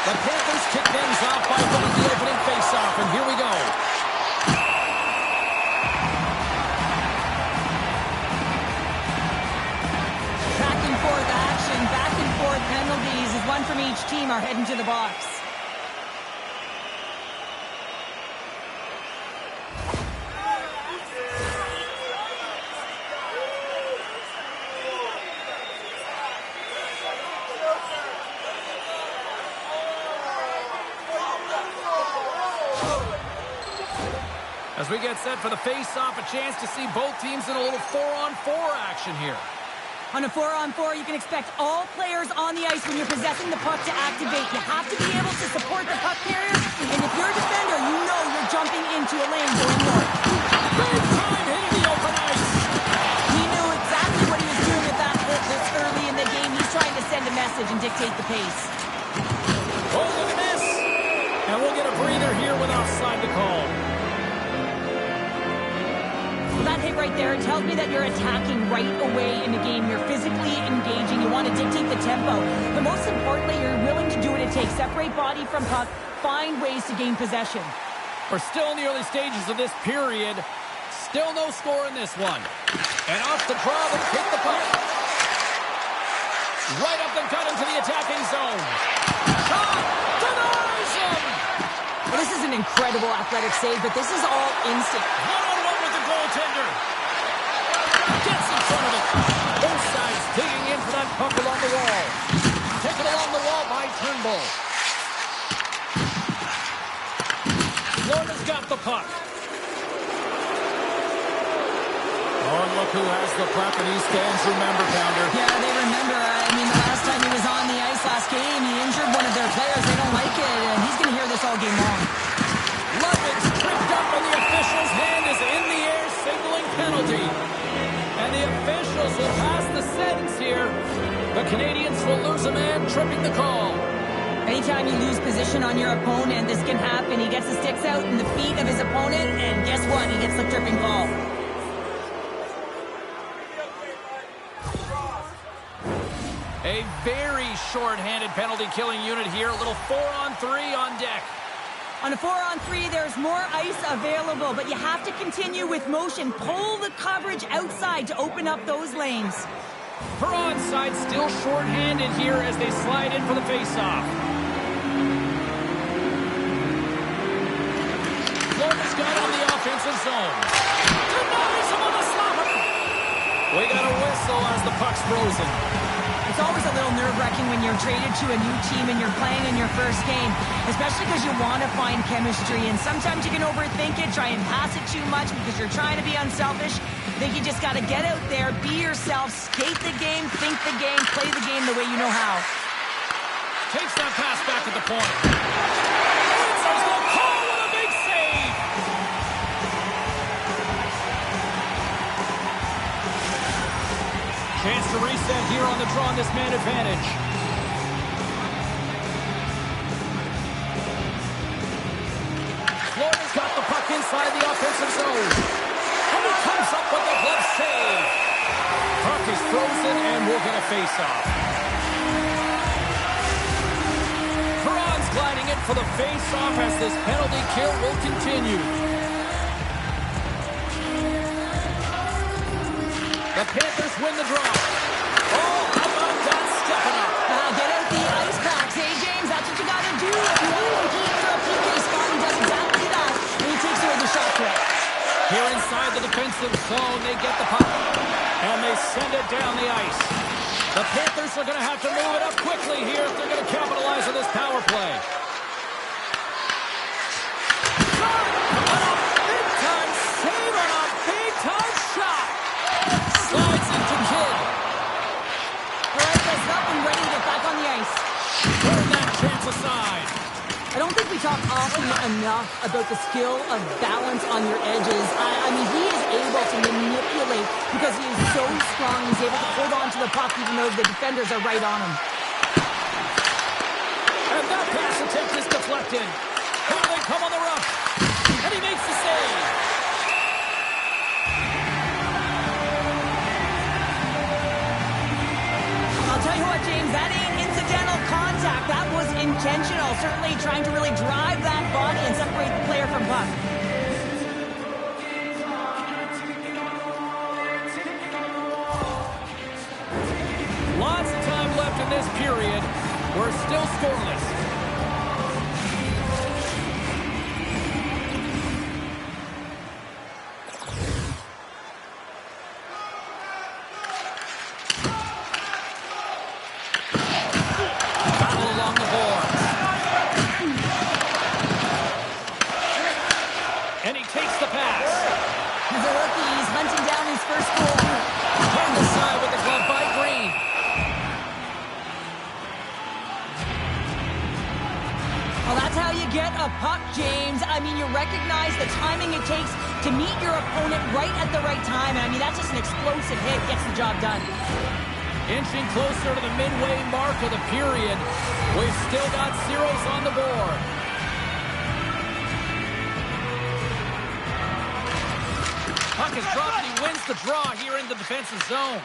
The Panthers kick things off by winning the opening faceoff, and here we go. Penalties as one from each team are heading to the box. As we get set for the face-off, a chance to see both teams in a little 4-on-4 action here. On a 4-on-4, you can expect all players on the ice when you're possessing the puck to activate. You have to be able to support the puck carrier, and if you're a defender, you know you're jumping into a lane going north. Big time hitting the open ice. He knew exactly what he was doing with that hit this early in the game. He's trying to send a message and dictate the pace. Oh, look at this. And we'll get a breather here with offside to call. That hit right there tells me that you're attacking right away in the game. You're physically engaging. You want to dictate the tempo. But most importantly, you're willing to do what it takes. Separate body from puck. Find ways to gain possession. We're still in the early stages of this period. Still no score in this one. And off the draw, they kick the puck. Right up and cut into the attacking zone. Shot! Denies him! Well, this is an incredible athletic save, but this is all instinct. One-on-one with the goaltender. Gets in front of it. Both sides digging in for that puck along the wall. Taken along the wall by Turnbull. Florida's got the puck. Oh, and look who has the puck, and he stands remember, Pounder. Yeah, they remember. I mean, the last time he was on the ice last game, he injured one of their players. They don't like it, and he's going to hear this all game long. Ludwig's tripped up, and the official's hand is in the air, signaling penalty. And the officials will pass the sentence here. The Canadians will lose a man, tripping the call. Anytime you lose position on your opponent, this can happen. He gets the sticks out in the feet of his opponent, and guess what? He gets the tripping call. A very short-handed penalty-killing unit here. A little 4-on-3 on deck. On a 4-on-3, there's more ice available, but you have to continue with motion. Pull the coverage outside to open up those lanes. For onside, still short-handed here as they slide in for the face-off. Florida's got on the offensive zone. Denies him on the slapper. We got a whistle as the puck's frozen. It's always a little nerve-wracking when you're traded to a new team and you're playing in your first game, especially because you want to find chemistry, and sometimes you can overthink it, try and pass it too much because you're trying to be unselfish. I think you just got to get out there, be yourself, skate the game, think the game, play the game the way you know how. Takes that pass back at the point. Answers the call with a big save. Chance to reset here on the draw on this man advantage. Florida's got the puck inside the offensive zone. And he comes up with the glove save. Puck is frozen and we'll get a face-off. Perron's gliding in for the face-off as this penalty kill will continue. The Panthers win the draw. Oh, how about that stepping up? Get out the ice packs, hey, James. That's what you got to do if you want to compete for a PK spot. He does exactly that, and he takes away the shot threat. Here inside the defensive zone, they get the puck, and they send it down the ice. The Panthers are going to have to move it up quickly here if they're going to capitalize on this power play. Big-time save on a big-time shot. Slides into Kidd. All right, that's up and ready to get back on the ice. Turn that chance aside. I don't think we talk often enough about the skill of balance on your edges. I mean, he is able to manipulate because he is so strong. He's able to hold on to the puck even though the defenders are right on him. And that pass attempt is deflected. Here they come on the rough. And he makes the save. I'll tell you what, James, that ain't incidental contact. That was intentional. Certainly trying to really drive that body and separate the player from puck. Lots of time left in this period. We're still scoreless. Battle along the boards. And he takes the pass. He's a rookie. He's hunting down his first goal. Turned aside with the glove by Green. Well, that's how you get a puck, James. I mean, you recognize the timing it takes to meet your opponent right at the right time. And I mean, that's just an explosive hit. Gets the job done. Inching closer to the midway mark of the period. We've still got zeros on the board. Puck is dropped and he wins the draw here in the defensive zone.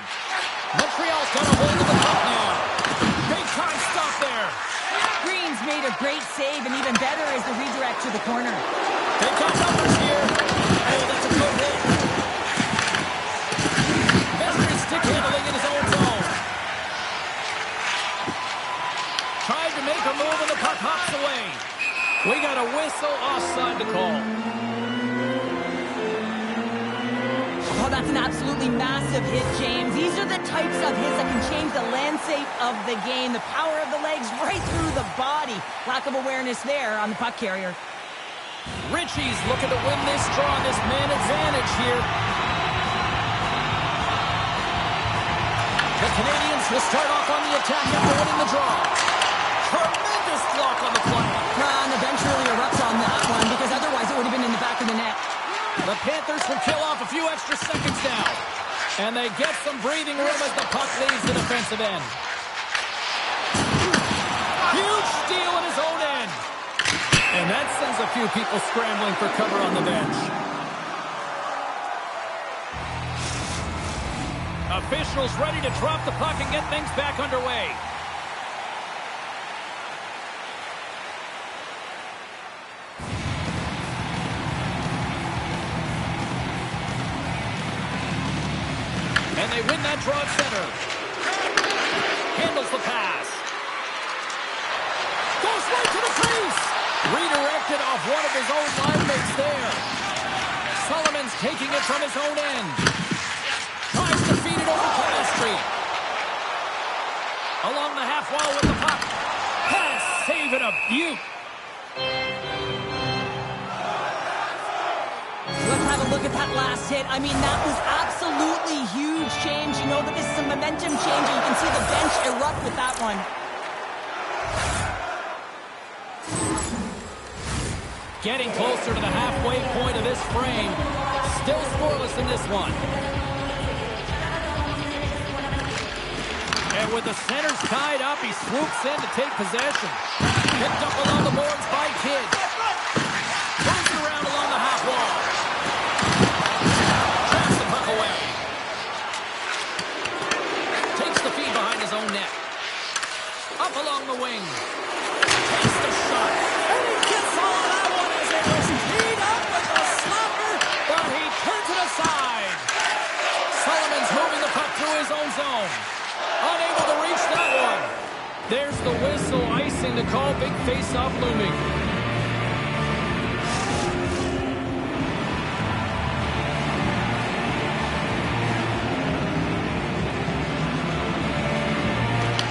Montreal's got a hold of the puck now. Big time stop there. Green's made a great save, and even better is the redirect to the corner. They've got numbers here. Oh, that's a good hit. Mesmer is stick handling in his own zone. Tried to make a move and the puck hops away. We got a whistle offside to call. Oh, that's an absolutely massive hit, James. These are the types of hits that can change the landscape of the game. The power of the legs right through the body. Lack of awareness there on the puck carrier. Ritchie's looking to win this draw, this man advantage here. The Canadians will start off on the attack after winning the draw. Tremendous block on the play. And the bench really erupts on that one because otherwise it would have been in the back of the net. The Panthers will kill off a few extra seconds now. And they get some breathing room as the puck leaves the defensive end. Huge steal in his own end. And that sends a few people scrambling for cover on the bench. Officials ready to drop the puck and get things back underway. And they win that draw at center. Handles the pass. Goes right to the crease. Redirected off one of his own line mates there. Solomon's taking it from his own end. Tries to feed it over chemistry. Along the half wall with the puck. Pass, save and a beaut. Let's have a look at that last hit. I mean, that was absolutely huge change. You know that this is a momentum change, and you can see the bench erupt with that one. Getting closer to the halfway point of this frame. Still scoreless in this one. And with the centers tied up, he swoops in to take possession. Picked up along the boards by Kidd. Turns it around along the half wall. Traps the puck away. Takes the feed behind his own net. Up along the wing. Takes the shot. And he gets all of that one as it was teed up with the slapper. But he turns it aside. Solomon's moving the puck through his own zone. Unable to reach that one. There's the whistle, icing the call. Big face-off looming.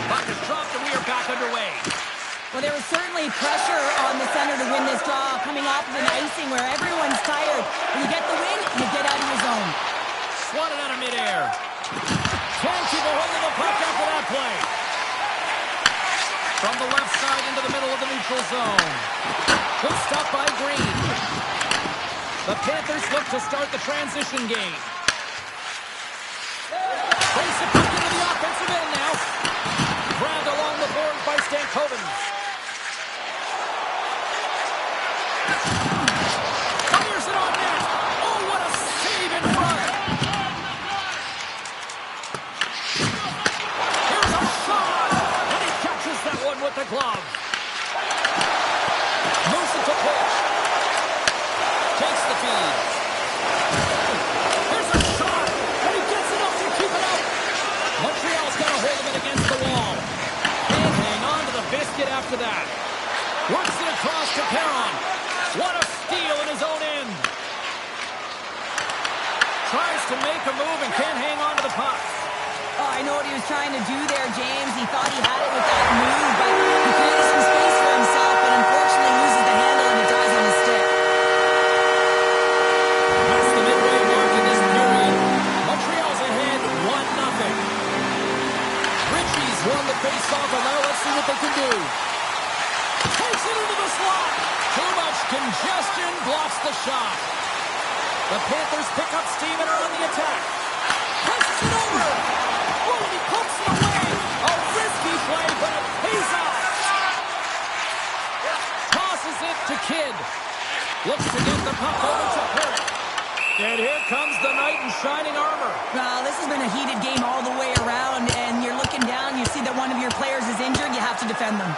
Puck is dropped and we are back underway. Well, there was certainly pressure on the center to win this draw, coming off of an icing where everyone's tired. When you get the win, you get out of your zone. Swatted out of midair. Can't keep a hold of the puck after that play. From the left side into the middle of the neutral zone. Good stop by Green. The Panthers look to start the transition game. Place it back into the offensive end now. Grabbed along the boards by Stankoven. Fires it on net. Oh, what a save in front. Here's a shot. And he catches that one with the glove. Moves it to pitch. Takes the feed. Here's a shot. And he gets enough to keep it up. Montreal's got a hold of it against the wall. And hang on to the biscuit after that. Works it across to Perron. What a steal in his own end. Tries to make a move and can't hang on to the puck. Oh, I know what he was trying to do there, James. He thought he had it with that move, but he created some space for himself, but unfortunately loses the handle and it dies on his stick. That's the midway mark in this period. Montreal's ahead 1-0. Ritchie's won the face-off, and now let's see what they can do. Takes it into the slot. Too much congestion blocks the shot. The Panthers pick up steam and are on the attack. Presses it over. Oh, and he pumps it away. A risky play, but it pays off. Tosses it to Kidd. Looks to get the puck over to Perry. And here comes the knight in shining armor. Well, this has been a heated game all the way around, and you're looking down, you see that one of your players is injured, you have to defend them.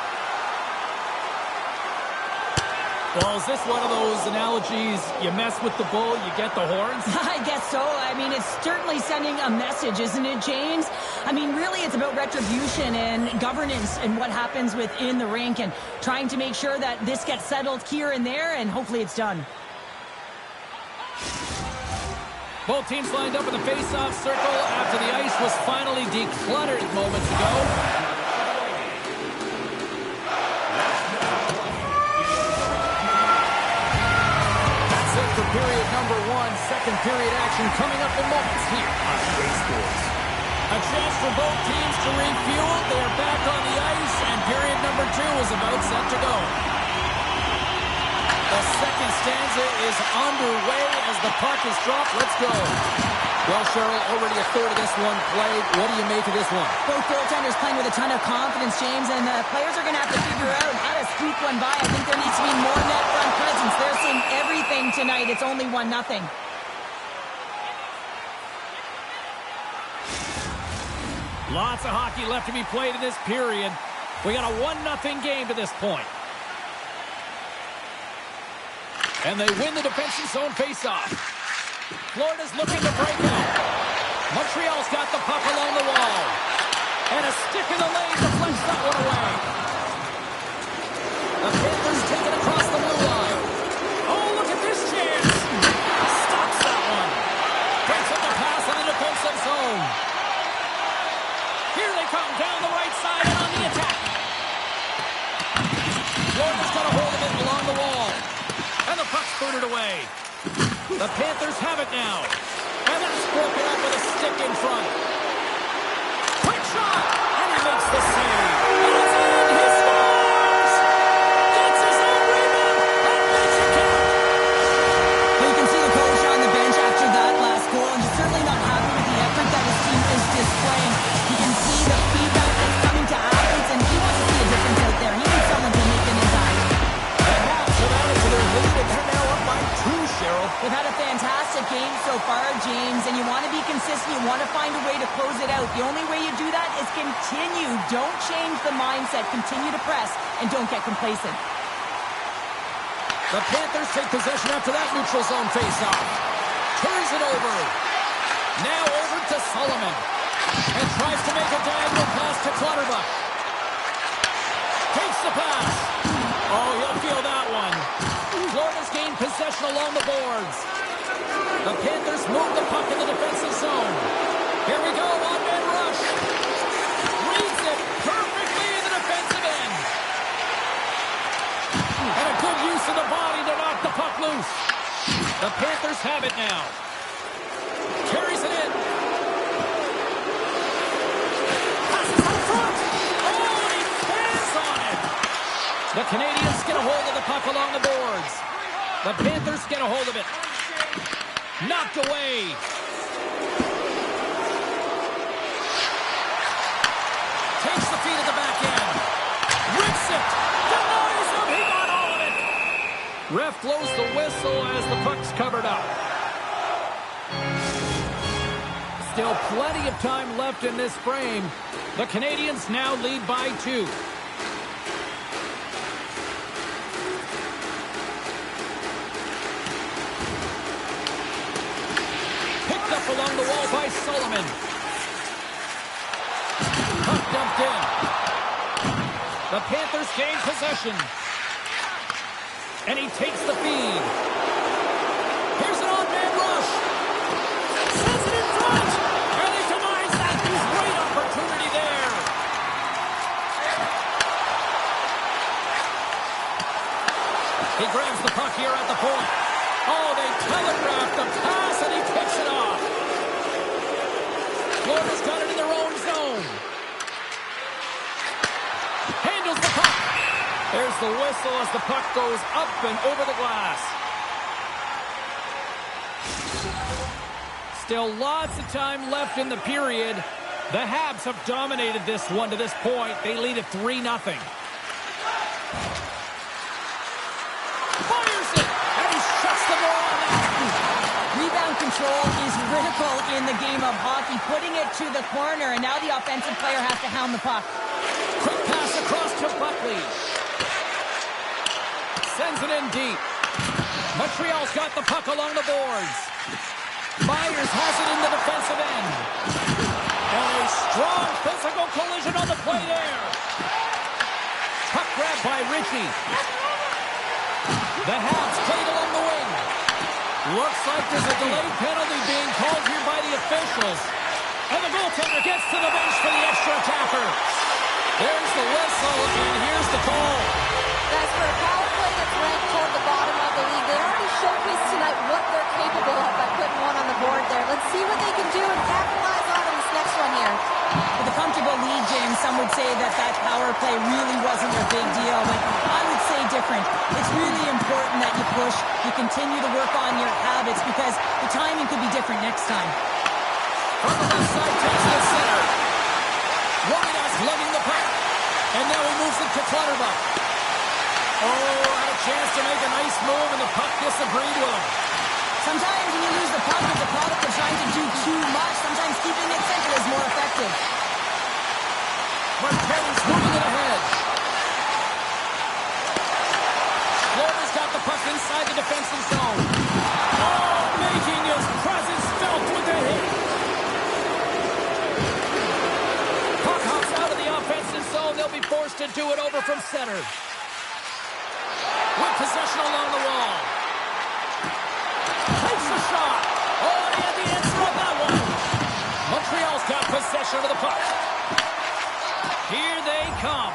Well, is this one of those analogies, you mess with the bull, you get the horns? I guess so. I mean, it's certainly sending a message, isn't it, James? I mean, really, it's about retribution and governance and what happens within the rink and trying to make sure that this gets settled here and there, and hopefully it's done. Both teams lined up in the face-off circle after the ice was finally decluttered moments ago. For period number 1, second period action coming up in moments here on Nhl Ea Sports. A chance for both teams to refuel. They are back on the ice, and period number 2 is about set to go. The second stanza is underway as the puck is dropped. Let's go. Well, Cheryl, already a third of this one played. What do you make of this one? Both goaltenders playing with a ton of confidence, James, and the players are going to have to figure out how to squeak one by. I think there needs to be more net front presence. They're seeing everything tonight. It's only 1-0. Lots of hockey left to be played in this period. We got a 1-0 game to this point. And they win the defensive zone faceoff. Florida's looking to break out. Montreal's got the puck along the wall. And a stick in the lane deflects that one away. The Panthers take it across the blue line. Oh, look at this chance. Stops that one. Breaks up the pass in the defensive zone. Here they come down the right side and on the attack. Florida's got a hold of it along the wall. And the puck's booted away. The Panthers have it now. And that's broken up with a stick in front. Quick shot! And he makes the save. And it's in! He scores! Gets his own rebound and makes it count. Well, you can see the coach on the bench after that last goal, and he's certainly not happy with the effort that his team is displaying. You can see the feedback that's coming to athletes, and he wants to see a difference out there. He needs someone to make an impact. And Habs have added to their lead, and they're now up by 2, Cheryl. They've had a fantastic game so far, James, and you want to be consistent. You want to find a way to close it out. The only way you do that is continue. Don't change the mindset. Continue to press, and don't get complacent. The Panthers take possession after that neutral zone faceoff. Turns it over. Now over to Sullivan. And tries to make a diagonal pass to Clutterbuck. Takes the pass. Oh, he'll feel that one. Florida's gained possession along the boards. The Panthers move the puck in the defensive zone. Here we go, one-man rush. Reads it perfectly in the defensive end. And a good use of the body to knock the puck loose. The Panthers have it now. Carries it in. Passes out front. Oh, he stands on The Canadians get a hold of the puck along the boards. The Panthers get a hold of it. Knocked away. Takes the feed at the back end. Rips it. Denies him. He got all of it. Ref blows the whistle as the puck's covered up. Still plenty of time left in this frame. The Canadians now lead by 2. Picked up along the wall by Sullivan. Puck dumped in. The Panthers gain possession. And he takes the feed. Here's an on-man rush. Sends it in front. And he denies that. Great opportunity there. He grabs the puck here at the point. Oh, they telegraph the pass, and he picks it off. Florida's got it in their own zone. Handles the puck. There's the whistle as the puck goes up and over the glass. Still lots of time left in the period. The Habs have dominated this one to this point. They lead at 3-0. Fires it, and he shuts the door on that. Rebound control is critical in the game of hockey. Putting it to the corner, and now the offensive player has to hound the puck. Quick pass across to Buckley. Sends it in deep. Montreal's got the puck along the boards. Myers has it in the defensive end. And a strong physical collision on the play there. Puck grab by Ritchie. The Habs played along the wing. Looks like there's a delayed penalty being called here by the officials. And the goaltender gets to the bench for the extra attacker. There's the whistle, and here's the call. That's for a power play that's ranked toward the bottom of the league. They already showcased tonight what they're capable of by putting one on the board there. Let's see what they can do and capitalize on in this next one here. With a comfortable lead, James, some would say that that power play really wasn't a big deal, but I would say different. It's really important that you push, you continue to work on your habits, because the timing could be different next time. From the left side, takes the center. Wojdas lugging the puck. And now he moves it to Clutterbuck. Oh, had a chance to make a nice move, and the puck disagreed with him. Sometimes when you lose the puck, it's a product of trying to do too much. Sometimes keeping it simple is more effective. Martelli's moving it ahead. Florida's got the puck inside the defensive zone. Oh, making his presence felt with the hit. Puck hops out of the offensive zone. They'll be forced to do it over from center. With possession along the wall. Takes the shot. Oh, and he had the answer on that one. Montreal's got possession of the puck. Here they come.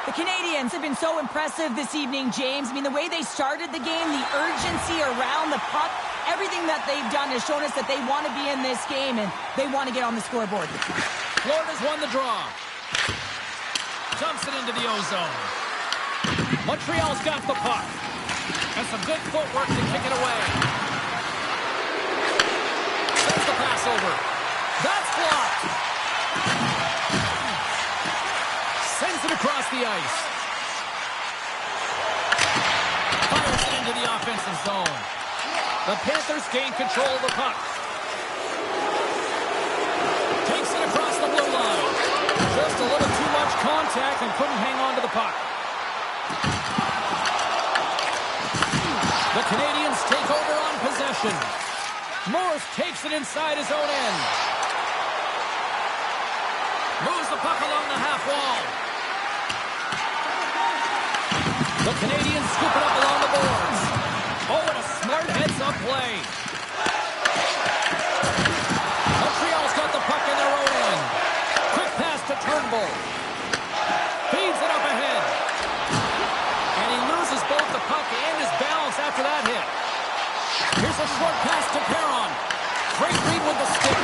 The Canadians have been so impressive this evening, James. I mean, the way they started the game, the urgency around the puck, everything that they've done has shown us that they want to be in this game and they want to get on the scoreboard. Florida's won the draw. Dumps it into the O-zone. Montreal's got the puck. And some good footwork to kick it away. Sends the pass over. That's blocked. Sends it across the ice. Fires it into the offensive zone. The Panthers gain control of the puck. Takes it across the blue line. Just a little too much contact and couldn't hang on to the puck. The Canadians take over on possession. Morris takes it inside his own end. Moves the puck along the half wall. The Canadians scoop it up along the boards. Oh, and a smart heads-up play. Montreal's got the puck in their own end. Quick pass to Turnbull. Feeds it up ahead. And he loses both the puck and his balance after that hit. Here's a short pass to Perron. Great read with the stick.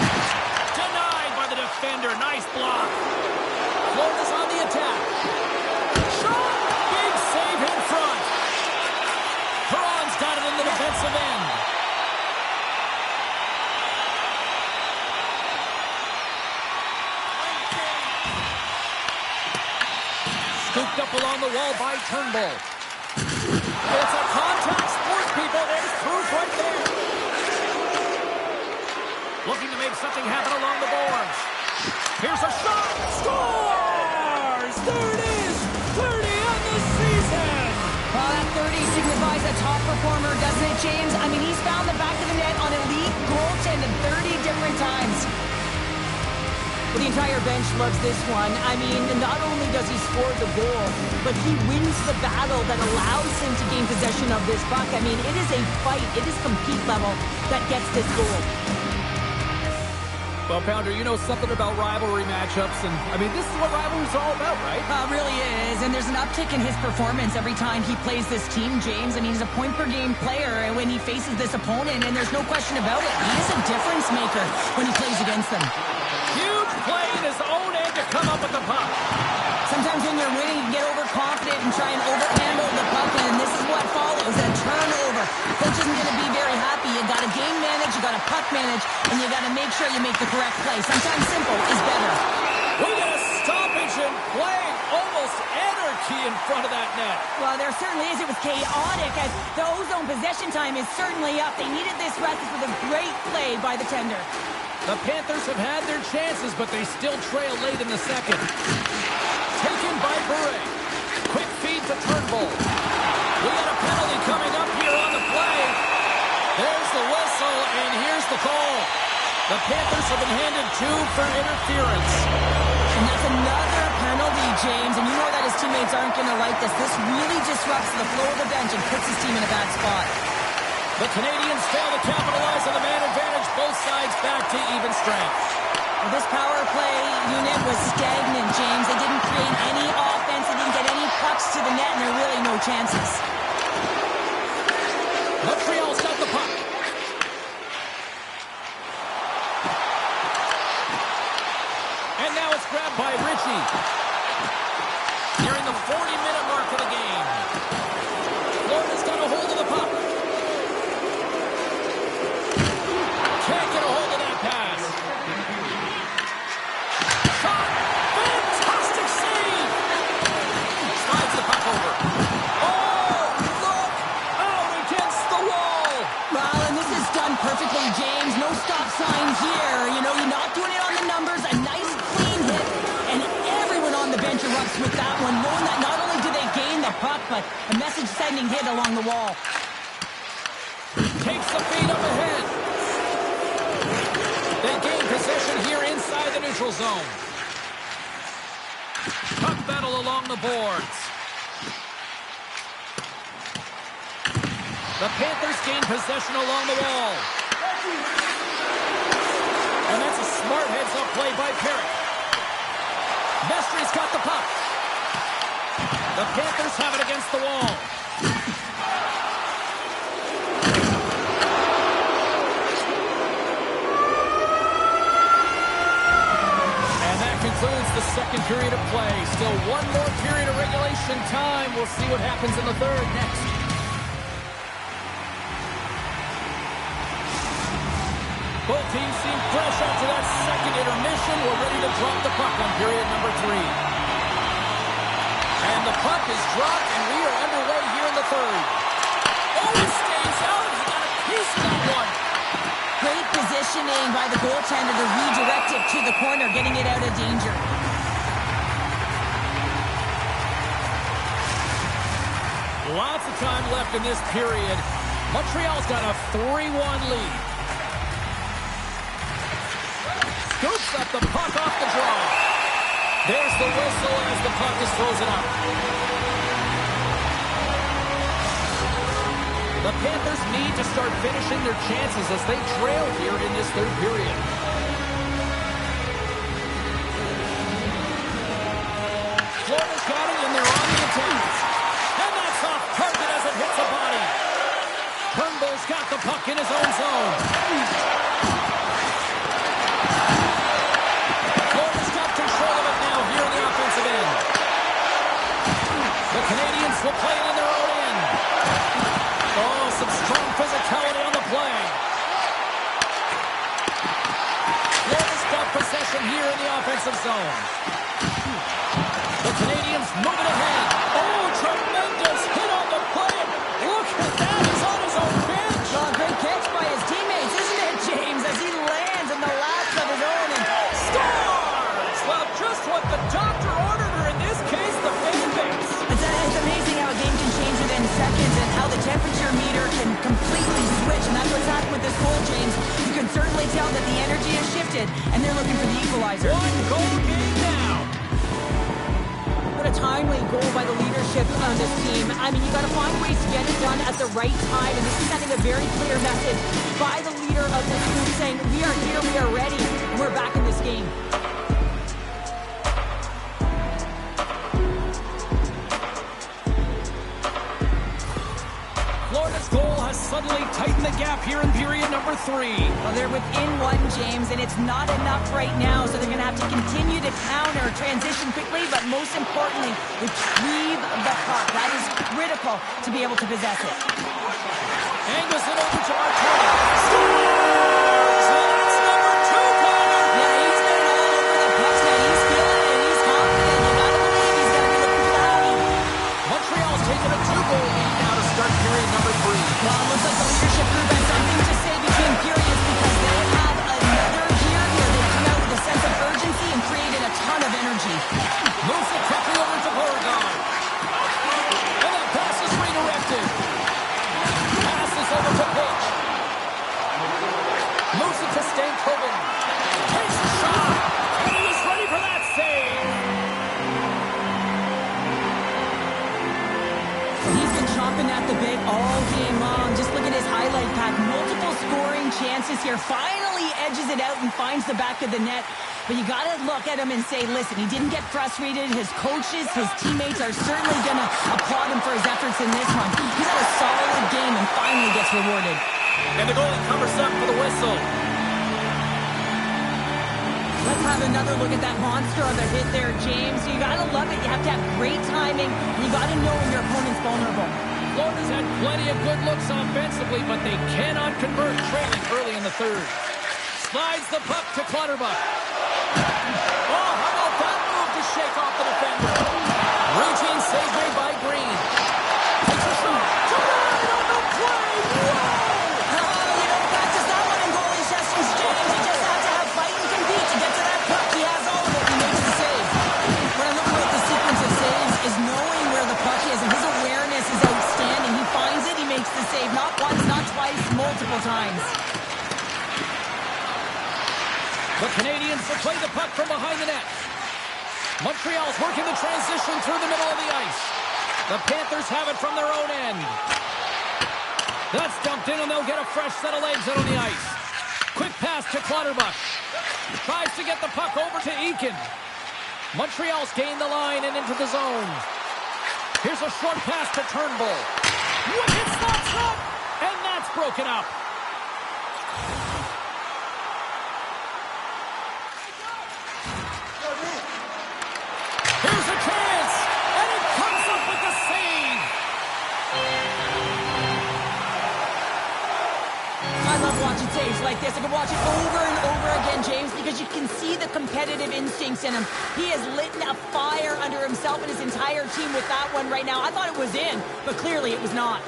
Denied by the defender. Nice block. Florida's on the attack. Scooped up along the wall by Turnbull. It's a contact sport, people. There's proof right there. Looking to make something happen along the boards. Here's a shot. Scores! There it is. 30 on the season. Well, that 30 signifies a top performer, doesn't it, James? I mean, he's found the back of the net on elite goaltending 30 different times. Well, the entire bench loves this one. I mean, not only does he score the goal, but he wins the battle that allows him to gain possession of this puck. I mean, it is a fight. It is compete level that gets this goal. Well, Pounder, you know something about rivalry matchups, and, I mean, this is what rivalry's all about, right? Really is, and there's an uptick in his performance every time he plays this team, James. I mean, he's a point-per-game player and when he faces this opponent, and there's no question about it. He is a difference maker when he plays against them. Huge play in his own end to come up with the puck. Sometimes when you're winning, you get overconfident and try and overhandle the puck, and this is what follows, a turnover. Coach isn't going to be very happy. You got to game manage, you got to puck manage, and you got to make sure you make the correct play. Sometimes simple is better. We got a stoppage in play. Almost anarchy in front of that net. Well, there certainly is. It was chaotic as the ozone possession time is certainly up. They needed this rest with a great play by the tender. The Panthers have had their chances, but they still trail late in the second. Taken by Bure. Quick feed to Turnbull. We got a penalty coming up here on the play. There's the whistle, and here's the call. The Panthers have been handed 2 for interference. And that's another penalty, James. And you know that his teammates aren't going to like this. This really disrupts the flow of the bench and puts his team in a bad spot. The Canadians fail to capitalize on the man advantage. Both sides back to even strength. Well, this power play unit was stagnant, James. They didn't create any offense. They didn't get any pucks to the net, and there are really no chances. Montreal's got the puck. And now it's grabbed by Ritchie. Nearing the 40-minute mark of the game. Florida's got a hold of the puck. Can't get a hold of that pass. Shot! Fantastic save! Slides the puck over. Oh, look! Out against the wall! Well, and this is done perfectly, James. No stop sign here. You know, you're not doing it on the numbers. A nice, clean hit. And everyone on the bench erupts with that one, knowing that not only do they gain the puck, but a message-sending hit along the wall. Takes the feed up ahead. They gain possession here inside the neutral zone. Puck battle along the boards. The Panthers gain possession along the wall. And that's a smart heads-up play by Perry. Mestry's got the puck. The Panthers have it against the wall. Concludes the second period of play. Still one more period of regulation time. We'll see what happens in the third next. Both teams seem fresh after that second intermission. We're ready to drop the puck on period number 3. And the puck is dropped, and we are underway here in the third. Oh, it stays out. He got a piece of that one. Great positioning by the goaltender to redirect it to the corner, getting it out of danger. Lots of time left in this period. Montreal's got a 3-1 lead. Scoops up the puck off the draw. There's the whistle as the puck is frozen up. The Panthers need to start finishing their chances as they trail here in this third period. Florida's got it, and they're on the attack. And that's off target as it hits a body. Turnbull's got the puck in his own zone. Florida's got control of it now here in the offensive end. The Canadians will play it in their own end. Oh, some strong physicality on the play. Florida's got possession here in the offensive zone. The Canadians moving ahead. Oh, tremendous hit on the play. Look at that. He's on his own bench. Oh, great catch by his teammates, isn't it, James? As he lands in the laps of his own and Scores! Well, just what the doctor ordered, or in this case, the fan base. It's amazing how a game can change within seconds and how the temperature meter can completely switch, and that's what's happened with this goal, James. You can certainly tell that the energy has shifted, and they're looking for the equalizer. One goal game now. What a timely goal by the leadership on this team. I mean, you got to find ways to get it done at the right time, and this is sending a very clear message by the leader of this group saying, we are here, we are ready, and we're back in this game. Florida's goal has suddenly tightened the gap here in period number 3. Well, they're within one, James, and it's not enough right now, so they're going to have to continue to counter, transition quickly, but most importantly, retrieve the puck. That is critical to be able to possess it. Angus it over to Arteta. Scores! And that's number 2 coming up. Yeah, he's been all over the puck, man. He's feeling it, and he's confident. You got to believe he's going to be looking for the hockey. Montreal's taking a 2-goal lead now to start period number 3. Well, it looks like the leadership group has something to say between periods because they have another gear here. They've come out with a sense of urgency and created a ton of energy. Moves it quickly over to Beauregard. And that pass is redirected. Passes over to Pitch. Moves it to Stankoven. Takes the shot. And he was ready for that save. He's been chomping at the bit all game long. Just look at his highlight pack. Multiple scoring chances here. Finally edges it out and finds the back of the net. But you got to look at him and say, listen, he didn't get frustrated. His coaches, his teammates are certainly going to applaud him for his efforts in this one. He's had a solid game and finally gets rewarded. And the goalie covers up for the whistle. Let's have another look at that monster of a hit there, James. You got to love it. You have to have great timing. And you got to know when your opponent's vulnerable. Florida's had plenty of good looks offensively, but they cannot convert, trailing early in the third. Slides the puck to Clutterbuck. Oh, how about that move to shake off the defender? Routine save made by Green. Takes a shot. Tonight on the play. Whoa! You don't practice that one in goalie sessions, James. You just have to have fight and compete to get to that puck. He has all of it. He makes the save. What I love about the sequence of saves is knowing where the puck is, and his awareness is outstanding. He finds it, he makes the save. Not once, not twice, multiple times. The Canadians will play the puck from behind the net. Montreal's working the transition through the middle of the ice. The Panthers have it from their own end. That's dumped in, and they'll get a fresh set of legs out on the ice. Quick pass to Clutterbuck. Tries to get the puck over to Eakin. Montreal's gained the line and into the zone. Here's a short pass to Turnbull. Wicked stop shot, and that's broken up. Here's a chance, and it comes up with the save. I love watching saves like this. I can watch it over and over again, James, because you can see the competitive instincts in him. He has lit a fire under himself and his entire team with that one right now. I thought it was in, but clearly it was not.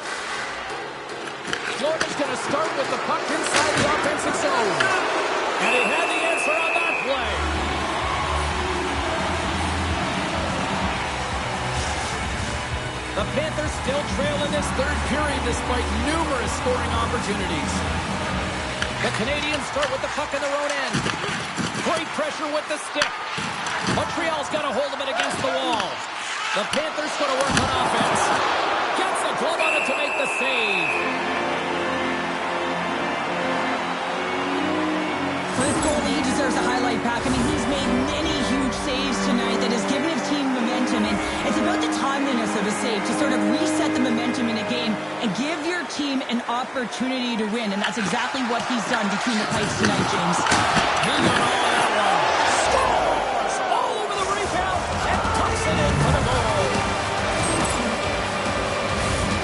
Florida's going to start with the puck inside the offensive zone. And he had the answer on that play. The Panthers still trail in this third period despite numerous scoring opportunities. The Canadians start with the puck in their own end. Great pressure with the stick. Montreal's got a hold of it against the wall. The Panthers going to work on offense. Gets a glove on it to make the save. For this goalie, he deserves a highlight pack. I mean, he's made many huge saves tonight that has given his team momentum. And it's about the timeliness of a save to sort of reset the momentum in a game and give your team an opportunity to win. And that's exactly what he's done between the pipes tonight, James. He got all of that one. Scores! All over the rebound and tucks it in for the goal.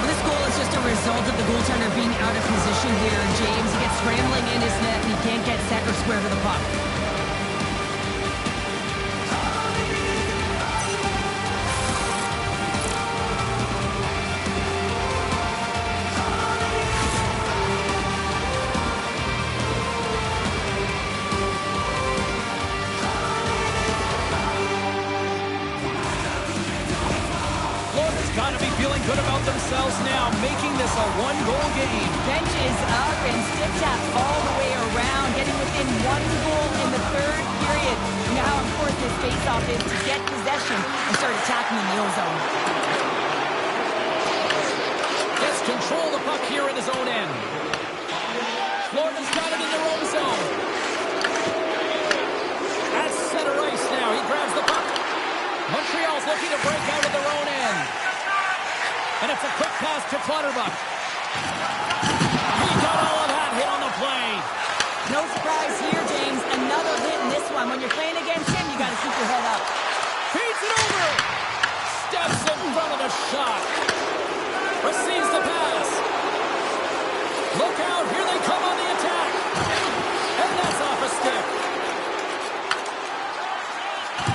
Well, this goal is just a result of the goaltender being out of position here. James, he gets scrambling in his net and he can't get set or square to the puck. good about themselves now, making this a one-goal game. Benches up and stick tap all the way around, getting within 1 goal in the third period. You know how important this face-off is to get possession and start attacking in the O-zone. Gets control of the puck here in his own end. Florida's got it in their own zone. At center ice now, he grabs the puck. Montreal's looking to break out of their own end. And it's a quick pass to Clutterbuck. He got all of that hit on the play. No surprise here, James. Another hit in this one. When you're playing against him, you got to keep your head up. Feeds it over. Steps in front of the shot. Receives the pass. Look out. Here they come on the attack. And that's off a stick.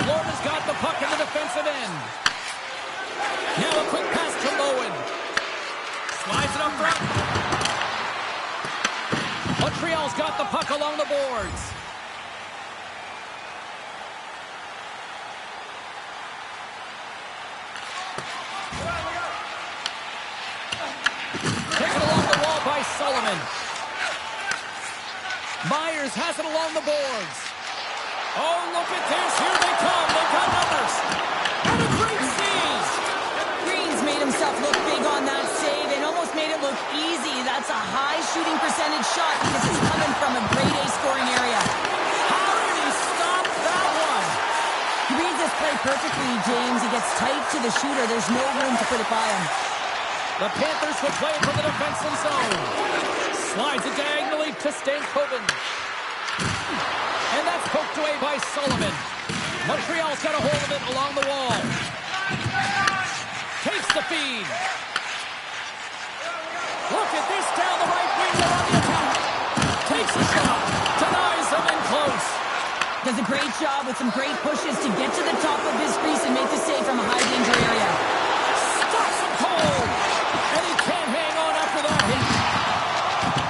Florida's got the puck in the defensive end. Now a quick pass to Lowen. Slides it up front. Montreal's got the puck along the boards. Taken along the wall by Sullivan. Myers has it along the boards. Oh, look at this. Here they come. They've got numbers. And a great seize. Green's made himself look big on that save and almost made it look easy. That's a high shooting percentage shot because it's coming from a grade A scoring area. How did he stop that one? He reads this play perfectly, James. He gets tight to the shooter. There's no room to put it by him. The Panthers will play from the defensive zone. Slides it diagonally to Stankoven. And that's poked away by Sullivan. Montreal's got a hold of it along the wall. Takes the feed. Look at this down the right wing. They're on the attack. Takes a shot. Denies him in close. Does a great job with some great pushes to get to the top of his crease and make the save from a high danger area. Stops him cold. And he can't hang on after that hit.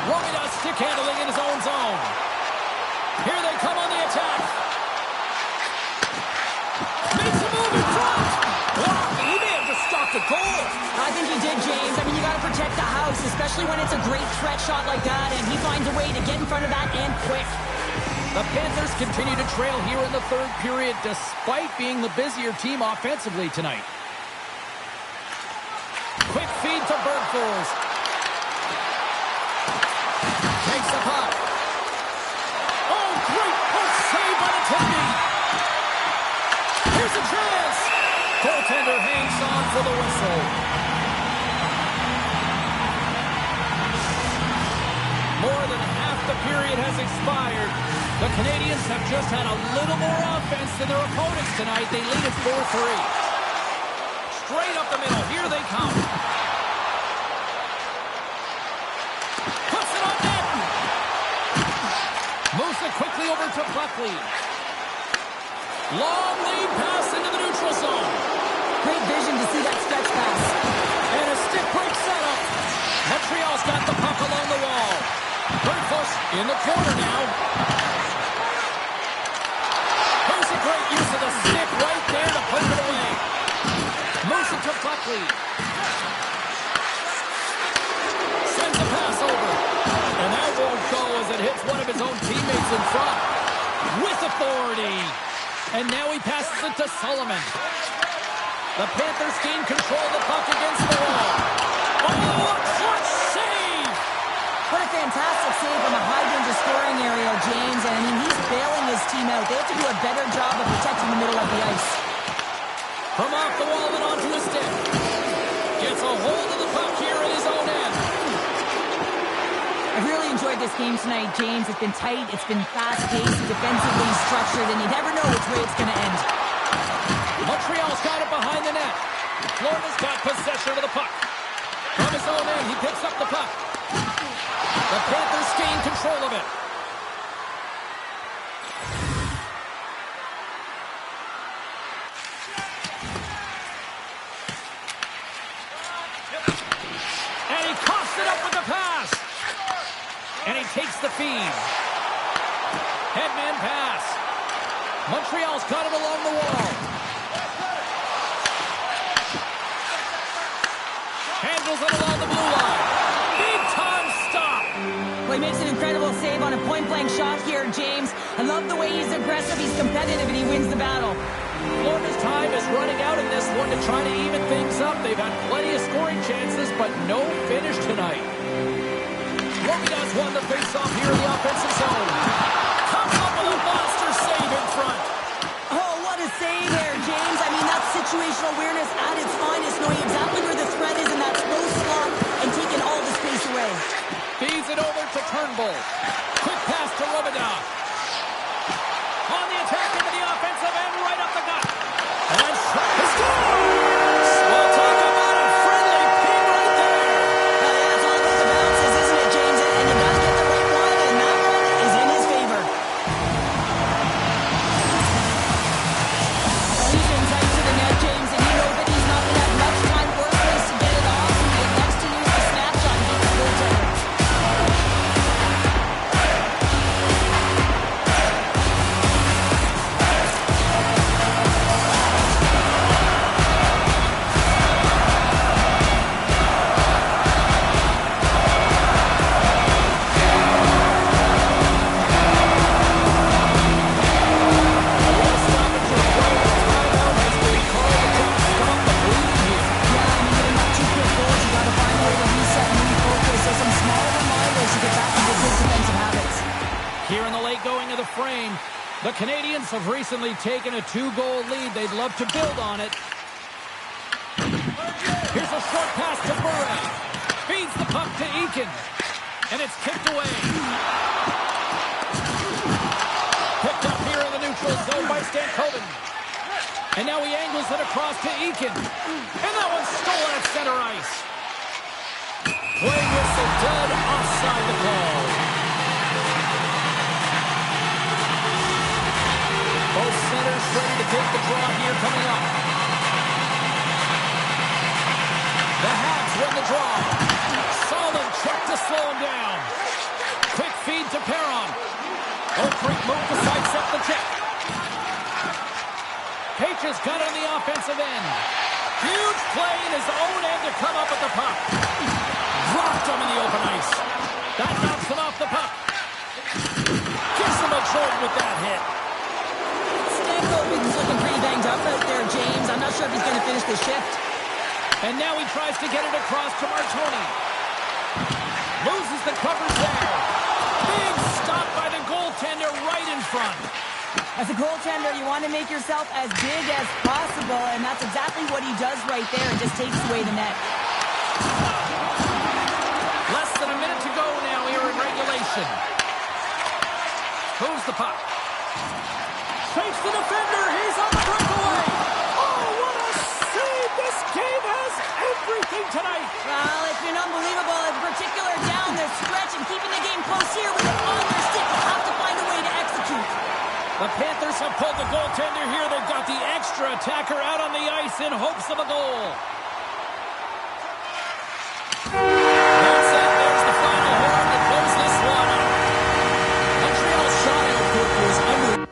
Romy does stick handling in his own zone. Here they come on the attack. Makes a move in front. Wow, he may have just stopped a goal. I think he did, James. I mean, you got to protect the house, especially when it's a great threat shot like that, and he finds a way to get in front of that and quick. The Panthers continue to trail here in the third period despite being the busier team offensively tonight. Quick feed to Bergfors. Takes the puck. Oh, great puck save by the Teddy. Here's a chance. Goaltender hangs on for the whistle. More than half the period has expired. The Canadians have just had a little more offense than their opponents tonight. They lead at 4-3. Straight up the middle. Here they come. Puts it on net. Moves it quickly over to Buckley. Long lead pass into the neutral zone. Great vision to see that stretch pass. And a stick break setup. Montreal's got the puck along the wall. Bergfors in the corner now. Here's a great use of the stick right there to put it away. Moves it to Buckley. Sends a pass over. And that won't go as it hits one of his own teammates in front. With authority. And now he passes it to Sullivan. The Panthers gain control of the puck against the wall. Oh, a clutch save! What a fantastic save from a high-danger scoring area, James. And, I mean, he's bailing his team out. They have to do a better job of protecting the middle of the ice. From off the wall and onto his stick. Gets a hold of the puck here in his own end. I've really enjoyed this game tonight, James. It's been tight, it's been fast-paced, defensively structured, and you never know which way it's going to end. Montreal's got it behind the net. Florida's got possession of the puck. From his own end, he picks up the puck. The Panthers gain control of it. And he coughs it up with the pass. And he takes the feed. Headman pass. Montreal's got it along the wall. angles it along the blue line. Big time stop. Well, he makes an incredible save on a point-blank shot here, James. I love the way he's aggressive, he's competitive, and he wins the battle. Florida's time is running out in this one to try to even things up. They've had plenty of scoring chances, but no finish tonight. Florida's won the face-off here in the offensive zone. Comes up with a monster save in front. Oh, what a save there, James. I mean, that's situational awareness at its finest, knowing exactly where the threat is in that slow slot and taking all the space away. Feeds it over to Turnbull. Quick pass to Robida. On the attack into the offensive end, right up the gut. And it's good! We'll talk about a friendly ping right there. Yeah, it's all about the bounces, isn't it, James? And you got to get the right one, and that one is in his favor. Well, he's been tight to the net, James, and you know that he's not going to have much time or space to get it off. So he elects to use the snapshot and get the goaltender. Here in the late going of the frame, the Canadians have recently taken a 2-goal lead. They'd love to build on it. Here's a short pass to Bure. Feeds the puck to Eakin. And it's kicked away. Picked up here in the neutral zone by Stankoven. And now he angles it across to Eakin. And that one's stolen at center ice. Play whistle dead, offside the call. Both centers ready to take the draw here coming up. The Habs win the draw. Solid check to slow him down. Quick feed to Perron. Oak Creek move to sidestep the check. H has got on the offensive end. Huge play in his own end to come up with the puck. Dropped him in the open ice. That knocks him off the puck. Gives him a jolt with that hit. Stankoven's looking pretty banged up out there, James. I'm not sure if he's going to finish the shift. And now he tries to get it across to Martoni. Loses the coverage there. Big stop by the goaltender right in front. As a goaltender, you want to make yourself as big as possible, and that's exactly what he does right there. It just takes away the net. Less than a minute to go now here in regulation. Moves the puck. Fakes the defender. He's on the breakaway. Oh, what a save. This game has everything tonight. Well, it's been unbelievable, in particular down the stretch and keeping the game close here with it on their stick. They'll have to find a way to execute. The Panthers have pulled the goaltender here. They've got the extra attacker out on the ice in hopes of a goal. That's it. There's the final horn to close this one out. Montreal's shot output was under.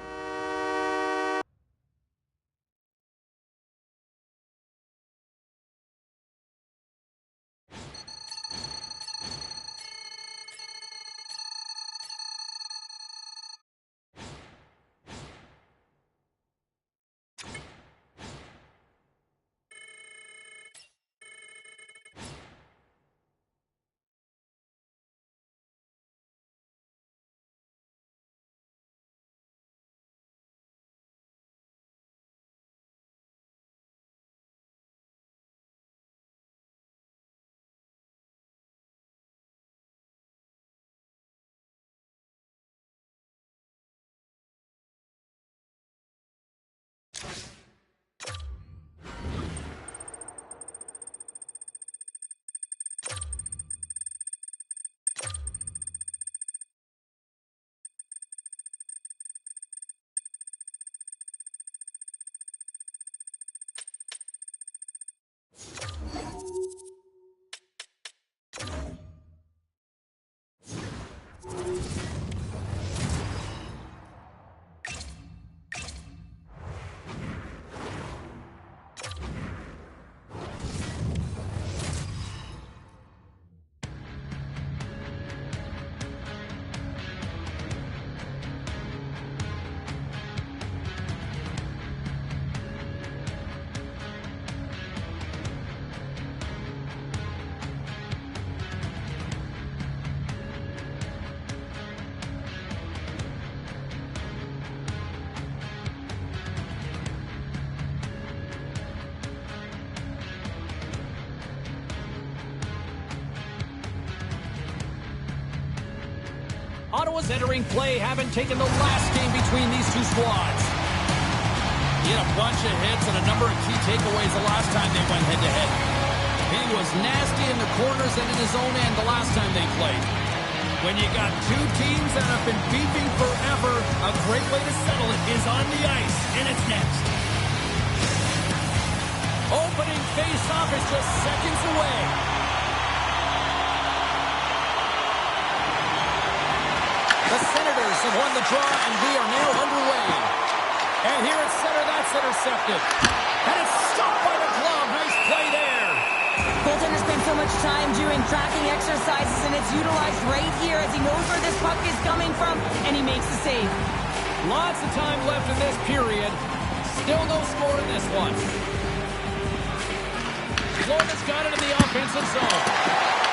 Ottawa's entering play, having taken the last game between these two squads. He had a bunch of hits and a number of key takeaways the last time they went head-to-head. He was nasty in the corners and in his own end the last time they played. When you got two teams that have been beefing forever, a great way to settle it is on the ice, and it's next. Opening face-off is just seconds away. The Senators have won the draw, and we are now underway. And here at center, that's intercepted. And it's stopped by the glove. Nice play there. Goaltender spent so much time doing tracking exercises, and it's utilized right here as he knows where this puck is coming from, and he makes the save. Lots of time left in this period. Still no score in this one. Florida's got it in the offensive zone.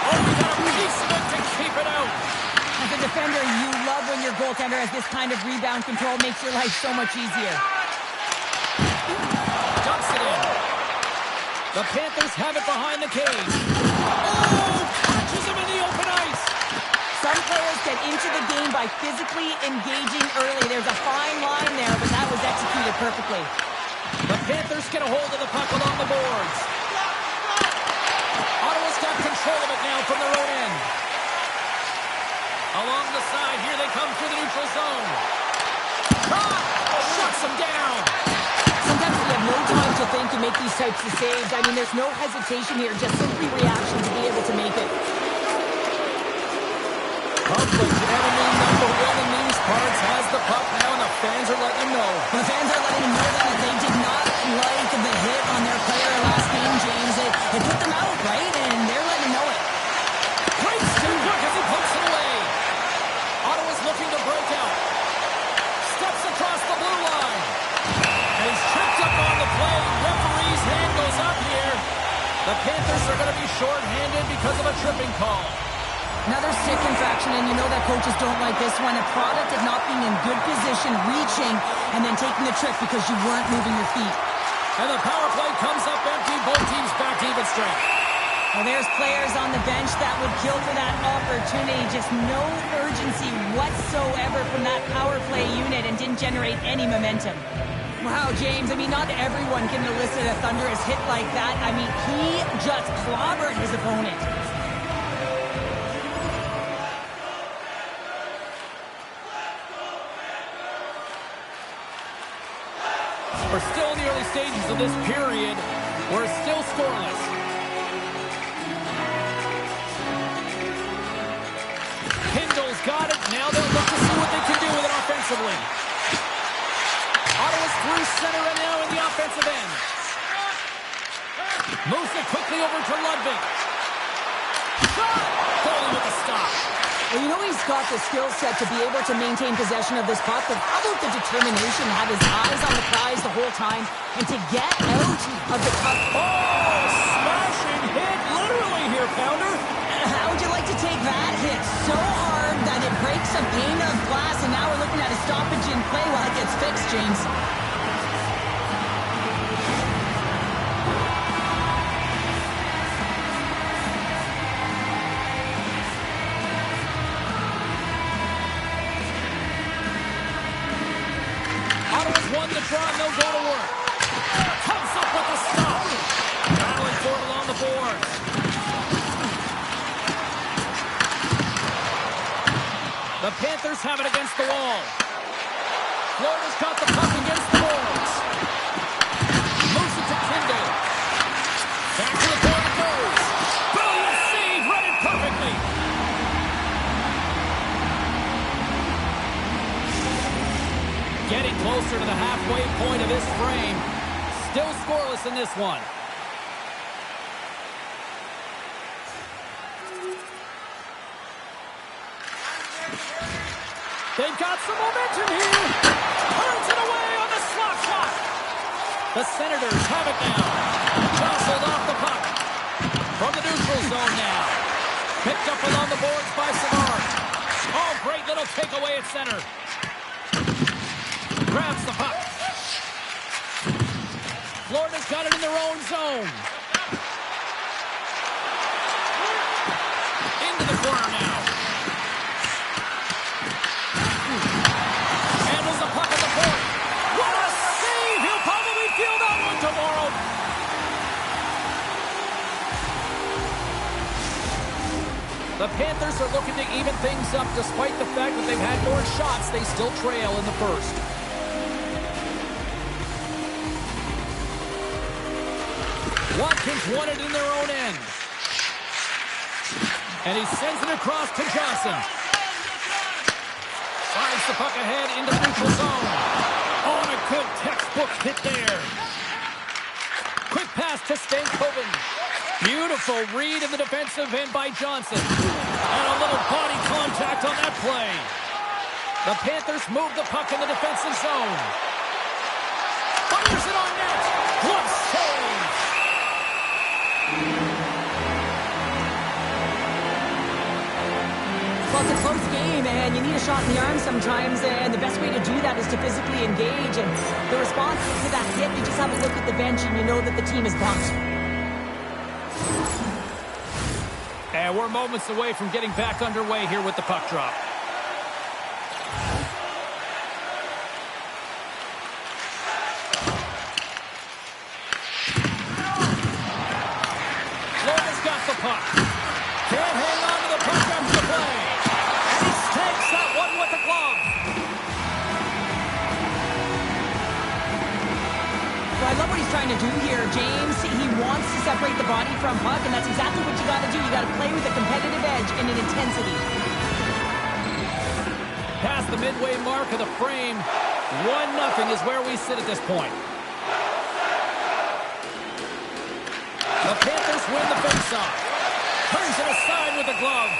Oh, we got a piece of it to keep it out. As a defender, you love when your goaltender has this kind of rebound control. Makes your life so much easier. Dumps it in. The Panthers have it behind the cage. Oh, catches him in the open ice. Some players get into the game by physically engaging early. There's a fine line there, but that was executed perfectly. The Panthers get a hold of the puck along the boards. Ottawa's got control of it now from their own end. Along the side, here they come through the neutral zone. Shuts them down. Sometimes we have no time to think to make these types of saves. I mean, there's no hesitation here, just simply reaction to be able to make it. Public enemy number one in these parts has the puck now, and the fans are letting him know. The fans are letting him know that they did not like the hit on their player last game, James. It put them out, right? And they're letting him know it. Great stick work as he pokes it away. Ottawa's looking to break out. Steps across the blue line. And he's tripped up on the play. Referee's hand goes up here. The Panthers are going to be short-handed because of a tripping call. Another stick infraction, and you know that coaches don't like this one. A product of not being in good position, reaching, and then taking the trip because you weren't moving your feet. And the power play comes up empty. Both teams back to even strength. Well, there's players on the bench that would kill for that opportunity. Just no urgency whatsoever from that power play unit and didn't generate any momentum. Wow, James, I mean, not everyone can elicit a thunderous hit like that. I mean, he just clobbered his opponent. We're still in the early stages of this period. We're still scoreless. Kindle's got it. Now they'll look to see what they can do with it offensively. Ottawa's through center and now in the offensive end. Moves it quickly over to Ludwig. Shot! Foley with the stop. Well, you know he's got the skill set to be able to maintain possession of this puck, but how about the determination to have his eyes on the prize the whole time and to get out of the puck? Oh, smashing hit literally here, Pounder. How would you like to take that hit? So hard that it breaks a pane of glass, and now we're looking at a stoppage in play while it gets fixed, James. Won the draw, and they'll go to work. Comes up with the stop. Battling for it along the boards. The Panthers have it against the wall. Florida's got the puck against the boards. Moves it to Kindle. Back to the corner goes. Brilliant save, read it perfectly. Getting closer to the halfway point of this frame. Still scoreless in this one. They've got some momentum here. Turns it away on the slot shot. The Senators have it now. Jostled off the puck. From the neutral zone now. Picked up along the boards by Savard. Oh, great little takeaway at center. Grabs the puck. Florida's got it in their own zone. Into the corner now. Panthers are looking to even things up. Despite the fact that they've had more shots, they still trail in the first. Watkins won it in their own end. And he sends it across to Johnson. Fires the puck ahead into the neutral zone. Oh, and a good textbook hit there. Quick pass to Stankoven. Beautiful read in the defensive end by Johnson. And a little body contact on that play. The Panthers move the puck in the defensive zone. Fires it on net. What save! Well, it's a close game, and you need a shot in the arm sometimes, and the best way to do that is to physically engage. And the response to that hit, you just have a look at the bench, and you know that the team is bumped. And we're moments away from getting back underway here with the puck drop. Florida's got the puck. Can't hang on to the puck after the play. And he takes that one with the glove. Well, I love what he's trying to do here, James. He wants to separate the body from puck, and that's exactly what you got to do. You got to play with a competitive edge and an intensity. Past the midway mark of the frame, 1-0 is where we sit at this point. The Panthers win the faceoff. Turns it aside with the glove.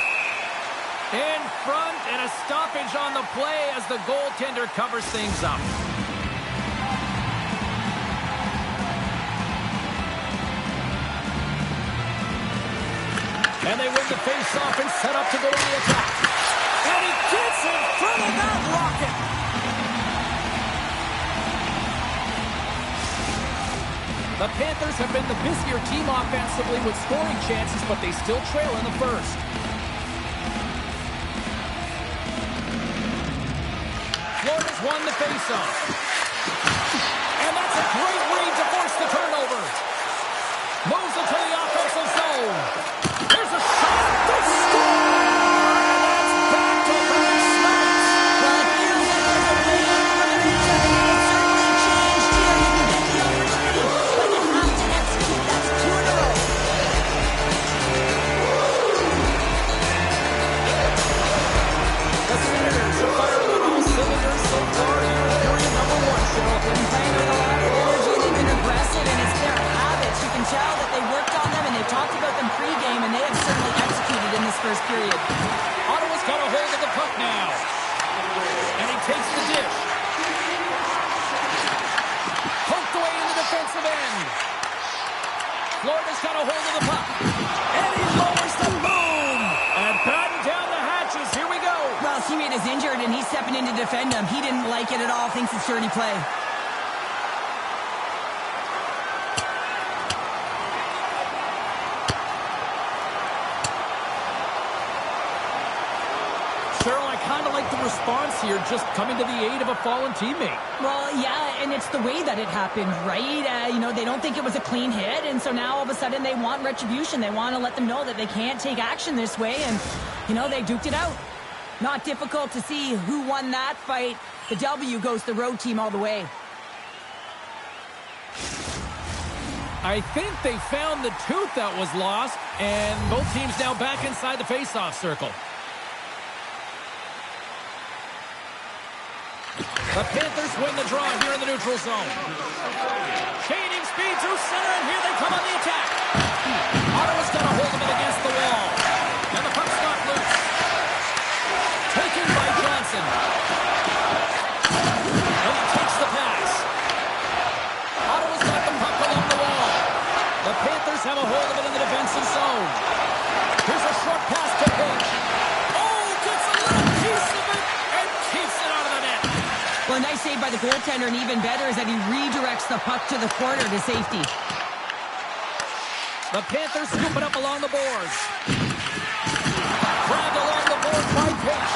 In front, and a stoppage on the play as the goaltender covers things up. And they win the face-off and set up to go to the attack. And he gets in front of that rocket. The Panthers have been the busier team offensively with scoring chances, but they still trail in the first. Florida's won the face-off. And that's a great read to force the turnover. Moves it to the offensive zone. There's a shot to score! And that's back-to-back shots! Well, it feels like there's a way for the return. It certainly changed here. You can get the opportunity, but you have to execute. That's 2 in a row. The Senators are firing on all cylinders so far here in period number 1, Cheryl. Been playing with a lot of energy. They've been aggressive, and it's their habits. You can tell that they worked on them, and they talked about them pre-game, and they have certainly executed in this first period. Ottawa's got a hold of the puck now. And he takes the dish. Poked away in the defensive end. Florida's got a hold of the puck. And he lowers the boom. And batten down the hatches. Here we go. Well, his teammate is injured, and he's stepping in to defend him. He didn't like it at all. Thinks it's dirty play. Cheryl, I kind of like the response here, just coming to the aid of a fallen teammate. Well, yeah, and it's the way that it happened, right? You know, they don't think it was a clean hit, and so now all of a sudden they want retribution. They want to let them know that they can't take action this way, and, you know, they duked it out. Not difficult to see who won that fight. The W goes the road team all the way. I think they found the tooth that was lost, and both teams now back inside the face-off circle. The Panthers win the draw here in the neutral zone. Gaining speed through center, and here they come on the attack. Ottawa's got a hold of it against the wall. And the puck's not loose. Taken by Johnson. And he takes the pass. Ottawa's got the puck along the wall. The Panthers have a hold of it in the defensive zone. Here's a short pass to Page. Oh, gets a little piece of it and keeps it out of the net. Well, a nice save by the goaltender, and even better is that he redirects the puck to the corner to safety. The Panthers scoop it up along the boards. Grabbed along the boards by Page.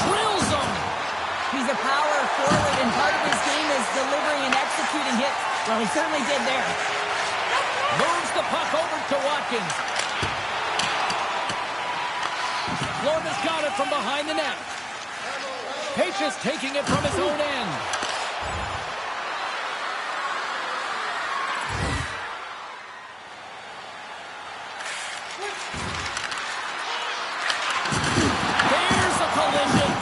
Drills him. He's a power forward, and part of his game is delivering and executing hits. Well, he certainly did there. Moves the puck over to Watkins. Storm has got it from behind the net. Pages taking it from his own end. There's a collision.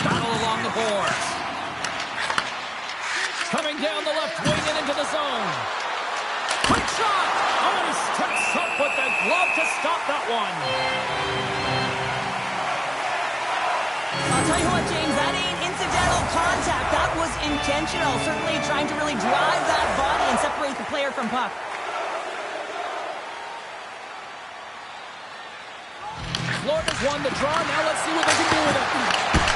Battle along the boards. Coming down the left wing and into the zone. Quick shot! Oh, and he steps up with the glove to stop that one. I'll tell you what, James, that ain't incidental contact. That was intentional. Certainly trying to really drive that body and separate the player from puck. Florida's won the draw. Now let's see what they can do with it.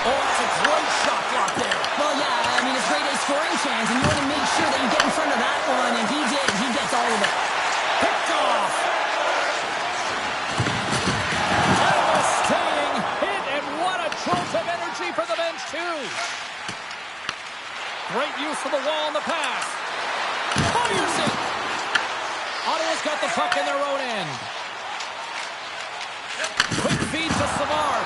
Oh, that's a great shot block there. Well, yeah, I mean, it's great a scoring chance, and you want to make sure that you get in front of that one, and he did. He gets all of it. Picked off. Devastating hit, and what a jolt of energy for the bench, too. Great use of the wall in the pass. Fires it. Ottawa's got the puck in their own end. Quick feed to Savard.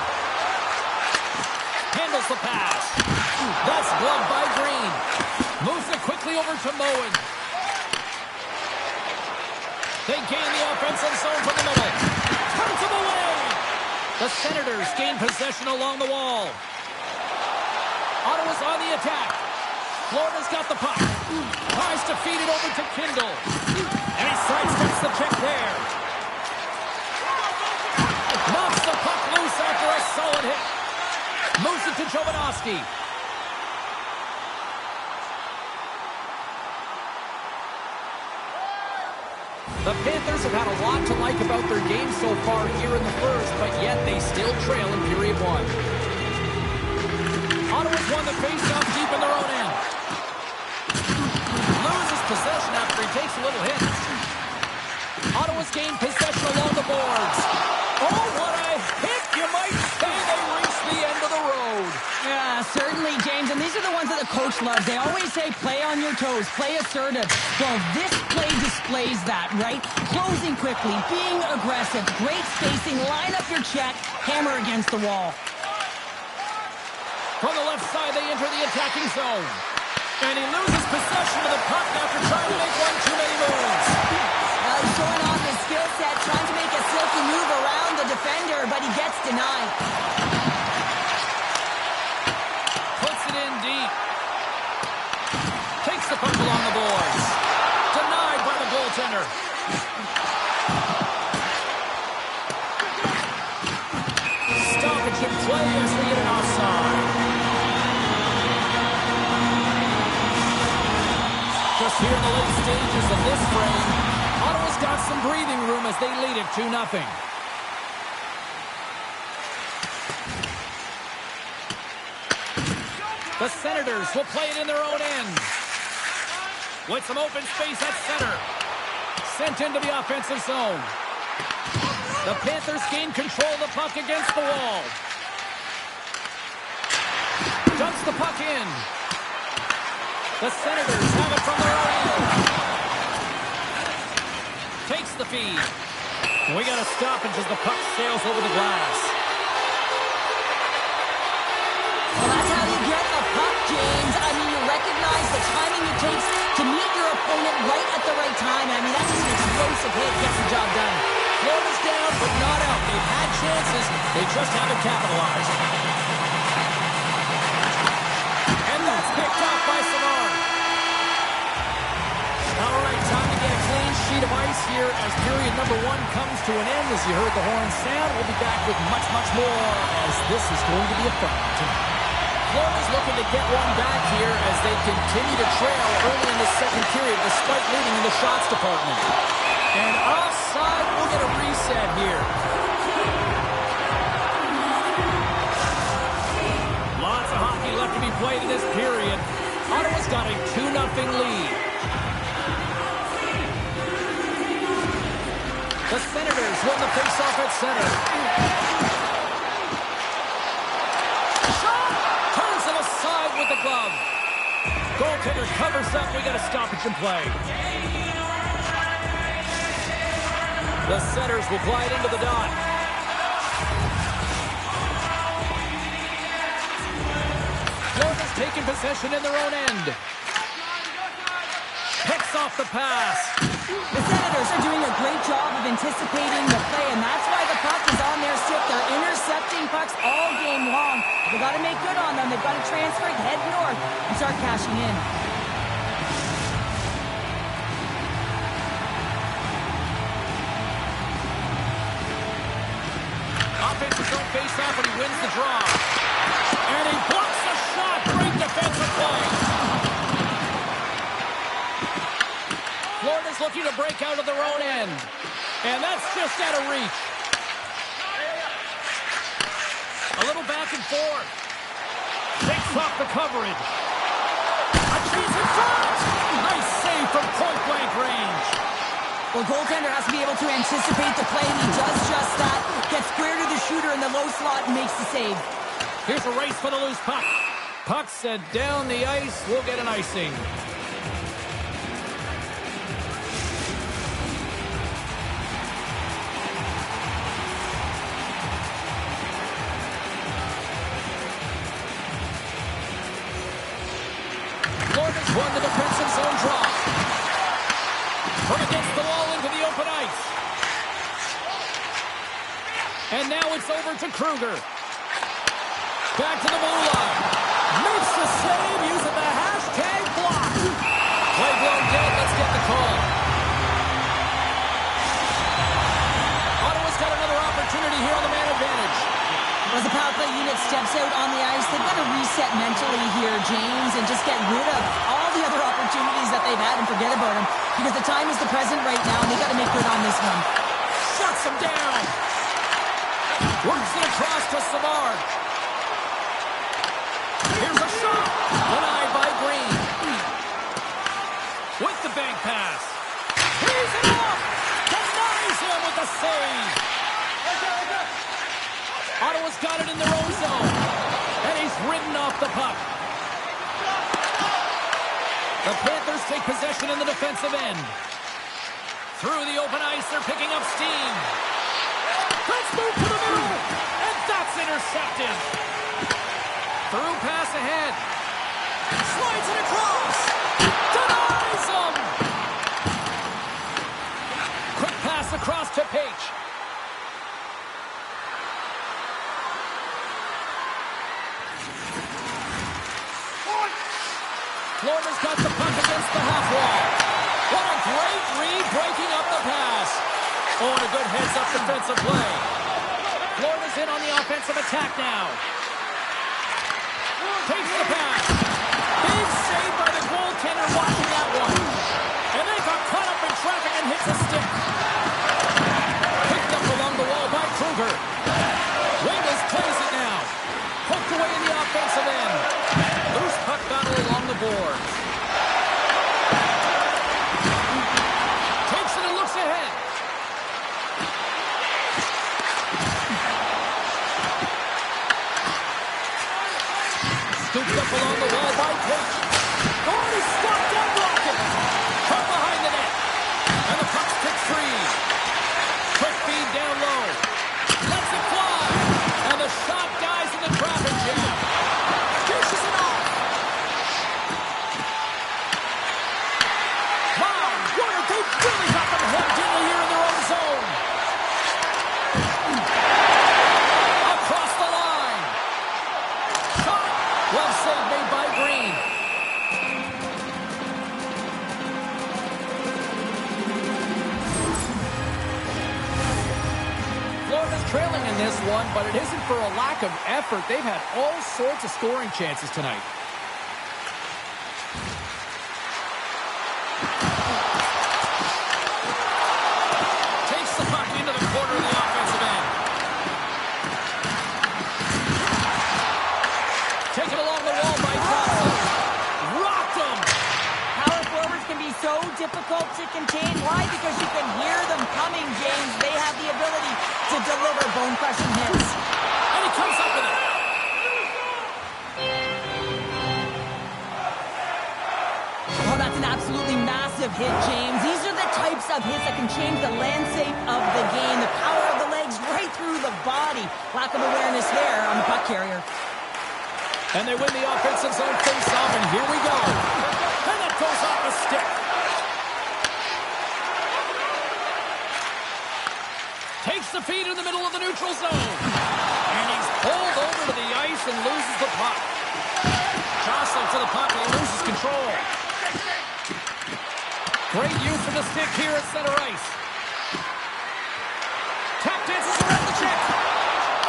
Handles the pass. That's gloved by Green. Moves it quickly over to Moen. They gain the offensive zone from the middle. Turns them away. The Senators gain possession along the wall. Ottawa's on the attack. Florida's got the puck. Tries to feed it over to Kindle. And he sidesteps the check there. Knocks the puck loose after a solid hit. Moves it to Jovanovski. The Panthers have had a lot to like about their game so far here in the first, but yet they still trail in period one. Ottawa's won the faceoff deep in their own end. Loses possession after he takes a little hit. Ottawa's gained possession along the boards. Oh, what a hit! You might say they reached the end of the road. Yeah, certainly, James. And these are the ones that the coach loves. They always say, play on your toes, play assertive. Well, this play displays that, right? Closing quickly, being aggressive, great spacing, line up your check, hammer against the wall. From the left side, they enter the attacking zone. And he loses possession of the puck after trying to make one too many moves. He's showing off his skill set, trying to make a silky move around the defender, but he gets denied. Puts it in deep. Takes the puck along the boards. Denied by the goaltender. Stoppage in play as they get an offside. Just here in the late stages of this frame, Ottawa's got some breathing room as they lead it 2-0. The Senators will play it in their own end. With some open space at center. Sent into the offensive zone. The Panthers gain control of the puck against the wall. Dumps the puck in. The Senators have it from their own end. Takes the feed. We got a stoppage as the puck sails over the glass. Well, that's how you get a puck, James. I mean, you recognize the timing it takes to meet your opponent right at the right time. I mean, that's just an explosive hit. Gets the job done. Florida's down, but not out. They've had chances. They just haven't capitalized. And that's picked off by Savard. All right, time to get a clean sheet of ice here as period number one comes to an end. As you heard the horn sound, we'll be back with much, much more as this is going to be a fun one. Florida's looking to get one back here as they continue to trail early in the second period despite leading in the shots department. And offside, we'll get a reset here. Lots of hockey left to be played in this period. Ottawa's got a 2-0 lead. The Senators win the faceoff at center. Shot! Turns it aside with the glove. Goaltender covers up. We got a stoppage in play. The Senators will glide into the dot. taking possession in their own end. Picks off the pass. The Senators are doing a great job of anticipating the play, and that's why the puck is on their stick. They're intercepting pucks all game long. They've got to make good on them. They've got to transfer it, head north, and start cashing in. Offensive zone face-off, and he wins the draw. And he blocks the shot. Great defensive play. Florida's looking to break out of their own end. And that's just out of reach. A little back and forth. Takes off the coverage. A chance in front. Nice save from point-blank range. Well, goaltender has to be able to anticipate the play, and he does just that. Gets square to the shooter in the low slot and makes the save. Here's a race for the loose puck. Puck sent down the ice. We'll get an icing. Florida's won the defensive zone draw. Put against the wall into the open ice. And now it's over to Kruger. Back to the blue line. Makes the save using the hashtag block. Play blown dead. Let's get the call. Ottawa's got another opportunity here on the man advantage. As the power play unit steps out on the ice, they've got to reset mentally here, James, and just get rid of all the other opportunities that they've had and forget about them, because the time is the present right now, and they've got to make good on this one. Shuts him down. Works it across to Savard. Here's a shot. Denied by Green. With the bank pass. He's it off. Denies him with the save. Ottawa's got it in their own zone. And he's ridden off the puck. The Panthers take possession in the defensive end. Through the open ice, they're picking up steam. Let's move to the middle. And that's intercepted. Through pass ahead. Slides it across. Denies him. Quick pass across to Page. Florida's got the puck against the half wall. What a great read breaking up the pass. Oh, and a good heads-up defensive play. Florida's in on the offensive attack now. Takes the pass. Big save by the goaltender watching that one. And they got caught up in traffic and hits a stick. Picked up along the wall by Kruger. Wingles plays it now. Hooked away in the offensive end. Loose puck battle along the boards. Takes it and looks ahead. Scooped up along the wall by Page. Oh, he stopped that rocket. From behind the net. And the puck's picked free. Quick feed down low. Lets it fly. And the shot dies in the traffic jam. Dishes it off. Wow, Warner, they really got them hemmed in here in their own zone. Across the line. Shot. Well saved, made by Green. Florida's trailing in this one, but it isn't for a lack of effort. They've had all sorts of scoring chances tonight. Takes the puck into the corner of the offensive end. Taken along the wall by Johnson. Rocked him. Power forwards can be so difficult to contain. Why? Because you can hear them coming, James. They have the ability to deliver bone-crushing hits. And he comes up with it. Oh, that's an absolutely massive hit, James. These are the types of hits that can change the landscape of the game. The power of the legs right through the body. Lack of awareness there on the puck carrier. And they win the offensive zone face-off, and here we go. And that goes off a stick. Takes the feed in the middle of the neutral zone. And he's pulled over to the ice and loses the puck. Jostling to the puck, and he loses control. Great use of the stick here at center ice. Tap dances around the check.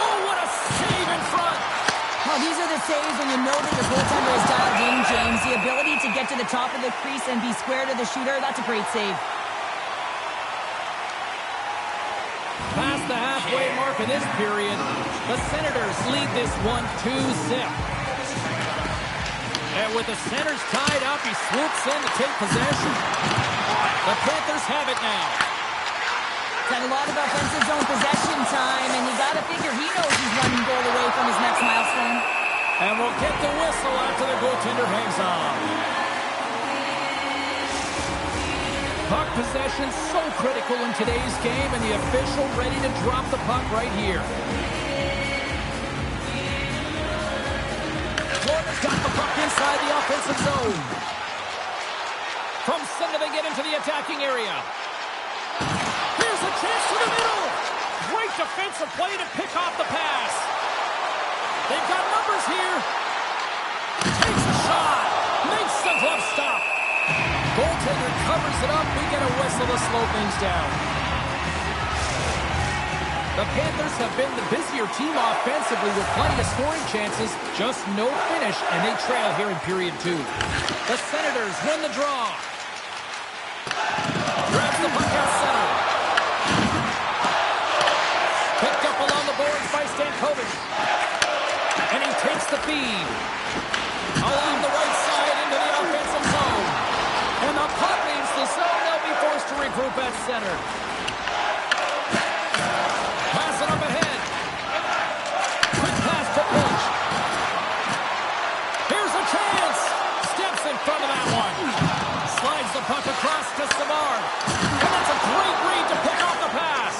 Oh, what a save in front. Oh, these are the saves when you know that your goaltender is dialed in, James. The ability to get to the top of the crease and be square to the shooter, that's a great save. Past the halfway mark of this period, the Senators lead this one 2-0. And with the centers tied up, he swoops in to take possession. The Panthers have it now. He's had a lot of offensive zone possession time, and you got to figure he knows he's one goal away from his next milestone. And we'll get the whistle after the goaltender hangs on. Puck possession so critical in today's game, and the official ready to drop the puck right here. Florida's got the puck inside the offensive zone. From center, they get into the attacking area. Here's a chance to the middle. Great defensive play to pick off the pass. They've got numbers here. Takes a shot. Makes the glove stop. Goaltender covers it up. We get a whistle to slow things down. The Panthers have been the busier team offensively with plenty of scoring chances. Just no finish, and they trail here in period 2. The Senators win the draw. Grabs the puck out center. Picked up along the boards by Stankovic. And he takes the feed. Along the right side into the offensive zone. And the puck leaves the zone. They'll be forced to regroup at center. Pass it up ahead. Quick pass to Pitch. Here's a chance. Steps in front of that one. Slides the puck across to Savard. And that's a great read to pick off the pass.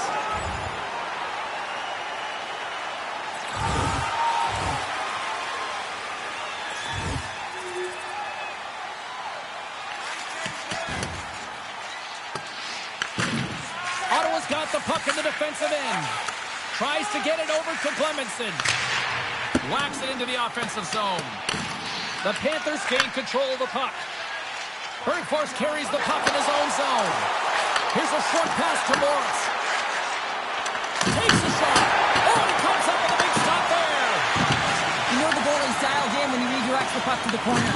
Ottawa's got the puck in the defensive end. Tries to get it over to Clemenson. Whacks it into the offensive zone. The Panthers gain control of the puck. Hurryforce carries the puck in his own zone. Here's a short pass to Morris. Takes a shot. Oh, and he comes up with a big stop there. You know the goalie's dialed in when he redirects the puck to the corner.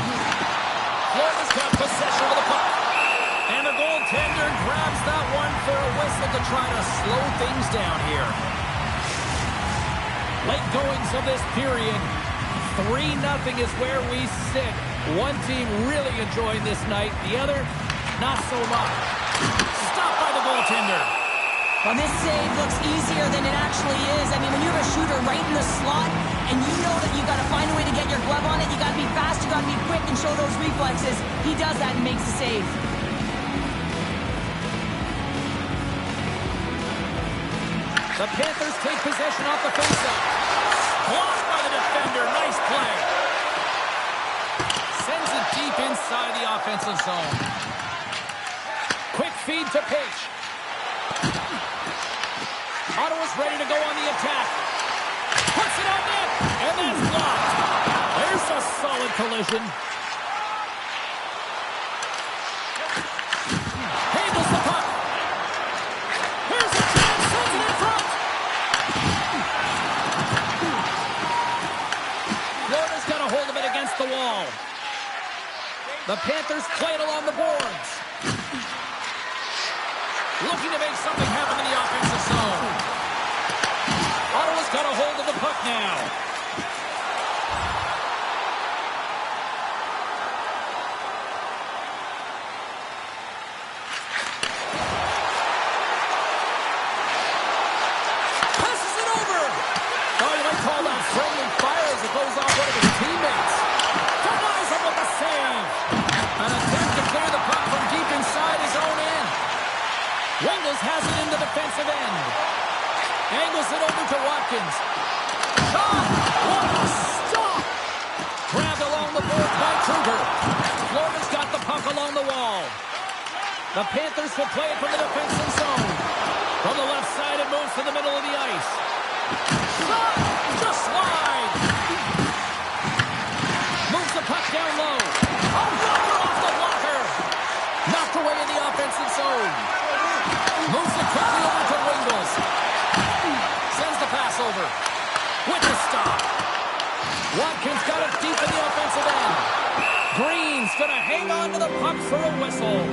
Florida's got possession of the puck. And the goaltender grabs that one for a whistle to try to slow things down here. Late goings of this period. 3-0 is where we sit. One team really enjoying this night. The other, not so much. Stopped by the goaltender. Well, this save looks easier than it actually is. I mean, when you have a shooter right in the slot and you know that you got to find a way to get your glove on it, you got to be fast, you got to be quick and show those reflexes. He does that and makes the save. The Panthers take possession off the faceoff. Blocked by the defender. Nice play. Sends it deep inside the offensive zone. Quick feed to Page. Ottawa's ready to go on the attack. Puts it on net, and that's blocked. There's a solid collision. Handles the puck. Here's a chance. Sends it in front. Florida's got a hold of it against the wall. The Panthers play it along the boards. Looking to make something happen in the offensive zone. Ottawa's got a hold of the puck now. Passes it over. Oh, you might call that friendly fire as it goes off one of his teammates. Denies him with a save. An attempt to clear the puck from deep inside his own end. Wingles has it in the defensive end. Angles it over to Watkins. Shot! What a stop! The Panthers will play it from the defensive zone. From the left side, it moves to the middle of the ice. Shot! Just wide! Moves the puck down low. A blocker off the blocker! Knocked away in the offensive zone. Moves it quickly over to Wingles. Sends the pass over. With the stop. Watkins got it deep in the offensive end. Green's going to hang on to the puck for a whistle.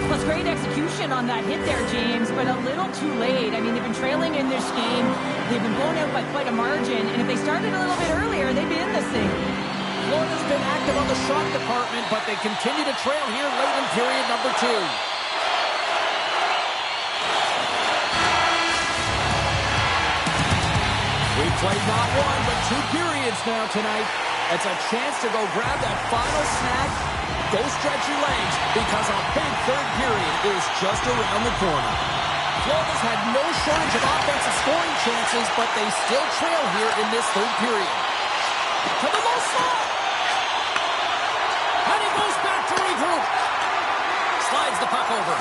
Well, it's great execution on that hit there, James, but a little too late. I mean, they've been trailing in this game. They've been blown out by quite a margin, and if they started a little bit earlier, they'd be in this thing. Florida's been active on the shot department, but they continue to trail here late in period number 2. We've played not one, but 2 periods now tonight. It's a chance to go grab that final snack. Go stretch your legs, because a big third period is just around the corner. Florida's had no shortage of offensive scoring chances, but they still trail here in this third period. To the low slot! And he goes back to regroup. Slides the puck over.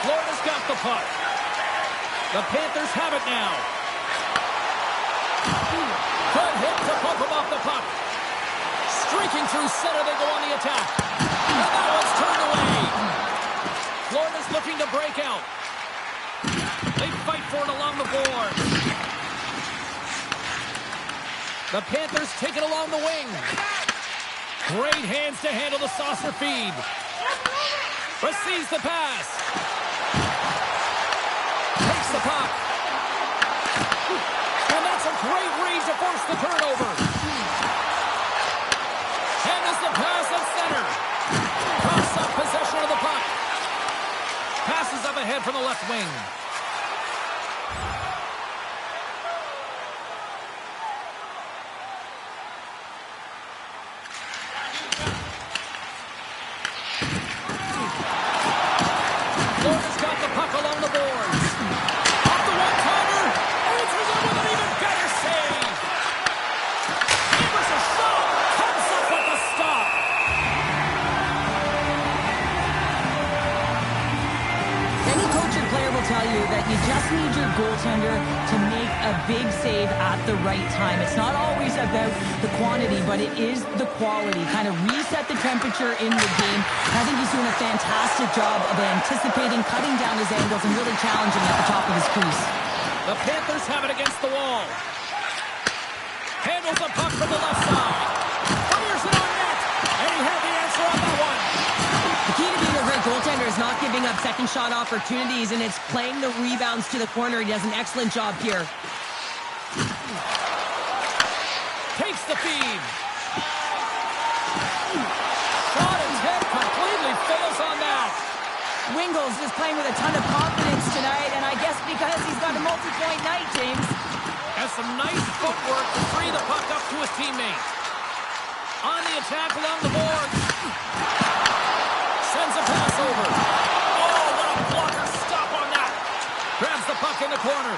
Florida's got the puck. The Panthers have it now. Good hit to bump him off the puck. Streaking through center, they go on the attack. And that one's turned away. Florida's looking to break out. They fight for it along the board. The Panthers take it along the wing. Great hands to handle the saucer feed. Receives the pass. Takes the puck. And that's a great read to force the turnover. Handles the pass at center. Cross up possession of the puck. Passes up ahead from the left wing. Florida's got the puck along the boards. Off the one-timer. Answers it with an even better save. Hammers a shot. Comes up with the stop. Any coach or player will tell you that you just need your goaltender to make a big save at the right time. It's not always about the quantity, but it is the quality. Kind of reset the temperature in the game. I think he's doing a fantastic job of anticipating, cutting down his angles, and really challenging at the top of his crease. The Panthers have it against the wall. Handles the puck from the left side. Fires it on net. And he had the answer on that one. The key to being a great goaltender is not giving up second shot opportunities, and it's playing the rebounds to the corner. He does an excellent job here. Takes the feed. Shot his head completely fails on that. Wingles is playing with a ton of confidence tonight, and I guess because he's got a multi-point night, James. Has some nice footwork to free the puck up to his teammate. On the attack along the boards. Sends a pass over. Oh, what a blocker stop on that. Grabs the puck in the corner.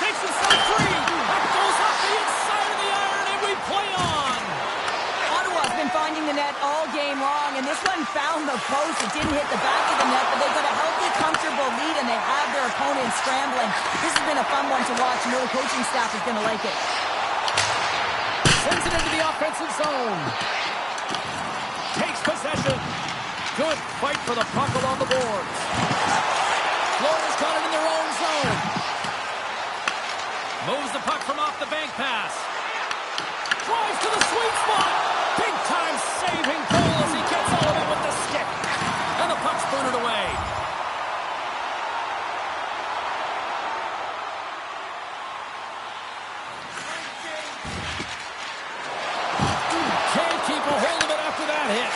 Takes himself free. That goes off the inside of the iron, and we play on. Ottawa's been finding the net all game long, and this one found the post. It didn't hit the back of the net, but they've got a healthy, comfortable lead, and they have their opponent scrambling. This has been a fun one to watch. No coaching staff is going to like it. Sends it into the offensive zone. Takes possession. Good fight for the puck along the boards. Florida's got it in their own zone. Moves the puck from off the bank pass. Drives to the sweet spot. Big time saving goal as he gets all of it with the stick. And the puck's booted away. Can't keep a hold of it after that hit.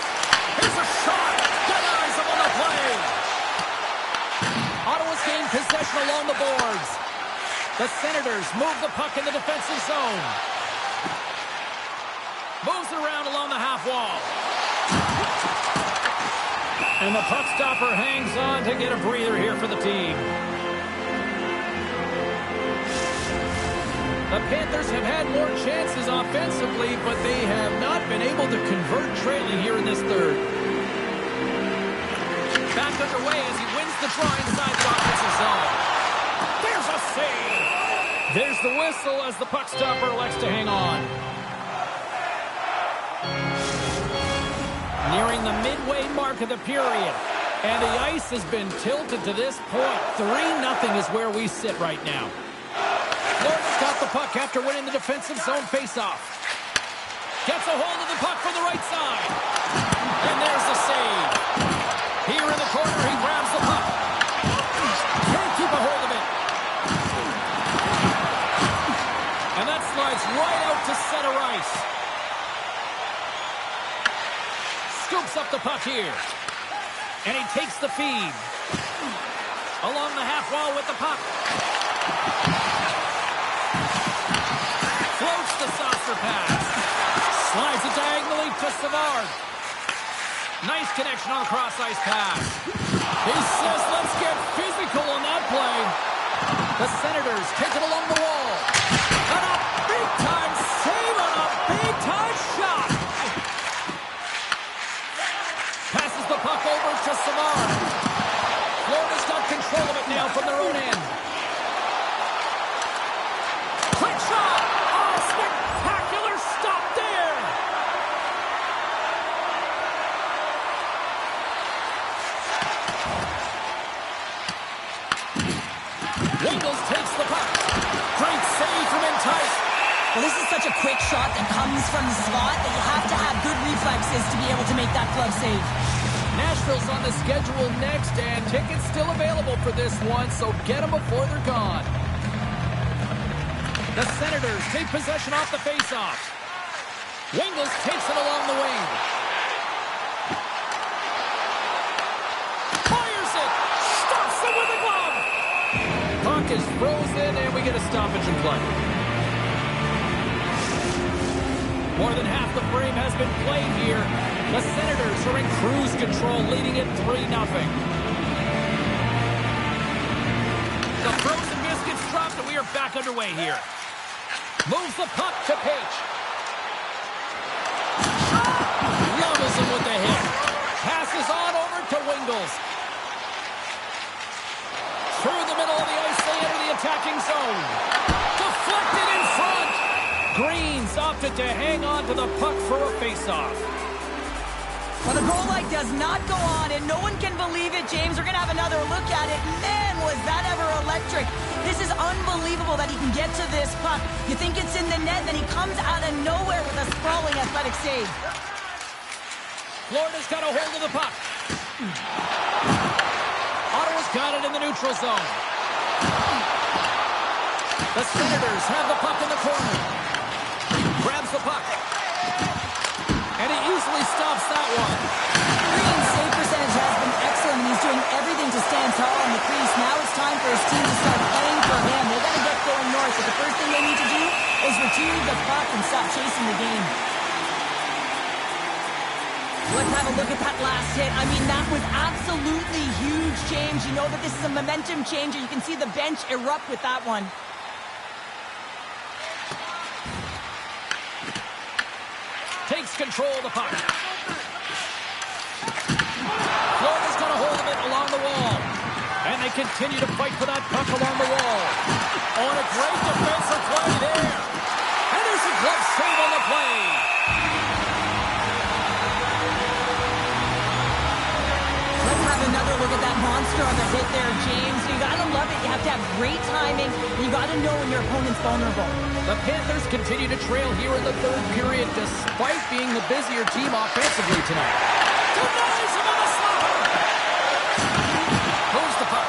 Here's a shot. Denies him on the play. Ottawa's gained possession along the boards. The Senators move the puck in the defensive zone. Moves it around along the half wall. And the puck stopper hangs on to get a breather here for the team. Panthers have had more chances offensively, but they have not been able to convert trailing here in this third. Back underway as he wins the draw inside the offensive zone. There's a save. There's the whistle as the puck stopper elects to hang on. Nearing the midway mark of the period. And the ice has been tilted to this point. 3-0 is where we sit right now. Florida's got the puck after winning the defensive zone faceoff. Gets a hold of the puck from the right side. And there's the save. Here in the corner, he grabs the puck. Can't keep a hold of it. And that slides right out to center ice. Scoops up the puck here. And he takes the feed. Along the half wall with the puck. Floats the saucer pass. Slides it diagonally to Savard. Nice connection on a cross-ice pass. He says, let's get physical on that play. The Senators take it along the wall. And a big-time save on a big-time shot. Passes the puck over to Savard. Florida's got control of it now from their own end. Quick shot! Oh, spectacular stop there! Wingles takes the puck. Great save from Entice. Well, this is such a quick shot that comes from the slot that you have to have good reflexes to be able to make that glove save. Nashville's on the schedule next, and tickets still available for this one, so get them before they're gone. The Senators take possession off the faceoff. Wingles takes it along the wing. Fires it! Stops it with a glove! Puck is frozen, and we get a stoppage in play. More than half the frame has been played here. The Senators are in cruise control, leading it 3-0. The frozen biscuits dropped, and we are back underway here. Moves the puck to Page. Levels him with the hit. Passes on over to Wingles. Through the middle of the ice, they enter the attacking zone. Deflected in front. Green's opted to hang on to the puck for a faceoff. Well, the goal light does not go on, and no one can believe it, James. We're going to have another look at it. Man, was that ever electric. This is unbelievable that he can get to this puck. You think it's in the net, then he comes out of nowhere with a sprawling athletic save. Florida's got a hold of the puck. Ottawa's got it in the neutral zone. The Senators have the puck in the corner. Grabs the puck. And he easily stops that one. Green's save percentage has been excellent, and he's doing everything to stand tall on the crease. Now it's time for his team to start playing for him. They've got to get going north, but the first thing they need to do is retrieve the puck and stop chasing the game. Let's have a look at that last hit. I mean, that was absolutely huge, James. You know that this is a momentum changer. You can see the bench erupt with that one. Takes control of the puck. Florida's got a hold of it along the wall. And they continue to fight for that puck along the wall. On a great defensive play there. And there's a glove save on the play. Let's have another look at that monster on the hit there, James. You gotta love it. You have to have great timing, and you gotta know when your opponent's vulnerable. The Panthers continue to trail here in the third period despite being the busier team offensively tonight. Denies him on the slapper! Moves the puck.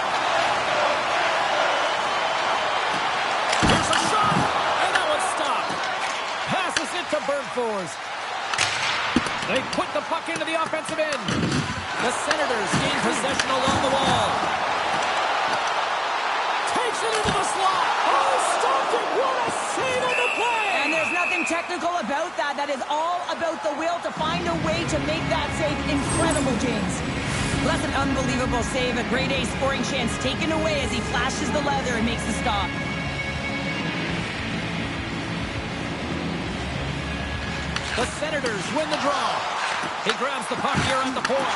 Here's a shot! And that one's stopped. Passes it to Bergfors. They put the puck into the offensive end. The Senators gain possession along the wall. Takes it into the slot. Oh, stopped it. What a save on the play. And there's nothing technical about that. That is all about the will to find a way to make that save incredible, James. Well, that's an unbelievable save. A grade A scoring chance taken away as he flashes the leather and makes the stop. The Senators win the draw. He grabs the puck here at the point.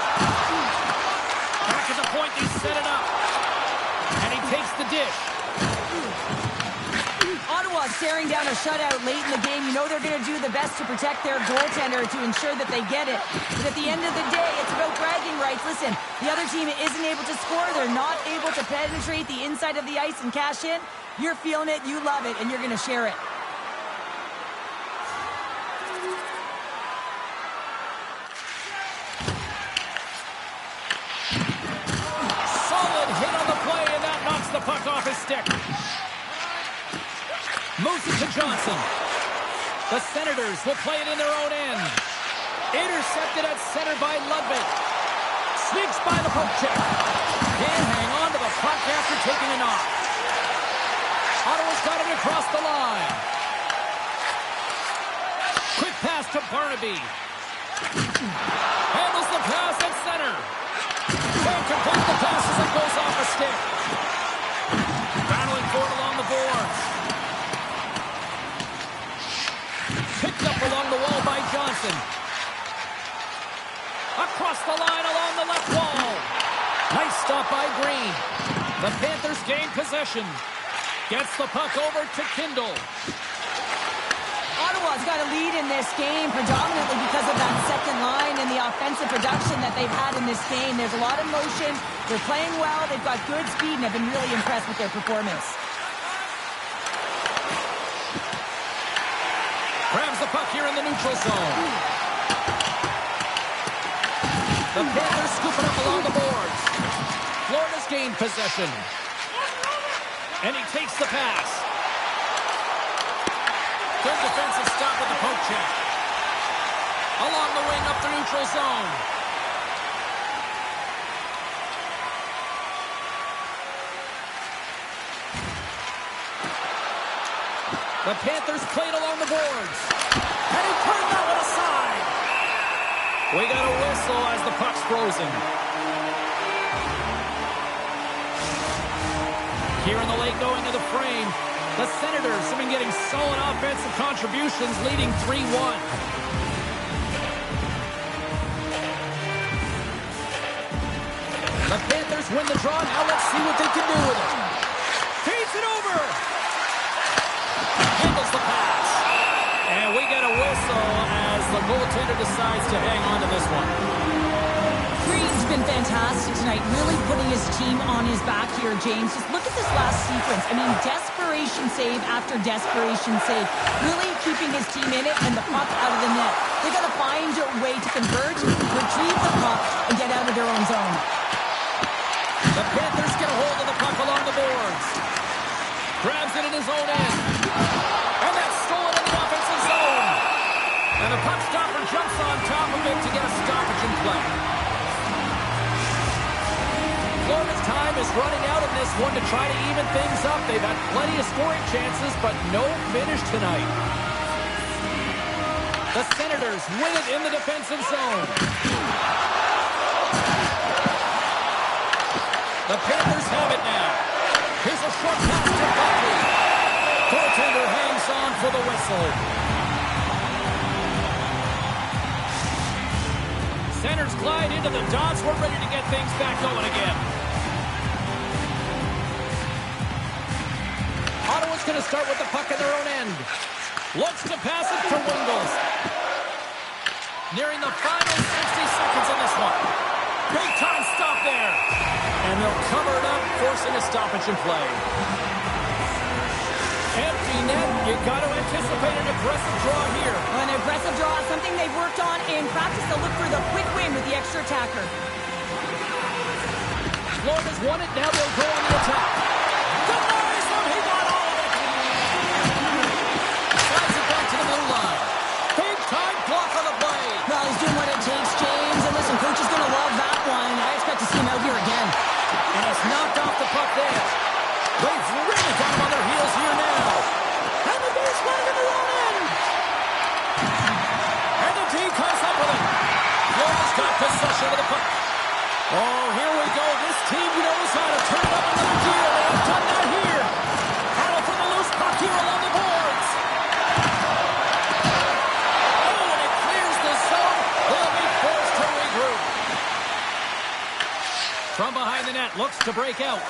Back at the point, they set it up. And he takes the dish. Ottawa staring down a shutout late in the game. You know they're going to do the best to protect their goaltender to ensure that they get it. But at the end of the day, it's about bragging rights. Listen, the other team isn't able to score. They're not able to penetrate the inside of the ice and cash in. You're feeling it, you love it, and you're going to share it. Solid hit on the play, and that knocks the puck off his stick. Moves it to Johnson. The Senators will play it in their own end. Intercepted at center by Ludwig. Sneaks by the poke check. Can't hang on to the puck after taking a knock. Ottawa's got it across the line. Quick pass to Barnaby. Handles the pass at center. Can't complete the pass as it goes off a stick. Battling for it along the boards. Picked up along the wall by Johnson. Across the line along the left wall. Nice stop by Green. The Panthers gain possession. Gets the puck over to Kindle. Ottawa's got a lead in this game predominantly because of that second line and the offensive production that they've had in this game. There's a lot of motion. They're playing well. They've got good speed and have been really impressed with their performance. Grabs the puck here in the neutral zone. The Panthers scoop it up along the boards. Florida's gained possession. And he takes the pass. Good defensive stop with the poke check. Along the wing up the neutral zone. The Panthers played along the boards. And he turned that one aside. We got a whistle as the puck's frozen. Here in the late going to the frame. The Senators have been getting solid offensive contributions, leading 3-1. The Panthers win the draw. Now let's see what they can do with it. Feeds it over. Handles the pass. And we get a whistle as the goaltender decides to hang on to this one. Green's been fantastic tonight, really putting his team on his back here, James. Just look at this last sequence. I mean, desperation save after desperation save. Really keeping his team in it and the puck out of the net. They've got to find a way to convert, retrieve the puck, and get out of their own zone. The Panthers get a hold of the puck along the boards. Grabs it in his own end. And that's stolen in the offensive zone. And the puck stopper jumps on top of it to get a stoppage in play. Florida's time is running out in this one to try to even things up. They've had plenty of scoring chances, but no finish tonight. The Senators win it in the defensive zone. The Panthers have it now. Here's a short pass to Buckley. Goaltender hangs on for the whistle. Centers glide into the dots. We're ready to get things back going again. Ottawa's going to start with the puck in their own end. Looks to pass it to Wingles. Nearing the final 60 seconds in this one. Big time stop there. And they'll cover it up, forcing a stoppage in play. Empty net. You got to anticipate an aggressive draw here. An aggressive draw is something they've worked on in practice. They'll look for the quick win with the extra attacker. Florida's won it. Now they'll go on the attack. Denies him. He got all of it. Slides it back to the blue line. Big time block on the play. Well, he's doing what it takes, James. And listen, coach is going to love that one. I expect to see him out here again. And he's knocked off the puck there. They've really got him on their heels here now. And the base running in their own end. And the D comes up with it. Florida's got possession of the puck. Oh, here we go. This team knows how to turn it up another gear. break out.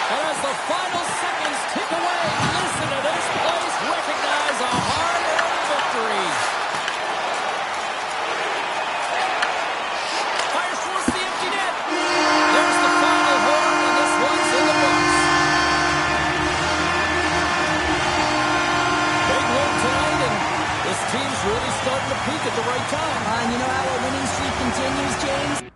And as the final seconds tick away, listen to this place recognize a hard-earned victory. Fires towards the empty net. There's the final horn, and this one's in the books. Big win tonight, and this team's really starting to peak at the right time. You know how our winning streak continues, James?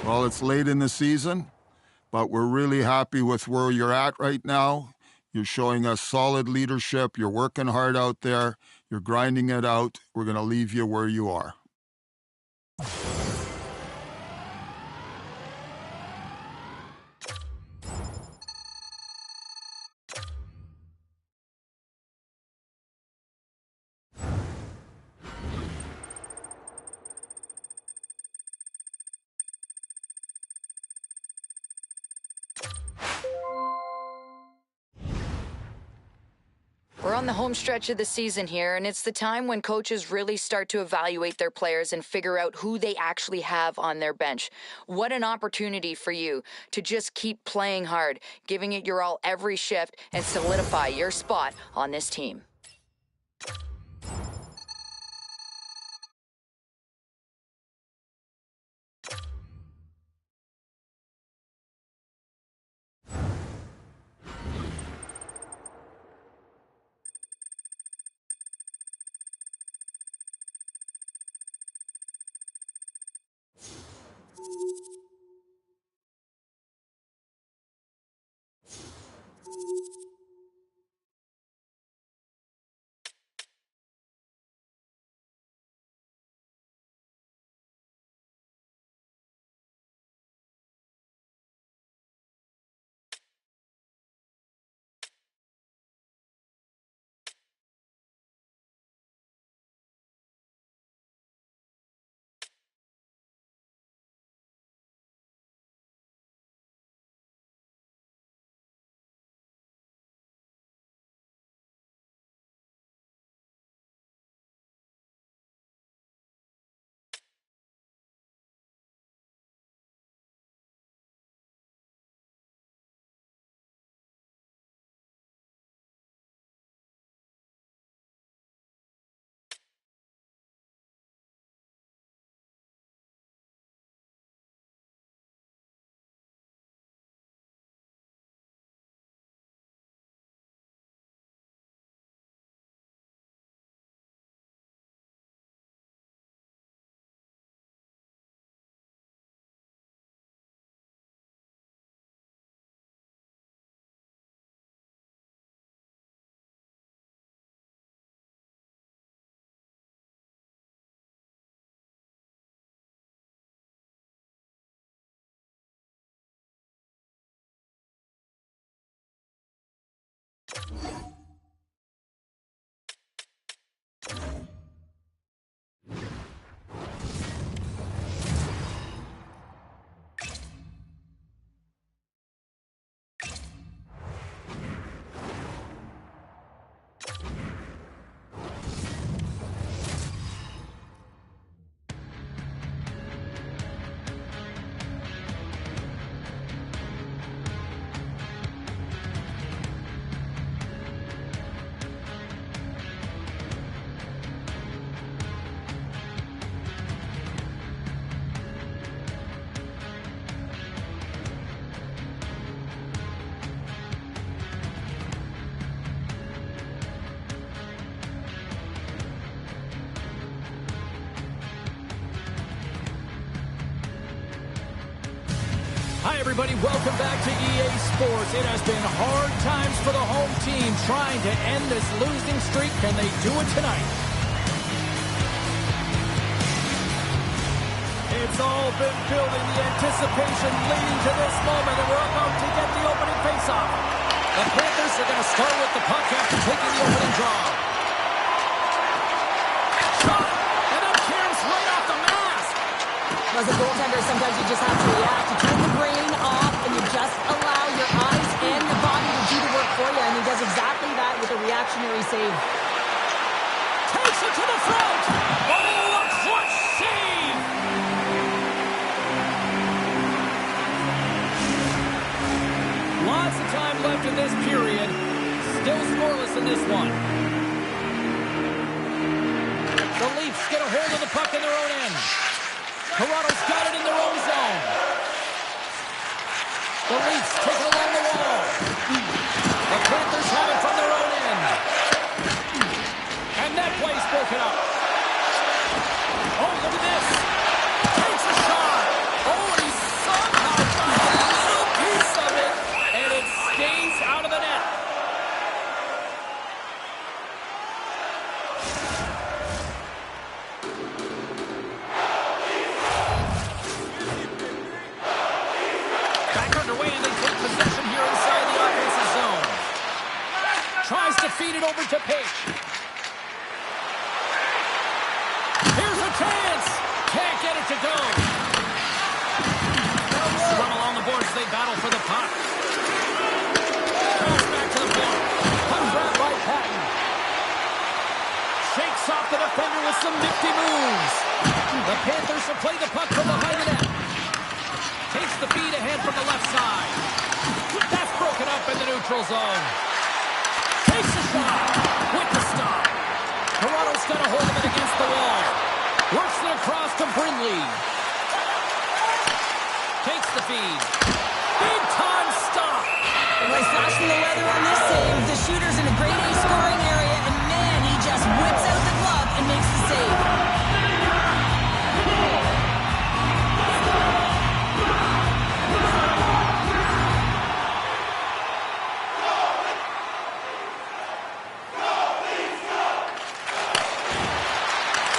Well, it's late in the season, but we're really happy with where you're at right now. You're showing us solid leadership. You're working hard out there. You're grinding it out. We're going to leave you where you are. We're on the home stretch of the season here, and it's the time when coaches really start to evaluate their players and figure out who they actually have on their bench. What an opportunity for you to just keep playing hard, giving it your all every shift, and solidify your spot on this team. Hi, everybody. Welcome back to EA Sports. It has been hard times for the home team trying to end this losing streak. Can they do it tonight? It's all been building, the anticipation leading to this moment, and we're about to get the opening faceoff. The Panthers are going to start with the puck after taking the opening draw. Shot! And that caroms right off the mask! As a goaltender, sometimes you just have to react. You turn the brain off, and you just allow your eyes and your body to do the work for you, and he does exactly that with a reactionary save. Takes it to the front! Oh, a clutch save! Lots of time left in this period. Still scoreless in this one. The Leafs get a hold of the puck in their own end. Toronto's got it in their own zone. The Leafs take it along the wall. The Panthers have it from their own end. And that play's broken up. Oh, look at this. Takes a shot. Oh, and he somehow got a little piece of it. And it stays out of the net. feed it over to Page. Here's a chance. Can't get it to go. Scrum along the boards as they battle for the puck. Pass back to the point. Puck grab by Patton. Shakes off the defender with some nifty moves. The Panthers will play the puck from behind the net. Takes the feed ahead from the left side. That's broken up in the neutral zone. Takes a shot with the stop. Toronto's got a hold of it against the wall. Works it across to Brindley. Takes the feed. Big time stop. Boy, flashing the weather on this save. The shooter's in a grade A scoring area, and man, he just whips out the glove and makes the save.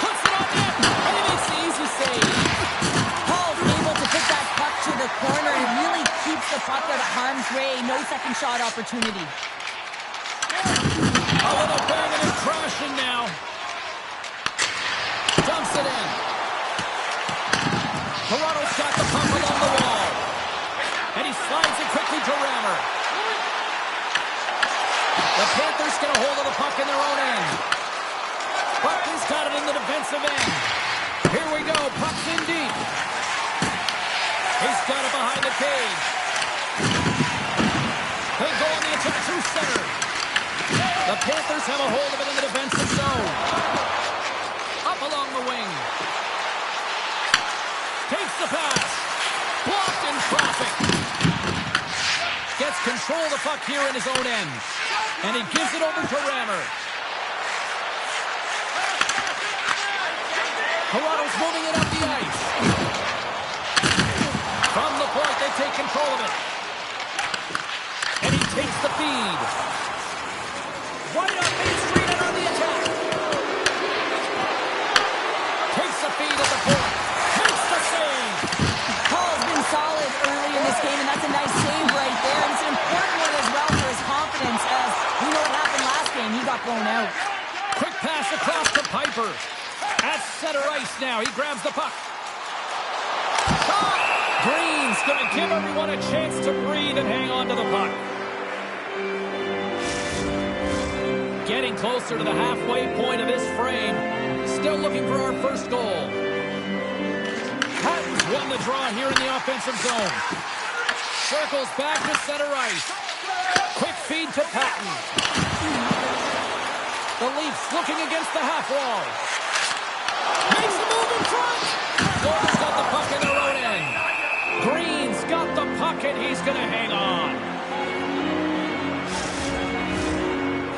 Puts it on net, and he makes the easy save. Paul's able to put that puck to the corner and really keeps the puck out of harm's way. No second shot opportunity. A little banging and crashing now. Dumps it in. Toronto's got the puck along the wall. And he slides it quickly to Rammer. The Panthers get a hold of the puck in their own end. Buckley's got it in the defensive end. Here we go. Puck's in deep. He's got it behind the cage. They go on the attack through center. The Panthers have a hold of it in the defensive zone. Up along the wing. Takes the pass. Blocked in traffic. Gets control of the puck here in his own end. And he gives it over to Rammer. Toronto's moving it up the ice. From the point, they take control of it. And he takes the feed. Right on Main Street and on the attack. Takes the feed at the point. Makes the save. Paul's been solid early in this game, and that's a nice save right there. And it's an important one as well for his confidence, as we know what happened last game. He got blown out. Quick pass across to Piper. At center ice now. He grabs the puck. Shot! Green's going to give everyone a chance to breathe and hang on to the puck. Getting closer to the halfway point of this frame. Still looking for our first goal. Patton's won the draw here in the offensive zone. Circles back to center ice. Quick feed to Patton. The Leafs looking against the half wall. Makes a move in front. Florida's got the puck in their own end. Green's got the puck and he's going to hang on.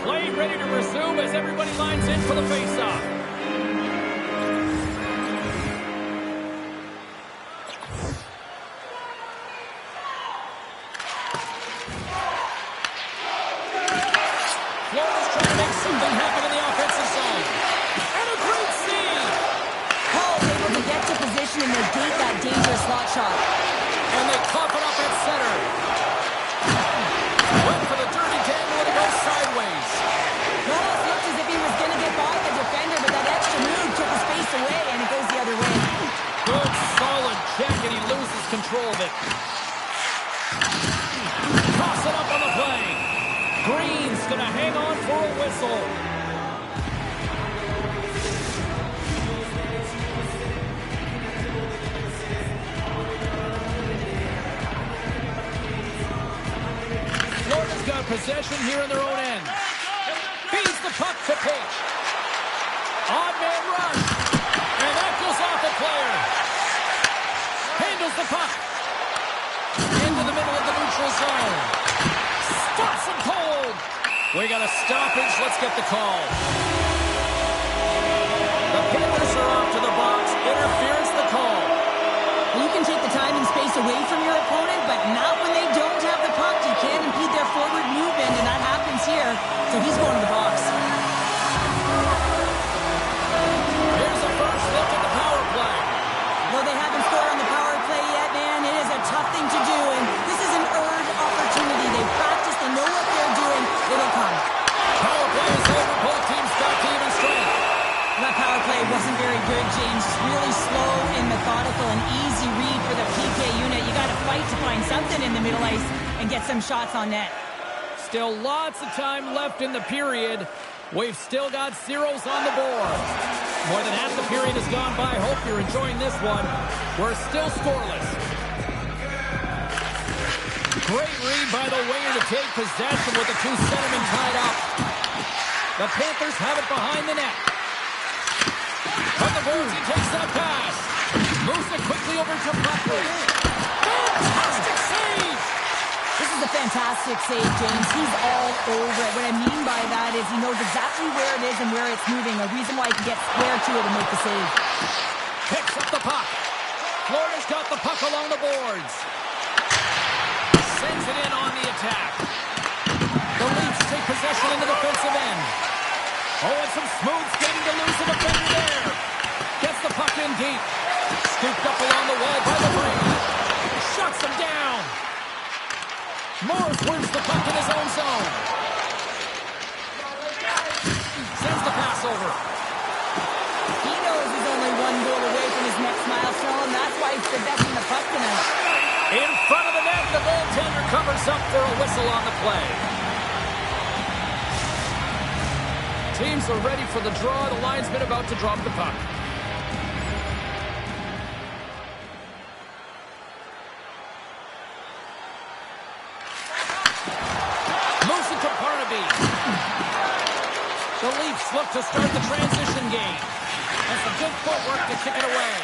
Play ready to resume as everybody lines in for the faceoff. Florida's trying to make something happen in the offensive zone. And a great save. Paul's able to get to position and negate that dangerous slot shot. And they cough it up at center. Went for the dirty dangle and it goes sideways. It almost looked as if he was going to get by the defender, but that extra move took his space away, and it goes the other way. Good, solid check, and he loses control of it. Toss it up on the play. Green's going to hang on for a whistle. Florida's got possession here in their own end. Feeds the puck to Page. Odd man rush. And that goes off the player. Handles the puck. Into the middle of the neutral zone. Stops him cold. We got a stoppage. Let's get the call. The Panthers are off to the box. Interference the call. Well, you can take the time and space away from your opponent, but not when they don't have the puck. You can't impede their forward movement, and that happens here. So he's going to the box. Here's a first look at the power play. Well, they haven't scored on the power play yet, man. It is a tough thing to do, and this is an earned opportunity. They've practiced. They know what they're doing. It'll come. Power play something in the middle ice and get some shots on net. Still lots of time left in the period. We've still got zeros on the board. More than half the period has gone by. Hope you're enjoying this one. We're still scoreless. Great read by the winger to take possession with the two centermen tied up. The Panthers have it behind the net. From the boards, he takes that pass. Moves it quickly over to Buckley. Fantastic save! This is a fantastic save, James. He's all over it. What I mean by that is he knows exactly where it is and where it's moving. A reason why he can get square to it and make the save. Picks up the puck. Florida's got the puck along the boards. Sends it in on the attack. The Leafs take possession in the defensive end. Oh, and some smooth skating to lose the defender there. Gets the puck in deep. Scooped up along the wall by the Brady. Shuts him down. Morris wins the puck in his own zone. Sends the pass over. He knows he's only one goal away from his next milestone. That's why he's possessing the puck tonight. In front of the net, the goaltender covers up for a whistle on the play. Teams are ready for the draw. The linesman about to drop the puck. Moves it to Barnaby. The Leafs look to start the transition game. And some good footwork to kick it away.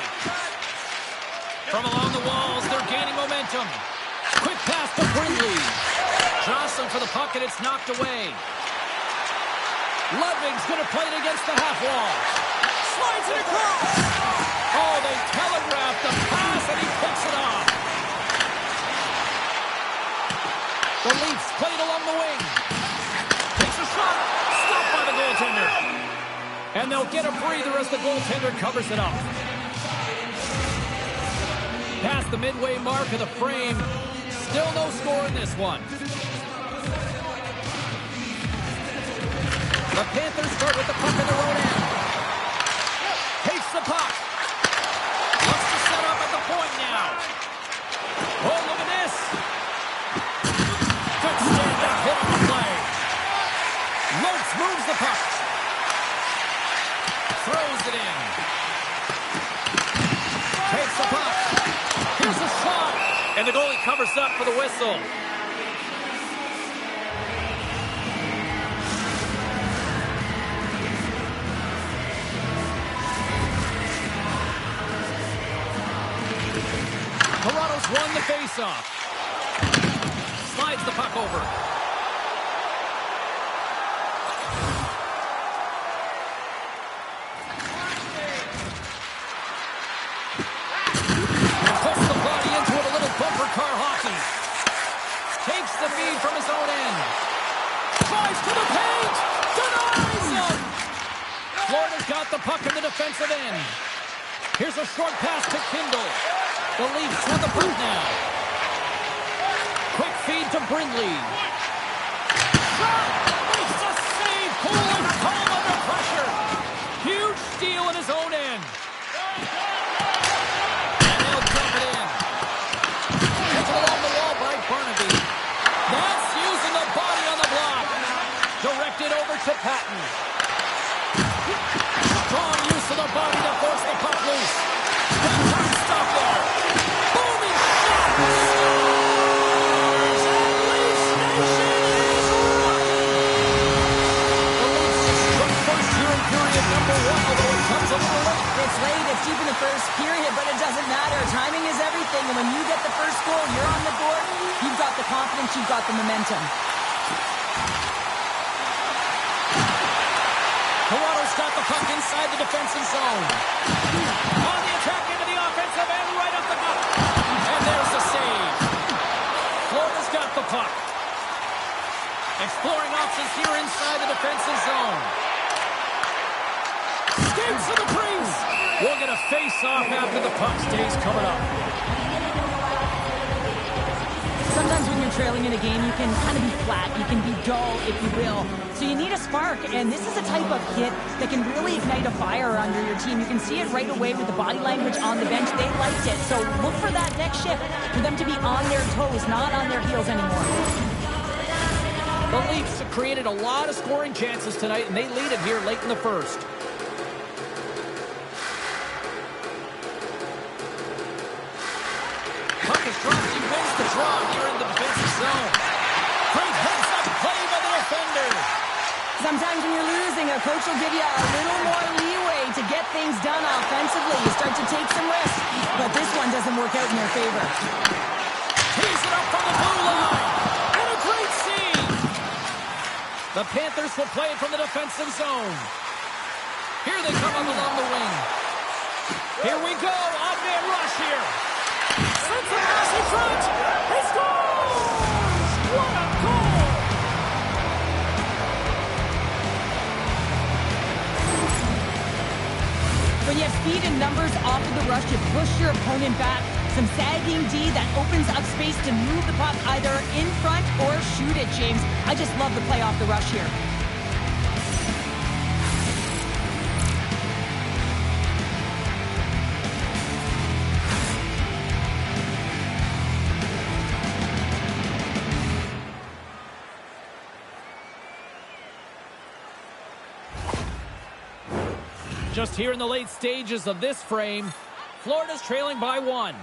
From along the walls, they're gaining momentum. Quick pass to Brindley. Jostling for the puck, and it's knocked away. Ludwig's going to play it against the half wall. Slides it across. Oh, they telegraphed the pass, and he picks it off. The Leafs play it along the wing. Takes a shot. Stopped by the goaltender. And they'll get a breather as the goaltender covers it up. Past the midway mark of the frame. Still no score in this one. The Panthers start with the puck in their own end. Takes the puck. Wants to set up at the point now. Oh, look at this. Good stand-up hit on the play. Lopes moves the puck. Throws it in. Takes the puck. Here's a shot. And the goalie covers up for the whistle. Toronto's won the faceoff. Slides the puck over. And puts the body into it, a little bumper car hockey. Takes the feed from his own end. Tries to the paint. Denies him. Florida's got the puck in the defensive end. Here's a short pass to Kindle. The Leafs have the puck now. Quick feed to Brindley. Shot! Makes a save! Cool and calm under pressure. Huge steal in his own end. And they'll dump it in. Taken along the wall by Barnaby. That's using the body on the block. Directed over to Patton. Strong use of the body to force the puck loose. Can't stop there. Booming shot. Scores! And Leafs Nation is running. The Leafs struck first here in period number 1, although it comes a little late. It's late. It's deep in the first period, but it doesn't matter. Timing is everything, and when you get the first goal, you're on the board. You've got the confidence. You've got the momentum. Toronto's got the puck inside the defensive zone. On the attack into the offensive end, right up the gut. And there's the save. Florida's got the puck. Exploring options here inside the defensive zone. Skates to the crease. We'll get a face-off after the puck stays coming up. Sometimes when you're trailing in a game, you can kind of be flat. You can be dull, if you will. So you need a spark, and this is a type of hit that can really ignite a fire under your team. You can see it right away with the body language on the bench. They liked it. So look for that next shift, for them to be on their toes, not on their heels anymore. The Leafs have created a lot of scoring chances tonight, and they lead it here late in the first. Puck is dropped. He wins the draw here in the defensive zone. Great heads-up play by the defender. Sometimes when you're losing, a coach will give you a little more leeway to get things done offensively. You start to take some risks, but this one doesn't work out in their favor. Tees it up from the blue line. And a great save. The Panthers will play it from the defensive zone. Here they come up along the wing. Here we go. Odd-man rush here. Sends the pass in front. He scores! What a goal! When you have speed and numbers off of the rush, you push your opponent back. Some sagging D that opens up space to move the puck either in front or shoot it, James. I just love the play off the rush here. Just here in the late stages of this frame, Florida's trailing by 1.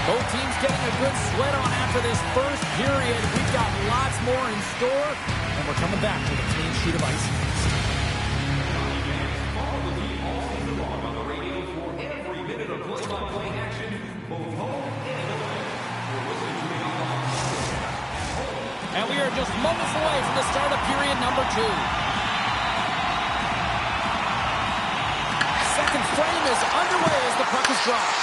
Both teams getting a good sweat on after this first period. We've got lots more in store, and we're coming back with a clean sheet of ice. And we are just moments away from the start of period number 2. Second frame is underway as the puck is dropped.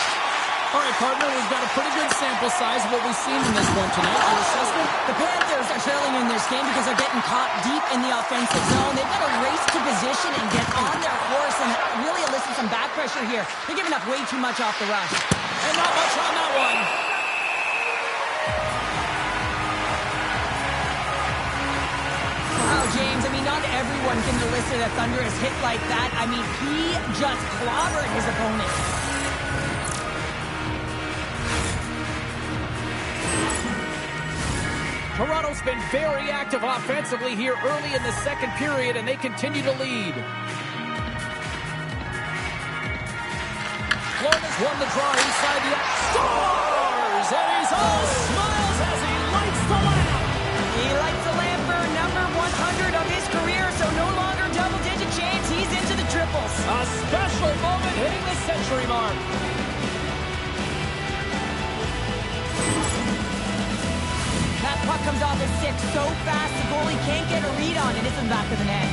All right, partner, we've got a pretty good sample size of what we've seen in this one tonight. Your assessment? The Panthers are trailing in this game because they're getting caught deep in the offensive zone. They've got to race to position and get on their horse and really elicit some back pressure here. They're giving up way too much off the rush. And not much on that one. Wow, James, I mean, not everyone can elicit a thunderous hit like that. I mean, he just clobbered his opponent. Toronto's been very active offensively here early in the second period, and they continue to lead. Florida's won the draw inside the... Scores! And he's all smiles as he lights the lamp. He lights the lamp for number 100 of his career, so no longer double-digit chance. He's into the triples. A special moment hitting the century mark. That puck comes off his stick so fast, the goalie can't get a read on it. It's in the back of the net.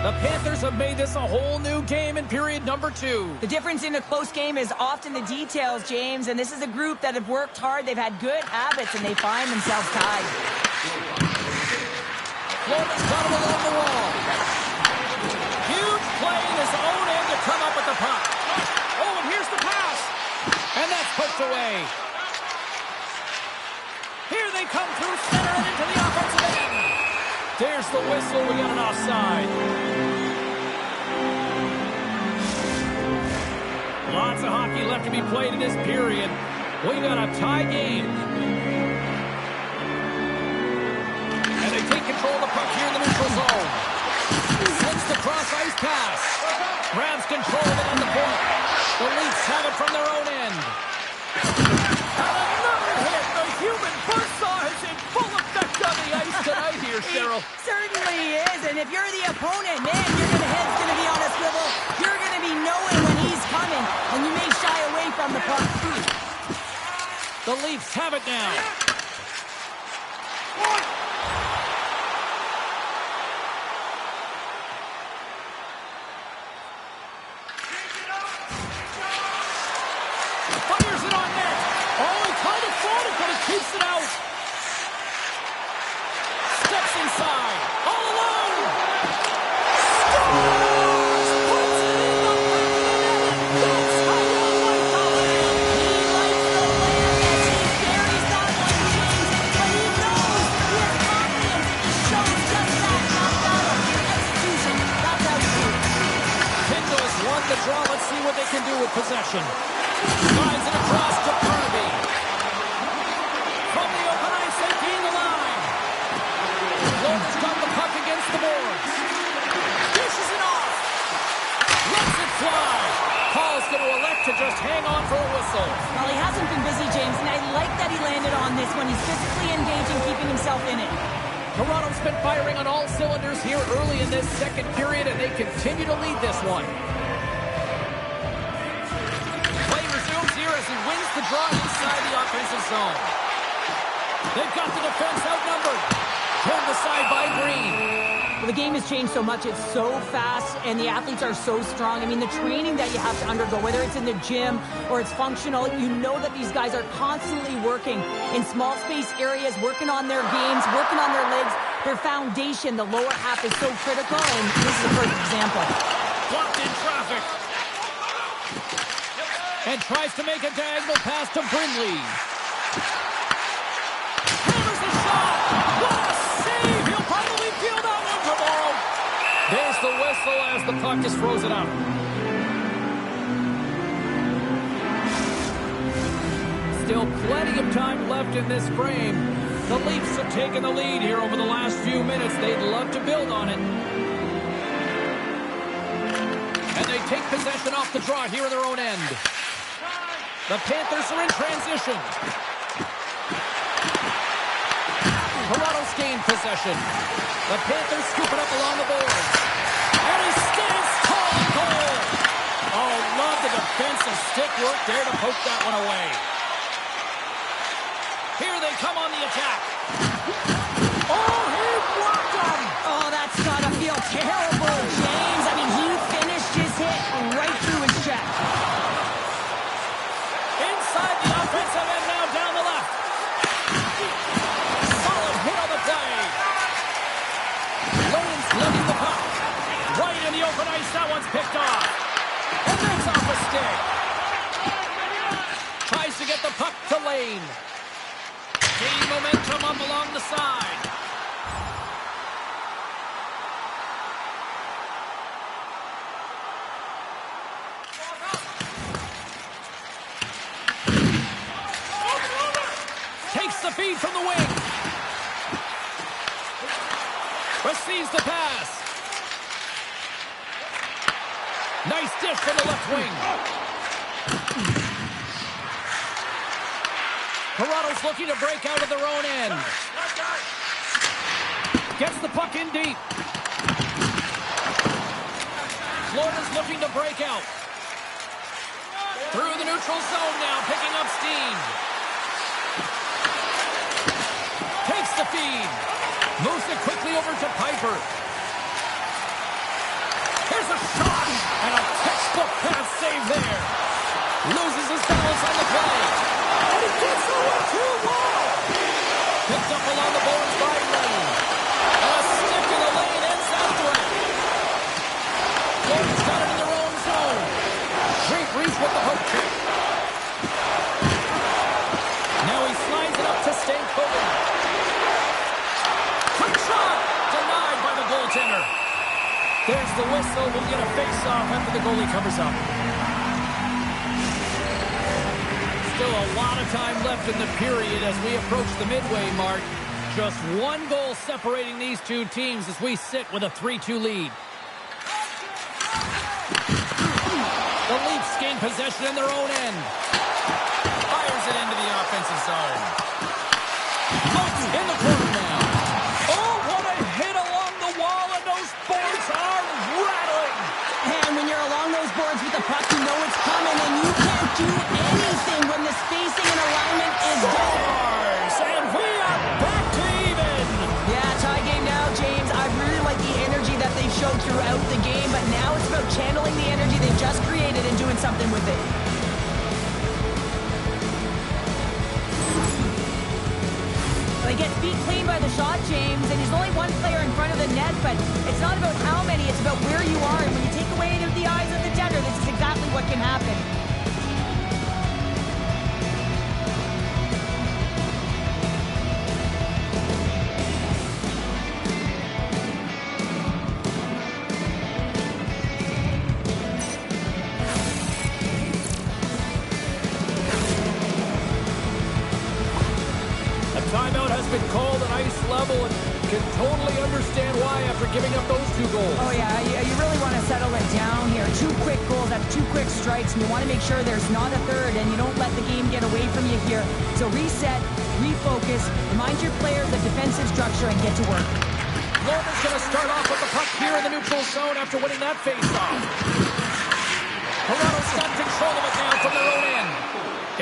The Panthers have made this a whole new game in period number 2. The difference in a close game is often the details, James, and this is a group that have worked hard. They've had good habits, and they find themselves tied. Florida's got him along the wall. Huge play in his own end to come up with the puck. Oh, and here's the pass. And that's poked away. Here they come through center and into the offensive end. There's the whistle. We got an offside. Lots of hockey left to be played in this period. We got a tie game. And they take control of the puck here in the neutral zone. Sends the cross-ice pass. Grabs control of it on the point. The Leafs have it from their own end. And another hit. The human buzzsaw is in full effect on the ice tonight here, Cheryl. It certainly is. And if you're the opponent, man, your head's going to be on a swivel. You're going to be knowing when he's coming, and you may shy away from the puck. The Leafs have it now. Fires it on net. Oh, he kind of fought it, but he keeps it out. Steps inside. All alone. Scores! Puts it in the back of the net, and that's how you like the Lamb. He likes the Lamb as he buries that one, James. But he knows he has confidence. He shows just that, not battle. Execution. That's how you do it. Kindles won the draw. Let's see what they can do with possession. Slides it across to Burnaby. From the open ice, they gain the line. Florida's got the puck against the boards. Dishes it off. Lets it fly. Paul's going to elect to just hang on for a whistle. Well, he hasn't been busy, James, and I like that he landed on this one. He's physically engaging, keeping himself in it. Toronto's been firing on all cylinders here early in this second period, and they continue to lead this one. Play resumes here as he wins the draw inside the offensive zone. They've got the defense outnumbered. Turned aside by Green. Well, the game has changed so much. It's so fast, and the athletes are so strong. I mean, the training that you have to undergo, whether it's in the gym or it's functional, you know that these guys are constantly working in small space areas, working on their games, working on their legs, their foundation. The lower half is so critical, and this is a perfect example. Blocked in traffic. And tries to make a diagonal pass to Brindley. Hammers the shot. What a save! He'll probably feel that one tomorrow. There's the whistle as the puck is frozen up. Still plenty of time left in this frame. The Leafs have taken the lead here over the last few minutes. They'd love to build on it. And they take possession off the draw here in their own end. The Panthers are in transition. Toronto's gained possession. The Panthers scoop it up along the boards. And he stands tall and goal. Oh, love the defensive stick work there to poke that one away. Here they come on the attack. Oh, he blocked him. Oh, that's gotta feel terrible, James. I mean, he finished his hit right through his chest. Inside the offensive end now down the left. Solid hit on the play. Lane's letting the puck. Right in the open ice. That one's picked off. And that's off a stick. Tries to get the puck to Lane. Gain momentum up along the side. Takes the feed from the wing. Receives the pass. Nice dish from the left wing. Toronto's looking to break out of their own end. Gets the puck in deep. Florida's looking to break out. Through the neutral zone now, picking up steam. Takes the feed. Moves it quickly over to Piper. Here's a shot. And a textbook pass save there. Loses his balance on the play. And he gets away too long. Picked up along the boards by Lane. And a stick in the lane ends that threat. Florida's got it in their own zone. Great reach with the hook check. Now he slides it up to Stankoven. Quick shot! Denied by the goaltender. There's the whistle. We'll get a face-off after the goalie covers up. Still a lot of time left in the period as we approach the midway mark. Just one goal separating these two teams as we sit with a 3-2 lead. The Leafs gain possession in their own end. Fires it into the offensive zone. Looks in the corner now. Oh, what a hit along the wall, and those boards are rattling. And when you're along those boards with the puck, you know it's coming, and you can't do anything when the spacing and alignment is shot, James, and he's only one player in front of the net, but it's not about how many, it's about where you are. And when you take away the eyes of the defender, this is exactly what can happen. Timeout has been called at ice level, and can totally understand why after giving up those 2 goals. Oh, yeah, you really want to settle it down here. 2 quick goals, that's 2 quick strikes, and you want to make sure there's not a third, and you don't let the game get away from you here. So reset, refocus, remind your players of defensive structure, and get to work. Florida's going to start off with the puck here in the neutral zone after winning that faceoff. Toronto's got control of it now from their own end.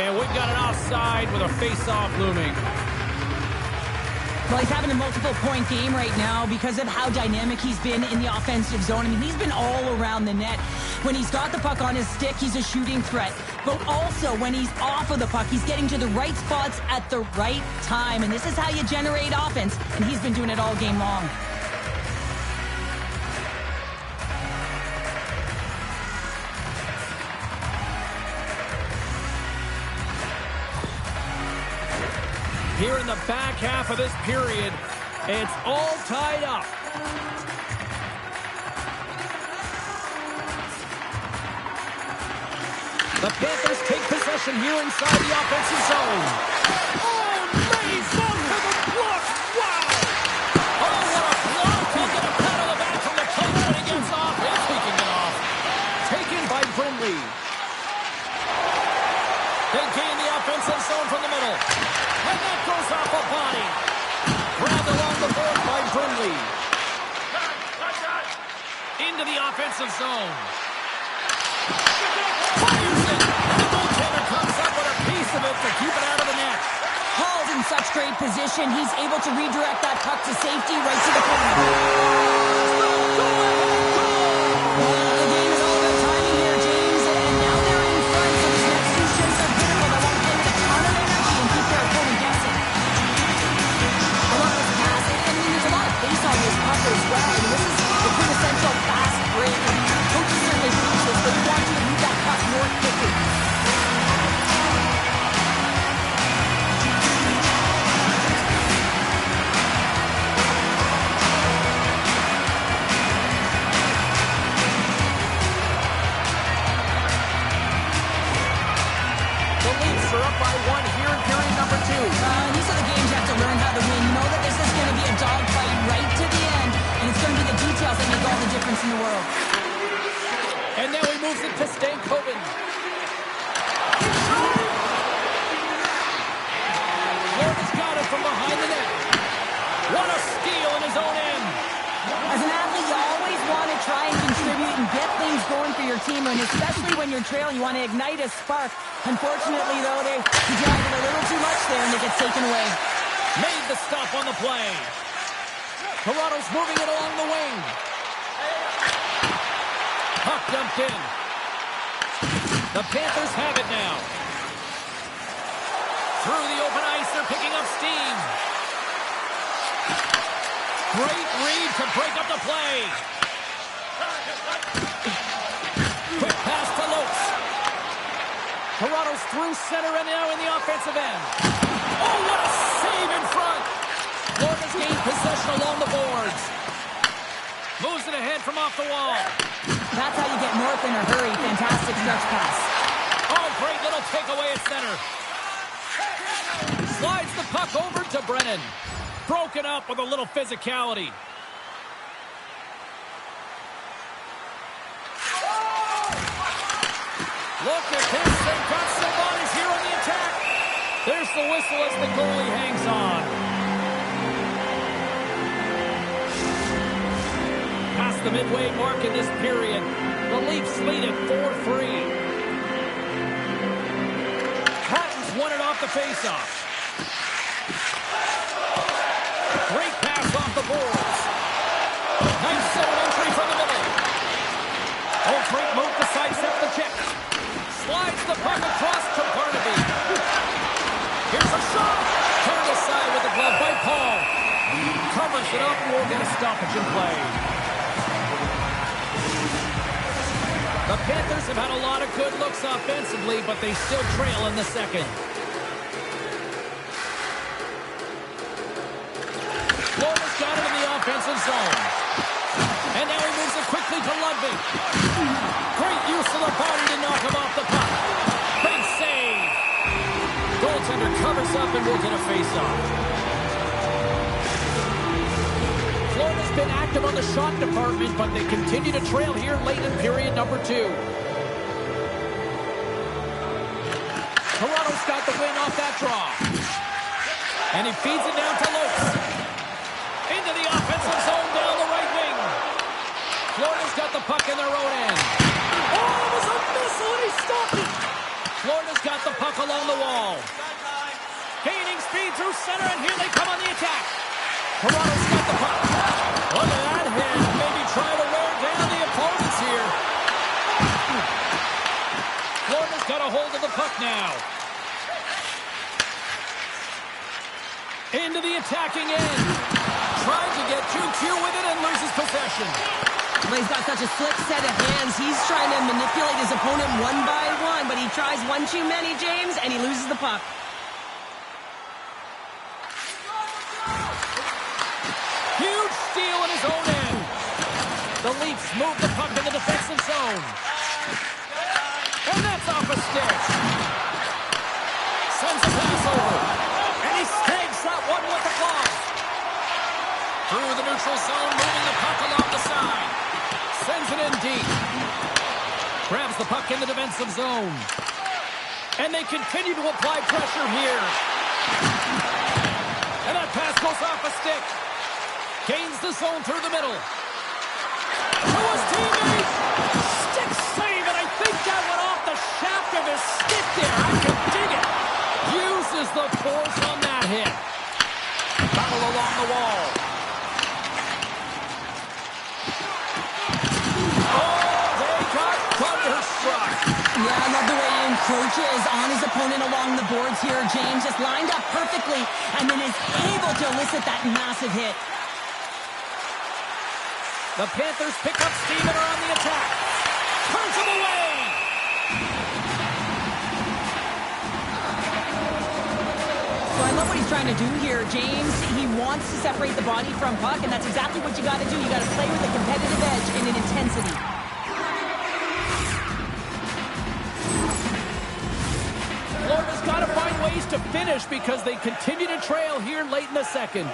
And we've got an offside with a faceoff looming. Well, he's having a multiple-point game right now because of how dynamic he's been in the offensive zone. I mean, he's been all around the net. When he's got the puck on his stick, he's a shooting threat. But also, when he's off of the puck, he's getting to the right spots at the right time. And this is how you generate offense, and he's been doing it all game long. Here in the back half of this period, it's all tied up. The Panthers take possession here inside the offensive zone. Oh, nice off to the block. Wow. Oh, what a block. He'll get a pat on the back from the coach when he gets off. He's taking it off. Taken by Brindley. They gain the offensive zone from the middle. And that goes off a body. Grabbed along the board by Brindley. Into the offensive zone. Fires it. And the goaltender comes up with a piece of it to keep it out of the net. Hall's in such great position. He's able to redirect that puck to safety right to the corner. The game is all about timing here, James. And now they're in front, so these next 2 shifts are critical. They want to give it a ton of energy and keep their opponent guessing. A lot of passing, and there's a lot of pace on this puck as well. I mean, this is the quintessential fast break. Coaches certainly teach this, but they want you to move that puck more quickly. The Leafs are up by 1 here in period number 2. These are the games you have to learn how to win. You know that this is going to be a dogfight right to the end, and it's going to be the details that make all the difference in the world. And now he moves it to Stankoven. Florida's got it from behind the net. What a steal in his own end. As an athlete, you always want to try and contribute and get things going for your team, and especially when you're trailing, you want to ignite a spark. Unfortunately, though, he dragged it a little too much there, and it gets taken away. Made the stop on the play. Toronto's moving it along the wing. Puck dumped in. The Panthers have it now. Through the open ice, they're picking up steam. Great read to break up the play. Quick pass to Lopes. Toronto's through center and now in the offensive end. Oh, what a save in front. Florida's gained possession along the boards. Moves it ahead from off the wall. That's how you get north in a hurry. Fantastic stretch pass. Oh, great little takeaway at center. Slides the puck over to Brennan. Broken up with a little physicality. Look at this. They've got some bodies here on the attack. There's the whistle as the goalie hangs on. Past the midway mark in this period. The Leafs lead at 4-3. Hatton's won it off the faceoff. Great pass off the boards. Nice zone entry from the middle. Oh, great move to sidestep the check. Slides the puck across to Barnaby. Here's a shot. Turned aside with the glove by Paul. covers it up, and we'll get a stoppage in play. The Panthers have had a lot of good looks offensively, but they still trail in the second. Florida's got it in the offensive zone. And now he moves it quickly to Ludwig. Great use of the body to knock him off the puck. Big save. Goaltender covers up and will get a face-off. Florida's been active on the shot department, but they continue to trail here late in period number 2. Toronto's got the win off that draw. And he feeds it down to Lopes. Into the offensive zone down the right wing. Florida's got the puck in their own end. Oh, it was a missile and he stopped it. Florida's got the puck along the wall. Gaining speed through center, and here they come on the attack. Toronto's got the puck. Look at that hit. Maybe try to wear down the opponents here. Florida's got a hold of the puck now. Into the attacking end. Tries to get 2Q with it and loses possession. Well, he's got such a slick set of hands. He's trying to manipulate his opponent one by one, but he tries one too many, James, and he loses the puck. Huge steal in his own end. The Leafs move the puck in the defensive zone. And that's off a stick. Sends a pass over. And he snags that one with the glove. Through the neutral zone, moving the puck along the side. Sends it in deep. Grabs the puck in the defensive zone. And they continue to apply pressure here. And that pass goes off a stick. Gains the zone through the middle. To his teammate. Stick save, and I think that went off the shaft of his stick there. I can dig it. Uses the force on that hit. Battle along the wall. Oh, they got thunderstruck. Yeah, I love the way he encroaches on his opponent along the boards here. James just lined up perfectly and then is able to elicit that massive hit. The Panthers pick up steam and are on the attack. Turns him away. So I love what he's trying to do here, James. He wants to separate the body from puck, and that's exactly what you got to do. You got to play with a competitive edge and an intensity. Florida's got to find ways to finish because they continue to trail here late in the second.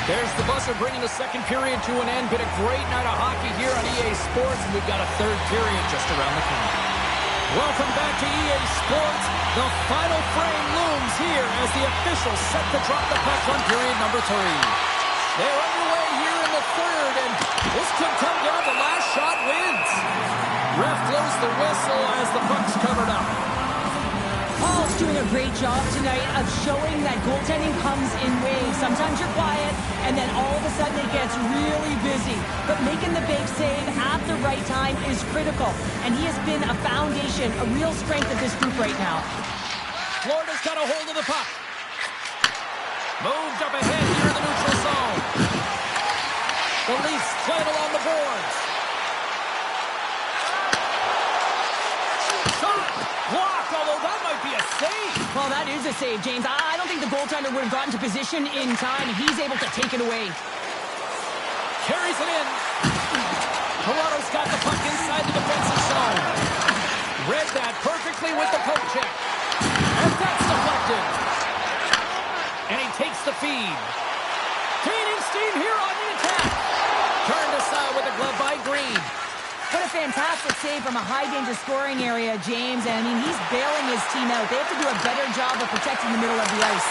There's the buzzer bringing the second period to an end. Been a great night of hockey here on EA Sports, and we've got a third period just around the corner. Welcome back to EA Sports. The final frame looms here as the officials set to drop the puck on period number 3. They're underway here in the third, and this could come down to last shot wins. Ref blows the whistle as the puck's covered up. Paul's doing a great job tonight of showing that goaltending comes in waves. Sometimes you're quiet, and then all of a sudden it gets really busy. But making the big save at the right time is critical, and he has been a foundation, a real strength of this group right now. Florida's got a hold of the puck. Moved up ahead here in the neutral zone. The Leafs play it along the boards. Shot! Blocked, although that might be a save. Well, that is a save, James. I don't think the goaltender would have gotten to position in time. He's able to take it away. Carries it in. Toronto's got the puck inside the defensive zone. Read that perfectly with the poke check. And that's deflected. And he takes the feed. Gaining steam here on the attack. Turned aside with a glove by Green. What a fantastic save from a high-danger scoring area, James. And, I mean, he's bailing his team out. They have to do a better job of protecting the middle of the ice.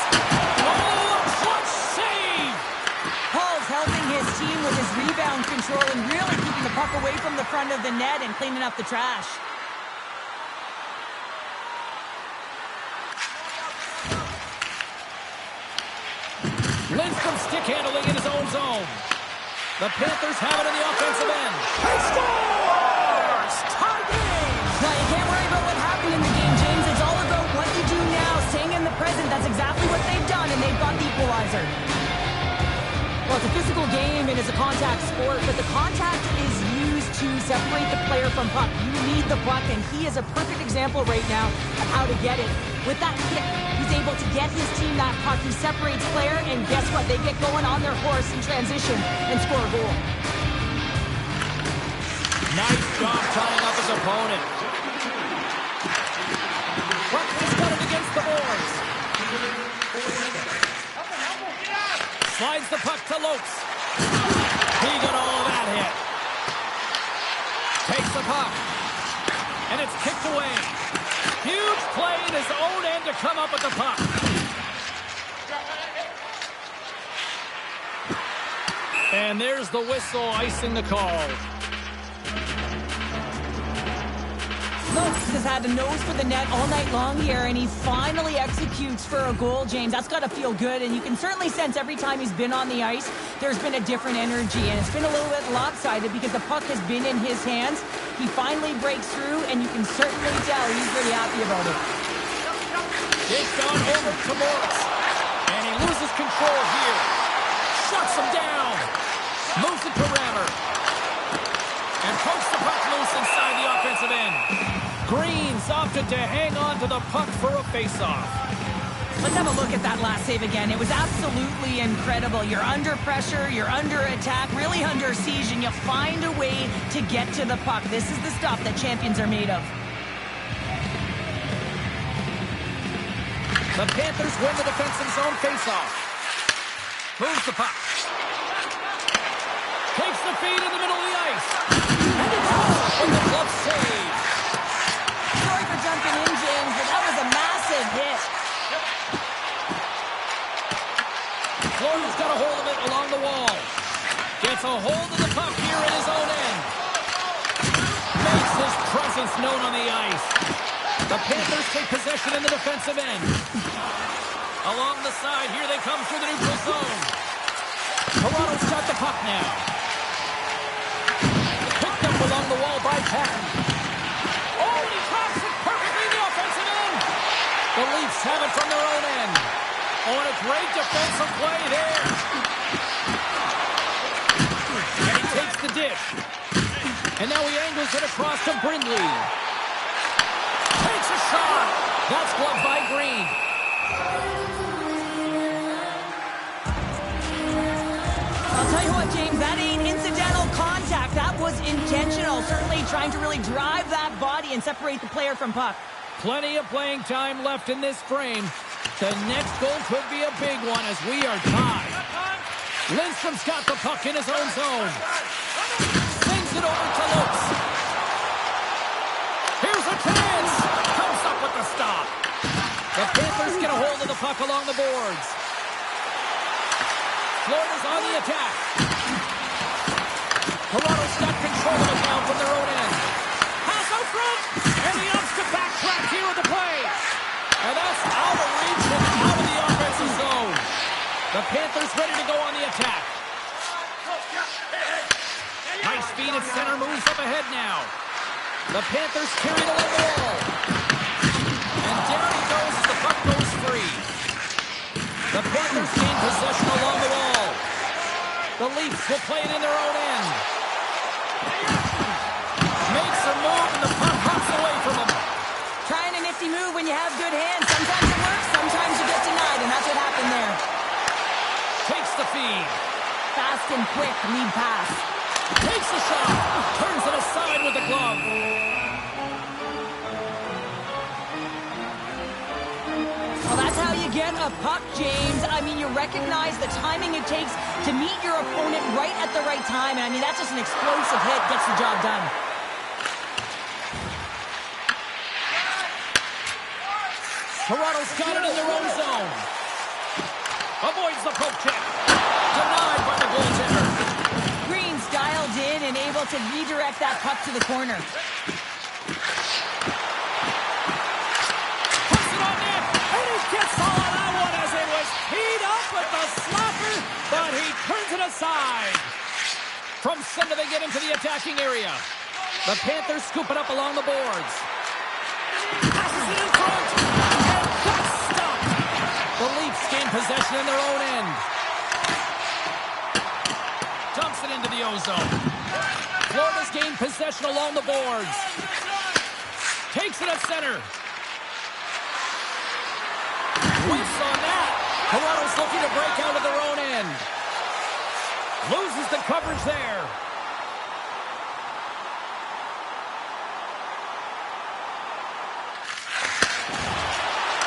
Oh, a clutch save! Paul's helping his team with his rebound control and really keeping the puck away from the front of the net and cleaning up the trash. Lindstrom stick handling in his own zone. The Panthers have it in the offensive end. He scores! Tie game! Now, you can't worry about what happened in the game, James. It's all about what Well, it's a physical game and it's a contact sport, but the contact is used to separate the player from puck. You need the puck, and he is a perfect example right now of how to get it. With that kick, he's able to get his team that puck. He separates player, and guess what? They get going on their horse in transition and score a goal. Nice job tying up his opponent. Puck is cutting against the boards. Slides the puck to Lopes. He got all of that hit. Takes the puck. And it's kicked away. Huge play in his own end to come up with the puck. And there's the whistle icing the call. Lopes has had a nose for the net all night long here, and he finally executes for a goal, James. That's got to feel good, and you can certainly sense every time he's been on the ice, there's been a different energy, and it's been a little bit lopsided because the puck has been in his hands. He finally breaks through, and you can certainly tell he's pretty happy about it. Dished on over to Morris, and he loses control here. Shuts him down. Moves it to Rammer. And pokes the puck loose inside the offensive end. Green's opted to hang on to the puck for a face-off. Let's have a look at that last save again. It was absolutely incredible. You're under pressure, you're under attack, really under siege, and you find a way to get to the puck. This is the stuff that champions are made of. The Panthers win the defensive zone face-off. Moves the puck. Takes the feed in the middle of the ice. And it's out with the glove save. Sorry for jumping in, James, but that was a massive hit. Florida's got a hold of it along the wall. Gets a hold of the puck here in his own end. Makes his presence known on the ice. The Panthers take possession in the defensive end. Along the side, here they come through the neutral zone. Toronto's got the puck now. Picked up along the wall by Patton. Oh, and he drops it perfectly in the offensive end. The Leafs have it from their own end. Oh, and a great defensive play there. And he takes the dish. And now he angles it across to Brindley. Takes a shot. That's gloved by Green. I'll tell you what, James, that ain't incidental contact. That was intentional. Certainly trying to really drive that body and separate the player from puck. Plenty of playing time left in this frame. The next goal could be a big one as we are tied. Lindstrom's got the puck in his own zone. Sends it over to Lopes. Here's a chance. Comes up with the stop. The Panthers get a hold of the puck along the boards. Florida's on the attack. Toronto's got control of it now from their own end. Pass out front. And he opts to backtrack here with the play. And that's out of reach and out of the offensive zone. The Panthers ready to go on the attack. High speed at center moves up ahead now. The Panthers carry it along the wall. And down he goes as the puck goes free. The Panthers gain possession along the wall. The Leafs will play it in their own end. Makes a move and the puck hops away from him. Trying a nifty move when you have good hands. Sometimes it works, sometimes you get denied, and that's what happened there. Takes the feed. Fast and quick lead pass. Takes the shot. Turns it aside with the glove. Well, that's how you get a puck, James. I mean, you recognize the timing it takes to meet your opponent right at the right time. And I mean, that's just an explosive hit. Gets the job done. Toronto's got it in their own zone. Avoids the poke check. Denied by the goaltender. Green's dialed in and able to redirect that puck to the corner. Puts it on net. And he gets all of that one as it was teed up with the slapper, but he turns it aside. From center they get into the attacking area. The Panthers scoop it up along the boards. Passes it in front. And that's stopped. The Leafs gain possession in their own end. no zone. Florida's gained possession along the boards. Takes it at center. Whiffs on that. Toronto's looking to break out of their own end. Loses the coverage there.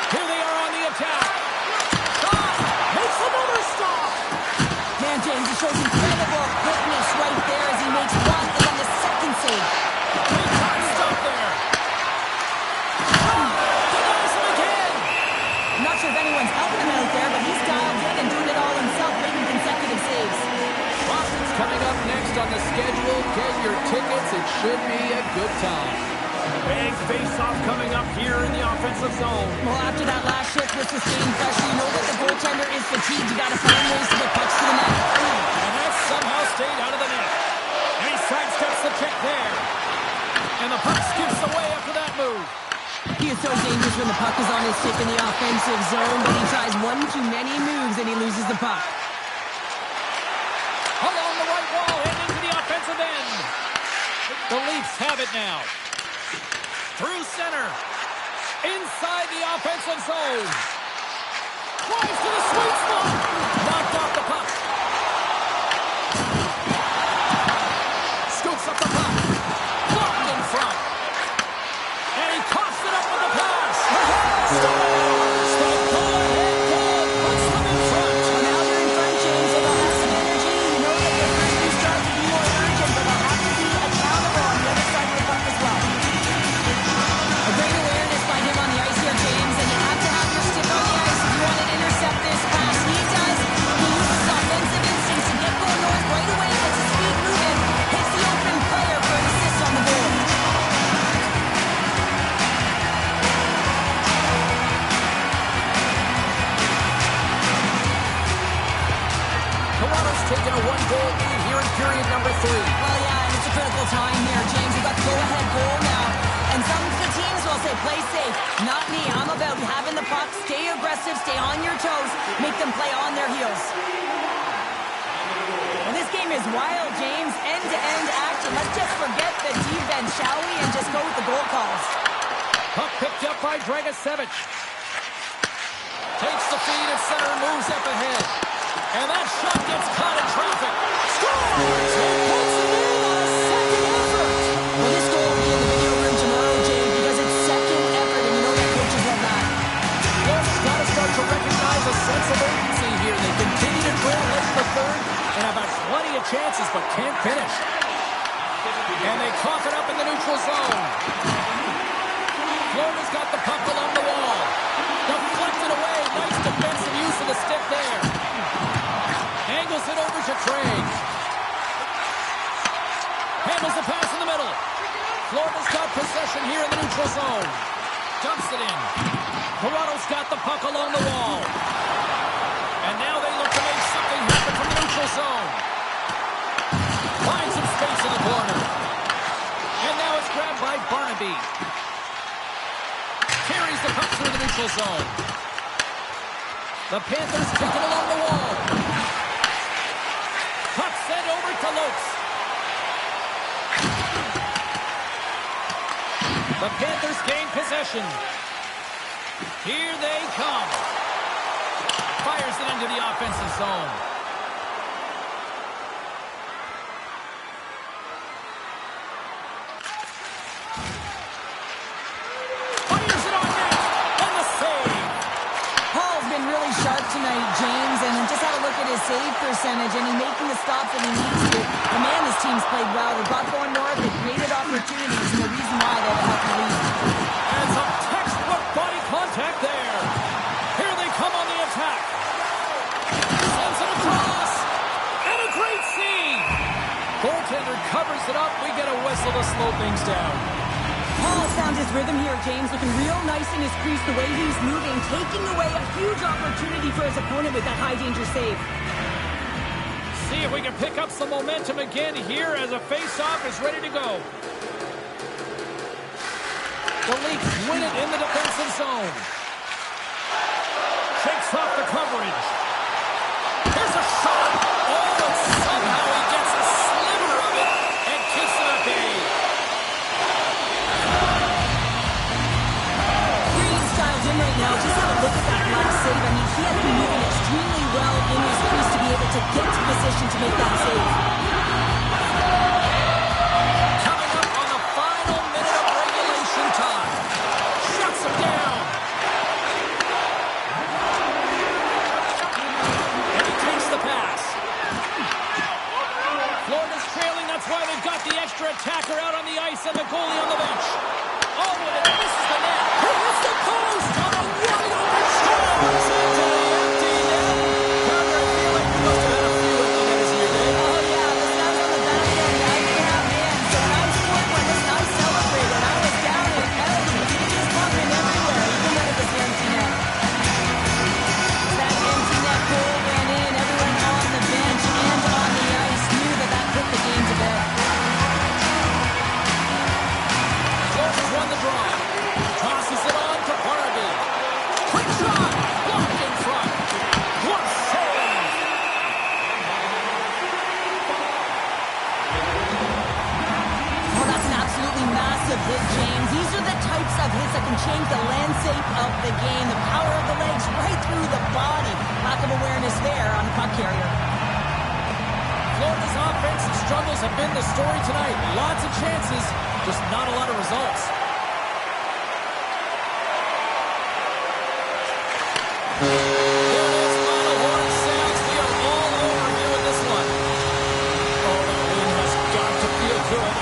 Here they are on the attack. Stop! Makes another stop! Man, James, he shows incredible quickness right there as he makes one and then the second save. Big time stop there. Denies him again. I'm not sure if anyone's helping him out there, but he's dialed in and doing it all himself, making consecutive saves. Boston's coming up next on the schedule. Get your tickets. It should be a good time. Big face-off coming up here in the offensive zone. Well, after that last shift with sustained pressure, you know that the goaltender is fatigued. You got to find ways to get pucks to the net. And that somehow stayed out of the net. And he sidesteps the check there. And the puck skips away after that move. He is so dangerous when the puck is on his stick in the offensive zone, but he tries one too many moves and he loses the puck. Along the right wall and into the offensive end. The Leafs have it now. Through center. Inside the offensive zone. Drives to the sweet spot. Knocked off the puck. Scoops up the puck. Blocked in front. And he coughs it up with the pass. Stop goal ahead goal. Puts them in front. Well, now they're in front, James, so they'll have some energy. You know that their first two starts will be more urgent, but they'll have to be accountable on the other side of the puck as well. A great awareness by him on the ice here, James, and you have to have your stick on the ice if you want to intercept this pass. He does. He uses offensive instincts to get going north right away, gets his feet moving, hits the open player for an assist on the board. Toronto's taken a one-goal lead here in period number 3. Well, yeah, and it's a critical time here, James. We've got the go-ahead goal now. And some of the teams will say, play safe. Not me. I'm about having the puck, stay aggressive, stay on your toes, make them play on their heels. Well, this game is wild, James. End-to-end action. Let's just forget the defense, shall we, and just go with the goal calls. Puck picked up by Dragicevic. Takes the feed at center and moves up ahead. And that shot gets caught in traffic. Scores! He puts it in on a second effort. Well, this goal will be in the video room tomorrow, James, because it's second effort, and you know that coaches love that. Florida's got to start to recognize a sense of urgency here. They continue to trail late in the third and have had plenty of chances, but can't finish. And they cough it up in the neutral zone. Florida's got the puck along the wall. Deflected away. Nice defensive use of the stick there. Angles it over to Craig. Handles the pass in the middle. Florida's got possession here in the neutral zone. Dumps it in. Toronto's got the puck along the wall. And now they look to make something happen from the neutral zone. Finds some space in the corner. And now it's grabbed by Barnaby. Carries the puck through the neutral zone. The Panthers kick it along the wall. Puck sent over to Lopes. The Panthers gain possession. Here they come. Fires it into the offensive zone. Fires it on net. And the save. Paul's been really sharp tonight, James, and just had a look at his save percentage, and he's making the stops that he needs to. And man, this team's played well. They got going north, they created opportunities, and the reason why they have a healthy lead. And some textbook body contact there. Here they come on the attack. Sends it across. And a great save. Goaltender covers it up. We get a whistle to slow things down. Paul's found his rhythm here, James, looking real nice in his crease, the way he's moving, taking away a huge opportunity for his opponent with that high-danger save. See if we can pick up some momentum again here as a face-off is ready to go. The Leafs win it in the defensive zone. Shakes off the coverage. Here's a shot. Oh, and somehow he gets a slip position to make that save. Coming up on the final minute of regulation time. Shuts him down. And he takes the pass. Florida's trailing. That's why they've got the extra attacker out on the ice and the goalie on the bench. Oh, and it misses the net. It hits the post on a wide-open shot. It's into the empty net. Carter, I feel like you must have had a few empty netters in your day. Oh, yeah, the Stabs on the back end. I didn't have hands. So when I scored one, listen, I celebrated. I was down and out. Just bumping everywhere, even when it was empty net. That empty net goal went in. Everyone on the bench and on the ice knew that that put the game to bed. Florida's won the draw. Tosses it on to Barnaby. Quick shot. Blocked in front. What a save. Oh, that's an absolutely massive hit, James. These are the types of hits that can change the landscape of the game. The power of the legs right through the body. Lack of awareness there on the puck carrier. Florida's offensive struggles have been the story tonight. Lots of chances, just not a lot of results. There it is, final horn sounds. We are all over viewing this one. Oh, that win has got to feel good.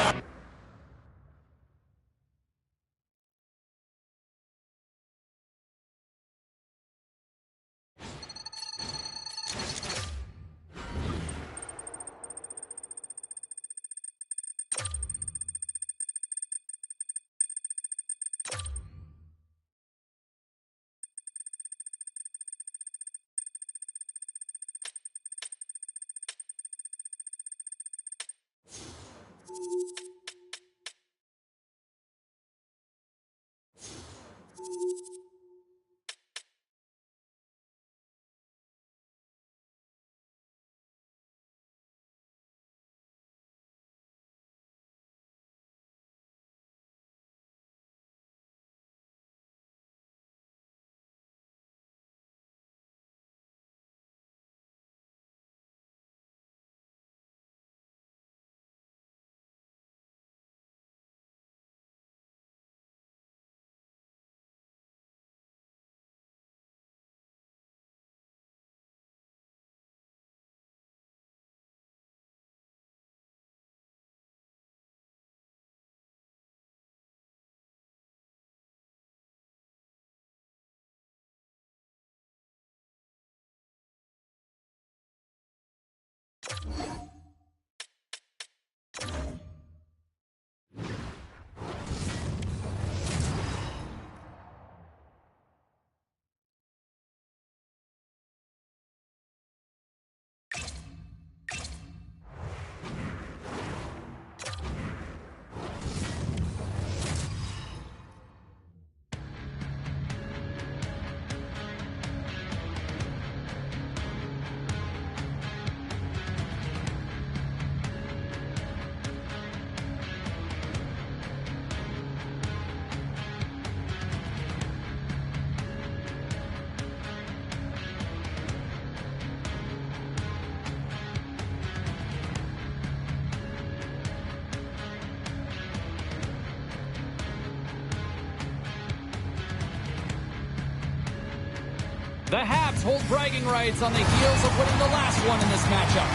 The Habs hold bragging rights on the heels of winning the last one in this matchup.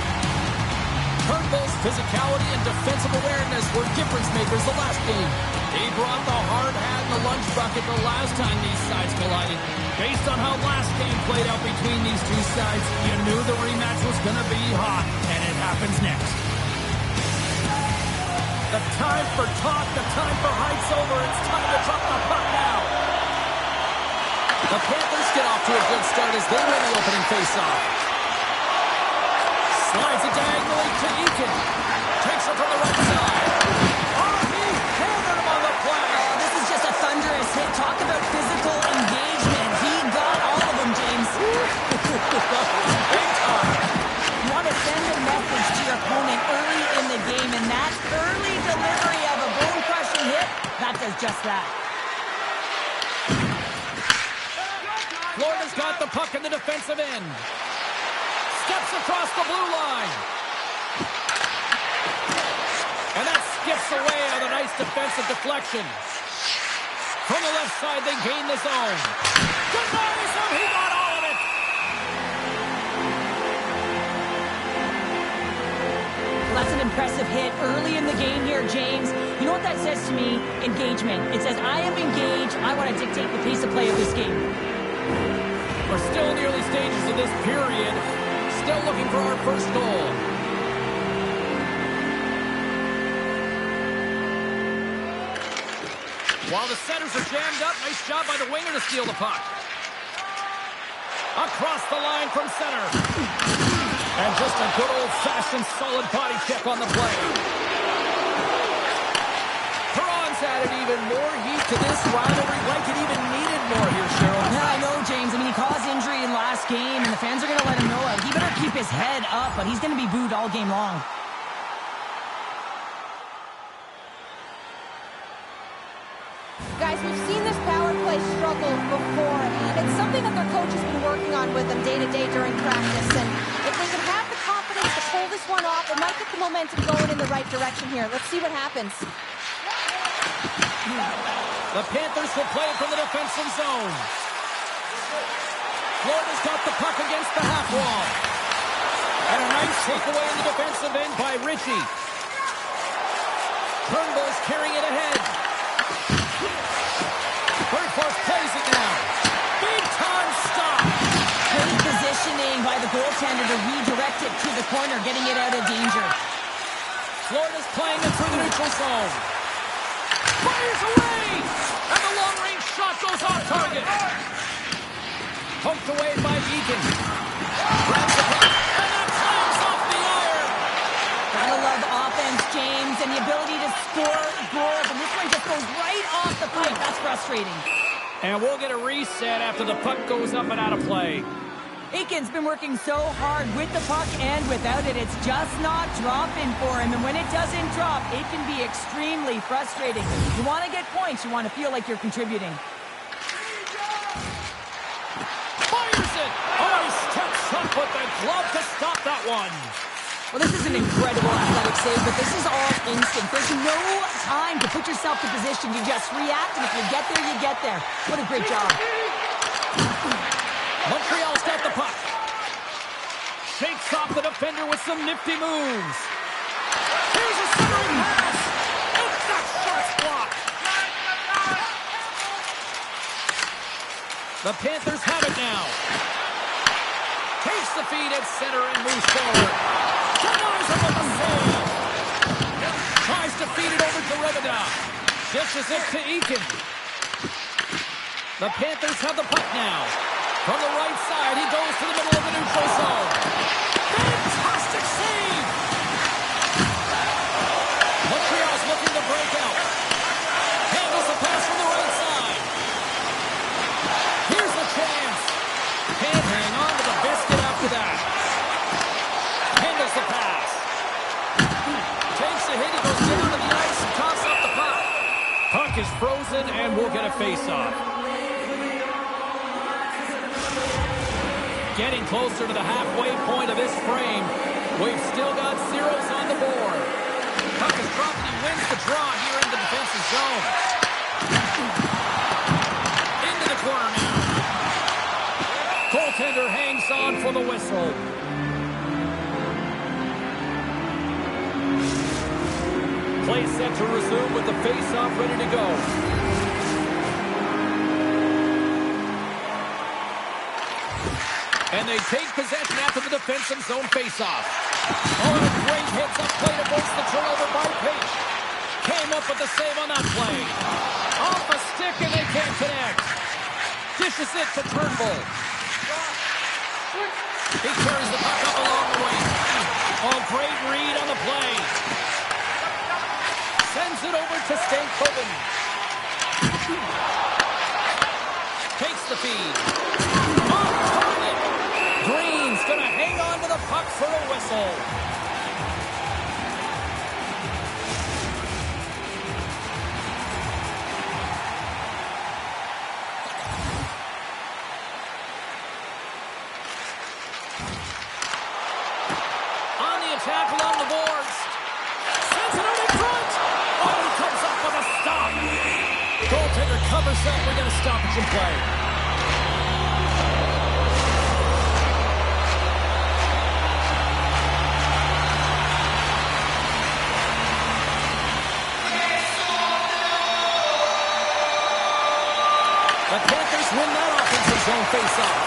Turnbull's physicality and defensive awareness were difference makers the last game. He brought the hard hat and the lunch bucket the last time these sides collided. Based on how last game played out between these two sides, you knew the rematch was going to be hot, and it happens next. The time for talk, the time for hype's over. It's time to drop the puck now. The Panthers get off to a good start as they win the opening faceoff. Slides it diagonally to Eakin. Takes it from the right side. Oh, he hammered him on the play. Oh, this is just a thunderous hit. Talk about physical engagement. He got all of them, James. Big time. You want to send a message to your opponent early in the game, and that early delivery of a bone-crushing hit, that does just that. Florida's got the puck in the defensive end. steps across the blue line. And that skips away on a nice defensive deflection. From the left side, they gain the zone. Denies him. He got all of it. Well, that's an impressive hit early in the game here, James. You know what that says to me? Engagement. It says, I am engaged. I want to dictate the pace of play of this game. We're still in the early stages of this period. Still looking for our first goal. While the centers are jammed up, nice job by the winger to steal the puck. Across the line from center. And just a good old-fashioned solid body check on the play. Perron's added even more heat to this rivalry, like it even needed more here, Cheryl. Yeah, I know, James. I mean, he caused injury in last game, and the fans are going to let him know it. He better keep his head up, but he's going to be booed all game long. Guys, we've seen this power play struggle before, and it's something that their coach has been working on with them day to day during practice. And if they can have the confidence to pull this one off, it might get the momentum going in the right direction here. Let's see what happens. The Panthers will play it from the defensive zone. Florida's got the puck against the half wall. And a nice takeaway in the defensive end by Ritchie. Turnbull's carrying it ahead. Bergfors plays it now. Big time stop. Great positioning by the goaltender to redirect it to the corner, getting it out of danger. Florida's playing it through the neutral zone. Fires away! And the long-range shot goes off target. Poked away by Eakin. Grabs the puck, and that slams off the iron. Gotta love offense, James, and the ability to score goals. And this one just goes right off the pipe. That's frustrating. And we'll get a reset after the puck goes up and out of play. Eakin's been working so hard with the puck and without it. It's just not dropping for him. And when it doesn't drop, it can be extremely frustrating. You want to get points. You want to feel like you're contributing. Fires it! Oh, he steps up with the glove to stop that one. Well, this is an incredible athletic save, but this is all instinct. There's no time to put yourself to position. You just react, and if you get there, you get there. What a great job. Montreal's got the puck. Shakes off the defender with some nifty moves. Here's a centering pass. And that shot's blocked. The Panthers have it now. Takes the feed at center and moves forward. Denies him with a save. Tries to feed it over to Rebeda. Dishes it to Eakin. The Panthers have the puck now. From the right side, he goes to the middle of the neutral zone. Fantastic save! Montreal's looking to break out. Handles the pass from the right side. Here's the chance. Can't hang on to the biscuit after that. Handles the pass. Takes the hit, he goes down to the ice and tosses up the puck. Puck is frozen, and we'll get a face-off. Getting closer to the halfway point of this frame. We've still got zeros on the board. Puck is dropped and he wins the draw here in the defensive zone. Into the corner now. Goaltender hangs on for the whistle. Play set to resume with the face-off ready to go. And they take possession after the defensive zone faceoff. Oh, great hits up play to force the turnover by Page. Came up with the save on that play. Off a stick and they can't connect. Dishes it to Turnbull. He carries the puck up along the wing. Oh, great read on the play. Sends it over to Stankoven. Takes the feed. Off target. Green's going to hang on to the puck for a whistle. First up, we got a stoppage in play. The Panthers win that offensive zone face-off.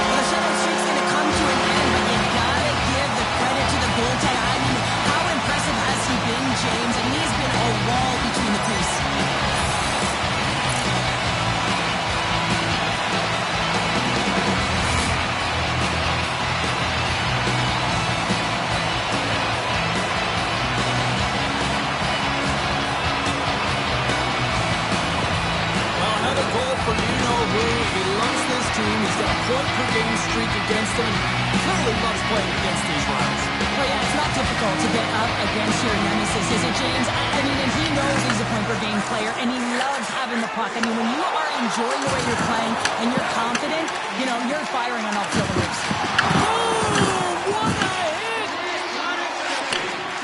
The shutout streak's going to come to an end, but you gotta give the credit to the goaltender. I mean, how impressive has he been, James? I mean, he's been a wall between the crease. He's got a point-per-game streak against them, and clearly loves playing against these rivals. Well, yeah, it's not difficult to get up against your nemesis, is it, James? I mean, and he knows he's a point-per-game player, and he loves having the puck. I mean, when you are enjoying the way you're playing and you're confident, you know, you're firing on all cylinders. Oh, what a hit!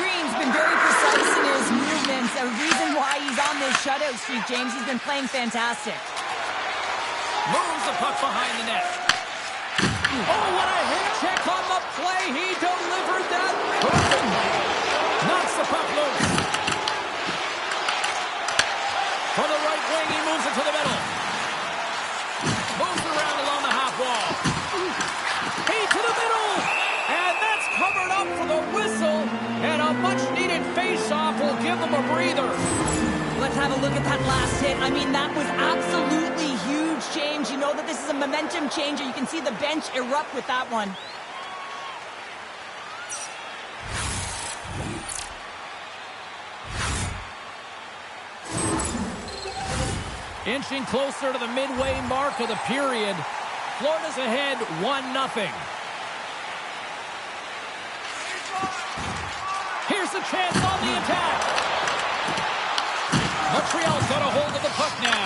Green's been very precise in his movements, a reason why he's on this shutout streak, James. He's been playing fantastic. Moves the puck behind the net. Oh, what a hit! Check on the play. He delivered that. Perfect. Knocks the puck loose. From the right wing, he moves it to the middle. Moves around along the half wall. He to the middle. And that's covered up for the whistle. And a much-needed face-off will give them a breather. Let's have a look at that last hit. I mean, that was absolutely huge, James. You know that this is a momentum changer. You can see the bench erupt with that one. Inching closer to the midway mark of the period. Florida's ahead 1-0. Here's the chance on the attack. Montreal's got a hold of the puck now.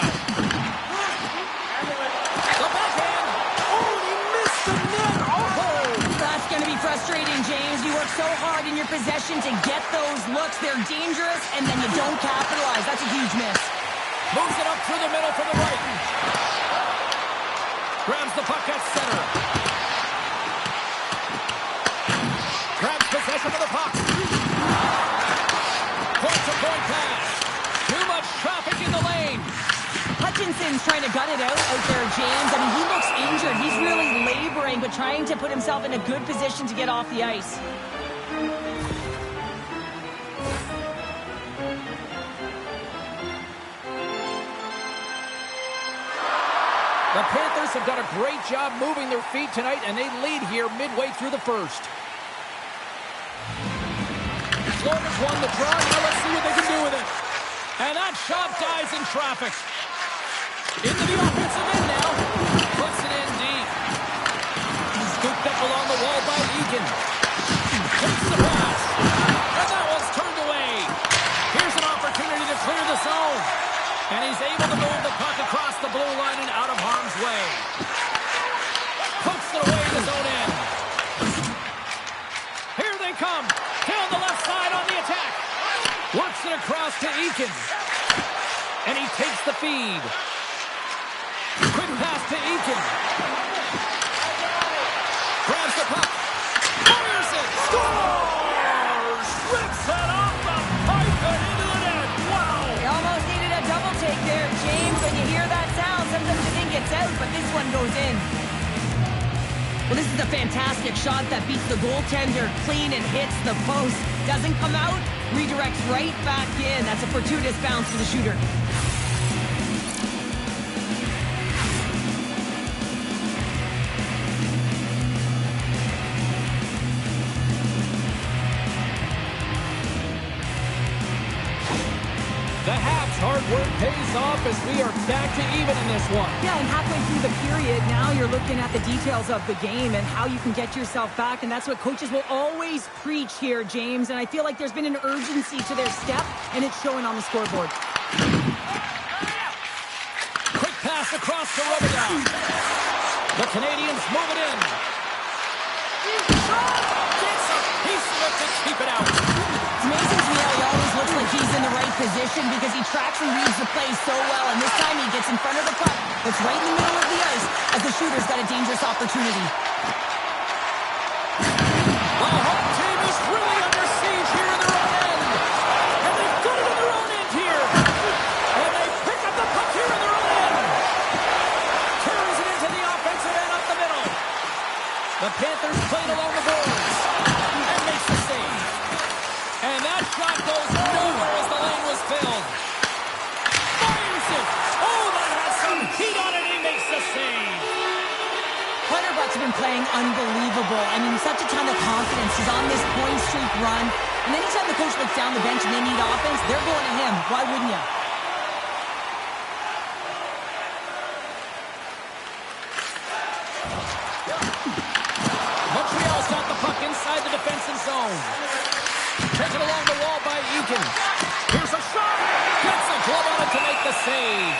The backhand. Oh, he missed the net. Oh! That's going to be frustrating, James. You work so hard in your possession to get those looks. They're dangerous, and then you don't capitalize. That's a huge miss. Moves it up through the middle from the right. Grabs the puck at center. Grabs possession of the puck. Point-to-point pass. Too much traffic in the lane. Hutchinson's trying to gut it out there, James. I mean, he looks injured. He's really laboring, but trying to put himself in a good position to get off the ice. The Panthers have done a great job moving their feet tonight, and they lead here midway through the first. Florida's won the draw. Now let's see what they can do with it. And that shot dies in traffic. Into the offensive end now. Puts it in deep. Scooped up along the wall by Eakin. Takes the pass. And that one's turned away. Here's an opportunity to clear the zone. And he's able to move the puck across the blue line and out of harm's way. Pokes it away in his own end. Here they come. Down the left side on the attack. Works it across to Eakin. And he takes the feed. Quick pass to Eakin. Grabs the puck. Fires it. Scores! Rips it off the pipe and into the net. Wow! He almost needed a double take there, James. When you hear that sound, sometimes you think it's out, but this one goes in. Well, this is a fantastic shot that beats the goaltender clean and hits the post. Doesn't come out, redirects right back in. That's a fortuitous bounce for the shooter. The Habs' hard work pays off as we are back to even in this one. Yeah, and halfway through the period, now you're looking at the details of the game and how you can get yourself back, and that's what coaches will always preach here, James, and I feel like there's been an urgency to their step, and it's showing on the scoreboard. Quick pass across to Robidoux. The Canadians move it in. Shot! Gets a piece of it to keep it out. It's amazing to me how he always looks like he's in the right position because he tracks and reads the play so well, and this time he gets in front of the puck that's right in the middle of the ice as the shooter's got a dangerous opportunity. The home team is really under siege here in their own end. And they've got it in their own end here. And they pick up the puck here in their own end. Carries it into the offensive end up the middle. The Panthers played along the boards. And makes the save. And that shot goes nowhere as the lane was filled. Fires it. Oh, that has some heat on it. He makes the save. Clutterbuck's been playing unbelievable. I mean, such a ton of confidence. He's on this point streak run. And anytime the coach looks down the bench and they need offense, they're going to him. Why wouldn't you? Montreal's got the puck inside the defensive zone. Taken along the wall by Eakin. Here's a shot. Gets a glove on it to make the save.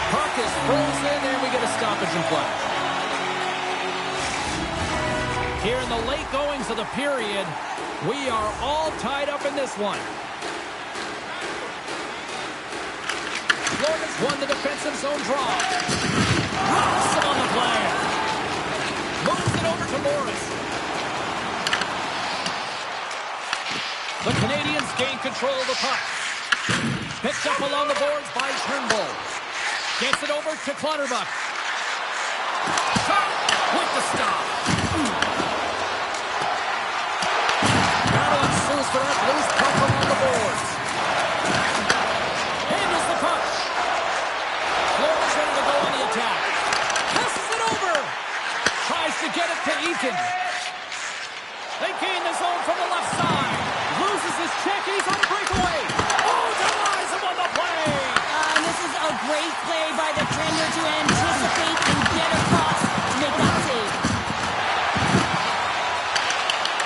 Puck is frozen, and we get a stoppage in play. Here in the late goings of the period, we are all tied up in this one. Florida's won the defensive zone draw. Rocks him on the play. Moves it over to Morris. The Canadians gain control of the puck. Picked up along the boards by Turnbull. Gets it over to Clutterbuck. Shot with the stop. Battle ensues for that loose puck along the boards. Handles the puck. Florida's ready to go on the attack. Passes it over. Tries to get it to Eakin. They gain the zone from the left side. Loses his check. He's on breakaway. Oh, denies him on the play. And this is a great play by the defender to anticipate and get across to make that save.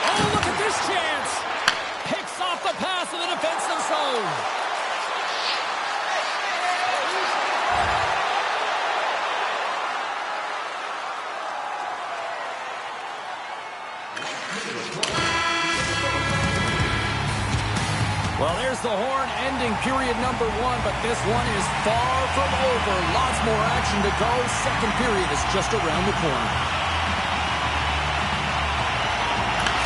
Oh, look at this chance. Picks off the pass of the defensive zone. Well, there's the horn ending period number 1, but this one is far from over. Lots more action to go. Second period is just around the corner.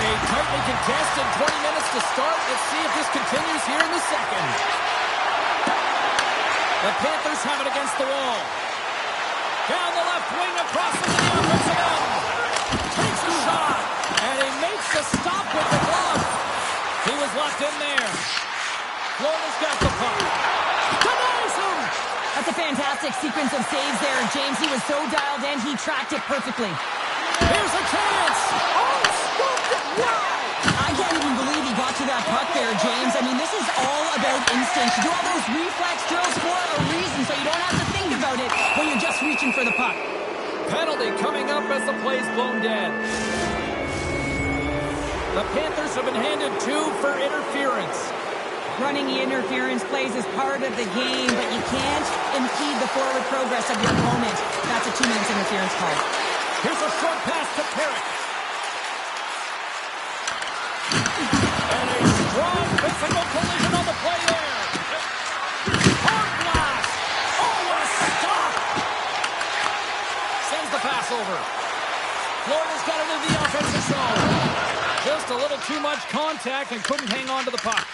A tightly contested 20 minutes to start. Let's see if this continues here in the second. The Panthers have it against the wall. Down the left wing across the offensive end. Takes a shot, and he makes the stop with the glove. He was locked in there. Florida's got the puck. Denies him! That's a fantastic sequence of saves there, James. He was so dialed in, he tracked it perfectly. Here's a chance! Oh, scooped it! Wow! I can't even believe he got to that puck there, James. I mean, this is all about instinct. You do all those reflex drills for a reason, so you don't have to think about it when you're just reaching for the puck. Penalty coming up as the play's blown dead. The Panthers have been handed 2 for interference. Running the interference plays is part of the game, but you can't impede the forward progress of your opponent. That's a 2-minute interference call. Here's a short pass to Perrick. And a strong physical collision on the play there. Hard blast. Oh, what a stop. Sends the pass over. Florida's got it in the offensive zone. Just a little too much contact and couldn't hang on to the puck.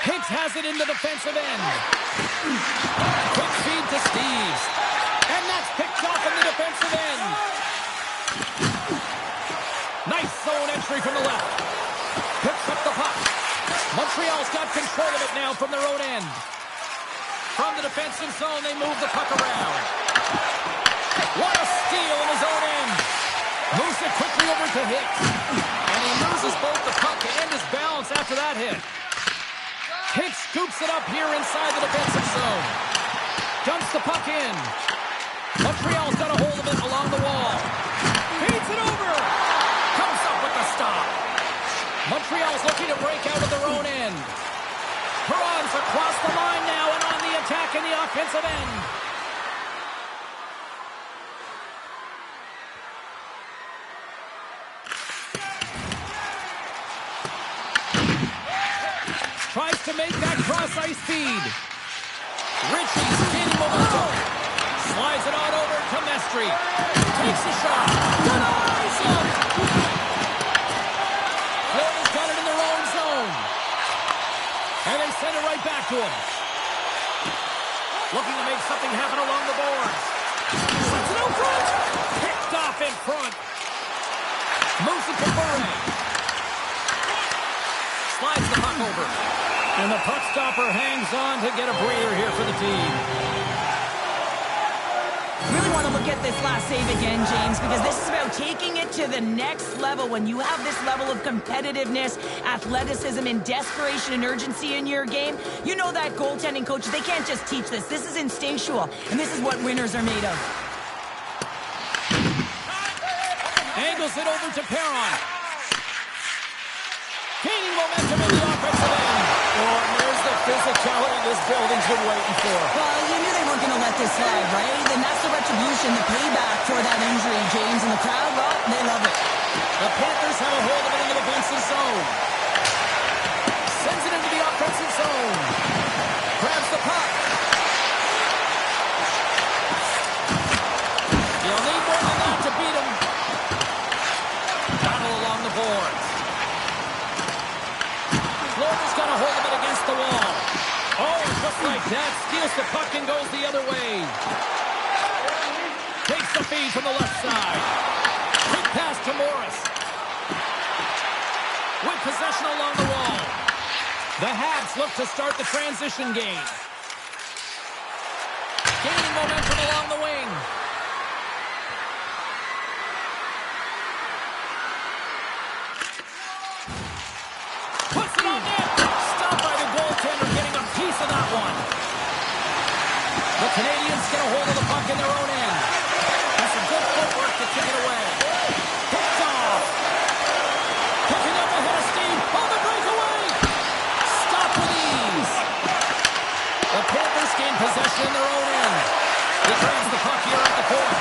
Hicks has it in the defensive end. Quick feed to Steves. And that's picked off in the defensive end. Nice zone entry from the left. Picks up the puck. Montreal's got control of it now from their own end. From the defensive zone, they move the puck around. What a steal in his own end. Moves it quickly over to Hicks. And he loses both the puck and his balance after that hit. Hicks scoops it up here inside the defensive zone. Dumps the puck in. Montreal's got a hold of it along the wall. Feeds it over. Comes up with the stop. Montreal's looking to break out of their own end. Perron's across the line now and on the attack in the offensive end. to make that cross-ice feed. Ritchie's gaining momentum. Slides it on over to Mestry. Takes a shot. Denies it. Florida's got it in their own zone. And they send it right back to him. Looking to make something happen along the boards. Sets it out front. Picked off in front. Moves it to Murray. Slides the puck over. And the puck stopper hangs on to get a breather here for the team. Really want to look at this last save again, James, because this is about taking it to the next level. When you have this level of competitiveness, athleticism, and desperation and urgency in your game, you know that goaltending coaches, they can't just teach this. This is instinctual, and this is what winners are made of. Angles it over to Perron. Gaining momentum in the offensive end. Oh, and there's the physicality this building's been waiting for. Well, you knew they weren't going to let this slide, right? And that's the retribution, the payback for that injury, James. And the crowd, well, they love it. The Panthers have a hold of it into the defensive zone. Sends it into the offensive zone. Grabs the puck. You'll need more than that to beat him. Battle along the boards. Florida's got a hold of it against the wall. Oh, just like that, steals the puck and goes the other way. Takes the feed from the left side. Quick pass to Morris. With possession along the wall. The Habs look to start the transition game. Gaining momentum along the wing. Puts it on net. Stopped by the goaltender, getting a piece of that one. The Canadians get a hold of the puck in their own end. Has some good footwork to kick it away. Picked off. Picking up ahead of steam on the breakaway. Stop with ease. The Panthers gain possession in their own end. He drains the puck here at the point.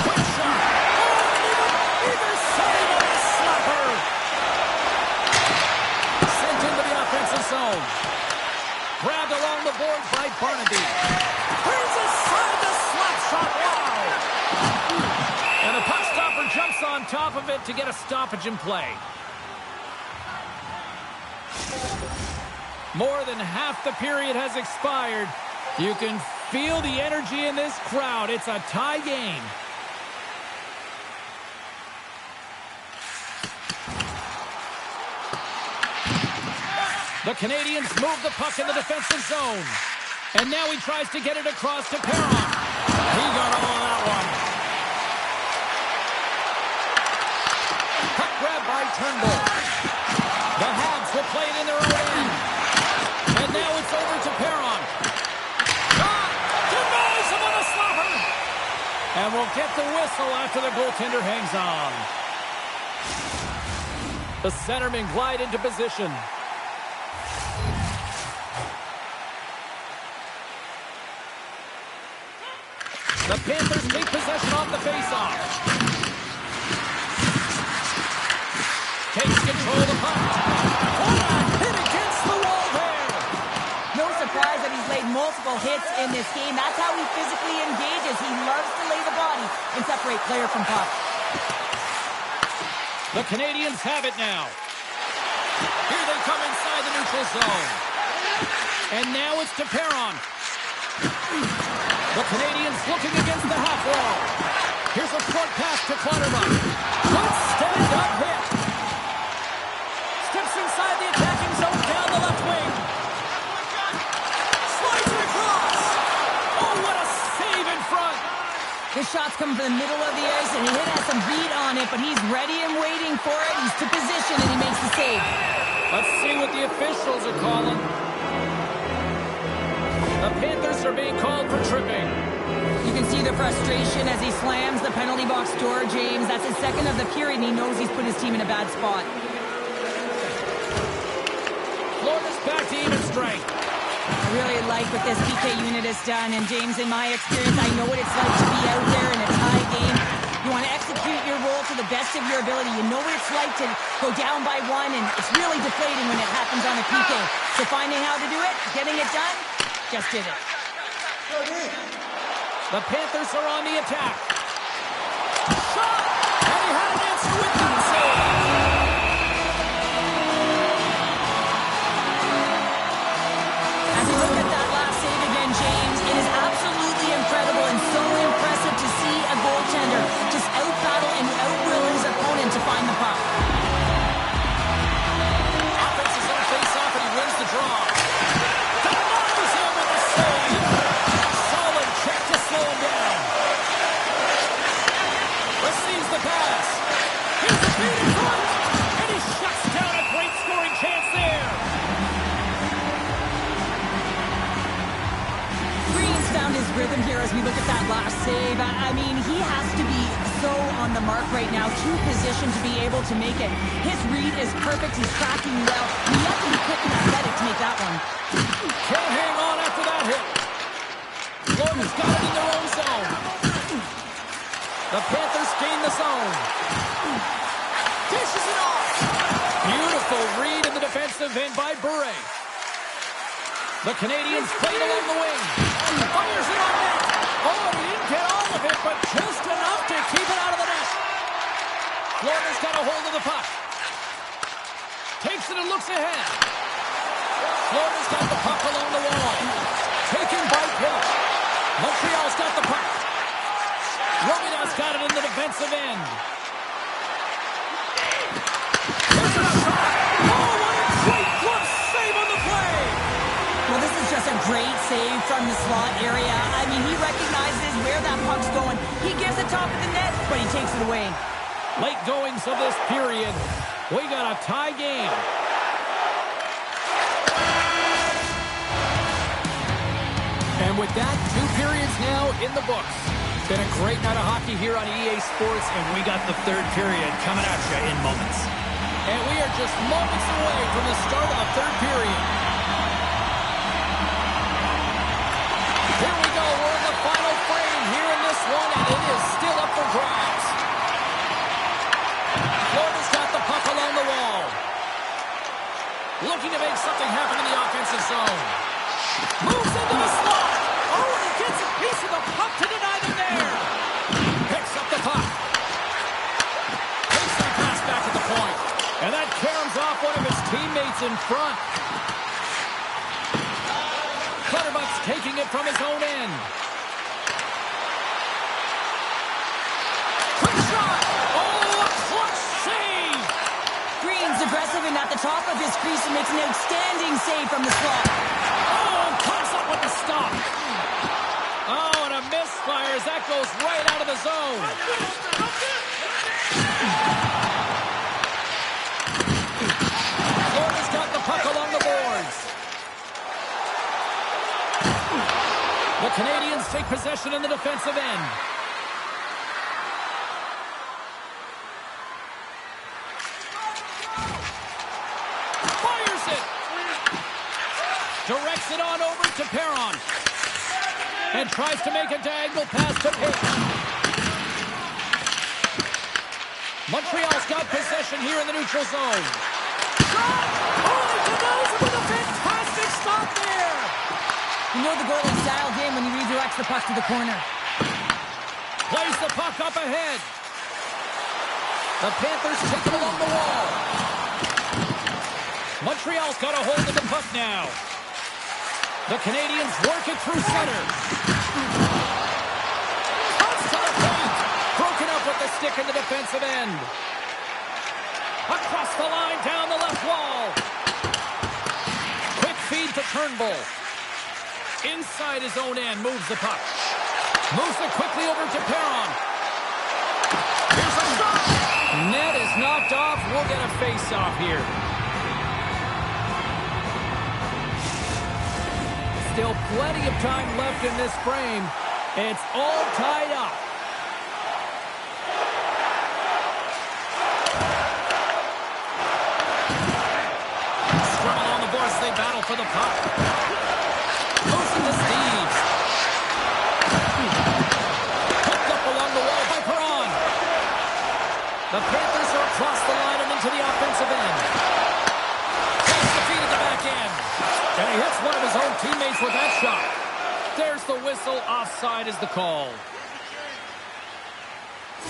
Quick shot. Oh, either side of a slapper. Sent into the offensive zone. Grabbed along the boards by Barnaby. Brings aside the slap shot. Wow. And the puck stopper jumps on top of it to get a stoppage in play. More than half the period has expired. You can feel the energy in this crowd. It's a tie game. The Canadians move the puck in the defensive zone. And now he tries to get it across to Perron. He got all of that one. Puck grab by Turnbull. The Habs will play it in their own end. And now it's over to Perron. Denies him on a slapper. And we'll get the whistle after the goaltender hangs on. The centermen glide into position. The Panthers take possession off the faceoff. Takes control of the puck. Hit against the wall there. No surprise that he's laid multiple hits in this game. That's how he physically engages. He loves to lay the body and separate player from puck. The Canadians have it now. Here they come inside the neutral zone. And now it's to Perron. The Canadians looking against the half wall. Here's a short pass to Clutterbuck. Good stand-up hit. Steps inside the attacking zone down the left wing. Slides it across. Oh, what a save in front. The shot's coming from the middle of the ice, and he has some beat on it, but he's ready and waiting for it. He's to position, and he makes the save. Let's see what the officials are calling. The Panthers are being called for tripping. You can see the frustration as he slams the penalty box door, James. That's his second of the period, and he knows he's put his team in a bad spot. Florida's back to even strength. I really like what this PK unit has done, and James, in my experience, I know what it's like to be out there in a tie game. You want to execute your role to the best of your ability. You know what it's like to go down by one, and it's really deflating when it happens on a PK. So finding how to do it, getting it done, just did it. The Panthers are on the attack. Shot! And he had an answer with the save. As we look at that last save again, James, it is absolutely incredible and so impressive to see a goaltender just out-battle and out-will his opponent to find the puck. Offense is on face-off and he wins the draw. Delivers him with a save. Solid check to slow him down. Receives the pass. Here's the feed in front. And he shuts down a great scoring chance there. Green's found his rhythm here as we look at that last save. I mean, he has to be so on the mark right now, too positioned to be able to make it. His read is perfect. He's tracking well. You have to be quick and athletic to make that one. Can't hang on after that hit. Florida's got it in their own zone. The Panthers gain the zone. Dishes it off. Beautiful read in the defensive end by Bure. The Canadians played along the wing. Fires it on net. Oh, he didn't get all of it, but just enough to keep it out of the net. Florida's got a hold of the puck. Takes it and looks ahead. Florida's got the puck along the wall. Taken by Pitt. Montreal's got the puck. Romanow's got it in the defensive end. There's a shot. Oh, what a great glove save on the play. Well, this is just a great save from the slot area. I mean, he recognizes where that puck's going. He gives it top of the net, but he takes it away. Late goings of this period. We got a tie game. And with that, 2 periods now in the books. It's been a great night of hockey here on EA Sports, and we got the 3rd period coming at you in moments. And we are just moments away from the start of the 3rd period. Here we go. We're in the final frame here in this one, and it is still up for grabs. Florida's got the puck along the wall. Looking to make something happen in the offensive zone. Moves into the slot. Oh, and he gets a piece of the puck to deny them there. Picks up the puck. Takes the pass back at the point. And that caroms off one of his teammates in front. Clutterbuck's taking it from his own end. Quick shot. Oh, a clutch save. Green's aggressive and at the top of his crease and makes an outstanding save from the slot. Oh, and comes up with the stop. Oh, and a misfire as that goes right out of the zone. Florida's got the puck along the boards. The Canadians take possession in the defensive end. Fires it. Directs it on over to Perron. And tries to make a diagonal pass to Pitt. Montreal's got possession here in the neutral zone. Shot! Oh, he denies it with a fantastic stop there. You know the goalie style game when he redirects the puck to the corner. Plays the puck up ahead. The Panthers take it along the wall. Montreal's got a hold of the puck now. The Canadians work it through center. Comes to the paint. Broken up with the stick in the defensive end. Across the line, down the left wall. Quick feed to Turnbull. Inside his own end, moves the puck. Moves it quickly over to Perron. Here's a shot. Net is knocked off. We'll get a face-off here. Still plenty of time left in this frame. It's all tied up. Scrumming on the boards, they battle for the puck. Moves it to Steves. Hooked up along the wall by Perron. the whistle. Offside is the call.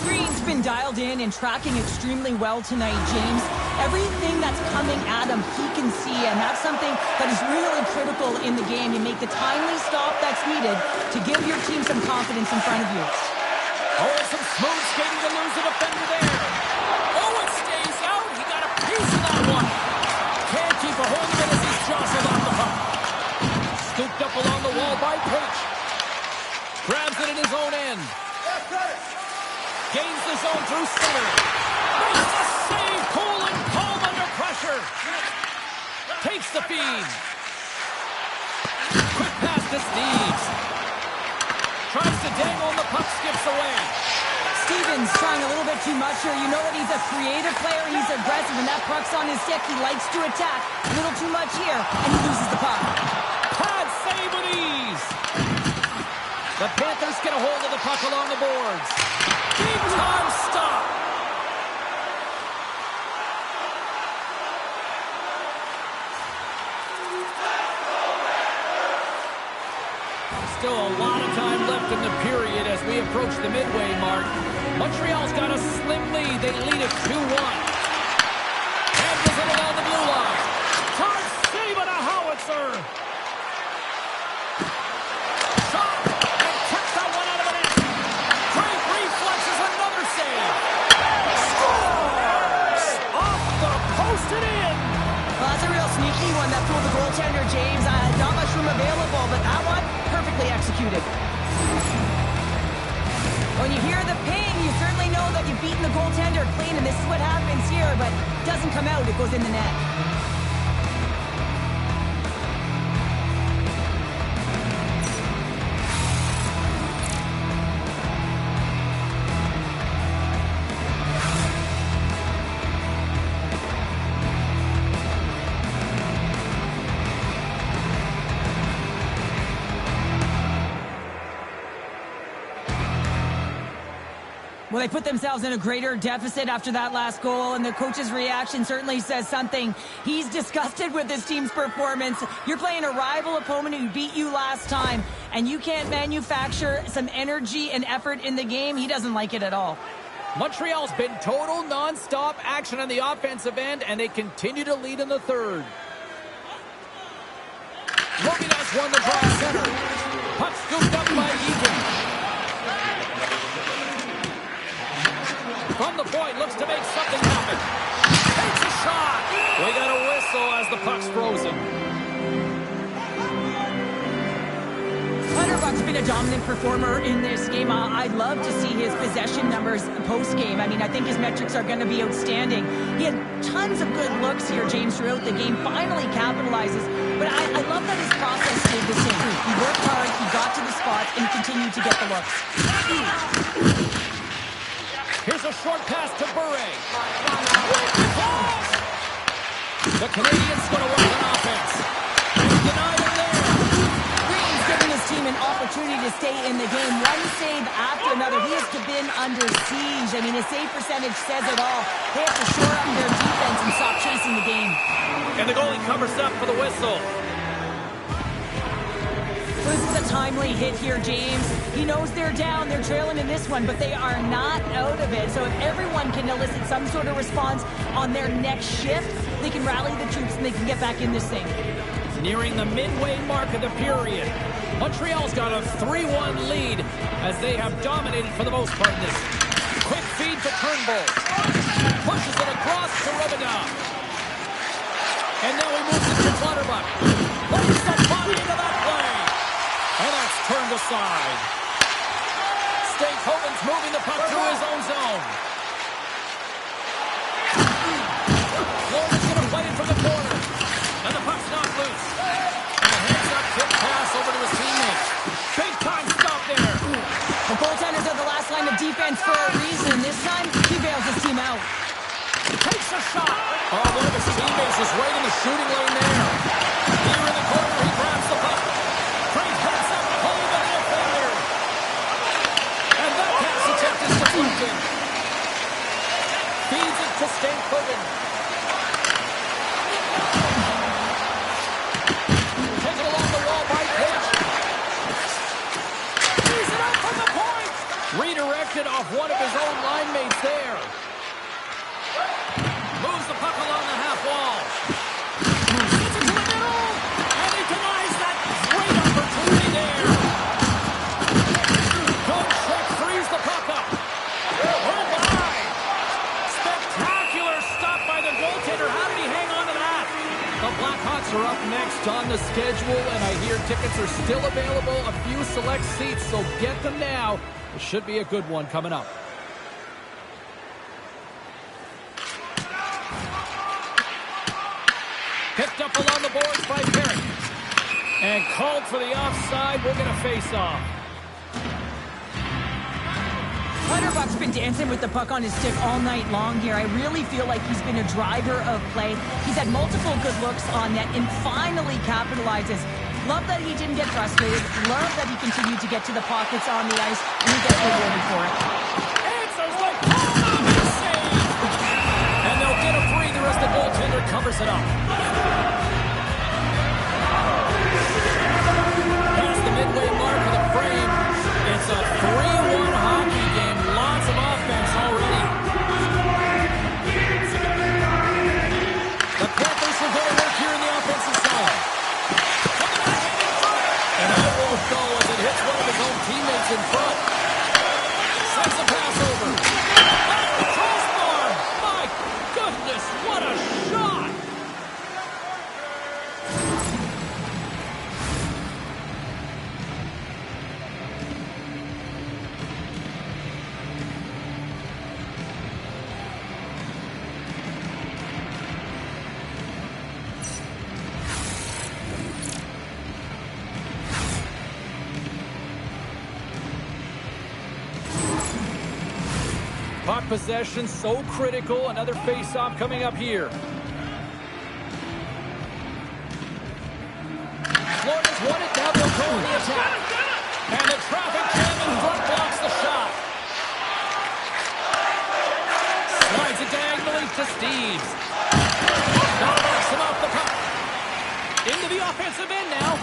Green's been dialed in and tracking extremely well tonight, James. Everything that's coming at him, he can see, and that's something that is really critical in the game. You make the timely stop that's needed to give your team some confidence in front of you. Oh, some smooth skating to lose the defender there. Oh, it stays out. He got a piece of that one. Can't keep a hold of it as he's jostled off the puck. Scooped up along the wall by Page. Grabs it in his own end. Gains the zone through center. Makes a save. Cool and calm under pressure. Takes the feed. Quick pass to Steves. Tries to dangle and the puck skips away. Stevens trying a little bit too much here. You know that he's a creative player. He's aggressive, and that puck's on his stick. He likes to attack. A little too much here, and he loses the puck. Pad save with ease. The Panthers get a hold of the puck along the boards. Big time stop. Still a lot of time left in the period as we approach the midway mark. Montreal's got a slim lead. They lead it 2-1. Handles it along the blue line. Hard save on a howitzer. Shot and kept that one out of the net. Great reflexes, another save. Scores! Off the post and in. Well, that's a real sneaky one that fooled the goaltender, James. Not much room available, but that one, perfectly executed. When you hear the ping, you certainly know that you've beaten the goaltender clean, and this is what happens here, but it doesn't come out, it goes in the net. Well, they put themselves in a greater deficit after that last goal, and the coach's reaction certainly says something. He's disgusted with his team's performance. You're playing a rival opponent who beat you last time, and you can't manufacture some energy and effort in the game. He doesn't like it at all. Montreal's been total non-stop action on the offensive end, and they continue to lead in the third. Robidas won the draw center. Puck scooped up by Egan. From the point, looks to make something happen. Takes a shot. We got a whistle as the puck's frozen. Clutterbuck's been a dominant performer in this game. I'd love to see his possession numbers post-game. I mean, I think his metrics are going to be outstanding. He had tons of good looks here, James, throughout the game. Finally capitalizes. But I love that his process stayed the same. He worked hard, he got to the spots, and he continued to get the looks. Here's a short pass to Bure. The Canadians going to work on offense. Denied it there. Green's giving his team an opportunity to stay in the game. One save after another. He has been under siege. I mean, his save percentage says it all. They have to shore up their defense and stop chasing the game. And the goalie covers up for the whistle. This is a timely hit here, James. He knows they're down, they're trailing in this one, but they are not out of it. So if everyone can elicit some sort of response on their next shift, they can rally the troops and they can get back in this thing. Nearing the midway mark of the period. Montreal's got a 3-1 lead as they have dominated for the most part in this. Quick feed to Turnbull. Pushes it across to Robidas. And now he moves it to Clutterbuck. Plays the body into that play. And that's turned aside. Stakehoven's moving the puck through his own zone. Florida's going to play it from the corner. And the puck's not loose. And a hands-up kick pass over to his teammates. Big time stop there. The goaltenders are the last line of defense for a reason. This time, he bails his team out. Takes a shot. Oh, one of his teammates is right in the shooting lane there. Here in the corner, he grabs the puck. Frank hits up, hold the defender. And that pass attempt is deflected. Feeds it to Stakehoven. Taken along the wall by Page. Redirected off one of his own line mates there. Moves the puck along the half wall. Gets it to the middle. And he denies that great opportunity there. Coach Schick frees the puck up. Oh, my. Spectacular stop by the goaltender. How did he hang on to that? The Blackhawks are up next on the schedule, and I hear tickets are still available. A few select seats, so get them now. It should be a good one coming up. Picked up along the boards by Perry. And called for the offside. We'll get a face-off. Clutterbuck's been dancing with the puck on his stick all night long here. I really feel like he's been a driver of play. He's had multiple good looks on net and finally capitalizes. Love that he didn't get frustrated. Love that he continued to get to the pockets on the ice, and he gets rewarded for it. Answers like big save. And they'll get a breather as the goaltender covers it up. Past the midway mark of the frame. It's a 3-1 hockey game. Lots of offense already. The Panthers will go to work here in the offensive zone. And that won't go as it hits one of his own teammates in front. Sends a pass over. At the crossbar! My goodness, what a shot! Puck possession so critical. Another face-off coming up here. Florida's won it. Now they'll go in the attack. And the traffic jam in front blocks the shot. Slides it diagonally to Steves. Now knocks him off the puck. Into the offensive end now.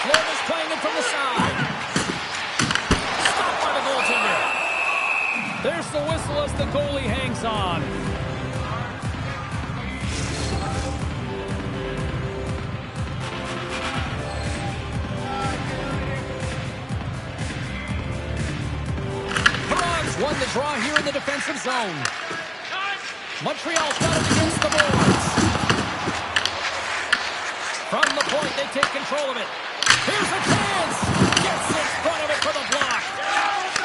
Florida's playing it from the side. Stopped by the goaltender. There's the whistle as the goalie hangs on. Perron's won the draw here in the defensive zone. Montreal's got it against the boards. From the point, they take control of it. Here's a chance. Gets in front of it for the block.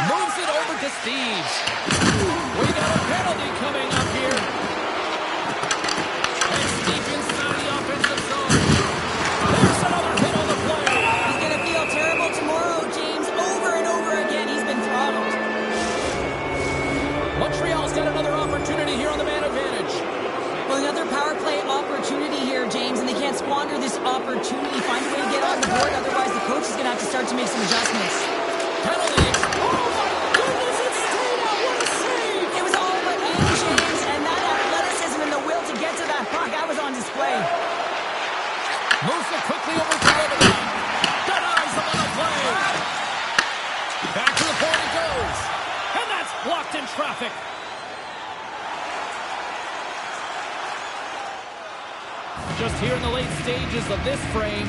Moves it over to Steves. We got a penalty coming up here. And deep inside the offensive zone. There's another hit on the play. He's going to feel terrible tomorrow, James. Over and over again, he's been throttled. Montreal's got another opportunity here on the man advantage. Well, another power play opportunity here, James, and they can't squander this opportunity. Find a way to get on the board, otherwise the coach is going to have to start to make some adjustments. Penalty. Oh, my goodness, it stayed out. What a save. It was all but in, James, and that athleticism and the will to get to that puck, that was on display. Moves it quickly over to Lebanon. Denies him on the play. Back to the point it goes. And that's blocked in traffic. Just here in the late stages of this frame,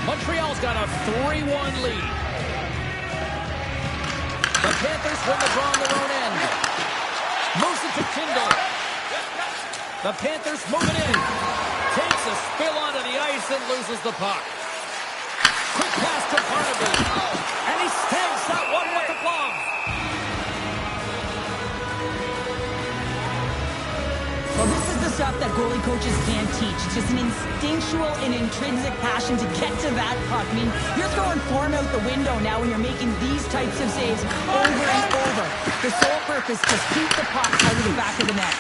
Montreal's got a 3-1 lead. The Panthers win the draw on their own end. Moves it to Kindle. The Panthers moving in. Takes a spill onto the ice and loses the puck. Quick pass to Barnaby. And he snags that one with the glove. Well, this is the stuff that goalie coaches can't teach. It's just an instinctual and intrinsic passion to get to that puck. I mean, you're throwing form out the window now when you're making these types of saves over and over. The sole purpose, just keep the puck out of the back of the net.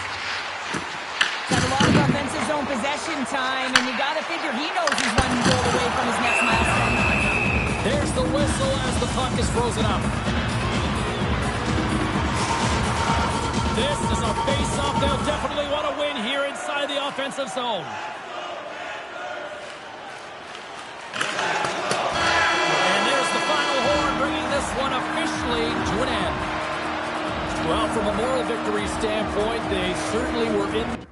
Got a lot of offensive zone possession time, and you got to figure he knows he's one goal away from his next milestone. There's the whistle as the puck is frozen up. This is a face-off they'll definitely want to win here inside the offensive zone. And there's the final horn, bringing this one officially standpoint, they certainly were in.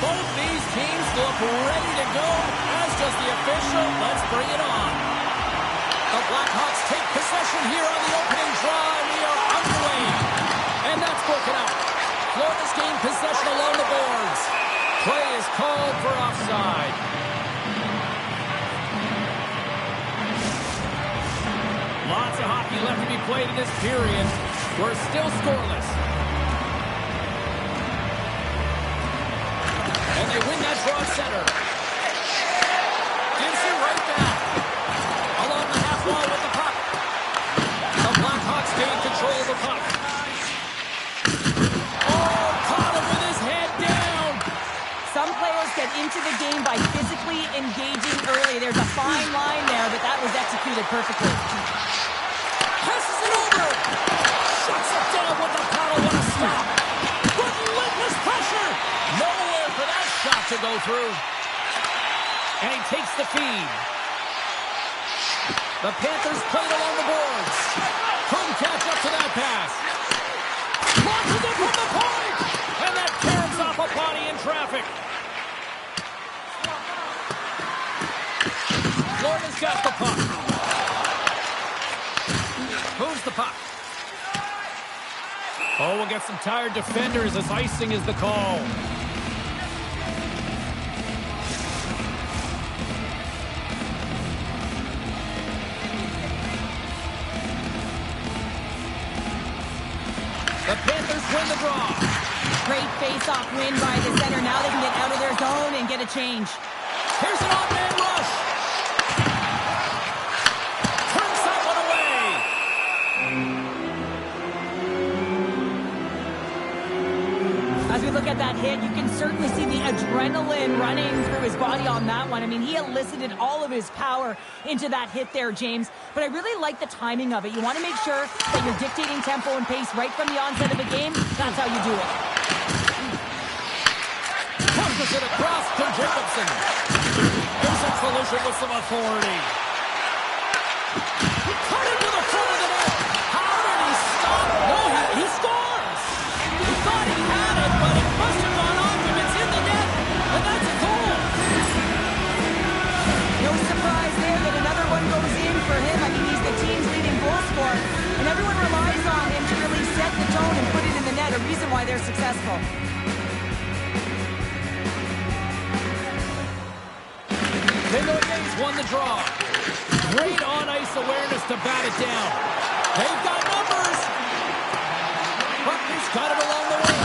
Both these teams look ready to go, as does the official. Let's bring it on. The Blackhawks take possession here on the opening drive. We are underway. And that's broken up. Florida's gained possession along the boards. Play is called for offside. Lots of hockey left to be played in this period. We're still scoreless. And they win that draw center. Gives it right back. Along the half wall with the puck. The Blackhawks gain control of the puck. Oh, caught him with his head down. Some players get into the game by physically engaging early. There's a fine line there, but that was executed perfectly. Passes it over. Shuts it down with the paddle. What a stop. Relentless pressure. Nowhere for that shot to go through. And he takes the feed. The Panthers played along the boards. Couldn't catch up to that pass. Launches it from the point. And that tears off a body in traffic. Florida's got the puck. Moves the puck. Oh, we'll get some tired defenders as icing is the call. The Panthers win the draw. Great face-off win by the center. Now they can get out of their zone and get a change. Here's an on-man rush. Turns that one away. As we look at that hit, you can certainly see the adrenaline running through his body on that one. I mean, he elicited all of his power into that hit there, James. But I really like the timing of it. You want to make sure that you're dictating tempo and pace right from the onset of the game. That's how you do it. Pushes it across to Jacobson. Intercepts the Lucian with some authority. Cut it to the front of the net. How did he stop? No, he scores. He thought he had it, but it must have gone off him. It's in the net, and that's a goal. No surprise there that another one goes in for him. I mean, he's the team's leading goal scorer, and everyone relies on him to really set the tone and put it in the net, a reason why they're successful. the draw. Great on-ice awareness to bat it down. They've got numbers. Buckner's got it along the wing.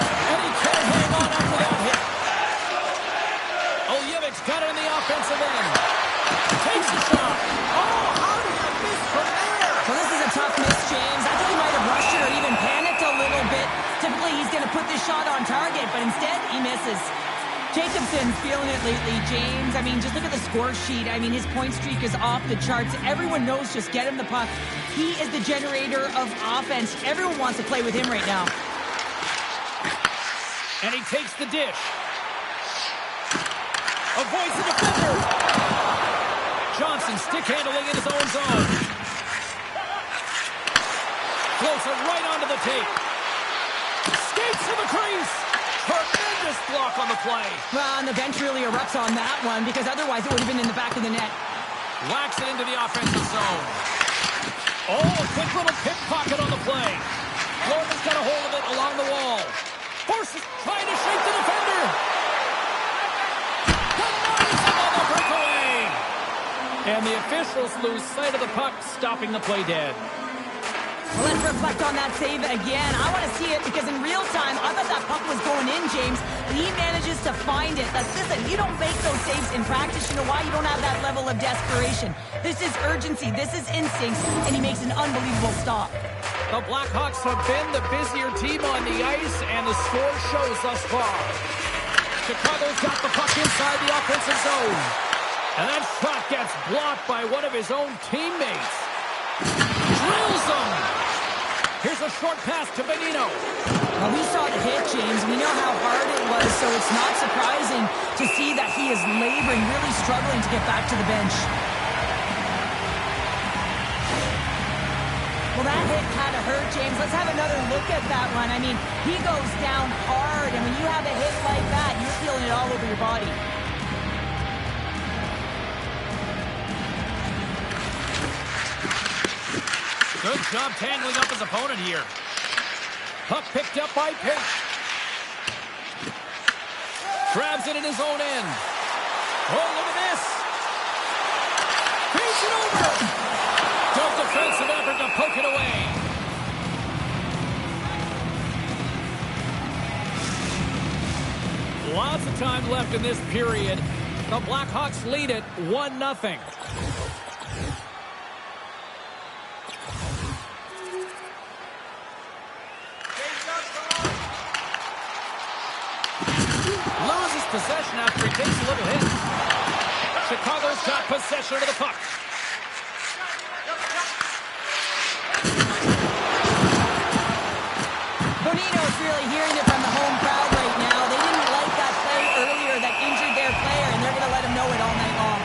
And he can't hang on after that hit. Olyevic's got it in the offensive end. Takes a shot. Oh, how did he miss from there? Well, this is a tough miss, James. I think he might have rushed it or even panicked a little bit. Typically, he's going to put this shot on target, but instead, he misses. Jacobson's feeling it lately, James. I mean, just look at the score sheet. I mean, his point streak is off the charts. Everyone knows just get him the puck. He is the generator of offense. Everyone wants to play with him right now. And he takes the dish. Avoids the defender. Johnson stick handling in his own zone. Floats it right onto the tape. Skates to the crease. Tremendous block on the play. Well, and the bench really erupts on that one because otherwise it would have been in the back of the net. Whacks it into the offensive zone. Oh, a quick little pickpocket on the play. Florida's got a hold of it along the wall. Forces trying to shake the defender. Denies him on the breakaway. And the officials lose sight of the puck, stopping the play dead. Well, let's reflect on that save again. I want to see it because in real time, I thought that puck was going in, James. But he manages to find it. Listen, you don't make those saves in practice. You know why? You don't have that level of desperation. This is urgency. This is instincts. And he makes an unbelievable stop. The Blackhawks have been the busier team on the ice, and the score shows thus far. Chicago's got the puck inside the offensive zone. And that shot gets blocked by one of his own teammates. Drills him. Here's a short pass to Benino. Well, we saw the hit, James. We know how hard it was, so it's not surprising to see that he is laboring, really struggling to get back to the bench. Well, that hit kind of hurt, James. Let's have another look at that one. I mean, he goes down hard, and when you have a hit like that, you're feeling it all over your body. Good job tangling up his opponent here. Puck picked up by Page. Grabs it in his own end. Oh, look at this. Feeds it over. Good defensive effort to poke it away. Lots of time left in this period. The Blackhawks lead it 1-0. Possession after he takes a little hit. Chicago's got possession of the puck. Bonino's really hearing it from the home crowd right now. They didn't like that play earlier that injured their player, and they're going to let him know it all night long.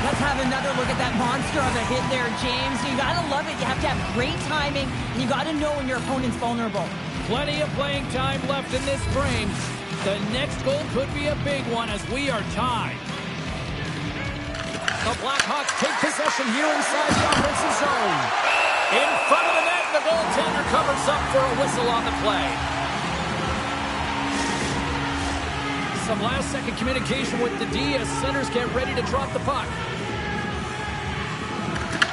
Let's have another look at that monster of a hit there, James. You got to love it. You have to have great timing, and you got to know when your opponent's vulnerable. Plenty of playing time left in this frame. The next goal could be a big one as we are tied. The Blackhawks take possession here inside the offensive zone. In front of the net, the goaltender covers up for a whistle on the play. Some last-second communication with the D as centers get ready to drop the puck.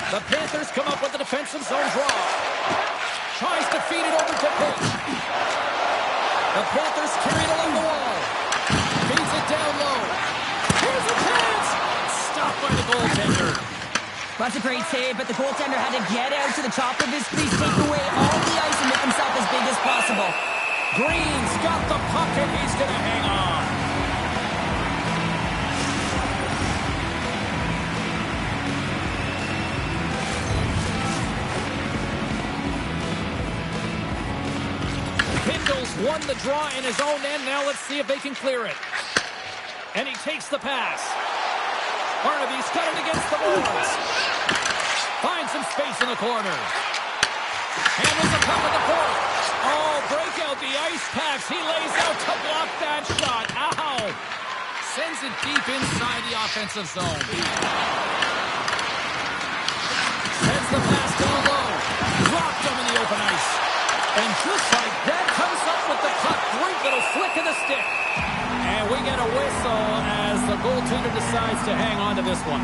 The Panthers come up with the defensive zone draw. Tries to feed it over to Page. The Panthers carry it along the wall. Feeds it down low. Here's a chance! Stopped by the goaltender. That's a great save, but the goaltender had to get out to the top of his crease, take away all the ice, and make himself as big as possible. Green's got the puck, and he's going to hang on. Won the draw in his own end. Now let's see if they can clear it. And he takes the pass. Barnaby's got it against the walls. Finds some space in the corner. Handles the puck at the point. Oh, break out the ice packs. He lays out to block that shot. Ow! Sends it deep inside the offensive zone. Sends the pass down low. Dropped him in the open ice. And just like that, comes up with the puck. Great little flick of the stick. And we get a whistle as the goaltender decides to hang on to this one.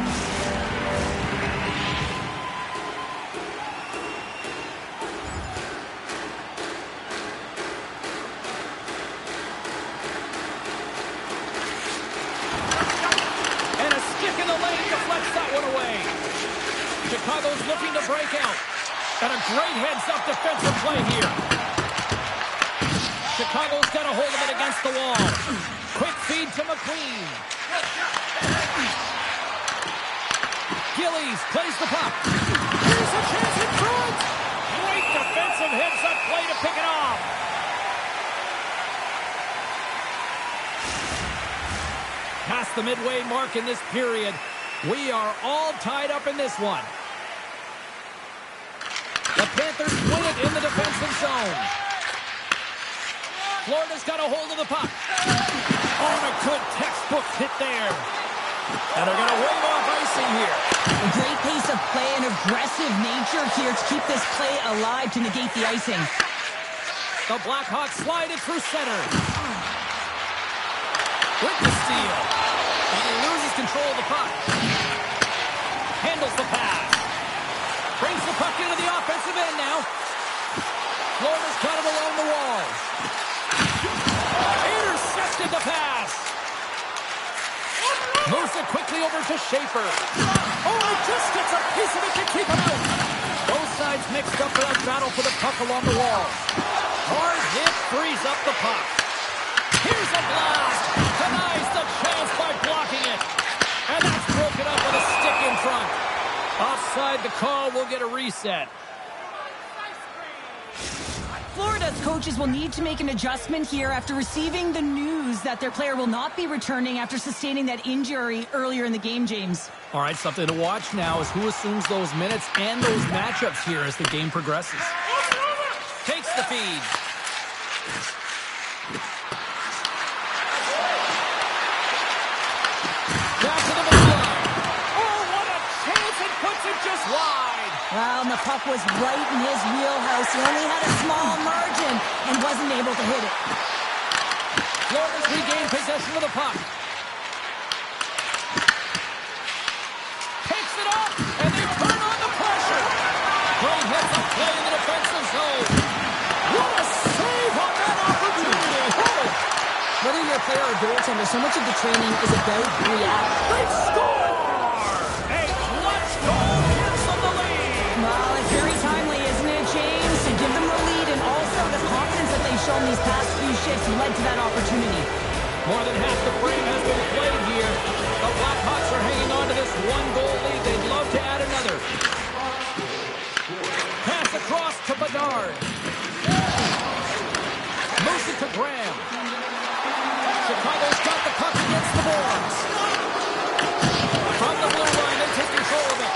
And a stick in the lane deflects that one away. Chicago's looking to break out. And a great heads-up defensive play here. Chicago's got a hold of it against the wall. Quick feed to McQueen. Gillies plays the puck. Here's a chance in front. Great defensive heads-up play to pick it off. Past the midway mark in this period. We are all tied up in this one. The Panthers win it in the defensive zone. Florida's got a hold of the puck. Oh, and a good textbook hit there. And they're going to wave off icing here. A great pace of play and aggressive nature here to keep this play alive to negate the icing. The Blackhawks slide it through center. With the steal. And he loses control of the puck. Handles the pass. Brings the puck into the offensive end now. Florida's got it along the walls. Intercepted the pass. Moves it quickly over to Schaefer. Oh, he just gets a piece of it to keep it out. Both sides mixed up for that battle for the puck along the walls. Hard hit frees up the puck. Here's a blast. Denies the chance by blocking it. And that's broken up with a stick in front. Offside the call, will get a reset. Florida's coaches will need to make an adjustment here after receiving the news that their player will not be returning after sustaining that injury earlier in the game, James. All right, something to watch now is who assumes those minutes and those matchups here as the game progresses. Takes the feed. Back to the middle line. Oh, what a chance! It puts it just wide. Well, and the puck was right in his wheelhouse. He only had a small margin and wasn't able to hit it. Florida's regained possession of the puck. Takes it up, and they turn on the pressure. Great heads-up play in the defensive zone. What a save on that opportunity. Oh. Whether you're a player or goaltender, so much of the training is about reacting. They score! A clutch goal gives them the lead. Well, it's very timely, isn't it, James? To give them the lead, and also the confidence that they've shown these past few shifts led to that opportunity. More than half the frame has been played here. The Blackhawks are hanging on to this one-goal lead. They'd love to add another. Pass across to Bedard. Moves it to Graham. Chicago's got the puck against the boards. From the blue line, they take control of it.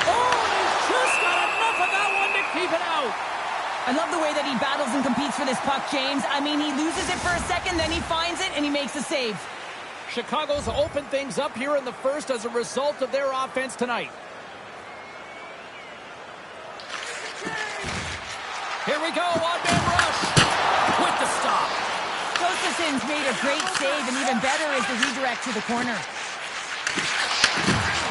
Oh, he's just got enough of that one to keep it out. I love the way that he battles and competes for this puck, James. I mean, he loses it for a second, then he finds it, and he makes a save. Chicago's opened things up here in the first as a result of their offense tonight. Here we go, one-man rush with the stop. Gustafson's made a great save, and even better is the redirect to the corner.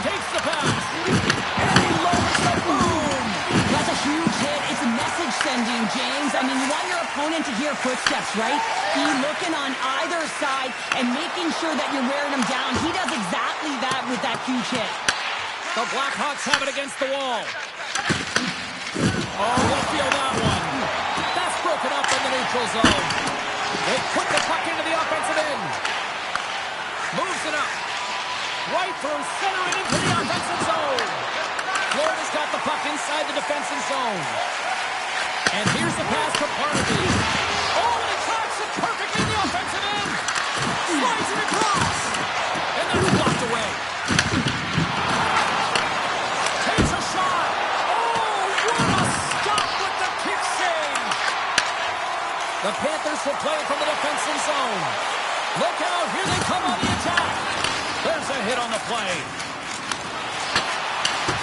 Takes the pass, and he lowers the boom. That's a huge hit. It's a message sending, James. I mean, you want your opponent to hear footsteps, right? Be looking on either side and making sure that you're wearing them down. He does exactly that with that huge hit. The Blackhawks have it against the wall. Oh, we'll feel that one. That's broken up in the neutral zone. They put the puck into the offensive end. Moves it up. Right through center and into the offensive zone. Florida's got the puck inside the defensive zone. And here's the pass to Barnaby. Oh, and he tracks it perfectly in the offensive end. Slides it across. And that's blocked away. Takes a shot. Oh, what a stop with the kick save. The Panthers will play from the defensive zone. Look out, here they come on the attack. There's a hit on the play.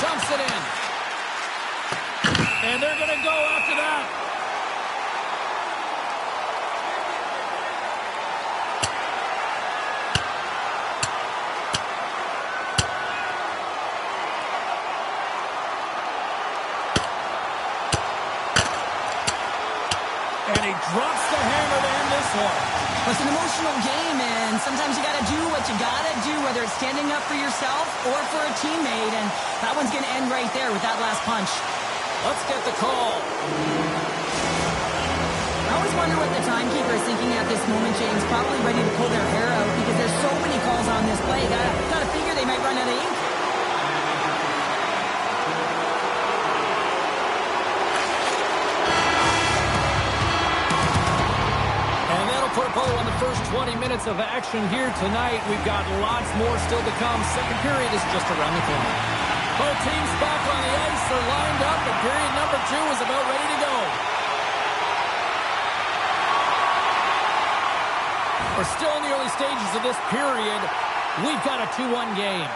Dumps it in. And they're going to go after that. And he drops the hammer to end this one. It's an emotional game, and sometimes you got to do what you got to do, whether it's standing up for yourself or for a teammate, and that one's going to end right there with that last punch. Let's get the call. I always wonder what the timekeeper is thinking at this moment, James. Probably ready to pull their hair out because there's so many calls on this play. Gotta figure they might run out of ink. And that'll put a bow on the first 20 minutes of action here tonight. We've got lots more still to come. Second period is just around the corner. Both teams back on the ice. They're lined up, and period number 2 is about ready to go. We're still in the early stages of this period. We've got a 2-1 game.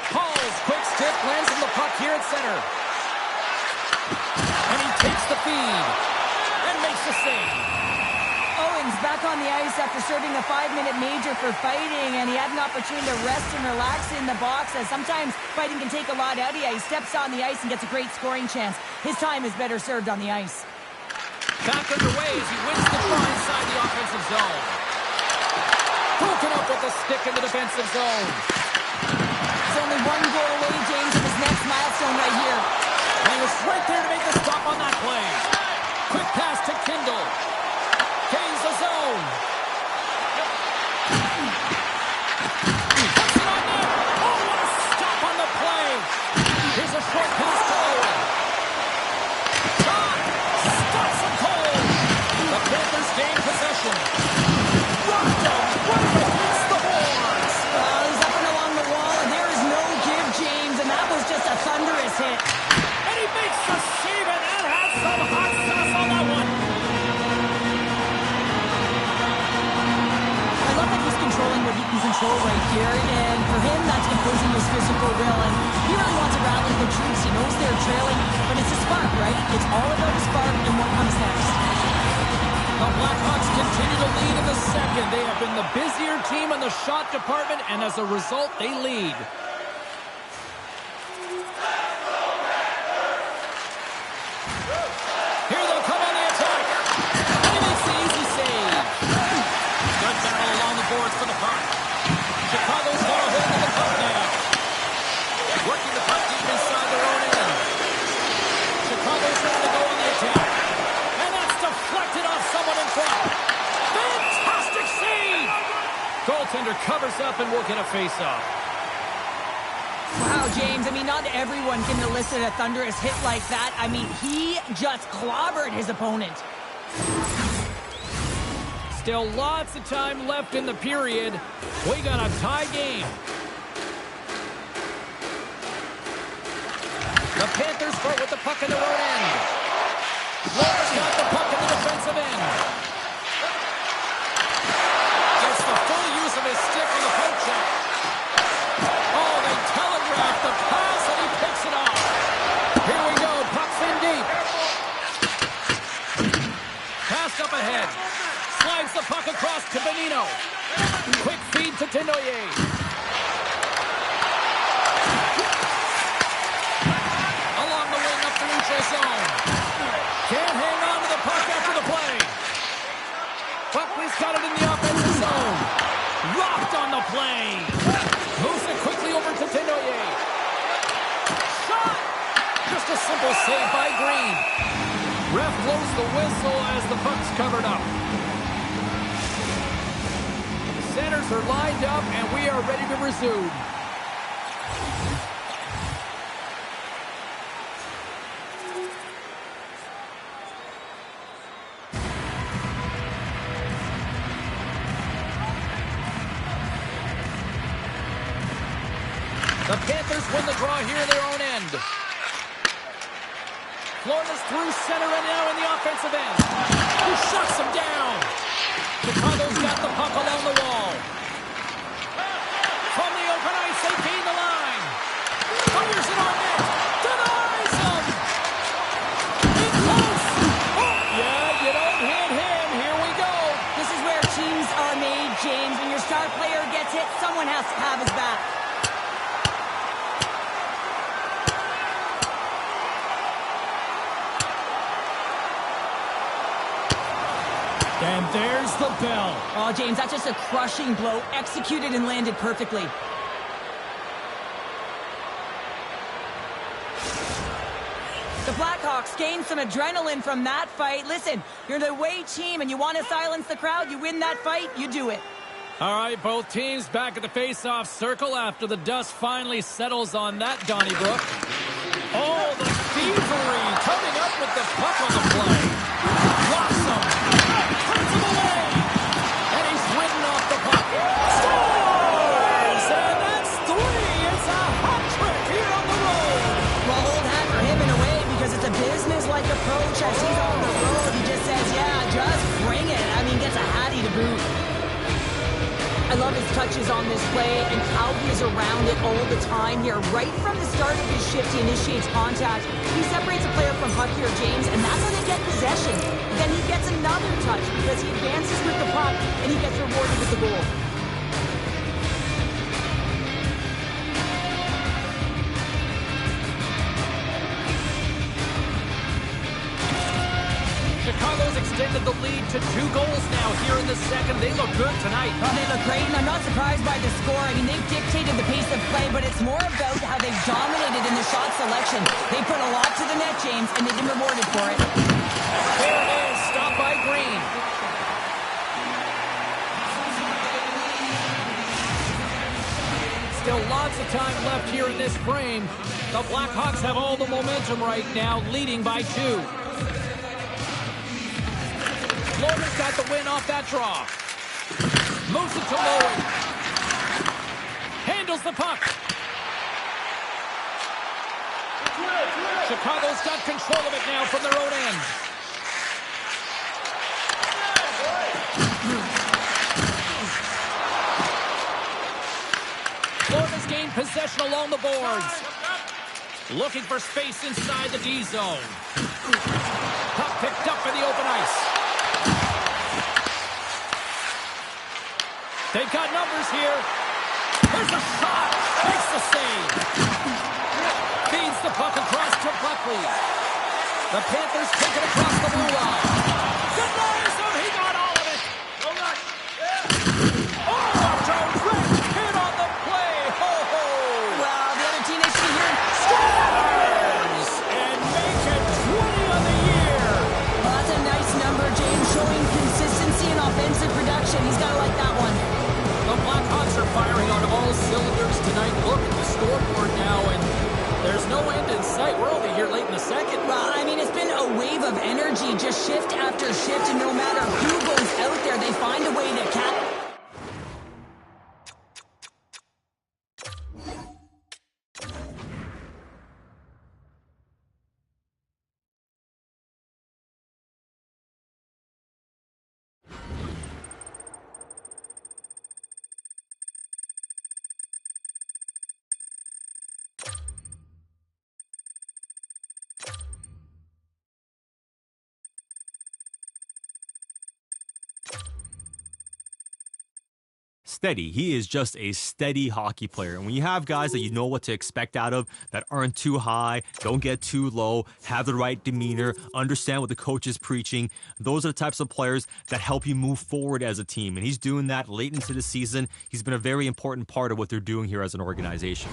Hall's quick stick lands on the puck here at center. And he takes the feed and makes the save. Owens back on the ice after serving a 5-minute major for fighting, and he had an opportunity to rest and relax in the box, as sometimes fighting can take a lot out of you. He steps on the ice and gets a great scoring chance. His time is better served on the ice. Back underway as he wins the draw inside the offensive zone. Broken up with the stick in the defensive zone. He's only one goal away, James, of his next milestone right here. And he was right there to make the stop on that play. Quick pass to Kindle. Gains the zone. Puts it on there. Oh, what a stop on the play. Here's a short pass to Owen. Stops him cold. The Panthers gain possession. Rocked him right against the boards. Well, he's up and along the wall, and there is no give, James, and that was just a thunderous hit. And he makes the save, and that has some hot sauce on that one. I love that he's controlling what he can control right here, and for him, that's imposing his physical will, and he really wants to rally the troops. He knows they're trailing, but it's a spark, right? It's all about a spark and what comes next. The Blackhawks continue to lead in the second. They have been the busier team in the shot department, and as a result, they lead. Here they'll come on the attack. And he makes the easy save. Good battle along the boards for the puck. Chicago's got a hold of the puck now. Working the puck deep inside their own end. Chicago's ready to go on the attack. And that's deflected off someone in front. Fantastic save! Goaltender covers up and will get a face-off. Wow, James, I mean, not everyone can elicit a thunderous hit like that. I mean, he just clobbered his opponent. Still lots of time left in the period. We got a tie game. The Panthers start with the puck in their own end. Florida's got the puck in the defensive end. Gets the full use of his stick on the poke check. Oh, they telegraph the pass, and he picks it off. Here we go. Puck's in deep. Passed up ahead. Slides the puck across to Benino. Quick feed to Tenoyer. Along the wing up the neutral zone. Can't hang on to the puck after the play. Buckley's got it in the offensive zone. Rocked on the play. Moves it quickly over to Tenoyer. Shot! Just a simple save by Green. Ref blows the whistle as the puck's covered up. Centers are lined up, and we are ready to resume. The Panthers win the draw here in their own end. Florida's through center and now in the offensive end. Who shuts him down? Chicago's got the puck along the wall. From the open ice, they gain the line. Fires it on net. Denies him. In close. Oh, yeah, you don't hit him. Here we go. This is where teams are made, James. When your star player gets hit, someone has to have his back. And there's the bell. Oh, James, that's just a crushing blow, executed and landed perfectly. The Blackhawks gained some adrenaline from that fight. Listen, you're the away team and you want to silence the crowd. You win that fight, you do it. All right, both teams back at the face-off circle after the dust finally settles on that Donnybrook. Oh, the thievery coming up with the puck on the play. Blocks him. Puts him away. And he's ridden off the puck. Scores! And that's 3. It's a hot trick here on the road. Well, hold that for him in a way because it's a business-like approach as he's on the road. He just says, yeah, just bring it. I mean, gets a hattie to boot. I love his touches on this play and how he is around it all the time here. Right from the start of his shift, he initiates contact. He separates a player from puck here, James, and that's how they get possession. Then he gets another touch because he advances with the puck and he gets rewarded with the goal. Chicago's extended the lead to 2 goals now here in the second. They look good tonight. Oh, they look great, and I'm not surprised by the score. I mean, they've dictated the pace of play, but it's more about how they've dominated in the shot selection. They put a lot to the net, James, and they've been rewarded for it. There it is, stopped by Green. Still lots of time left here in this frame. The Blackhawks have all the momentum right now, leading by 2. Logan's got the win off that draw. Moves it to Lowen. Handles the puck. Chicago's got control of it now from their own end. Florida's gained possession along the boards. Looking for space inside the D zone. Puck picked up in the open ice. They've got numbers here. There's a shot. Makes the save. Feeds the puck across to Buckley. The Panthers take it across the blue line. Denies him. He got all of it. Oh, a direct hit on the play. Ho, ho. Well, the other team needs to hear Scores and make it 20 on the year. Well, that's a nice number, James, showing consistency and offensive production. He's got to like that one. The Blackhawks are firing on all cylinders tonight. Look at the scoreboard now, and there's no end in sight. We're only here late in the second. Well, I mean, it's been a wave of energy, just shift after shift, and no matter who goes out there, they find a way to cap. Steady. He is just a steady hockey player. And when you have guys that you know what to expect out of, that aren't too high, don't get too low, have the right demeanor, understand what the coach is preaching, those are the types of players that help you move forward as a team. And he's doing that late into the season. He's been a very important part of what they're doing here as an organization.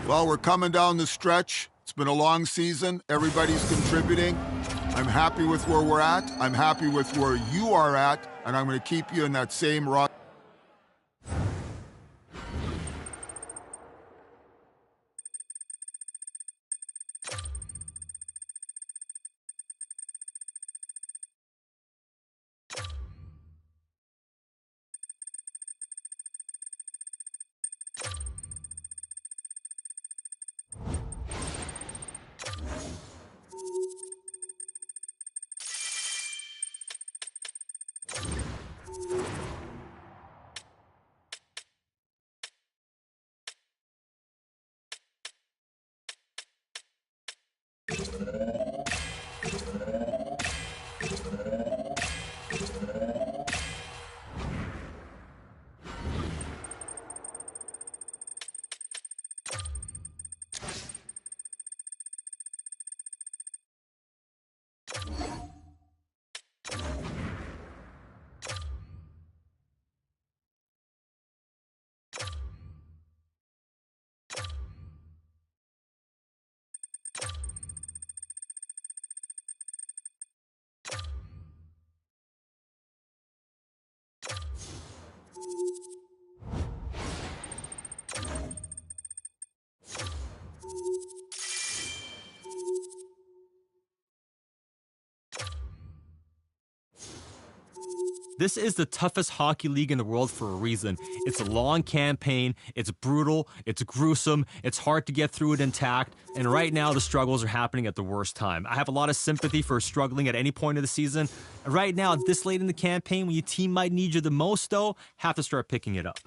Well, we're coming down the stretch. It's been a long season. Everybody's contributing. I'm happy with where we're at. I'm happy with where you are at, and I'm going to keep you in that same rock. This is the toughest hockey league in the world for a reason. It's a long campaign, it's brutal, it's gruesome, it's hard to get through it intact, and right now the struggles are happening at the worst time. I have a lot of sympathy for struggling at any point of the season. Right now, this late in the campaign, when your team might need you the most though, have to start picking it up.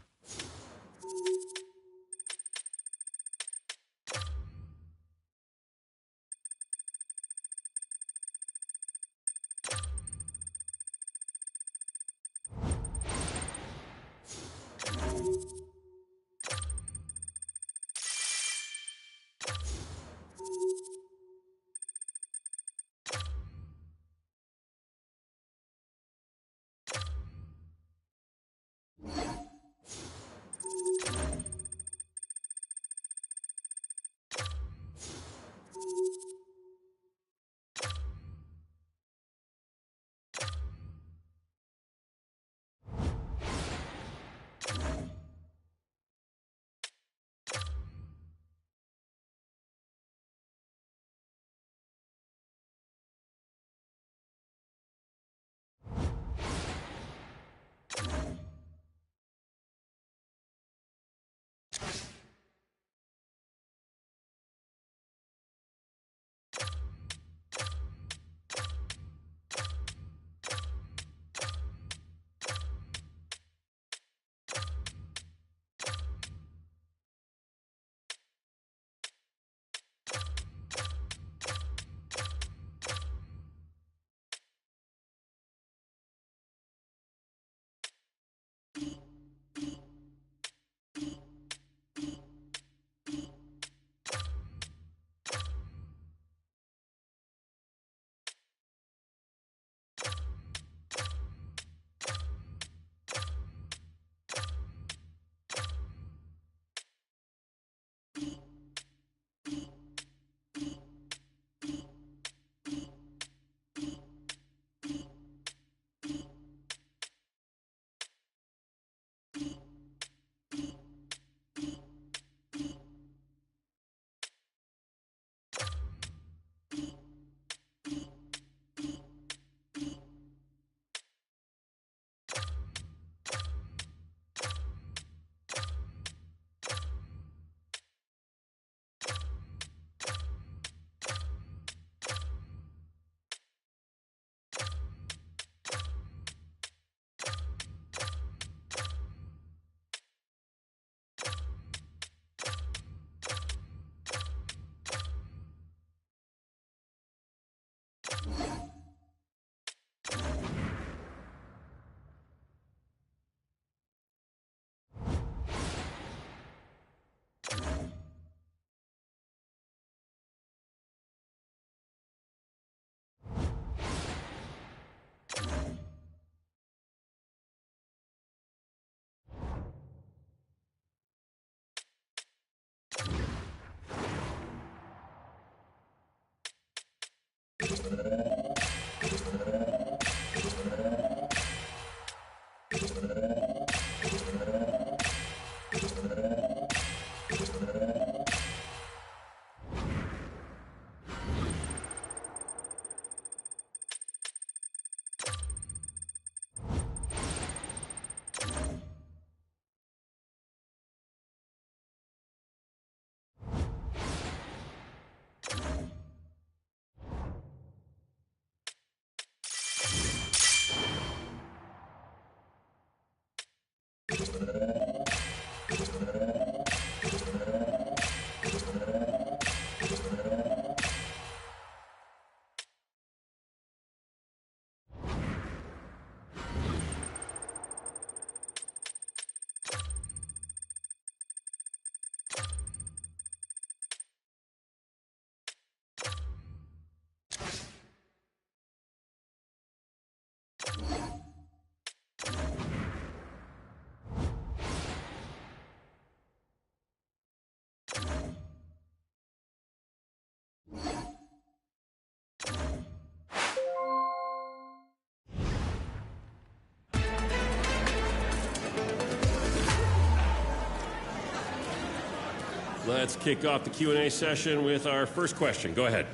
Let's kick off the Q&A session with our first question. Go ahead.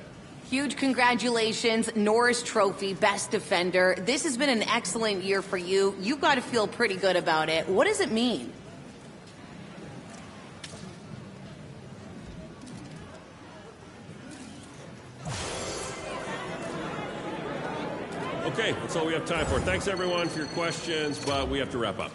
Huge congratulations, Norris Trophy, Best Defender. This has been an excellent year for you. You've got to feel pretty good about it. What does it mean? Okay, that's all we have time for. Thanks, everyone, for your questions, but we have to wrap up.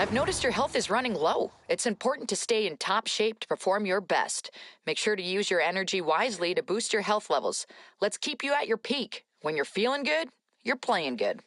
I've noticed your health is running low. It's important to stay in top shape to perform your best. Make sure to use your energy wisely to boost your health levels. Let's keep you at your peak. When you're feeling good, you're playing good.